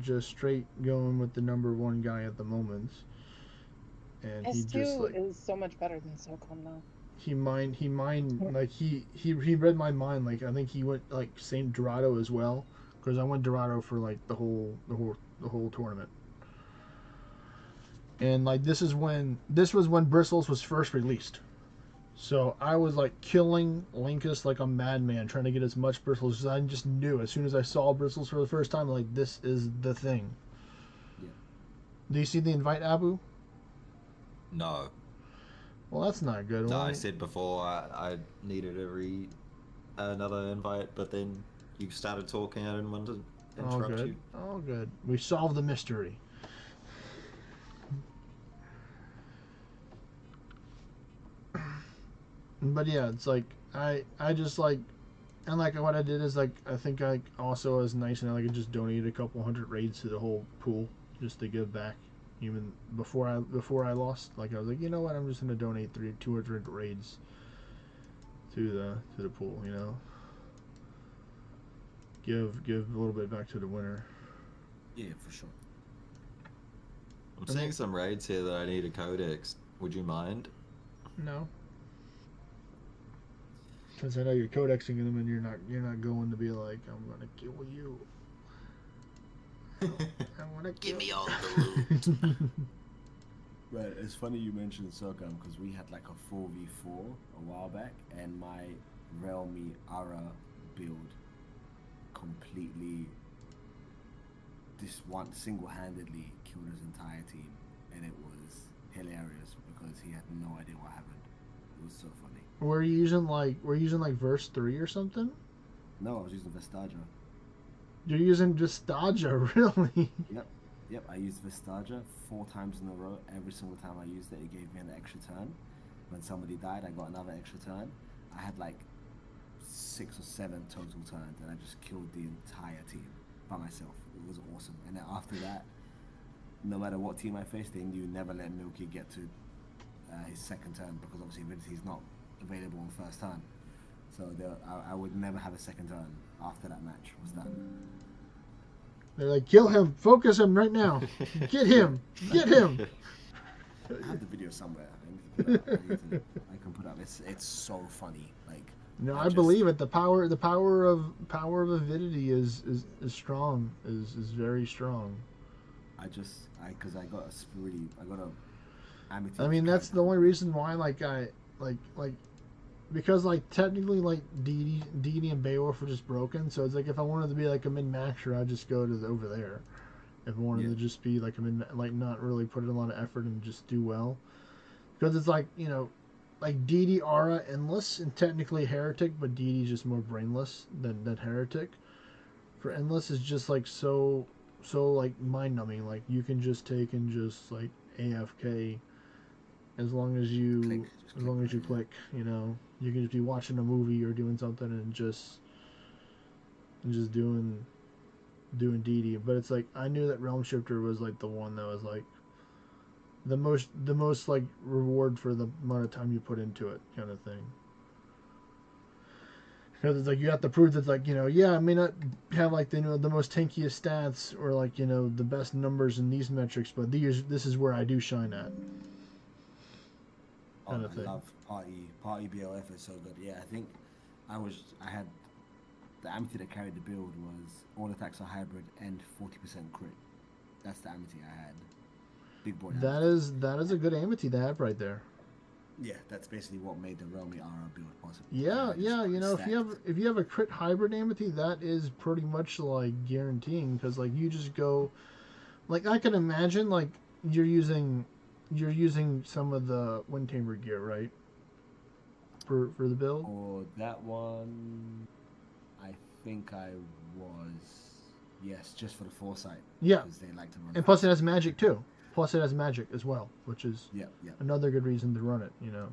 just straight going with the number 1 guy at the moment, and he just like is so much better than SOCOM now. He like he read my mind. Like I think he went like Saint Dorado as well, because I went Dorado for like the whole tournament. And like this was when Bristles was first released, so I was like killing Linkus like a madman, trying to get as much Bristles as I just knew. As soon as I saw Bristles for the first time, like this is the thing. Yeah. Do you see the invite, Abu? No. Well, that's not good. No, I said before I needed another invite, but then you started talking. I didn't want to interrupt you. Oh, good. We solved the mystery. But yeah, it's like I just like, and like what I did is like I think I also was nice, and I like just donated a couple 100 raids to the whole pool just to give back. Even before I lost, like I was like, you know what, I'm just gonna donate 200 raids to the pool, give a little bit back to the winner. Yeah, for sure. I'm seeing some raids here that I need a codex. Would you mind? No. Since I know you're codexing them, and you're not going to be like, I'm gonna kill you. I wanna Give me kill all the loot. Right, it's funny you mentioned Sokam because we had like a 4v4 a while back, and my Realme Ara build completely, single-handedly killed his entire team, and it was hilarious because he had no idea what happened. It was so funny. Were you using like verse 3 or something? No, I was using Vestaja. You're using Vestaja, really? Yep, I used Vestaja 4 times in a row. Every single time I used it, it gave me an extra turn. When somebody died, I got another extra turn. I had like 6 or 7 total turns, and I just killed the entire team by myself. It was awesome. And then after that, no matter what team I faced, they knew never let Milky get to his second turn, because obviously he's not available on first turn. So I would never have a second turn after that match was done. They're like, kill him, focus him right now, get him, get him. I have the video somewhere. I can put it up. It's so funny. Like, No, I believe it. The power of avidity is strong. Is very strong. Because I got a Amity. I mean, that's the only reason why, because like technically like Didi and Beowulf are just broken. So it's like if I wanted to be like a min-maxer, I'd just go to over there. If I wanted to just be like not really put in a lot of effort and just do well, because it's like, you know, like Didi, Aura, Endless, and technically Heretic, but Didi's just more brainless than Heretic. For Endless is just like so like mind numbing. Like you can just take and just like AFK as long as you click, you know. You can just be watching a movie or doing something and just doing DD. But it's like I knew that Realm Shifter was like the one that was like the most like reward for the amount of time you put into it, kind of thing. Because it's like you have to prove that, like, you know, yeah, I may not have like the most tankiest stats or like, you know, the best numbers in these metrics, but this is where I do shine at. I love party BLF is so good. Yeah, I think I had the Amity that carried the build was all attacks are hybrid and 40% crit. That's the Amity I had. Big boy. That is a good Amity to have right there. Yeah, that's basically what made the Realme Aura build possible. Yeah, you know, if you have a crit hybrid Amity, that is pretty much like guaranteeing, because like you just go, like I can imagine like you're using some of the Wind Tamer gear, right? For the build? Or that one, I think I was, yes, just for the foresight. Yeah. Because they like to run. And plus it has magic too. Plus it has magic as well, which is another good reason to run it, you know.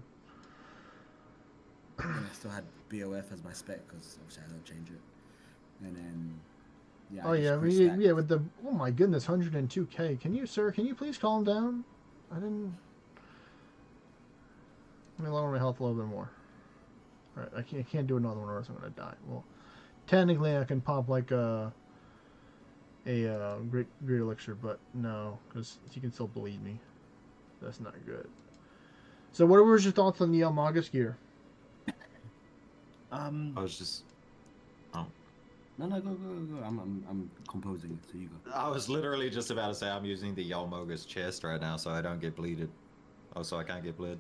And I still had BOF as my spec because obviously I don't change it. And then, yeah. Oh yeah, with the, oh my goodness, 102k. Can you please calm down? Let me lower my health a little bit more. All right, I can't do another one or else I'm gonna die. Well, technically I can pop like a great elixir, but no, because you can still bleed me. That's not good. So what was your thoughts on the Magus gear? I was just. Oh. No, go. I'm composing it, so you go. I was literally just about to say I'm using the Yalmogus chest right now, so I don't get bleeded. Oh, so I can't get bled.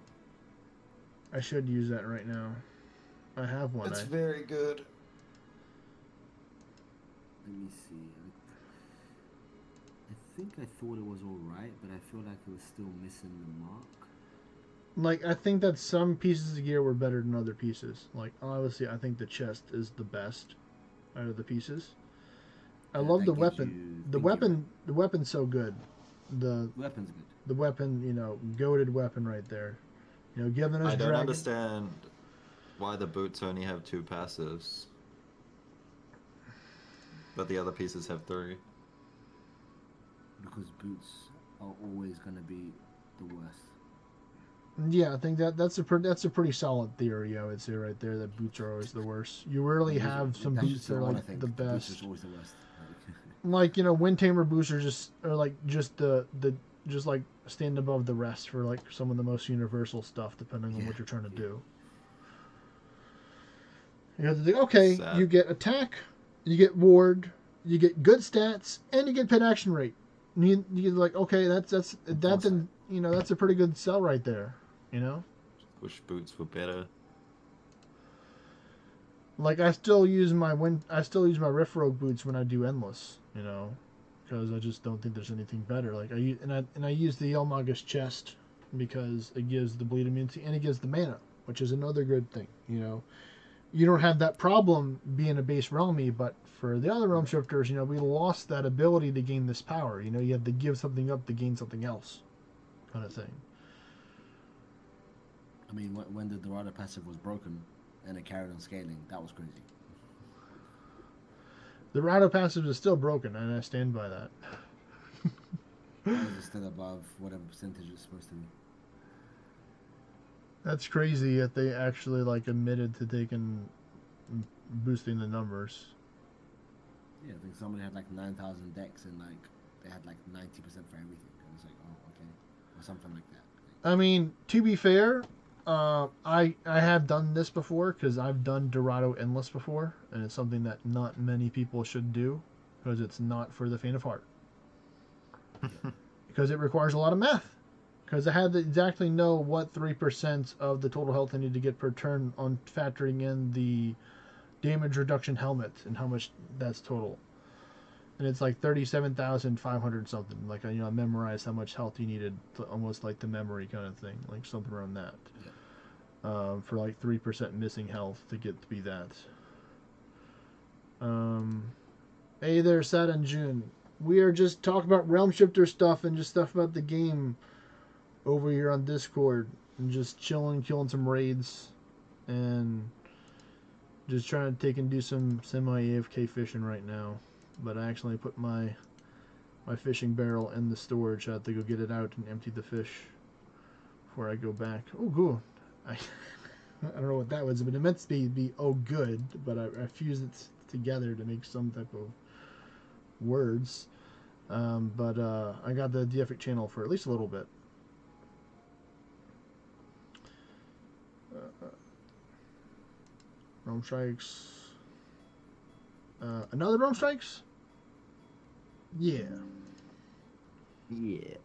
I should use that right now. I have one. It's very good. Let me see. I think I thought it was alright, but I feel like it was still missing the mark. Like, I think that some pieces of gear were better than other pieces. Like, obviously, I think the chest is the best out of the pieces. I love the weapon. The weapon's so good. The weapon's good. The weapon, you know, goated weapon right there. You know, giving us. I don't understand why the boots only have 2 passives, but the other pieces have 3. Because boots are always going to be the worst. Yeah, I think that's a pretty solid theory, I would say, right there, that boots are always the worst. You rarely have some boots that are like the best. Boots is always the worst. Like, you know, Wind Tamer boots are just the just like stand above the rest for like some of the most universal stuff, depending on what you're trying to do. You have to think, okay, Sad. you get attack, you get ward, you get good stats, and you get pin action rate. And you're like, okay, that's then that's a pretty good sell right there. Wish boots were better. Like I still use my Rift Rogue boots when I do endless, because I just don't think there's anything better. Like I use the Elmagus chest because it gives the bleed immunity and it gives the mana, which is another good thing. You don't have that problem being a base realmy, but for the other realm shifters, we lost that ability to gain this power. You have to give something up to gain something else, kind of thing. I mean, when the Dorado passive was broken and it carried on scaling, that was crazy. The Dorado passive is still broken, and I stand by that. It's still above whatever percentage it's supposed to be. That's crazy that they actually admitted to boosting the numbers. Yeah, I think somebody had 9,000 decks and they had 90% for everything. And it's oh, okay, or something like that. I mean, to be fair, I have done this before because I've done Dorado Endless before, and it's something that not many people should do because it's not for the faint of heart. Because it requires a lot of math. Because I had to exactly know what 3% of the total health I need to get per turn on factoring in the damage reduction helmet and how much that's total. And it's 37,500 something. I memorized how much health you needed, almost like the memory kind of thing, something around that. Yeah. For 3% missing health to get to be that. Hey there, Sad and June. We are just talking about Realm Shifter stuff and just stuff about the game over here on Discord, and just chilling, killing some raids, and just trying to take and do some semi-AFK fishing right now. But I actually put my fishing barrel in the storage. I have to go get it out and empty the fish before I go back. Oh, cool. I don't know what that was, but it meant to be oh good, but I fused it together to make some type of words. But I got the Defic channel for at least a little bit. Realm Strikes. Another Realm Strikes? Yeah. Yeah.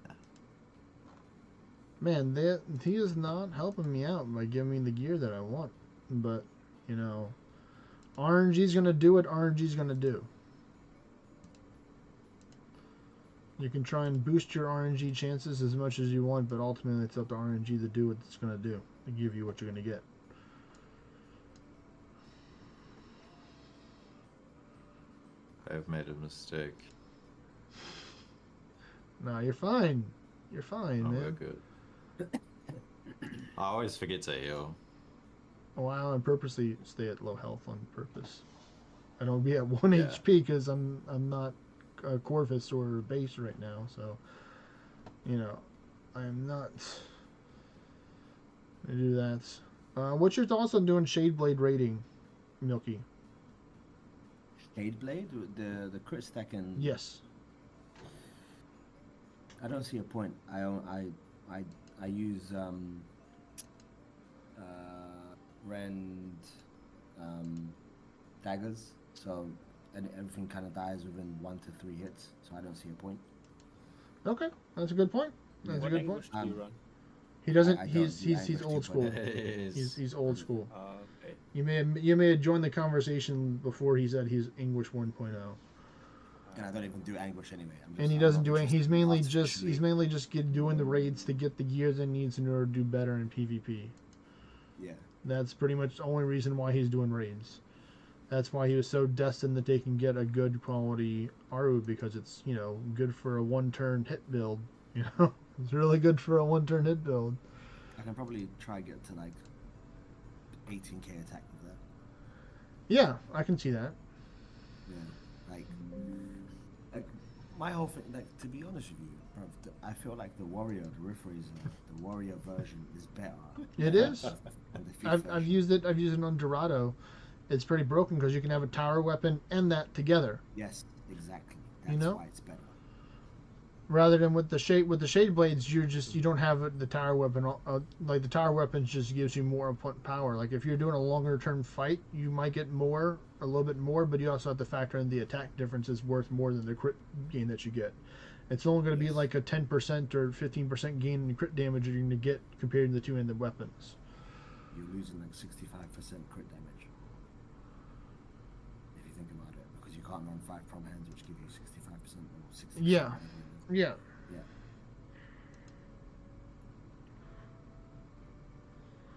Man, he is not helping me out by giving me the gear that I want. But, RNG's going to do what RNG's going to do. You can try and boost your RNG chances as much as you want, but ultimately it's up to RNG to do what it's going to do, to give you what you're going to get. I've made a mistake. No, you're fine. You're fine, Oh, man. we're good. I always forget to heal. Oh, I purposely stay at low health on purpose. I don't be at 1 Yeah. HP because I'm not a Corvus or base right now, so I am not gonna do that. What's your thoughts on doing Shadeblade raiding, Milky? Shadeblade, the crit stack and Yes. I don't see a point. I use rend daggers, so everything kind of dies within 1 to 3 hits. So I don't see a point. Okay, that's a good point. That's What a good point. language do you run? He doesn't. I don't He's do he's language old too, school. but- He's old school. Okay. You may have joined the conversation before he said he's English 1.0. And I don't even do anguish anyway. And he doesn't do it. He's mainly just doing the raids to get the gear that he needs in order to do better in PvP. Yeah. That's pretty much the only reason why he's doing raids. That's why he was so destined that they can get a good quality Aru, because it's good for a 1-turn hit build. It's really good for a 1-turn hit build. I can probably try get to 18k attack with that. Yeah, I can see that. Yeah. Like my whole thing, to be honest with you, bro, I feel like the warrior, the Rift Razor, the warrior version is better. It is. than the Thief I've version. used it. I've used it on Dorado. It's pretty broken because you can have a tower weapon and that together. Yes, exactly. You That's know? why it's better. Rather than with the shade blades, you don't have the tower weapon. Like the tower weapon just gives you more power. Like if you're doing a longer term fight, you might get a little bit more, but you also have to factor in the attack difference is worth more than the crit gain that you get. It's only going to be like a 10% or 15% gain in crit damage you're going to get compared to the two-handed weapons. You're losing like 65% crit damage. If you think about it, because you can't run 5 prom hands, which give you 65% or 60%. Yeah. Yeah. Yeah.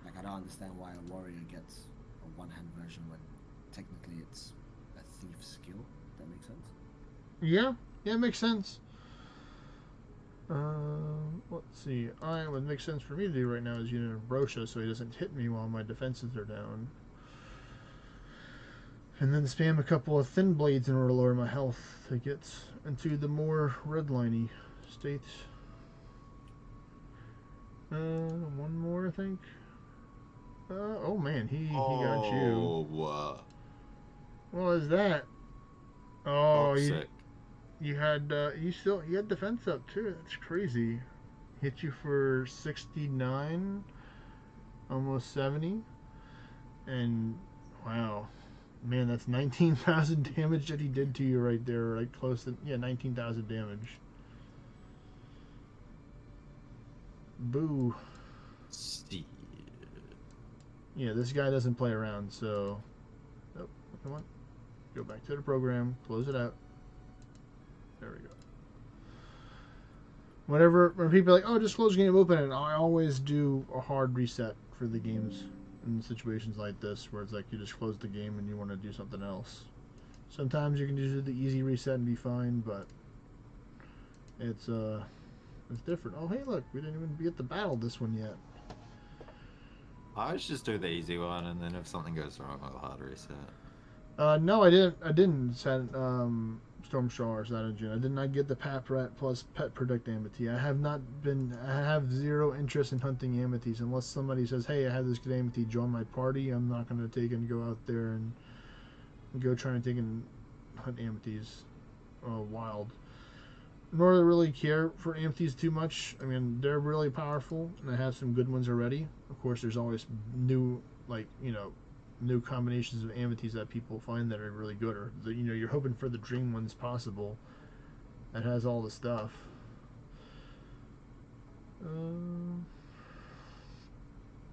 Like I don't understand why a warrior gets a one-hand version when technically it's a thief's skill. That makes sense. Yeah, it makes sense. Let's see. What makes sense for me to do right now is use Ambrosia so he doesn't hit me while my defenses are down. And then spam a couple of thin blades in order to lower my health to get into the more redliney states. One more, I think. Oh man, he got you. Oh, wow. What was that? Oh, Toxic. you had defense up too. That's crazy. Hit you for 69, almost 70, and wow. Man, that's 19,000 damage that he did to you right there, right close to 19,000 damage. Boo. Steve. Yeah, this guy doesn't play around, so come on. Go back to the program, close it out. There we go. When people are like, oh, just close the game, open it, I always do a hard reset for the games in situations like this where it's like you just close the game and you want to do something else. Sometimes you can just do the easy reset and be fine, but it's different. Oh hey, look, we didn't even get the battle this one yet. I always just do the easy one, and then if something goes wrong, I'll hard reset. No, I didn't set Storm Showers that engine. I did not get the Pap Rat plus Pet Protect Amity. I have zero interest in hunting Amities unless somebody says, hey, I have this good Amity, join my party. I'm not going to take and go out there and go try and take and hunt Amities wild. Nor do I really care for Amities too much. I mean, they're really powerful, and I have some good ones already. Of course, there's always new combinations of Amities that people find that are really good, or you're hoping for the dream ones possible that has all the stuff.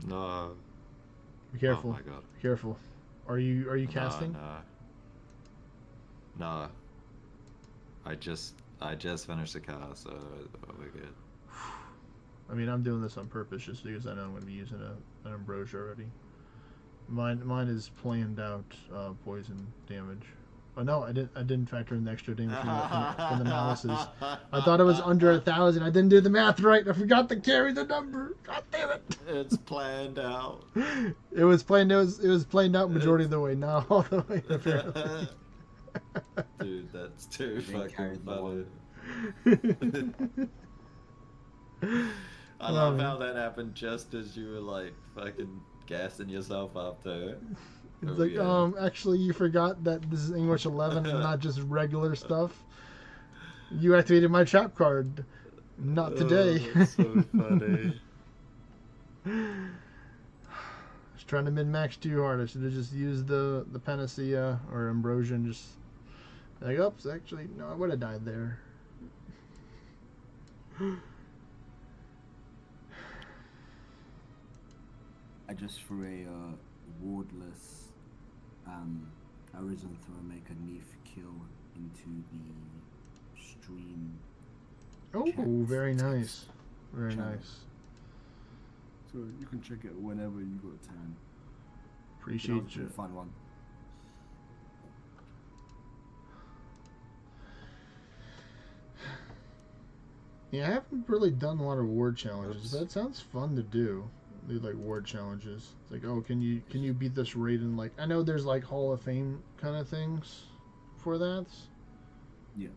No. Be careful. Oh my god. Be careful. Are you casting? No. I just finished the car, so we're good. I mean, I'm doing this on purpose just because I know I'm going to be using an Ambrosia already. Mine is planned out poison damage. Oh no, I didn't factor in the extra damage from the malices. I thought it was under 1,000. I didn't do the math right. I forgot to carry the number. God damn it! It's planned out. It was planned out majority of the way, not all the way apparently. Dude, that's too fucking funny. I love how that happened just as you were like fucking gassing yourself up too. It's like, actually you forgot that this is English 11 and not just regular stuff. You activated my trap card. Not today. That's so funny. Just trying to min-max too hard. I should have just used the Panacea or Ambrosia and just like, oops, actually, no, I would have died there. I just threw a wardless Arisen throw make a Neef kill into the stream. Oh, chat. very nice. Very Channel. nice. So you can check it whenever you got time. Appreciate you. Fun one. Yeah, I haven't really done a lot of ward challenges, but it sounds fun to do. Do like ward challenges. It's like, oh, can you beat this raid in like, I know there's like Hall of Fame kind of things for that. Yeah.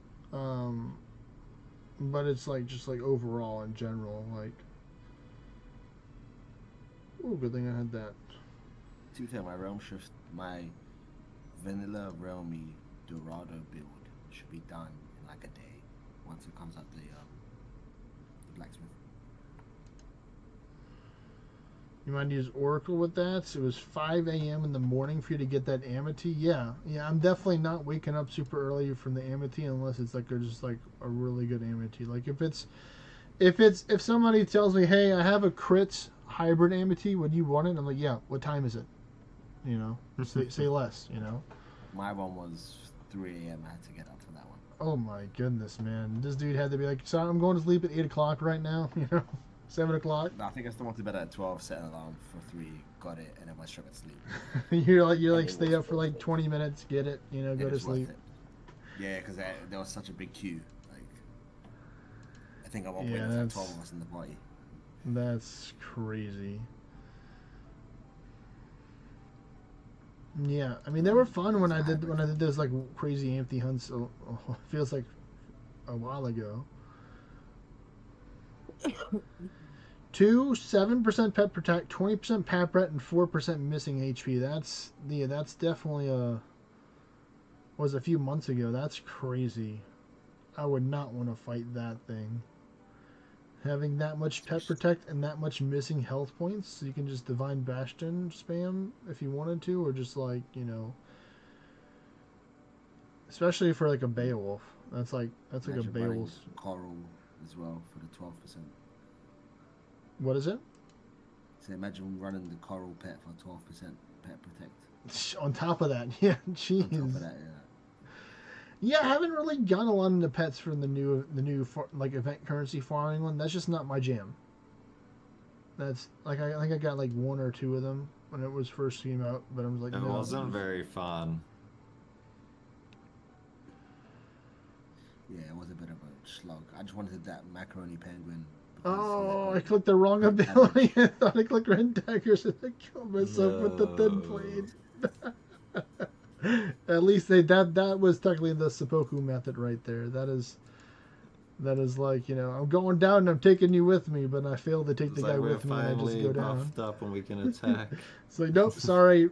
But it's like just like overall in general, like, oh, good thing I had that. To be fair, my realm shift, my vanilla realmy Dorado build should be done in like a day once it comes out the You might use Oracle with that. So it was 5 a.m. in the morning for you to get that Amity. Yeah, I'm definitely not waking up super early from the Amity unless it's like just like a really good Amity. Like if somebody tells me, hey, I have a crit hybrid Amity, would you want it? I'm like, yeah. What time is it? You know, say less. You know. My one was 3 a.m. I had to get up for that one. Oh my goodness, man! This dude had to be like, so I'm going to sleep at 8 o'clock right now. You know. 7 o'clock. No, I think I still went to bed at 12, set an alarm for 3, got it, and then went straight to sleep. you're like it stay was up for like 20 minutes, get it, you know, It go to was worth sleep. it. Yeah, because there was such a big queue. Like, I think at one point Yeah, there was like that's- 12 of us in the party. That's crazy. Yeah, I mean they were fun when I did those like crazy empty hunts. Feels like a while ago. 2 7% pet protect, 20% pap ret, and 4% missing HP. That's definitely was a few months ago. That's crazy. I would not want to fight that thing. Having that much pet protect and that much missing health points, so you can just divine bastion spam if you wanted to, or just like, you know, especially for like a Beowulf. That's like a Imagine running Beowulf. Coral as well for the 12%. What is it? So imagine running the Coral pet for 12% pet protect. On top of that, yeah, jeez. On top of that, yeah. Yeah, I haven't really gotten a lot into pets from the new like event currency farming one. That's just not my jam. That's like I think I got like 1 or 2 of them when it was first came out, but I was like, It no. wasn't very fun. Yeah, it was a bit of a slug. I just wanted that macaroni penguin. Oh, I clicked the wrong ability. I thought I clicked red daggers and I killed myself with the thin blade. At least that was technically the seppuku method right there. That is like, you know, I'm going down and I'm taking you with me, but I failed to take It's the like guy we're with me and I just finally go down. buffed up and we can attack. It's like, nope, sorry,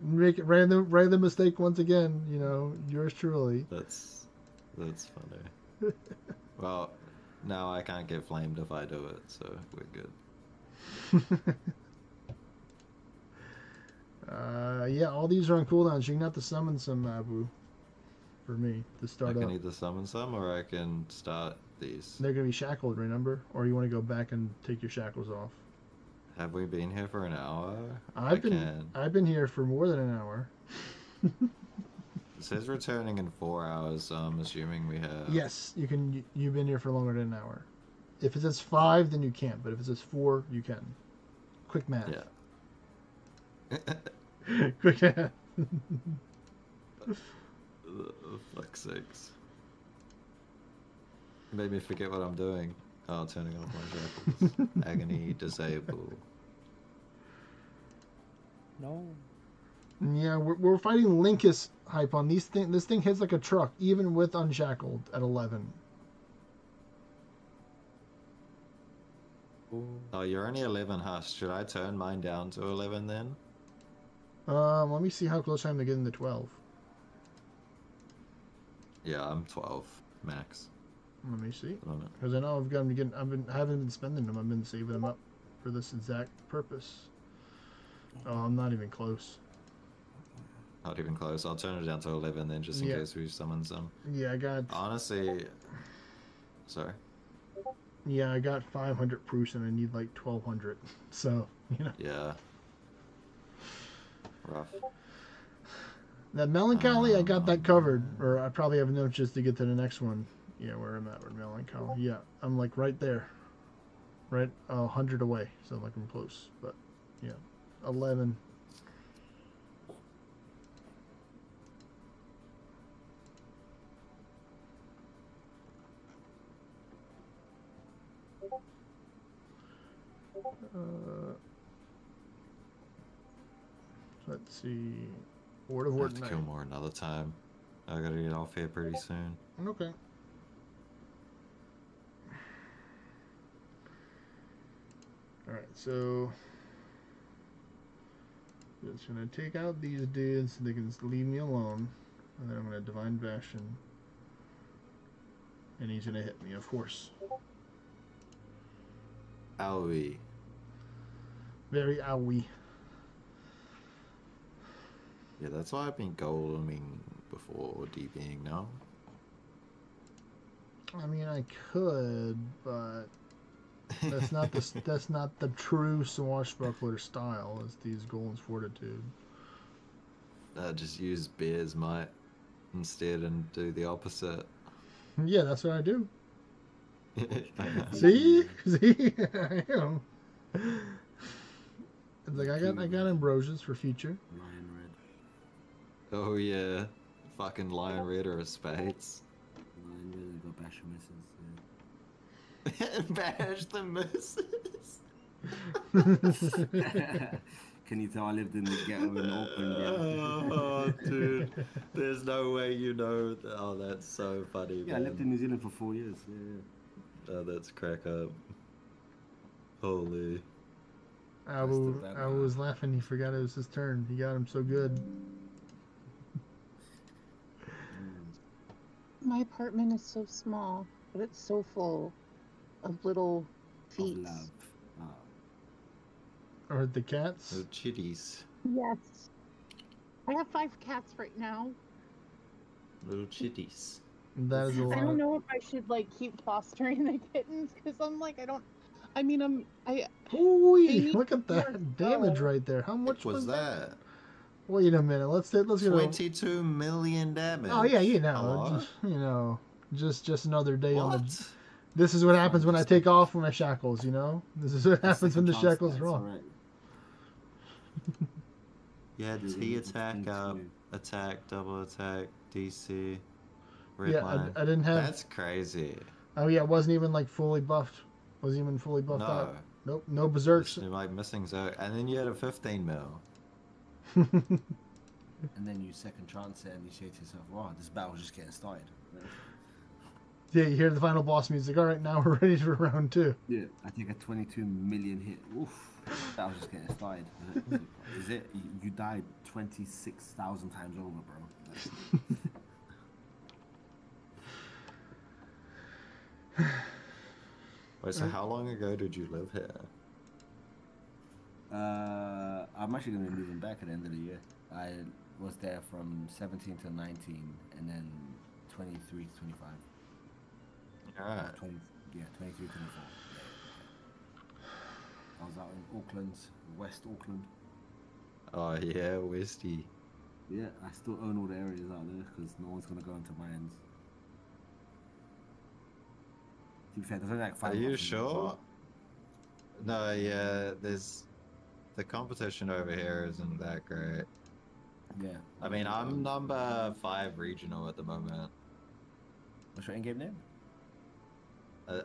make it random mistake once again. You know, yours truly. That's funny. Well, now I can't get flamed if I do it, so we're good. Yeah, all these are on cooldowns. You're gonna have to summon some Abu for me to I start can up. either summon some or I can start these. They're gonna be shackled, remember? Or you want to go back and take your shackles off? Have we been here for an hour? I've been here for more than an hour. It says returning in 4 hours, so I'm assuming we have. Yes, you can. You've been here for longer than an hour. If it says 5, then you can't. But if it says 4, you can. Quick math. Yeah. Quick math. Fuck's sakes. Made me forget what I'm doing. Oh, turning off my shackles. Agony disable. No. Yeah, we're fighting Linkus hype on these thing. This thing hits like a truck, even with unshackled at 11. Ooh. Oh, you're only 11, Hush. Should I turn mine down to 11 then? Let me see how close I am to getting to 12. Yeah, I'm 12 max. Let me see. I don't know. Because I know I haven't been spending them. I've been saving them up for this exact purpose. Oh, I'm not even close. Not even close. I'll turn it down to 11 then, just in case we summon some. Yeah, I got. Honestly, sorry. Yeah, I got 500 proofs and I need like 1,200. So, you know. Yeah. Rough. That melancholy, I got that covered. Or I probably have enough just to get to the next one. Yeah, where I'm at with melancholy. Yeah, I'm like right there. Right 100 away. So like I'm close. But yeah, 11. Let's see. Word of I Word have to kill more another time. I gotta get off here pretty soon. Okay. Alright, so just gonna take out these dudes so they can just leave me alone. And then I'm gonna Divine Bastion. And he's gonna hit me, of course. Owie. Very owie. Yeah, that's why I've been goleming before DBing now. I mean, I could, but that's not the true swashbuckler style. It's these Golem's Fortitude. Just use Bear's Might instead and do the opposite. Yeah, that's what I do. See, I am. It's like I got Ambrosias for future. Lion red. Oh yeah, fucking Lion Red or a Spades. Lion red. I got bash misses. Bash the misses. Can you tell I lived in the ghetto in Auckland? Oh, dude, there's no way you know. Oh, that's so funny. Yeah, I man. lived in New Zealand for 4 years. Yeah. Oh, that's crack up. Holy. Abu was laughing. He forgot it was his turn. He got him so good. My apartment is so small, but it's so full of little feet. Of love. Or the cats. Oh, chitties. Yes. I have 5 cats right now. Little chitties. That is a I lot. don't know if I should like keep fostering the kittens because I'm like Ooh, They look at need that more damage go. right there. How much What was that? Wait a minute. Let's get 22 million damage. Oh yeah, Hello? just another day on the. What? This is what happens when I take off my shackles. This is what happens when the shackles are off. Right. Yeah, Dude, T it's attack, 22. attack, double attack, DC, red Yeah, line. I didn't have. That's crazy. Oh yeah, it wasn't even like fully buffed. Wasn't even fully buffed No. out. Nope, no berserks. It's like missing Zerg. And then you had a 15 mil. And then you second chance it and you say to yourself, wow, this battle's just getting started. Yeah, you hear the final boss music. All right, now we're ready for round 2. Yeah, I take a 22 million hit. Oof, that was just getting started. Is it? You died 26,000 times over, bro. Wait, so how long ago did you live here? I'm actually going to be moving back at the end of the year. I was there from 17 to 19, and then 23 to 25. Alright. 23, 24. I was out in Auckland, West Auckland. Oh yeah, Westy. Yeah, I still own all the areas out there because no one's gonna go into mines. To be fair, there's only like 5. Are you options. sure? No, yeah, there's... The competition over here isn't that great. Yeah. I mean, I'm number 5 regional at the moment. What's your in-game name?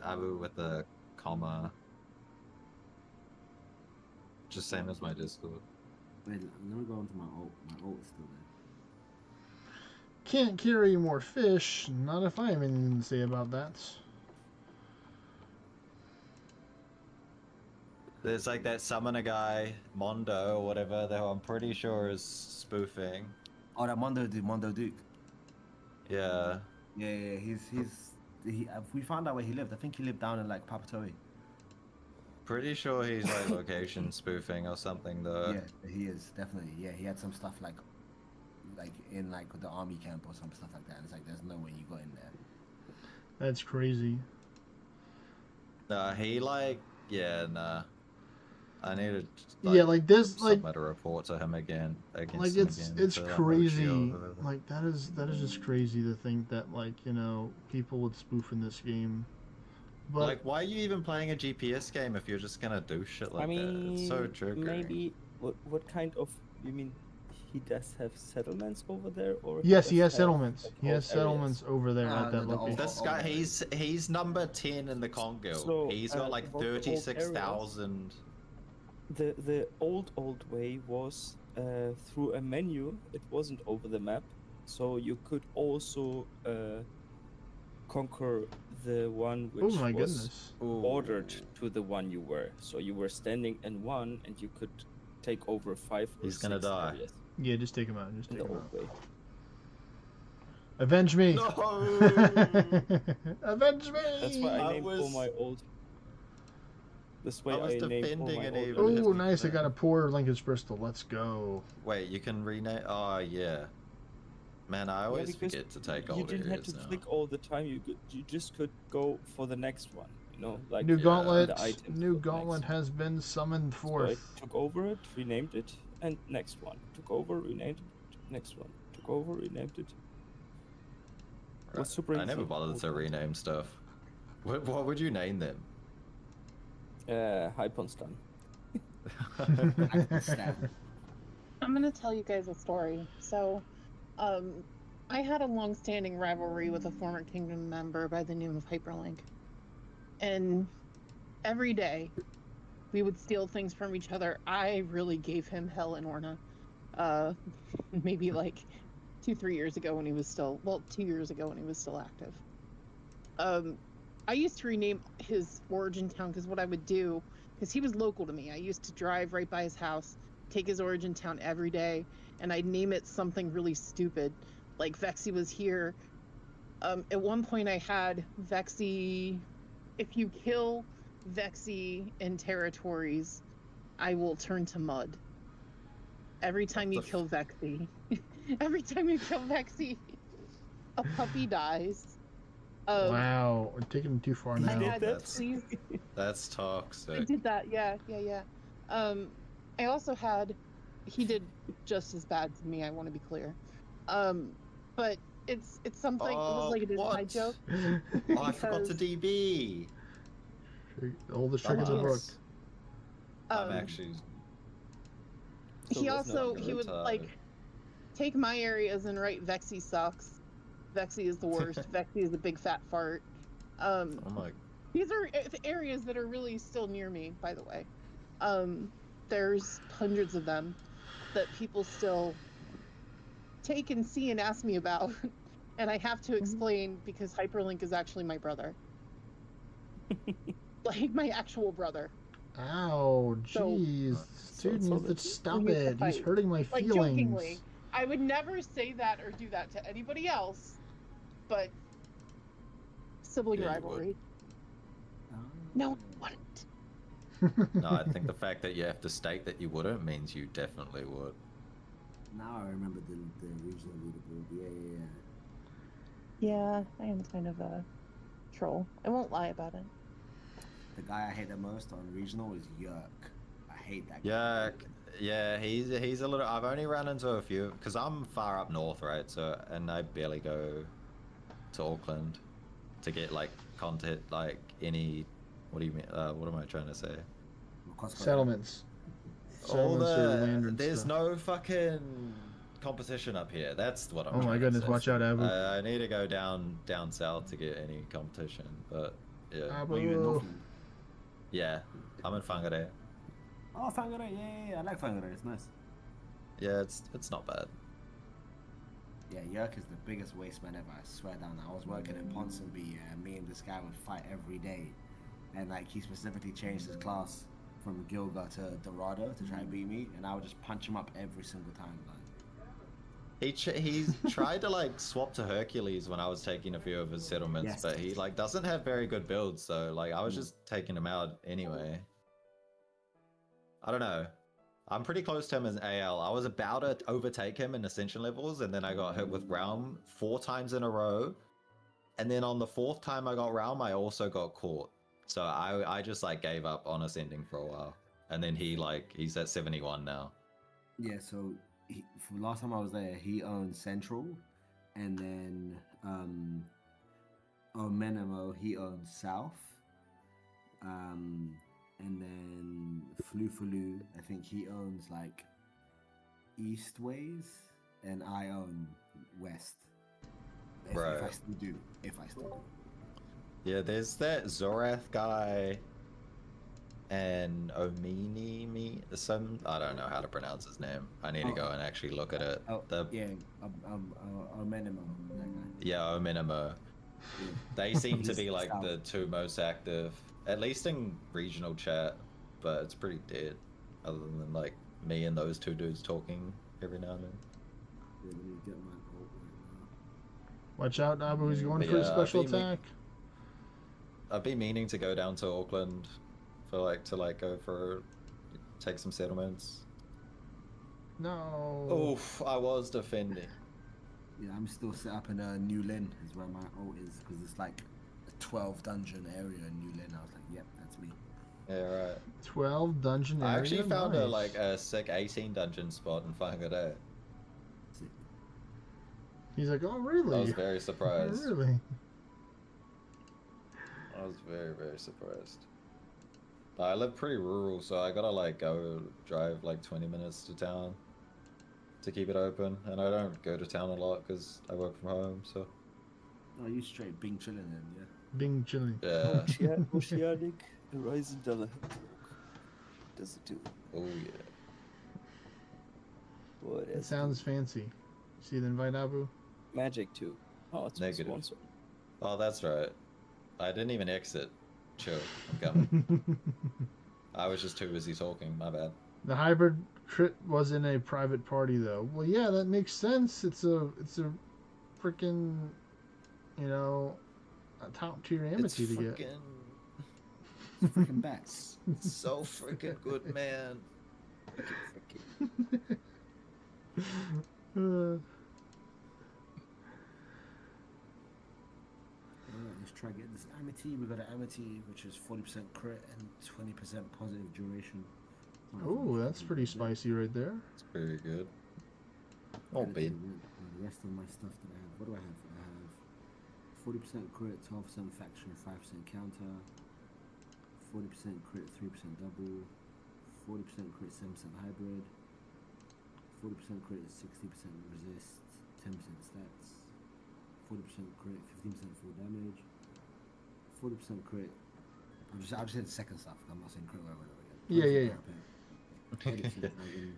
Abu with the comma. Just same as my Discord. Wait, let me go into my ult. My ult's still there. Can't carry more fish. Not if I have anything to say about that. There's like that summoner guy, Mondo or whatever, that I'm pretty sure is spoofing. Oh, that Mondo Duke. Yeah. Yeah, we found out where he lived. I think he lived down in like Papatoe. Pretty sure he's like location spoofing or something though. Yeah, he is definitely. Yeah, he had some stuff like in like the army camp or some stuff like that. And it's like there's no way you got in there. That's crazy. He like, yeah, nah. I needed Yeah, like this, like submit a report to him again. Against like him it's again, it's so that crazy. no shield or whatever. Like that is just crazy to think that people would spoof in this game. But Like, why are you even playing a GPS game if you're just gonna do shit like I mean, that? It's so triggering. maybe what kind of? You mean he does have settlements over there, or yes, he does has have, settlements. like, He whole has settlements over there Ah, at that the location. This guy, he's number 10 in the Con Guild. So, He's got like about the old 36,000. The old way was through a menu. It wasn't over the map, so you could also conquer the one Oh which my was goodness. ordered to the one you were. So you were standing in one, and you could take over 5 or He's gonna 6 die. areas Yeah, just take him out. Just in take the him old out. way. Avenge me! No! Avenge me! That's why I I named all was- my old. This way I was named all defending my an old evil- Oh, Just nice! I be got fair. a poor linkage crystal. Let's go. Wait, you can rename. Oh yeah. Man, I always because forget to take you old didn't have areas to now. flick all the time. You just could go for the next one. You know, like New Yeah. gauntlet. the items New for the gauntlet next. has been summoned So I forth. took over it, renamed it, and next one. Took over, renamed it, next one. Took over, renamed it. It was super I never easy. bothered to rename stuff. What would you name them? Hyponstan. Stab. I'm gonna tell you guys a story. So, I had a long-standing rivalry with a former Kingdom member by the name of Hyperlink, and every day we would steal things from each other. I really gave him hell in Orna. Maybe like 2-3 years ago when he was still 2 years ago when he was still active. I used to rename his origin town because what I would do, because he was local to me, I used to drive right by his house, take his origin town every day, and I'd name it something really stupid, like Vexy was here. At one point I had Vexy, if you kill Vexy in territories, I will turn to mud. Every time you the f- kill Vexy, every time you kill Vexy, a puppy dies. Wow, we're taking it too far I now. had That's- please. That's I toxic. did that. Yeah. I also had. He did just as bad to me. I want to be clear. But it's something. It was like an inside joke. Oh, I forgot to because, DB. All the trick in the book. Dumbass. I'm Um, actually. he So also not he would retarded. like take my areas and write Vexy sucks. Vexy is the worst. Vexy is a big fat fart. Oh my. These are areas that are really still near me, by the way. There's hundreds of them that people still take and see and ask me about, and I have to explain because Hyperlink is actually my brother. Like my actual brother. Ow, So- jeez. so- Dude so needs to legit. stop We used to it. He's fight. hurting my Like feelings. jokingly. I would never say that or do that to anybody else, but sibling Yeah, you rivalry. Oh. No, what? No, I think the fact that you have to state that you wouldn't means you definitely would. Now I remember the regional leaderboard. Yeah. Yeah, I am kind of a troll. I won't lie about it. The guy I hate the most on regional is Yerk. I hate that guy. Yeah, he's a little. I've only run into a few because I'm far up north, right? So and I barely go to Auckland to get like content, like any. What do you mean? What am I trying to say? Settlements. All Settlements are land the and there's stuff. no fucking competition up here. That's what I'm. Oh my trying to goodness, say. watch out, Abu. I need to go down south to get any competition, but yeah, Were you in Abu. Northland? yeah, I'm in Whangarei. Oh, Whangarei, yeah, I like Whangarei, it's nice. Yeah, it's not bad. Yeah, Yerk is the biggest waste man ever, I swear down. I was working in Ponsonby, and me and this guy would fight every day. And like, he specifically changed his class from Gilga to Dorado to try and beat me, and I would just punch him up every single time. Like, He's tried to like swap to Hercules when I was taking a few of his settlements, Yes. but he like doesn't have very good builds, so like I was just taking him out anyway. I don't know. I'm pretty close to him as AL. I was about to overtake him in Ascension levels, and then I got hit with Realm 4 times in a row. And then on the 4th time I got Realm, I also got caught. So I just like gave up on Ascending for a while. And then he's at 71 now. yeah, so for last time I was there, he owned Central, and then Omenemo, he owned South. And then Flufulu, I think he owns like Eastways, and I own West. If I Right. still do. Yeah, there's that Zorath guy and Omini, I don't know how to pronounce his name. I need to go and actually look at it. Oh, The, yeah, Omenemo, that guy. yeah, Ominimo. Yeah. They seem to He's be like south. the 2 most active, at least in regional chat, but it's pretty dead. Other than like me and those 2 dudes talking every now and then. Yeah, let me get my ult right now. Watch out, Abu. He's going But for a yeah, special I've been attack. I've been meaning to go down to Auckland for like to like go for take some settlements. No. Oof, I was defending. Yeah, I'm still set up in New Lynn is where my ult is because it's like a 12 dungeon area in New Lynn. I was like, yep, that's me. Yeah, right. 12 dungeon area. I actually found a nice. like a sick 18 dungeon spot in Whangarei. He's like, oh really? I was very surprised. Oh, really? I was very, very surprised. I live pretty rural, so I gotta like go drive like 20 minutes to town to keep it open, and I don't go to town a lot because I work from home. So. Oh, you straight Bing chilling then, yeah. Bing chilling. Yeah. Oceanic Horizon Dullahandro. Does it do? Oh yeah. What It is sounds fancy. See the invite, Abu? Magic too. Oh, it's Negative. a sponsor. Oh, that's right. I didn't even exit. Chill, I'm coming. I was just too busy talking. My bad. The hybrid crit was in a private party though. Well, yeah, that makes sense. It's a freaking, you know, a top tier amity to get. Freaking bats. It's so freaking good, man. Alright, let's try get this amity. We got an amity which is 40% crit and 20% positive duration. Oh, that's pretty spicy right there. It's very good. Oh, The babe. rest of my stuff that I have. What do I have? I have 40% crit, 12% faction, 5% counter, 40% crit, 3% double, 40% crit, 7% hybrid, 40% crit, 60% resist, 10% stats, 40% crit, 15% full damage, 40% crit. I'm just saying second stuff. I'm not saying crit over and over again. Yeah. 20% dragon,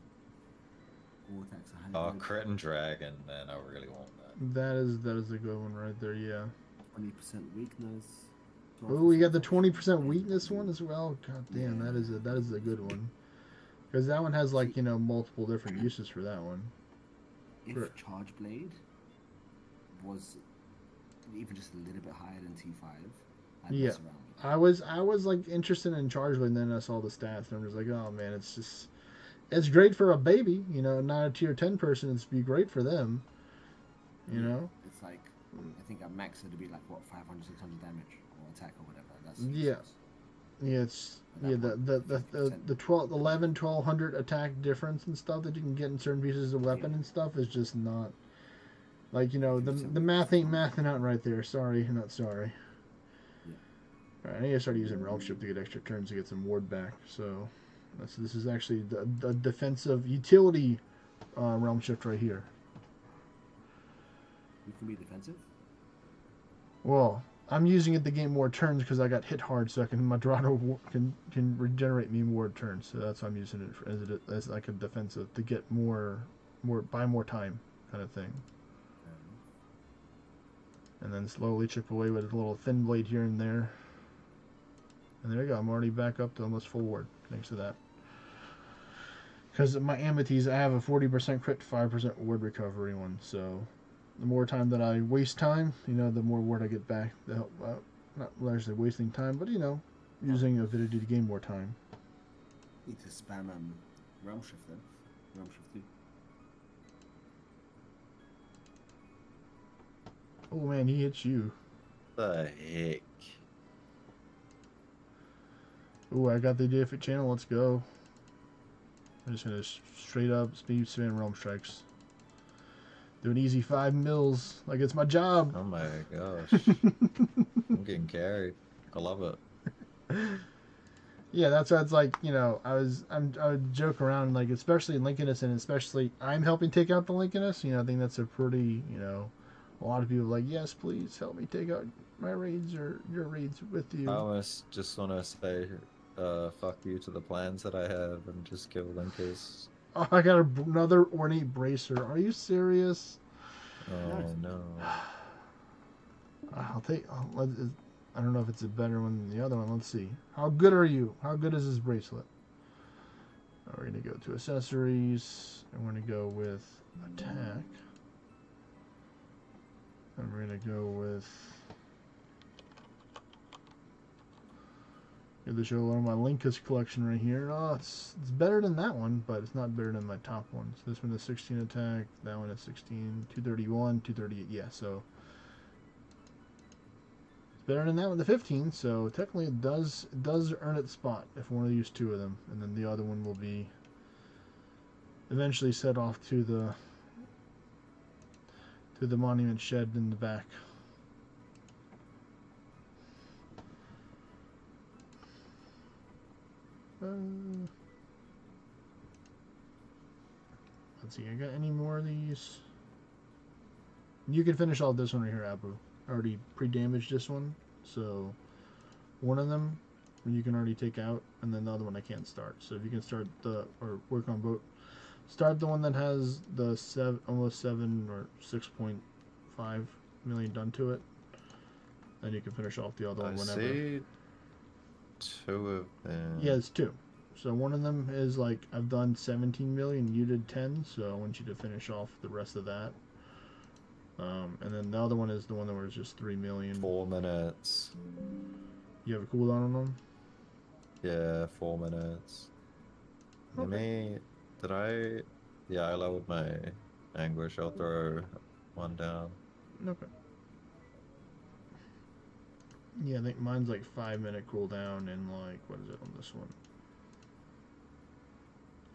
all attacks are Oh, hybrid. crit and dragon, man. I really want that. That is a good one right there. Yeah. 20% weakness. Oh, we got the 12% 20% weakness one as well. God damn, that is a good one. Because that one has like, you know, multiple different uses for that one. If Sure. Charge Blade was even just a little bit higher than T5, I'd Yeah. mess around with it. I was like interested in Charge Blade, and then I saw the stats, and I'm just like, oh man, it's great for a baby, you know, not a tier 10 person. It's be great for them, you know. It's like I think at max it'd be like what 500, 600 damage or attack or whatever. That's Yeah. useless. Yeah, it's At yeah that the point, 12, 1200 attack difference and stuff that you can get in certain pieces of weapon and stuff is just not like, you know, the 50% math ain't weakness. mathing out right there. Sorry, not sorry. Yeah. Alright, I need to start using Realm Shift to get extra turns to get some ward back. So this is actually the defensive utility Realm Shift right here. You can be defensive. Well, I'm using it to gain more turns because I got hit hard, so I can Madrano can regenerate me more turns. So that's why I'm using it as like a defensive to get buy more time kind of thing. And then slowly chip away with a little thin blade here and there. And there you go. I'm already back up to almost full ward thanks to that. Because my amities, I have a 40% crit, 5% ward recovery one. So the more time that I waste time, you know, the more ward I get back to help out. Not largely wasting time, but, you know, using avidity to gain more time. Need to spam Realm Shift then. Realm Shift 2. Oh man, he hits you. The heck? Oh, I got the Deific channel. Let's go. I'm just gonna straight up speed spam realm strikes. Do an easy 5 mils like it's my job. Oh my gosh. I'm getting carried. I love it. Yeah, that's why it's like, you know, I would joke around, like, especially in Lincolnus, and especially I'm helping take out the Lincolnus. You know, I think that's a pretty, you know, a lot of people are like, yes, please help me take out my raids or your raids with you. I almost just want to say fuck you to the plans that I have and just kill Linkers. Oh, I got another ornate bracer. Are you serious? Oh no. I'll take. I don't know if it's a better one than the other one. Let's see. How good are you? How good is this bracelet? We're going to go to accessories, and we're going to go with attack. And we're going to go with Here they show a lot of my Linkus collection right here. Oh, it's better than that one, but it's not better than my top ones. This one is 16 attack, that one is 16, 231, 238. Yeah, so it's better than that one, the 15. So technically, it does earn its spot if one of these two of them, and then the other one will be eventually set off to the monument shed in the back. Let's see, I got any more of these? You can finish off this one right here, Abu. I already pre-damaged this one, so one of them you can already take out, and then the other one I can't start. So if you can start or work on both, start the one that has the almost 7 or 6.5 million done to it, and you can finish off the other one whenever. I see 2 of them. Yeah, it's 2. So one of them is like, I've done 17 million, you did 10, so I want you to finish off the rest of that. And then the other one is the one that was just 3 million. 4 minutes. You have a cooldown on them? Yeah, 4 minutes. Let me... Did I... Yeah, I lowered my anguish. I'll throw one down. Okay. Yeah, I think mine's like 5-minute cooldown, and like, what is it on this one?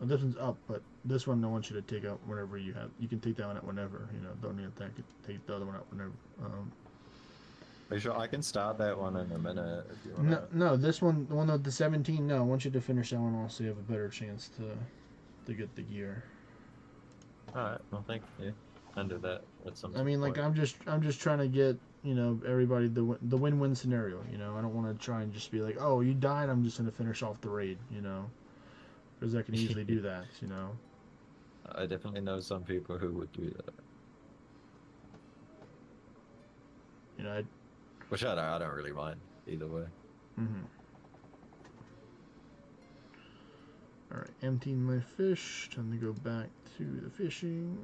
Well, this one's up, but this one I want you to take out whenever you have. You can take that one out whenever. You know, don't need to take the other one out whenever. Are you sure I can start that one in a minute if you want? No, this one, the one with the 17. No, I want you to finish that one off so you have a better chance to get the gear. All right. Well, thank you. I'll do that at some. I mean, like, I'm just trying to get, you know, everybody the win-win scenario. You know, I don't want to try and just be like, oh, you died, I'm just gonna finish off the raid. You know, because I can easily do that. You know. I definitely know some people who would do that. You know, which I don't really mind either way. Mm-hmm. All right, emptying my fish. Time to go back to the fishing.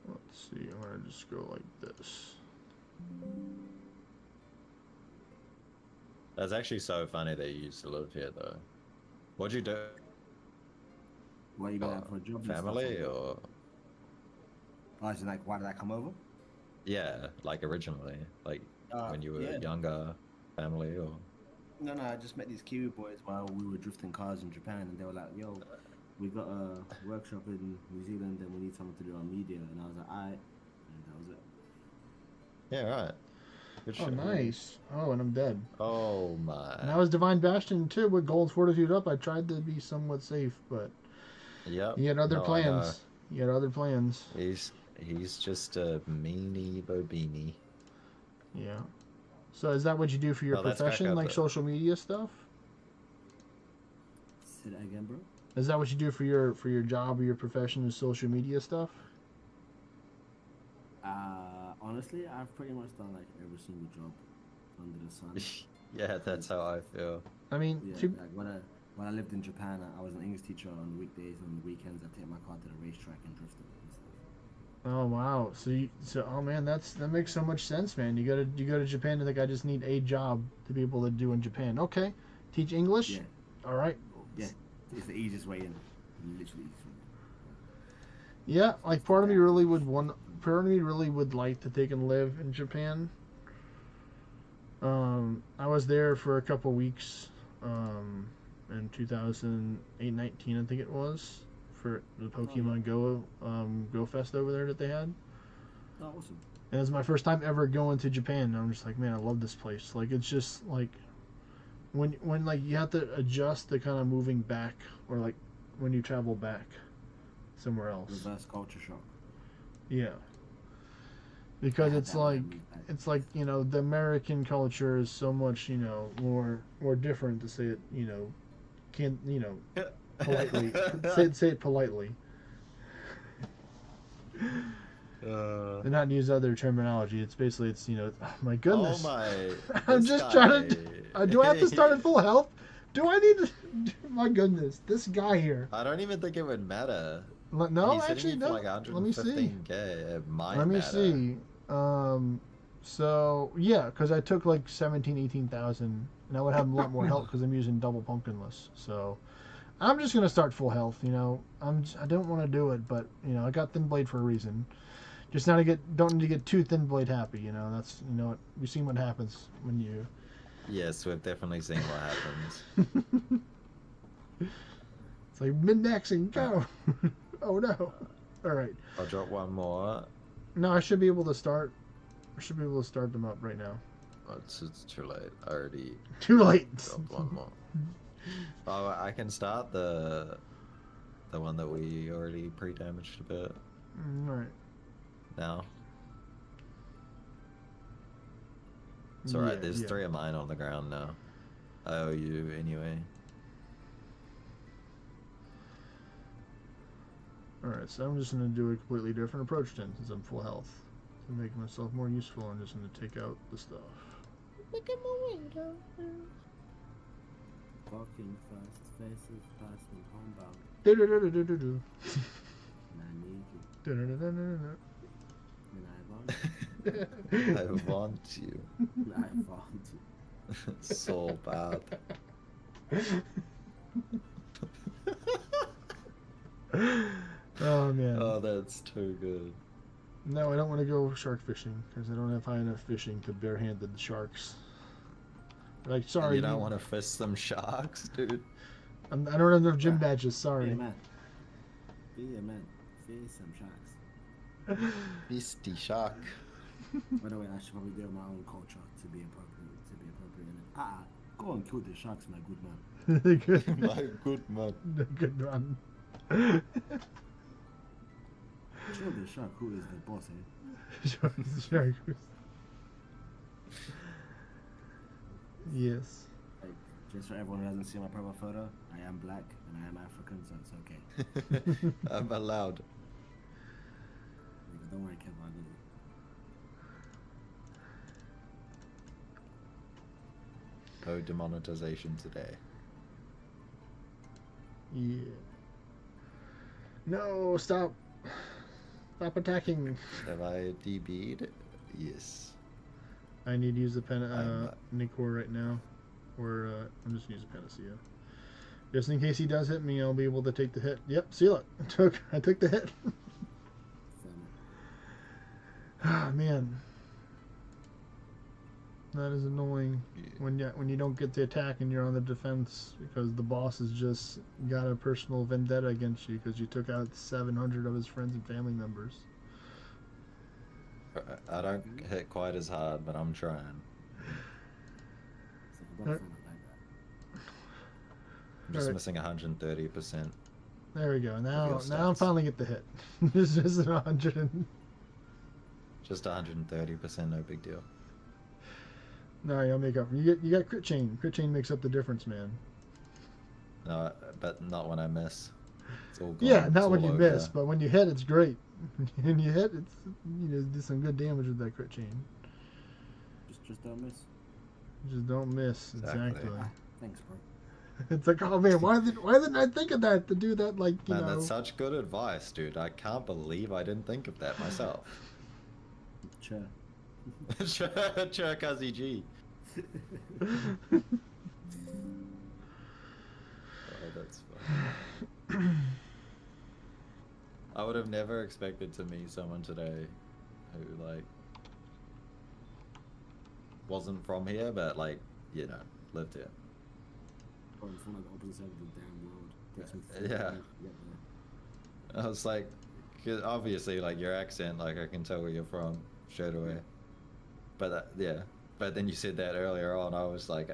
Let's see, I'm gonna just go like this. That's actually so funny that you used to live here, though. What'd you do? What you got for a job? Family or? Oh, is it like, why did I come over? Yeah, like originally, like when you were younger, family or? No, I just met these Kiwi boys while we were drifting cars in Japan, and they were like, "Yo, we got a workshop in New Zealand, and we need someone to do our media." And I was like, "Alright," and that was it. Yeah, right. Good Oh, shit. nice. Oh, and I'm dead. Oh my. And I was Divine Bastion too with Gold Fortitude up. I tried to be somewhat safe, but Yep. you had other No, I plans. You had other plans. He's just a meanie bobini. Yeah. So is that what you do for your Oh, that's back profession, up like there. social media stuff? Say that again, bro. Is that what you do for your job or your profession, is social media stuff? Honestly, I've pretty much done like every single job under the sun. Yeah, that's how I feel. I mean, Yeah, like when I lived in Japan, I was an English teacher on the weekdays, and on the weekends I take my car to the racetrack and drift it and stuff. oh wow. So oh man, that makes so much sense, man. You go to Japan and think I just need a job to be able to do in Japan. Okay, teach English. Yeah. All right. Yeah, it's the easiest way in. Literally. Yeah, like part of me really would like to take and live in Japan. I was there for a couple weeks in 2019, I think it was, for the Pokemon Go Fest over there that they had. Oh, awesome. And it was my first time ever going to Japan, and I'm just like, man, I love this place. Like, it's just like when like you have to adjust to kind of moving back, or like when you travel back somewhere else. Reverse culture shock. Yeah. Because it's like, you know, the American culture is so much, you know, more different, to say it, you know, politely. say it politely. And not use other terminology. It's basically, you know, oh my goodness. Oh my. I'm just trying to. Do I have to start at full health? Do I need to? My goodness, this guy here. I don't even think it would matter. No, He's actually, hitting you for no. like Let me see. 115k. It might Let me matter. see. So yeah, because I took like 17, 18,000, and I would have a lot more health because I'm using double pumpkinless. So I'm just gonna start full health. You know, I don't want to do it, but you know, I got thin blade for a reason. Just not to don't need to get too thin blade happy. You know, that's what we've seen what happens when you. Yes, we've definitely seen what happens. It's like min-maxing, go. Oh no. All right. I'll drop one more. No, I should be able to start. I should be able to start them up right now. Oh, it's too late. I already Too late. dropped one more. Oh, I can start the one that we already pre-damaged a bit All right. now. It's alright, Yeah, there's yeah. 3 of mine on the ground now. I owe you anyway. Alright, so I'm just going to do a completely different approach then, since I'm full health. To make myself more useful, I'm just going to take out the stuff. Look at my window. Walking fast, faces past and homebound. Do-do-do-do-do-do. And I need you. Do-do-do-do-do-do. And I want I want you. you. I want you. So bad. Oh man. Oh, that's too good. No, I don't want to go shark fishing because I don't have high enough fishing to barehanded the sharks. Like, And sorry, you don't want to fish some sharks, dude. I don't have enough gym badges. Be Sorry. a man. Be a man. Face some sharks. Beastie shark. By the way, I should probably do my own culture to be appropriate. In it. Go and kill the sharks, my good man. Good. My good man. Good one. Show the shark who is the boss, eh? Shark. Yes. Like, just for everyone who hasn't seen my profile photo, I am black and I am African, so it's okay. I'm allowed. Like, don't worry, Kev, I love you. No demonetization today. Yeah. No, stop. Stop attacking me. Have I DB'd? Yes. I need to use the I'm- Nicor right now. Or, I'm just going to use Panacea. Just in case he does hit me, I'll be able to take the hit. Yep, see, look. I took the hit. Ah, man. That is annoying when you don't get the attack and you're on the defense because the boss has just got a personal vendetta against you because you took out 700 of his friends and family members. I don't hit quite as hard, but I'm trying. So I don't find it like that. I'm just Alright. missing 130%. There we go. your Now I'm stats. finally get the hit. This is 100. Just 130%, no big deal. No, I'll make up. You got crit chain. Crit chain makes up the difference, man. No, but not when I miss. It's all gone. Yeah, It's not when all you over. miss, but when you hit, it's great. When you hit, it's do some good damage with that crit chain. Just don't miss. Just don't miss. Exactly. Exactly. Thanks, bro. It's like, oh man, why didn't I think of that to do that? Like, you Man, know. that's such good advice, dude. I can't believe I didn't think of that myself. Sure. Sure, Kazi G. Oh, that's funny. I would have never expected to meet someone today who, like, wasn't from here, but, like, you know, lived here. Or in front of the opposite side of the damn world. Takes me Yeah. 40 minutes to get there. I was like, 'cause obviously, like, your accent, like, I can tell where you're from straight away. But, yeah. But then you said that earlier on, I was like,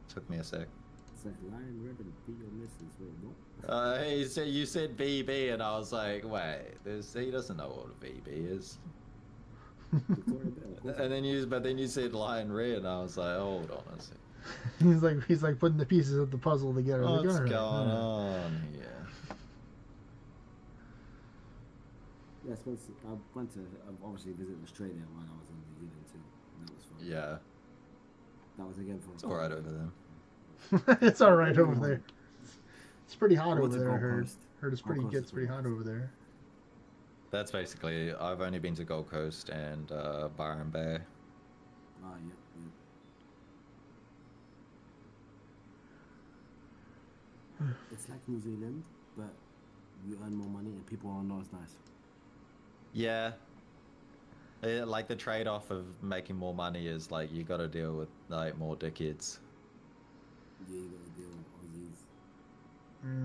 took me a sec. It's like Lion Red and Be Your Missus. Wait, what? You said BB, and I was like, wait, he doesn't know what a BB is. Victoria Bell. Of course. But then you said Lion Red, and I was like, hold on a sec. he's like putting the pieces of the puzzle together. Like, What's all right, going all right. on here? Yeah, I went to obviously visit Australia when I was in New Zealand too. And that was fun. Yeah, That was again for. it's alright over there. It's all right over there. It's pretty I hot went over to there. I Gold heard. Coast. Heard it's Gold Coast gets is pretty really hot nice. over there. That's basically. I've only been to Gold Coast and Byron Bay. Ah, yeah, yeah. It's like New Zealand, but you earn more money and people are not as nice. Yeah. Like the trade-off of making more money is like you got to deal with like more dickheads, Yeah, you gotta deal with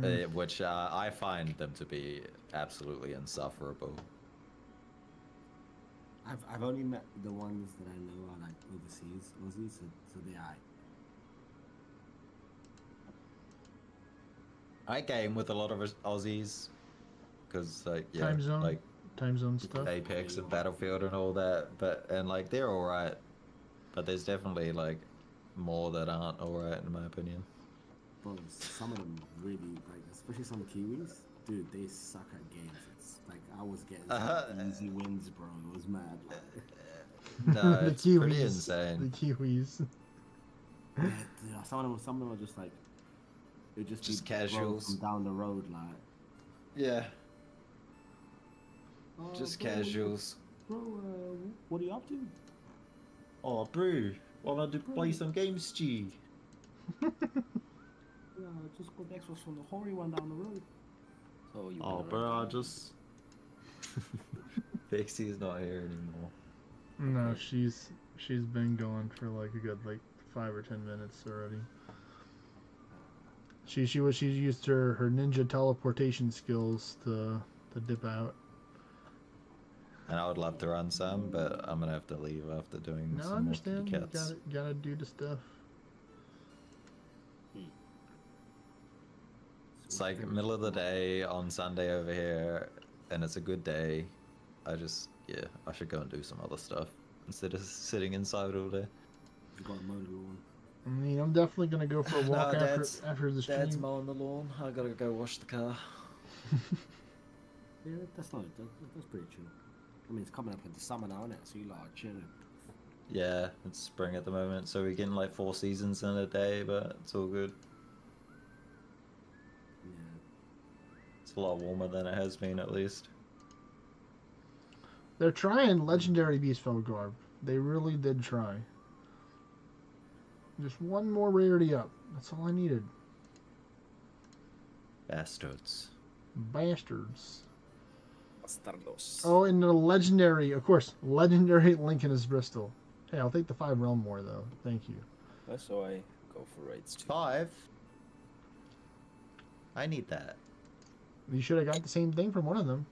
Aussies. which I find them to be absolutely insufferable. I've only met the ones that I know are like overseas Aussies, so they are. I game with a lot of Aussies because like yeah, Time zone? like Time zone stuff. Apex and Battlefield and all that, and like they're all right, but there's definitely like more that aren't all right in my opinion. Bro, some of them really like, especially some Kiwis, dude. They suck at games. It's like I was getting some easy wins, bro. It was mad. Like, No, The it's pretty Kiwis. insane. The Kiwis. yeah, dude, some of them are just like it just Just be bro casuals. from down the road, like. Yeah, "Oh, just bro, casuals. Bro, what are you up to? Oh, bro, wanna play some games, Stu? Yeah, I just got Xbox from the hoary one down the road. So you. Oh, better bro, I run. just. Pixie's not here anymore. No, Okay. she's been going for like a good like 5 or 10 minutes already. She used her ninja teleportation skills to dip out. And I would love to run some, but I'm gonna have to leave after doing No, I some more kitty understand. You cats. gotta do the stuff. It's like middle of the day on Sunday over here, and it's a good day. I should go and do some other stuff instead of sitting inside all day. You got a mow the lawn. I mean, I'm definitely gonna go for a walk after the stream. mowing the lawn. I gotta go wash the car. Yeah, that's pretty chill. I mean, it's coming up into summer now, isn't it? So you like chilling. Yeah, it's spring at the moment, so we're getting like 4 seasons in a day, but it's all good. Yeah. It's a lot warmer than it has been, at least. They're trying legendary beast foe garb. They really did try. Just one more rarity up. That's all I needed. Bastards. Bastards. Bastardos. Oh, and the legendary, of course, legendary Lincoln's Bristol. Hey, I'll take the 5 realm more though. Thank you. So I go for raids too. 5? I need that. You should have got the same thing from one of them.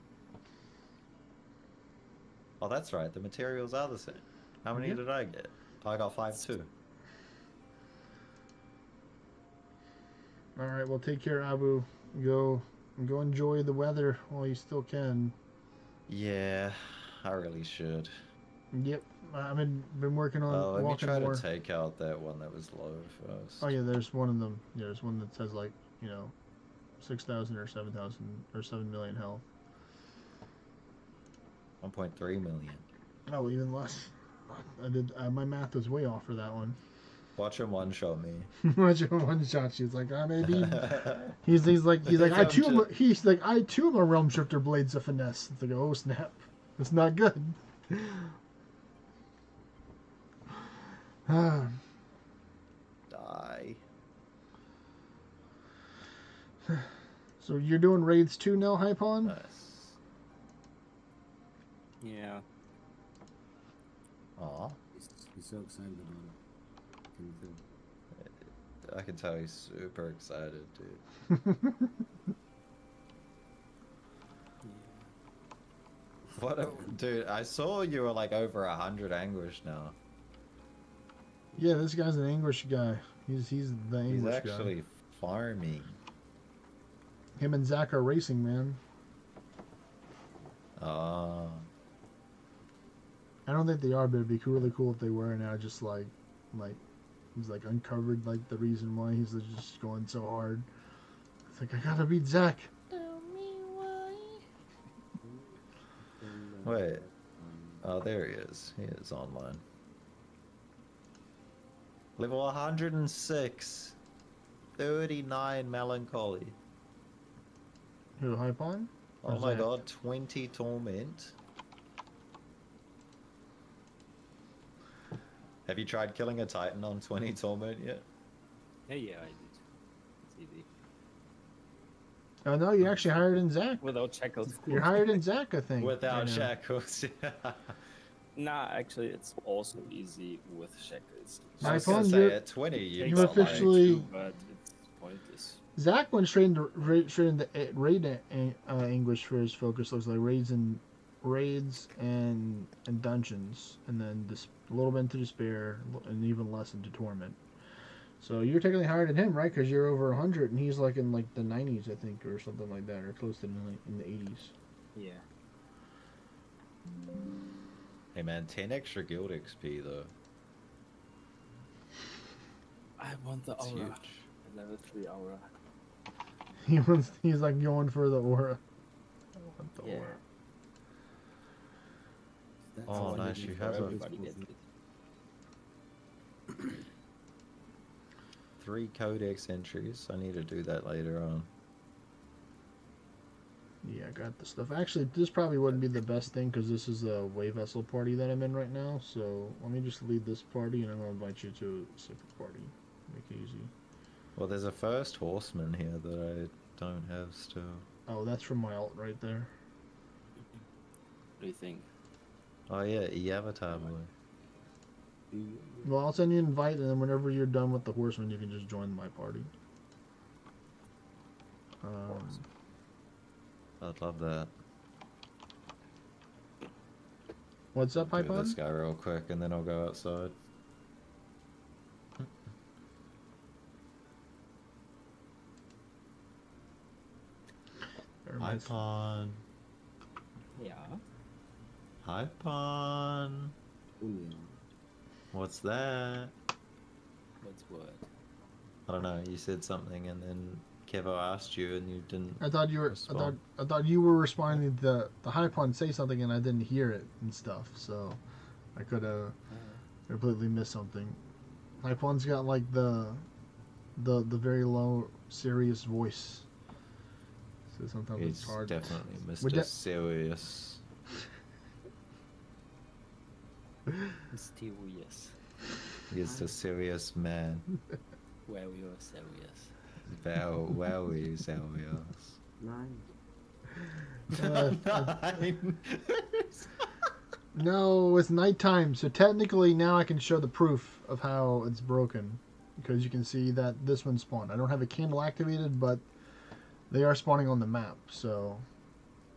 Oh, that's right. The materials are the same. How many Yeah. did I get? I got 5 too. All right, well, take care, Abu. Go enjoy the weather while you still can. Yeah, I really should. Yep, I've been working on Let me walking try more. to take out that one that was low first. Oh yeah, there's one of them. Yeah, there's one that says like 6,000 or 7,000 or 7 million health. 1.3 million. Oh, even less. I did. My math was way off for that one. Watch him one-shot me. Watch him one shot. She's like, maybe. He's like I too am a realm shifter blades of finesse. It's like, oh snap, it's not good. Die. So you're doing raids too now, Hypon? Nice. Yeah. Aw. He's so excited about it. Can you tell? I can tell he's super excited, dude. Dude, I saw you were like over 100 anguish now. Yeah, this guy's an English guy. He's the He's English actually farming. guy. Him and Zach are racing, man. Ah. I don't think they are, but it'd be really cool if they were. And I just like he's like uncovered like the reason why he's just going so hard. It's like I gotta beat Zach. Tell me why. Wait. Oh, there he is. He is online. Level 106. 39 melancholy. Who, High Pawn? Oh Or my Zach? god, 20 torment. Have you tried killing a Titan on 20 torment yet? Yeah, I did. It's easy. Oh no, you're actually higher than Zach. Without shackles. You're higher than Zach, I think. Without right now. shackles. Nah, actually, it's also easy with shackles. I was High gonna Pawn, say you're- at 20 you Takes you got a lot officially- too, but it's pointless. Zach went straight into raid English for his focus. Looks like raids and dungeons, and then a little bit into despair, and even less into torment. So you're technically higher than him, right? Because you're over 100, and he's like in like the 90s, I think, or something like that, or close to in the 80s. Yeah. Hey man, 10 extra guild XP though. I want the It's aura. huge. The level 3 aura. He's like going for the aura. I want the Yeah. aura. That's Oh, all I nice, need you for have a- Everybody gets it. 3 codex entries. I need to do that later on. Yeah, I got the stuff. Actually, this probably wouldn't be the best thing because this is a way vessel party that I'm in right now. So let me just lead this party, and I'm gonna invite you to a separate party. Make it easy. Well, there's a first horseman here that I don't have still. Oh, that's from my alt right there. What do you think? Oh yeah, E-Avatar boy. Well, I'll send you an invite, and then whenever you're done with the horseman, you can just join my party. I'd love that. What's up, Do Hypon? this guy real quick and then I'll go outside. Hypon. Yeah. Hypon. What's that? What's what? I don't know. You said something and then Kevo asked you and you didn't. I thought you were. Respond. I thought you were responding to the Hypon say something, and I didn't hear it and stuff. So I could have completely missed something. Hypon's got like the very low, serious voice. So sometimes He's it's hard. definitely We're Mr. Serious. Mysterious. He's the serious man. Where you're serious. Very serious. 9. Nine. No, it's nighttime, so technically now I can show the proof of how it's broken. Because you can see that this one spawned. I don't have a candle activated, but they are spawning on the map, so...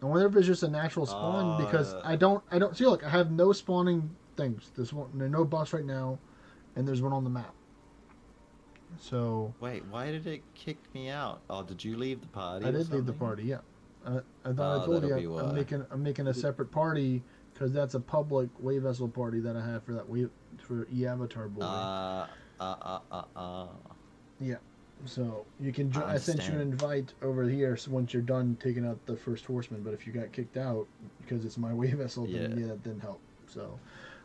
I wonder if it's just a natural spawn, because I don't see, look, I have no spawning things. There's one, there are no buffs right now, and there's one on the map. So... Wait, why did it kick me out? Oh, did you leave the party? I or did leave the something? party, yeah. I thought I Oh, told that'll be you why. I'm making a separate party because that's a public wave vessel party that I have for that wave for E-Avatar boy. Yeah. So you can I I sent you an understand. invite over here. So once you're done taking out the first horseman, but if you got kicked out because it's my wave vessel, then Yeah. yeah, that didn't help. So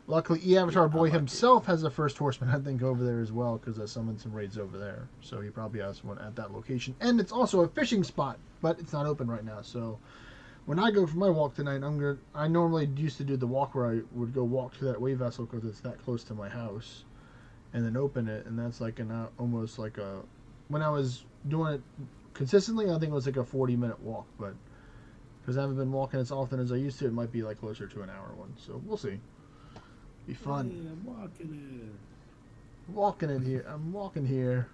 luckily, E-Avatar boy I'm lucky. himself has a first horseman, I think, over there as well because I summoned some raids over there. So he probably has one at that location, and it's also a fishing spot, but it's not open right now. So when I go for my walk tonight, I normally used to do the walk where I would go walk to that wave vessel because it's that close to my house, and then open it, and that's like almost like a, when I was doing it consistently, I think it was like a 40-minute walk, but because I haven't been walking as often as I used to, it might be like closer to an hour one. So we'll see. Be fun. Hey, I'm walking Walking it here. I'm walking here.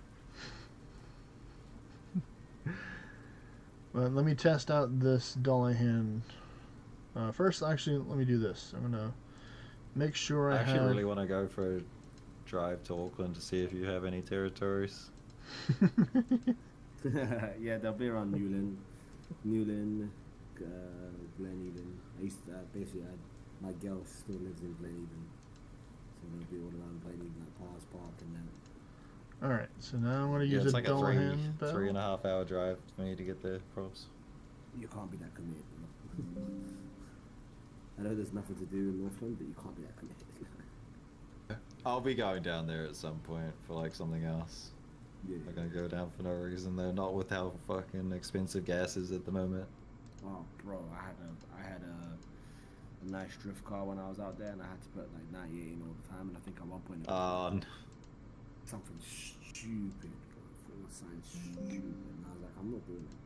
But let me test out this Dullahandro. First, actually, let me do this. I'm gonna make sure I I actually have. really want to go for a drive to Auckland to see if you have any territories. it. Yeah, they'll be around Newland, Glen Eden. Basically, my girl still lives in Glen Eden, so they'll be all around Glen Eden, like Powers Park and that. All right, so now I'm gonna Yeah, use it's a like a Dullahandro bell. 3.5 hour drive for me to get there, props. You can't be that committed, bro. I know there's nothing to do in Northland, but you can't be that committed. I'll be going down there at some point for like something else. Yeah. They're gonna go down for no reason though. Not with how fucking expensive gas is at the moment. Oh, bro, I had a nice drift car when I was out there, and I had to put like 98 in all the time, and I think at one point it was like, something stupid, bro. It was something stupid, and I was like, I'm not doing it.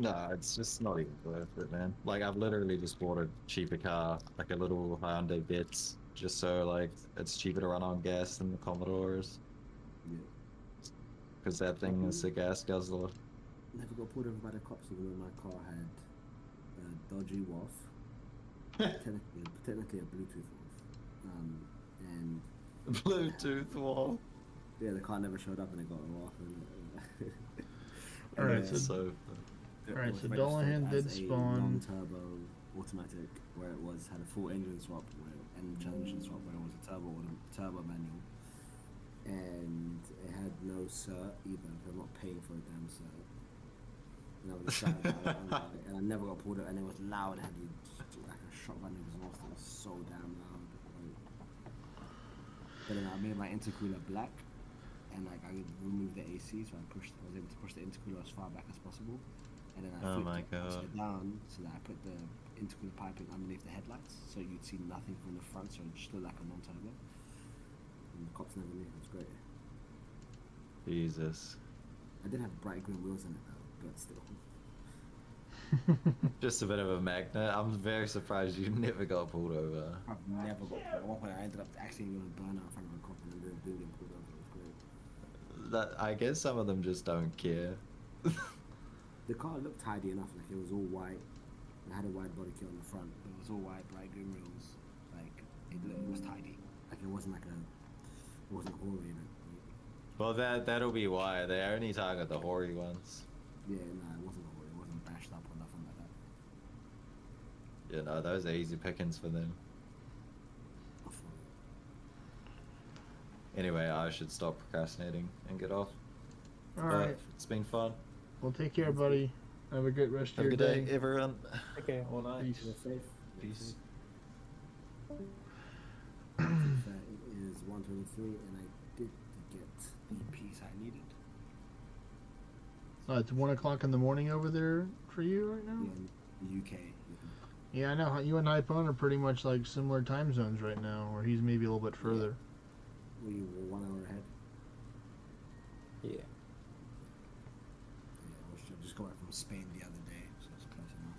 No, it's just not even worth it, man. Like I've literally just bought a cheaper car, like a little Hyundai Vitz, just so like it's cheaper to run on gas than the Commodores, Yeah. because that thing is a gas guzzler. Never got pulled over by the cops even though my car had a dodgy WAF, technically a Bluetooth WAF, and Bluetooth wall. yeah, the car never showed up and it got a WAF. All right, That's so Alright, was so registered Dullahandro did as a spawn. non-turbo automatic, where it had a full engine swap and engine swap, where it was a turbo manual, and it had no cert either. I'm not paying for a damn cert. And I was excited about it, and I never got pulled out, and it was loud. It had like a shotgun exhaust. It was so damn loud. But then I made my intercooler black, and like I removed the AC, so I was able to push the intercooler as far back as possible. And then I flipped it upside down so that I put the intercooler piping underneath the headlights, so you'd see nothing from the front, so it just looked like a non-turbo. And the cops never knew. It was great. Jesus. I did have bright green wheels in it though, but still. Just a bit of a magnet. I'm very surprised you never got pulled over. I've never got pulled. At one point I ended up actually going to burn out in front of a cop and then doing get pulled over. It was great. I guess some of them just don't care. The car looked tidy enough, like it was all white. It had a wide body kit on the front, but it was all white, bright green wheels. Like it was tidy. Like it wasn't hoary in it. Well, that'll be why they only target the hoary ones. Yeah, no, it wasn't hoary. It wasn't bashed up or nothing like that. You know, those are easy pickings for them. Anyway, I should stop procrastinating and get off. Alright, It's been fun. well, take care, buddy. Have a great rest Have of a your good day, day. everyone. Okay, all night. Peace. You're safe. Peace. It is 1:23, and I did get the piece I needed. It's 1 o'clock in the morning over there for you right now? In the UK. Yeah, I know. You and Hypon are pretty much like similar time zones right now, or he's maybe a little bit further. Were you 1 hour ahead? Yeah. Yeah, I just got back from Spain the other day, so it's close enough.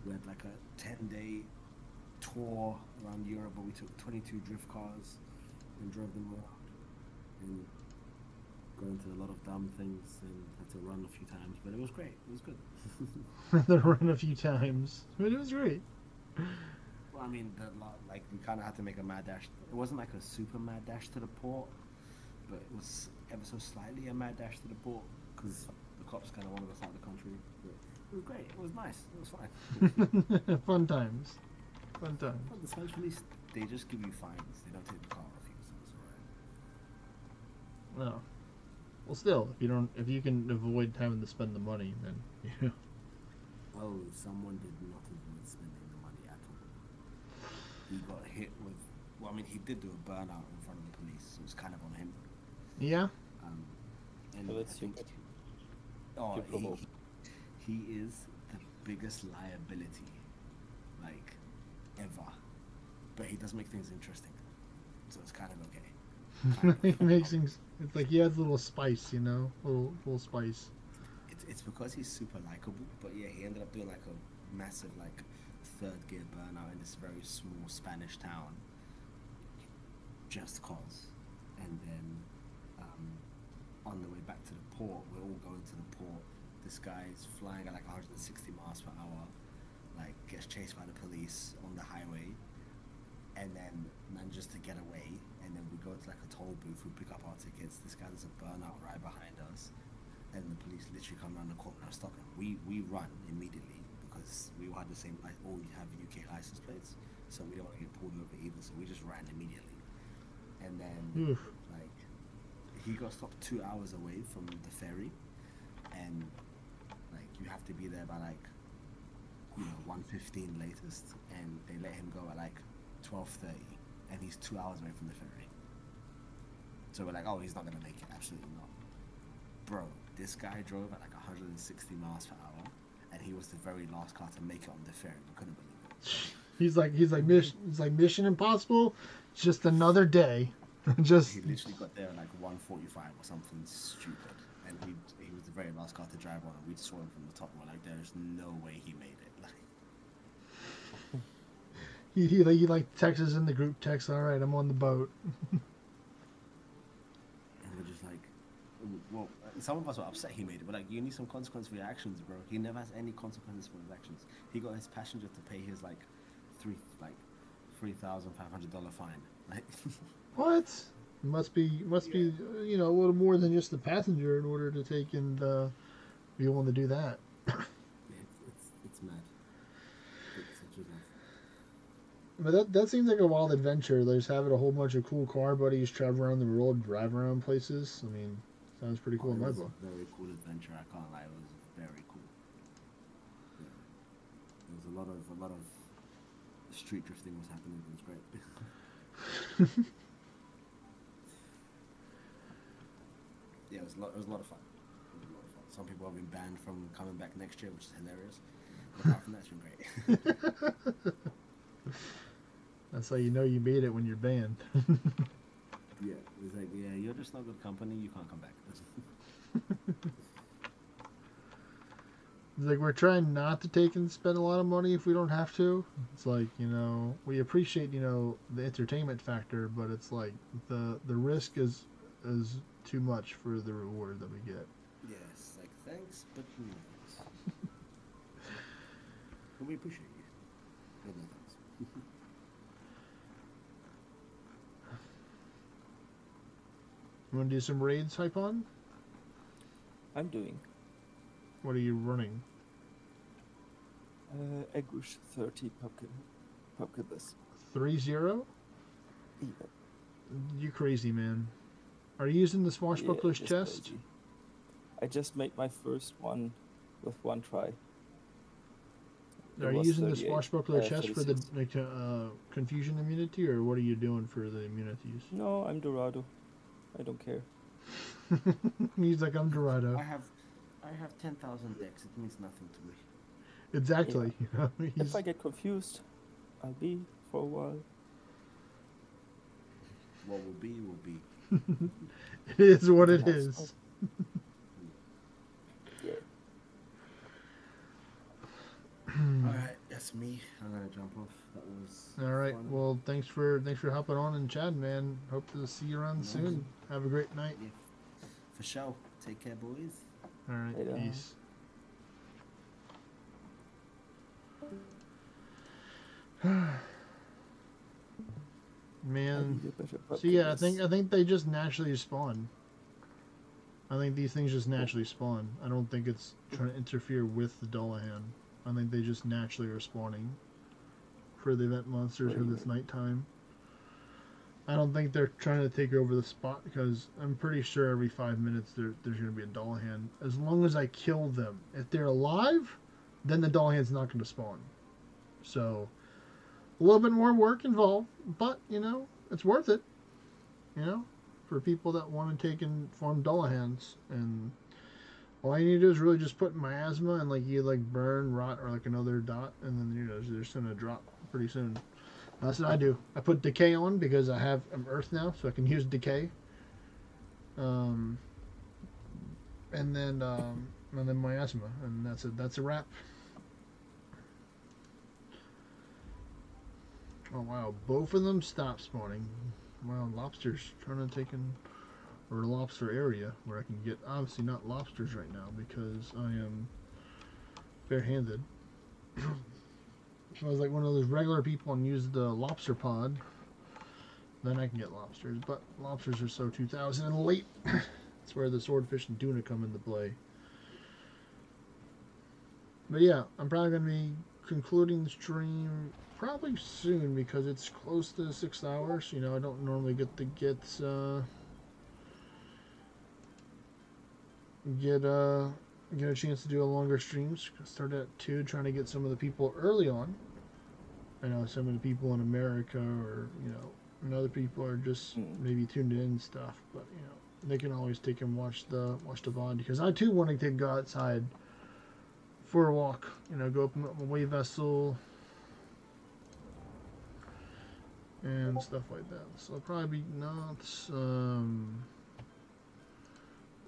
We had like a 10-day tour around Europe, but we took 22 drift cars and drove them around and got into a lot of dumb things and had to run a few times, but it was great. It was good. They run a few times, but it was great. Well, I mean, like we kind of had to make a mad dash. It wasn't like a super mad dash to the port, but it was ever so slightly a mad dash to the port because the cops kind of wanted us out of the country. But it was great. It was nice. It was fine. Fun times. Fun times. But the Spanish police, they just give you fines. They don't take the car off you, so it's alright. No. Well, still, if you can avoid having to spend the money, then yeah. Oh, someone did not avoid spending the money at all. He got hit with. Well, I mean, he did do a burnout in front of the police. So it was kind of on him. Yeah. And So I that's think, stupid. oh, You provoke. he is the biggest liability, like, ever. But he does make things interesting, so it's kind of okay. It makes things. It's like he has a little spice, little spice. It's because he's super likable, but yeah, he ended up doing like a massive like third gear burnout in this very small Spanish town, just cause. And then on the way back to the port, we're all going to the port. This guy's flying at like 160 miles per hour, like gets chased by the police on the highway, and then manages to get away. And then we go to like a toll booth, we pick up our tickets. This guy does a burnout right behind us, and the police literally come around the corner and stop him. We run immediately because we all had the same, like, all we have UK license plates, so we don't want to get pulled over either. So we just ran immediately, and then Oof. like he got stopped 2 hours away from the ferry, and like you have to be there by like 1:15 latest, and they let him go at like 12:30, and he's 2 hours away from the ferry. So we're like, oh, he's not gonna make it. Absolutely not, bro. This guy drove at like 160 miles per hour, and he was the very last car to make it on the ferry. We couldn't believe it. He's like Mission Impossible. It's just another day. Just He literally got there at like 1:45 or something stupid, and he was the very last car to drive on, and we just saw him from the top. We're like, there's no way he made it. Like, he like texts us in the group text. All right, I'm on the boat. and we're just like, well, some of us were upset he made it, but like, you need some consequence for your actions, bro. He never has any consequences for his actions. He got his passenger to pay his like $3,500 fine. Like, What? Must be you know, a little more than just the passenger in order to take and be willing to do that. it's mad. It's such a mess. But that seems like a wild adventure. Like just having a whole bunch of cool car buddies travel around the world, drive around places. I mean, sounds pretty cool in my It was book. a very cool adventure. I can't lie, it was very cool. Yeah. There was a lot of street drifting was happening. It was great. Yeah, it was a lot of fun. It was a lot of fun. Some people have been banned from coming back next year, which is hilarious. But apart from that, it's been great. That's how you know you made it when you're banned. Yeah, it's like, yeah, you're just not good company. You can't come back. It's like we're trying not to take and spend a lot of money if we don't have to. It's like, you know, we appreciate, you know, the entertainment factor, but it's like the risk is too much for the reward that we get. Yes, like thanks, but no thanks. But we appreciate you. But no thanks. You want to do some raids, Hypon? I'm doing What are you running? Egwish 30 pumpkin this. 3-0? Yeah. You crazy, man. Are you using the swashbuckler's just chest? crazy. I just made my first one with one try. It Are you was using the 38, swashbuckler chest for the 36. confusion immunity, or what are you doing for the immunities? No, I'm Dorado. I don't care. He's like, I'm Dorado. I have 10,000 decks. It means nothing to me. Exactly. You know, If he's, I get confused, I'll be for a while. What will be, will be. it is what it Perhaps is. Yeah. Alright, that's me. I'm gonna jump off. That was All right. fun. Well, thanks for hopping on and chatting, man. Hope to see you around soon. Have a great night. Yeah, for sure. Take care, boys. All right. Later. Peace. I Man. need a better So yeah, I pumpkin think they just naturally spawn. I think these things just naturally spawn. I don't think it's trying to interfere with the Dullahan. I think they just naturally are spawning for the event monsters because it's nighttime. I don't think they're trying to take over the spot because I'm pretty sure every 5 minutes there's going to be a Dullahan. As long as I kill them. If they're alive, then the Dullahan's not going to spawn. So, a little bit more work involved, but, you know, it's worth it. You know, for people that want to take and farm Dullahans. And all you need to do is really just put miasma and, like, you, like, burn, rot, or, like, another dot, and then, you know, they're just going to drop pretty soon. That's what I do. I put decay on because I'm earth now, so I can use decay. And then miasma, and that's a wrap. Oh wow, both of them stop spawning. Wow, lobsters trying to take in, or lobster area where I can get, obviously not lobsters right now because I am barehanded. If I was like one of those regular people and used the lobster pod, then I can get lobsters. But lobsters are so 2000 and late. That's where the swordfish and tuna come into play. But yeah, I'm probably going to be concluding the stream probably soon because it's close to 6 hours. You know, I don't normally get a chance to do a longer streams. Start at 2, trying to get some of the people early on. I know some of the people in America or, you know, and other people are just maybe tuned in and stuff. But you know, they can always take and watch the VOD, because I too want to go outside for a walk. You know, go up my wave vessel and stuff like that. So I'll probably not.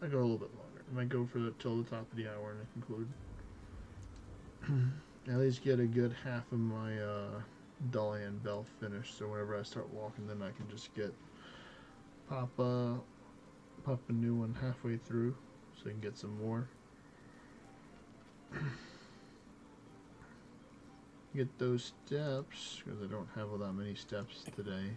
I go a little bit longer. I might go for till the top of the hour and I conclude. At least get a good half of my Dullahandro bell finished, so whenever I start walking, then I can just pop a new one halfway through, so I can get some more. Get those steps, because I don't have all that many steps today.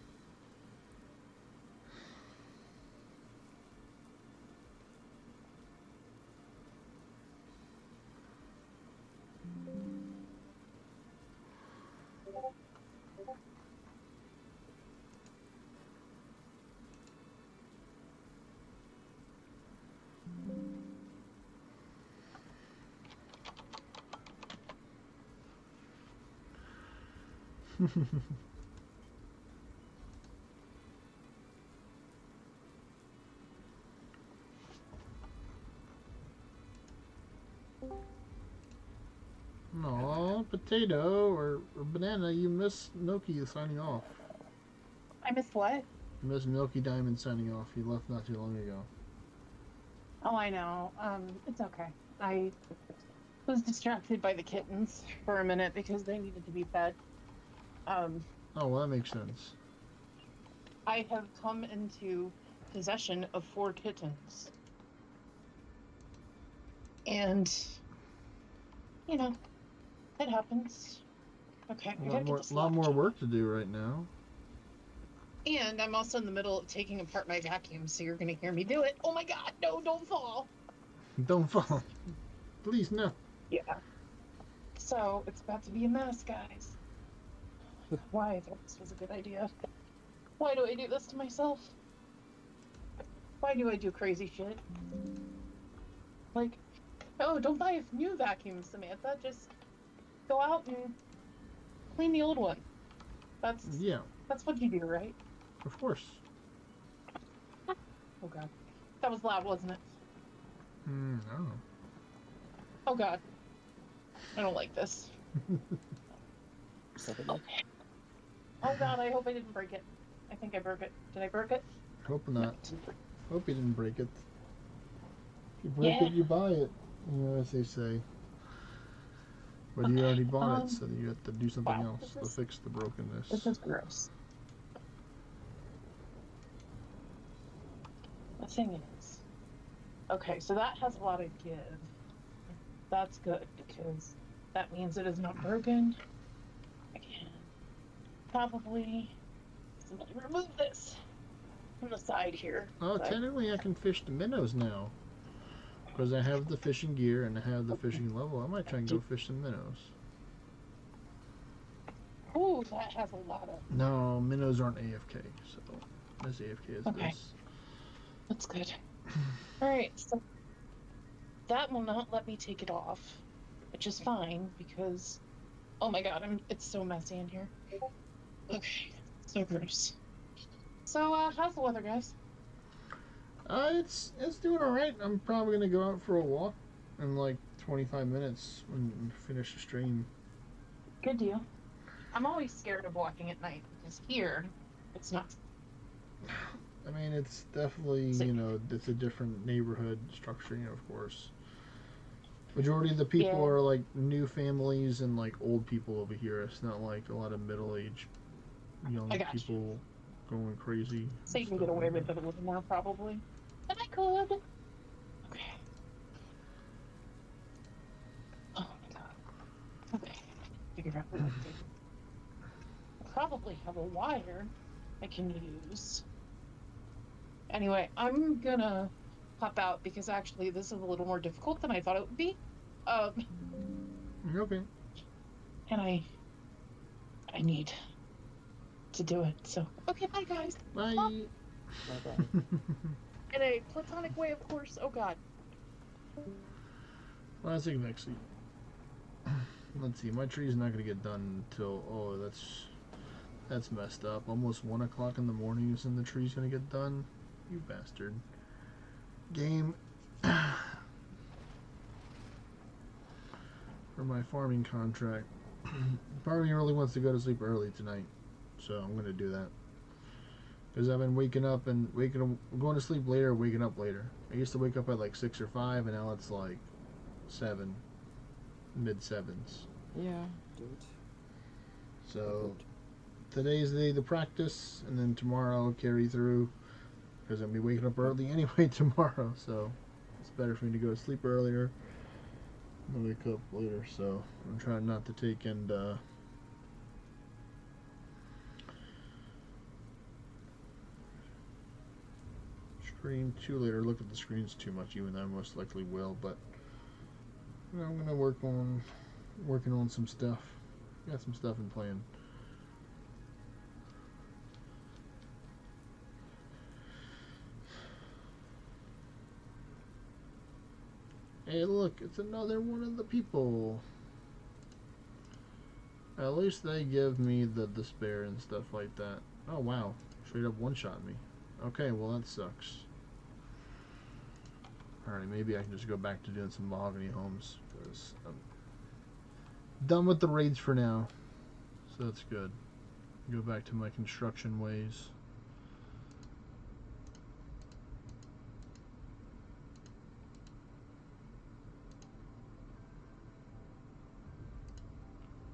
Aw, potato or banana, you missed Milky signing off. I missed what? You missed Milky Diamond signing off. He left not too long ago. Oh, I know. It's okay. I was distracted by the kittens for a minute because they needed to be fed. Oh, well, that makes sense. I have come into possession of 4 kittens. And, you know, it happens. Okay, I gotta get this A lot locked. more work to do right now. And I'm also in the middle of taking apart my vacuum, so you're gonna hear me do it. Oh my god, no, don't fall. Don't fall. Please, no. Yeah. So, it's about to be a mess, guys. Why I thought this was a good idea. Why do I do this to myself? Why do I do crazy shit? Like, oh, don't buy a new vacuum, Samantha. Just go out and clean the old one. That's what you do, right? Of course. Oh god. That was loud, wasn't it? I don't know. Oh god. I don't like this. Okay. Oh god, I hope I didn't break it. I think I broke it. Did I break it? Hope not. Hope you didn't break it. If you break it, you buy it. You know, as they say. But you already bought it, so you have to do something else to fix the brokenness. This is gross. The thing is... Okay, so that has a lot of give. That's good, because that means it is not broken. I can probably simply remove this from the side here. Oh, technically I can fish the minnows now. Because I have the fishing gear and I have the fishing level. I might try and go fish some minnows. Ooh, that has a lot of... No, minnows aren't AFK, so as AFK as Okay. this. That's good. Alright, so that will not let me take it off, which is fine because, oh my god, it's so messy in here. Okay, so gross. So, how's the weather, guys? It's doing alright. I'm probably gonna go out for a walk in like 25 minutes and finish the stream. Good deal. I'm always scared of walking at night because here, it's not. I mean, it's definitely, you know, it's a different neighborhood structure, you know, of course. Majority of the people are like new families and like old people over here. It's not like a lot of middle-aged young people going crazy. So you can get away with it a little more, probably. And I could. Okay. Oh my god. Okay. Figure out what to do. I probably have a wire I can use. Anyway, I'm gonna pop out because actually this is a little more difficult than I thought it would be. Okay. And I need to do it. So, okay, bye guys. Bye. Bye-bye. In a platonic way, of course. Oh god. Classic Mexi. Let's see, my tree's not gonna get done until, oh, that's That's messed up. Almost 1 o'clock in the morning is when the tree's gonna get done. You bastard. Game. For my farming contract. Part of me really wants to go to sleep early tonight. So I'm gonna do that. Because I've been waking up, going to sleep later, waking up later. I used to wake up at like 6 or 5, and now it's like 7. Mid-7s. Yeah, dude. So today's the day to practice, and then tomorrow I'll carry through. Because I'll be waking up early anyway tomorrow, so it's better for me to go to sleep earlier and wake up later. So I'm trying not to take and screen too late or look at the screens too much, even though I most likely will. But you know, I'm gonna working on some stuff. Got some stuff in plan. Hey, look, it's another one of the people. At least they give me the despair and stuff like that. Oh, wow. Straight up one-shot me. Okay, well, that sucks. Alright, maybe I can just go back to doing some mahogany homes, because I'm done with the raids for now. So that's good. Go back to my construction ways.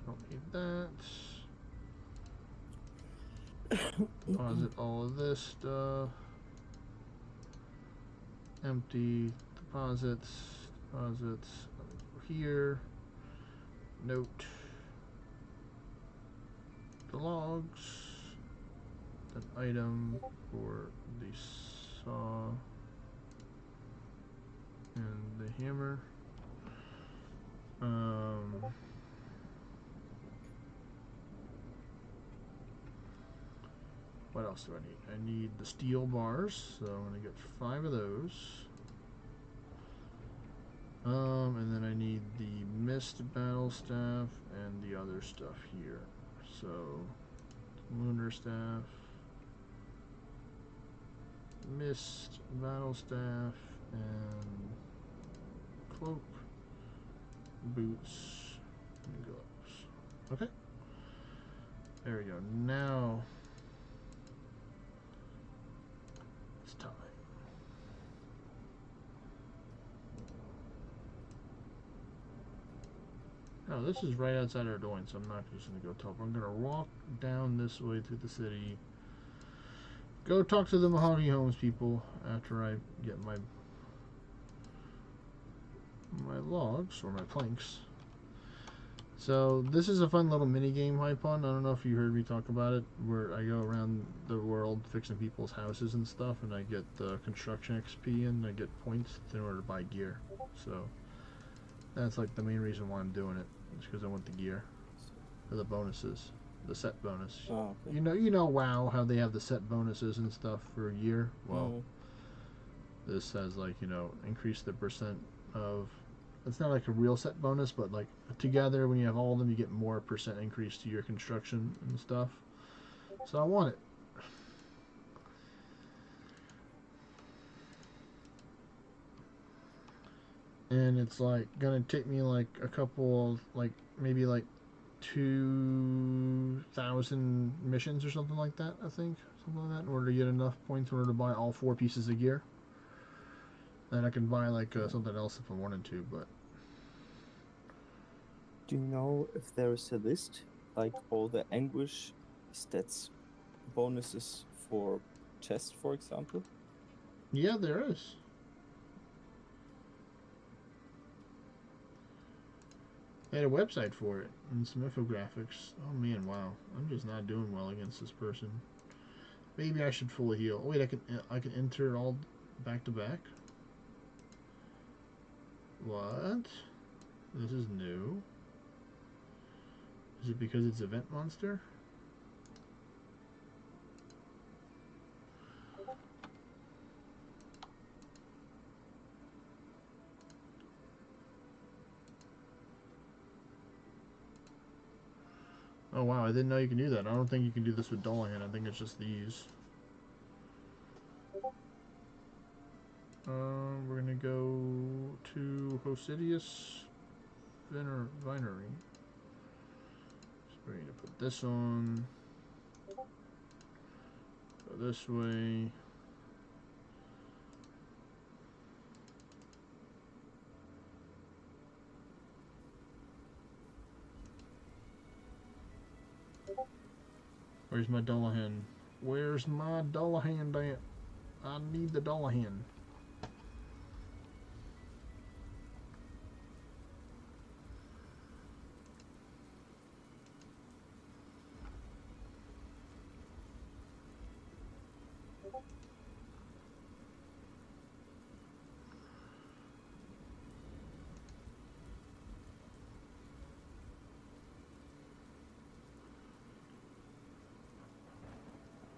Don't need that. Deposit all of this stuff. Empty deposits. Deposits here. Note the logs. An item for the saw and the hammer. What else do I need? I need the steel bars, so I'm gonna get 5 of those. And then I need the mist battle staff and the other stuff here. So, lunar staff, mist battle staff, and cloak, boots, and gloves. Okay. There we go. Now it's time. Oh, this is right outside our door, so I'm not just going to go talk. I'm going to walk down this way through the city. Go talk to the Mahogany Homes people after I get my logs, or my planks. So, this is a fun little mini game, Hypon. I don't know if you heard me talk about it, where I go around the world fixing people's houses and stuff, and I get the construction XP and I get points in order to buy gear. So, that's like the main reason why I'm doing it. It's because I want the gear. For the bonuses. The set bonus. Oh, okay. You know WoW, how they have the set bonuses and stuff for a year? Well, this has, like, you know, increase the percent of... It's not like a real set bonus, but like together when you have all of them, you get more percent increase to your construction and stuff. So I want it. And it's like gonna take me like a couple of, like, maybe like 2,000 missions or something like that, I think. Something like that, in order to get enough points in order to buy all 4 pieces of gear. Then I can buy like something else if I wanted to, but... Do you know if there is a list, like all the anguish stats bonuses for chest, for example? Yeah, there is. They had a website for it and some infographics. Oh man, wow! I'm just not doing well against this person. Maybe I should fully heal. Oh wait, I can enter all back to back. What? This is new. Is it because it's event monster? Oh Oh wow, I didn't know you can do that. I don't think you can do this with Dullahan. I think it's just these. We're gonna go to Hosidius Vinery. So we're gonna put this on. Go this way. Where's my Dullahan? Where's my Dullahan at? I need the Dullahan.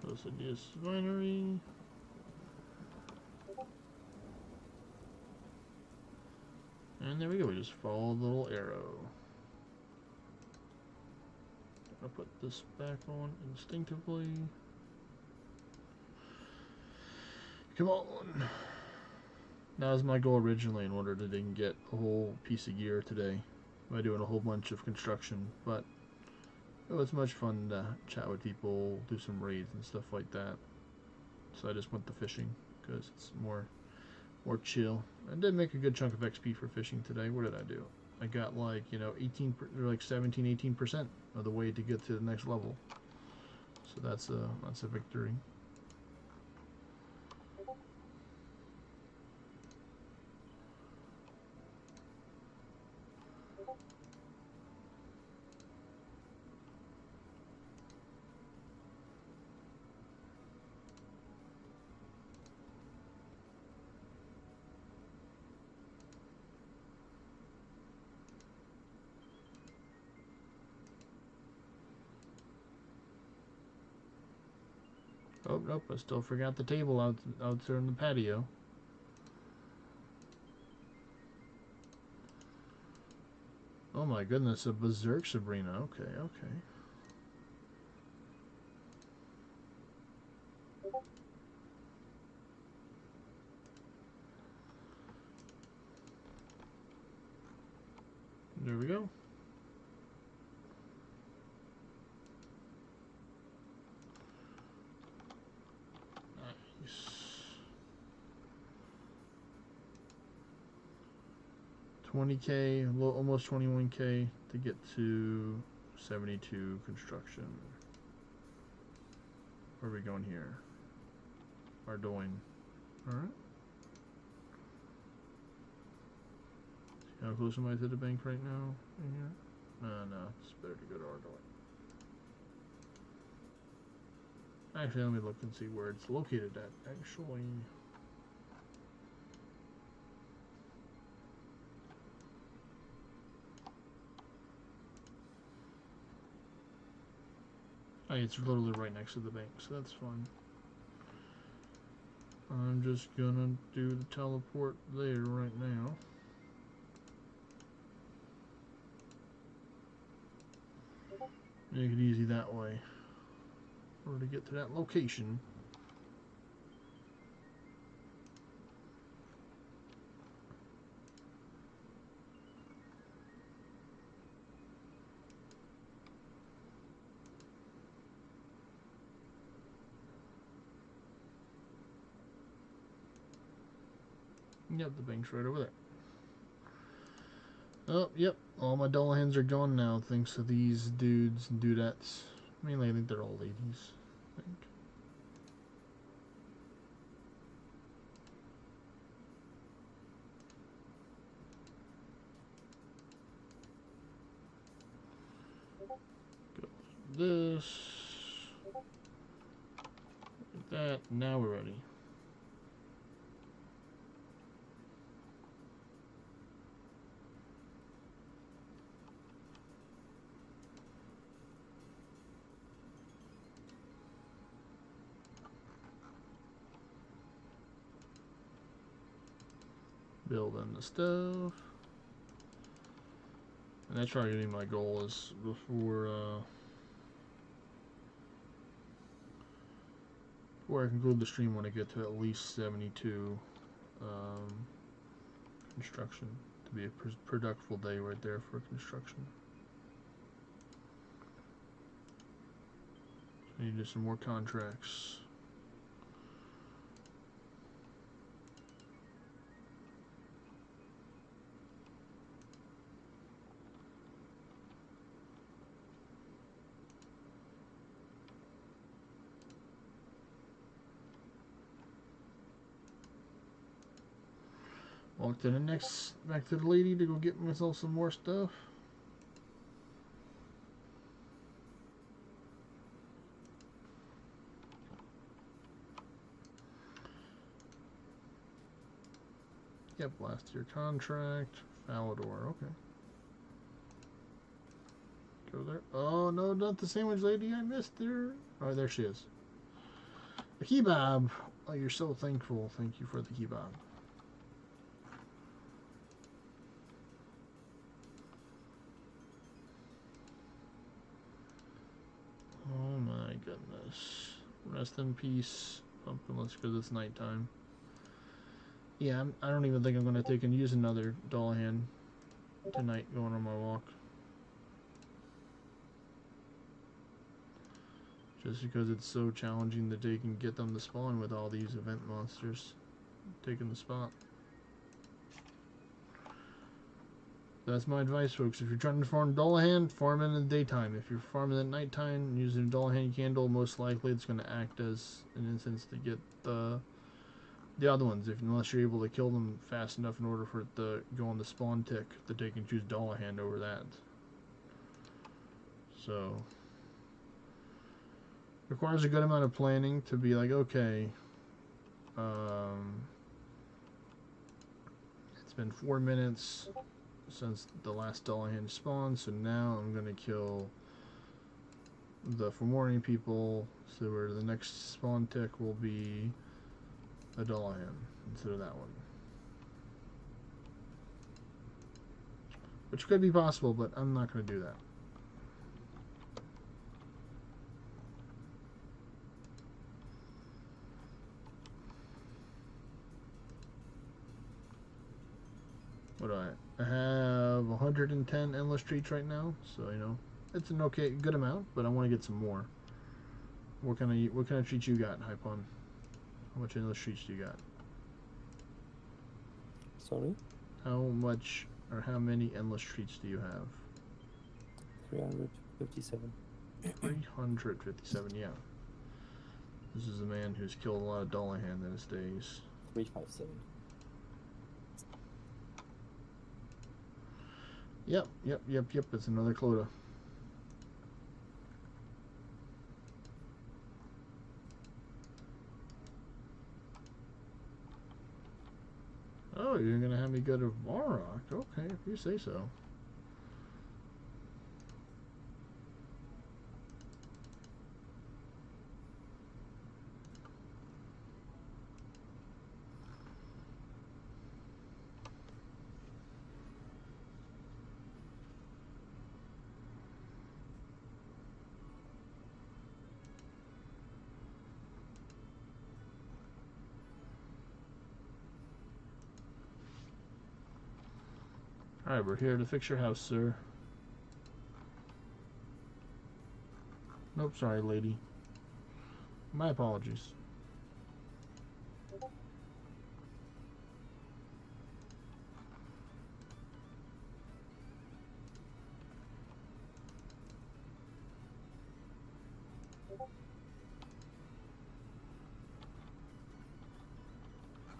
Hosidius Vinery. And there we go, we just follow the little arrow. I'll put this back on instinctively. Come on! That was my goal originally in order to then get a whole piece of gear today by doing a whole bunch of construction, but it was much fun to chat with people, do some raids and stuff like that. So I just went to fishing because it's more chill. I did make a good chunk of XP for fishing today. What did I do? I got like, you know, 18 or like 17-18% of the way to get to the next level. So that's a victory. Oh, nope, I still forgot the table out there in the patio. Oh my goodness, a Berserk Sabrina. Okay, okay. There we go. Nice. 20k, almost 21k to get to 72 construction. Where are we going here? Ardoin. Alright. How close am I to the bank right now? In here? No, it's better to go to Ardoin. Actually, let me look and see where it's located at, actually. Oh, it's literally right next to the bank, so that's fine. I'm just gonna do the teleport there right now. Make it easy that way. In order to get to that location. Yep, the bank's right over there. Oh, yep. All my Dullahans are gone now, thanks to these dudes and dudettes. Mainly, I think they're all ladies. I think. Go like this. Like that. Now we're ready. Building the stuff. And that's probably gonna be my goal is before Before I conclude the stream, I want to get to at least 72 construction to be a productive day right there for construction. I need to do some more contracts. Walk to the next, back to the lady to go get myself some more stuff. Yep, last year contract. Falador, okay. Go there. Oh, no, not the sandwich lady. I missed her. Oh, there she is. The kebab. Oh, you're so thankful. Thank you for the kebab. Oh my goodness. Rest in peace, Pumpkinless, because it's nighttime. Yeah, I don't even think I'm going to take and use another Dullahan tonight going on my walk. Just because it's so challenging to take and get them to spawn with all these event monsters taking the spot. That's my advice, folks. If you're trying to farm Dullahan, farm in the daytime. If you're farming at nighttime using a Dullahan candle, most likely it's going to act as an incense to get the other ones, unless you're able to kill them fast enough in order for it to go on the spawn tick, to take and choose Dullahan over that. So, requires a good amount of planning to be like, okay, it's been 4 minutes since the last Dullahan spawned, so now I'm gonna kill the forewarning people, so where the next spawn tick will be a Dullahan instead of that one. Which could be possible, but I'm not gonna do that. What do I have 110 endless treats right now, so you know it's an okay, good amount, but I want to get some more. What kind of treats you got, Hypon? How much endless treats do you got? Sorry? How much or how many endless treats do you have? 357. 357, yeah. This is a man who's killed a lot of Dullahan in his days. 357. Yep. It's another quota. Oh, you're gonna have me go to Varrock? Okay, if you say so. Alright, we're here to fix your house, sir. Nope, sorry, lady. My apologies.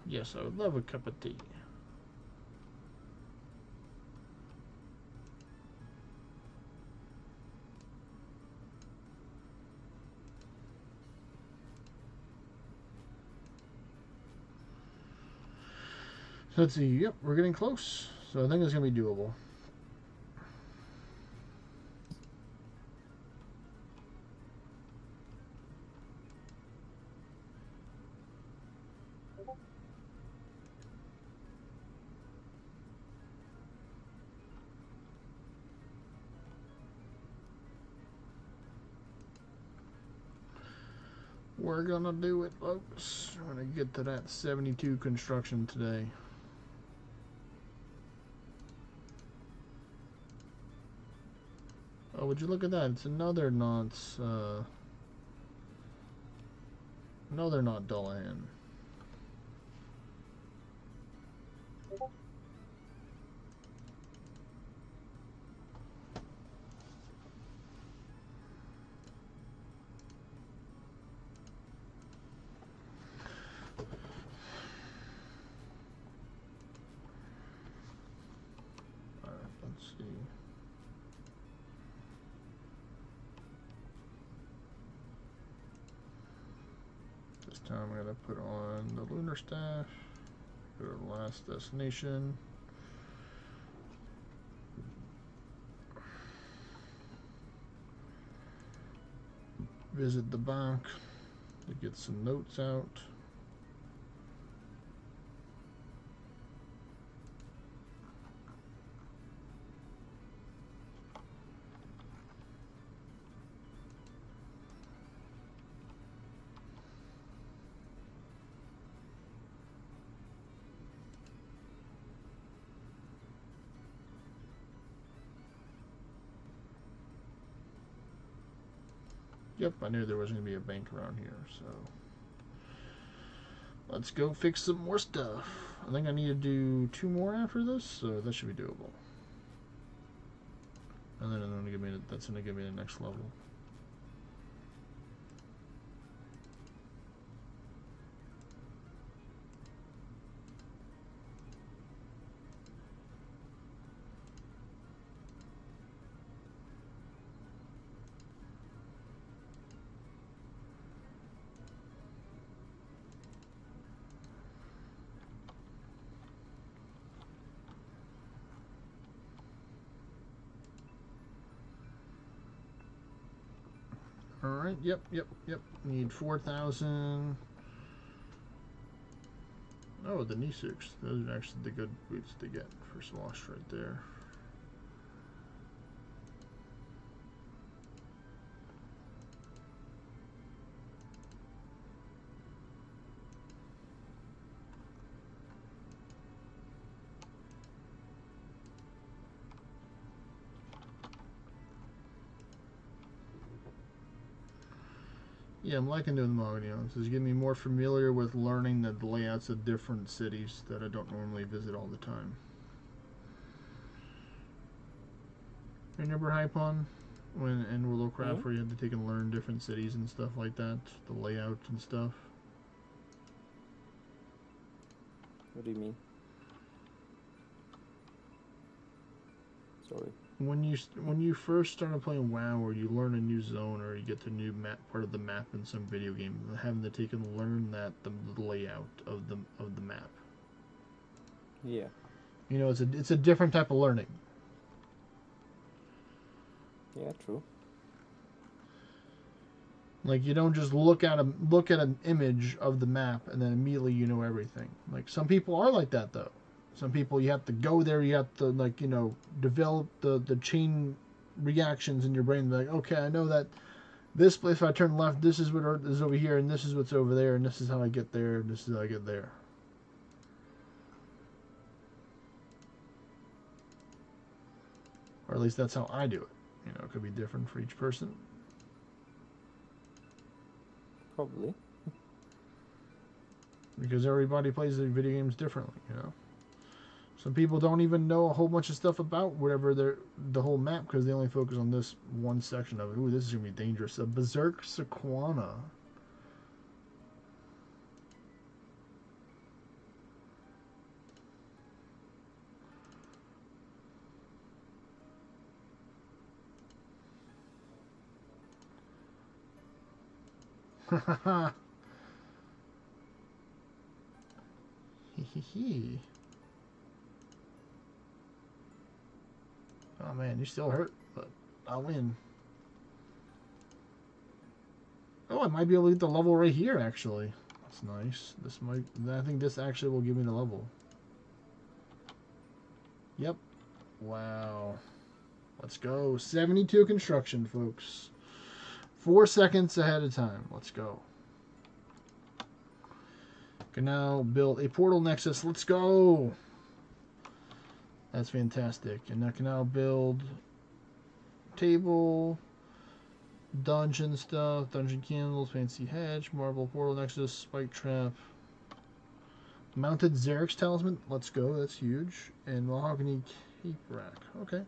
Yes, I would love a cup of tea. So let's see. Yep, we're getting close. So I think it's going to be doable. We're gonna do it, folks. We're gonna get to that 72 construction today. Oh, would you look at that? It's another not Dullahan. Let's see. This time I'm gonna put on the lunar staff. Go to the last destination. Visit the bank to get some notes out. Yep, I knew there was going to be a bank around here, so let's go fix some more stuff. I think I need to do 2 more after this, so that should be doable. And then that's going to give me the next level. Alright, yep. Need 4,000. Oh, the knee six. Those are actually the good boots to get for Swash right there. Yeah, I'm liking doing the Mogoneons. It's getting me more familiar with learning the layouts of different cities that I don't normally visit all the time. Remember Hypon? When in World of Warcraft where you had to take and learn different cities and stuff like that? The layout and stuff? What do you mean? Sorry. When you first started playing WoW, or you learn a new zone, or you get the new map part of the map in some video game, having to take and learn that the layout of the map. Yeah. You know, it's a different type of learning. Yeah, true. Like, you don't just look at an image of the map and then immediately you know everything. Like, some people are like that though. Some people, you have to go there, you have to, like, you know, develop the chain reactions in your brain. Like, okay, I know that this place, if I turn left, this is what is over here, and this is what's over there, and this is how I get there, and this is how I get there. Or at least that's how I do it. You know, it could be different for each person. Probably. Because everybody plays the video games differently, you know. Some people don't even know a whole bunch of stuff about whatever the whole map because they only focus on this one section of it. Ooh, this is gonna be dangerous. A Berserk Sequana. Hahaha. Hee. Oh man, you still hurt, but I'll win. Oh, I might be able to get the level right here, actually. That's nice. I think this actually will give me the level. Yep. Wow. Let's go. 72 construction, folks. 4 seconds ahead of time. Let's go. Can now build a portal nexus. Let's go. That's fantastic. And I can now build table, dungeon stuff, dungeon candles, fancy hedge, marble portal nexus, spike trap, mounted Xerix talisman. Let's go. That's huge. And mahogany cape rack. Okay.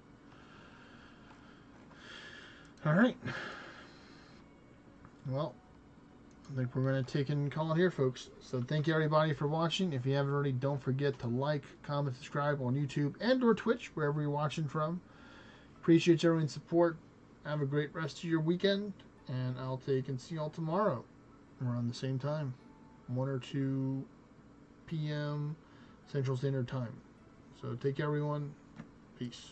All right. Well, I think we're going to take and call it here, folks. So thank you, everybody, for watching. If you haven't already, don't forget to like, comment, subscribe on YouTube and or Twitch, wherever you're watching from. Appreciate everyone's support. Have a great rest of your weekend, and I'll take and see y'all tomorrow around the same time, 1 or 2 p.m. Central Standard Time. So take care, everyone. Peace.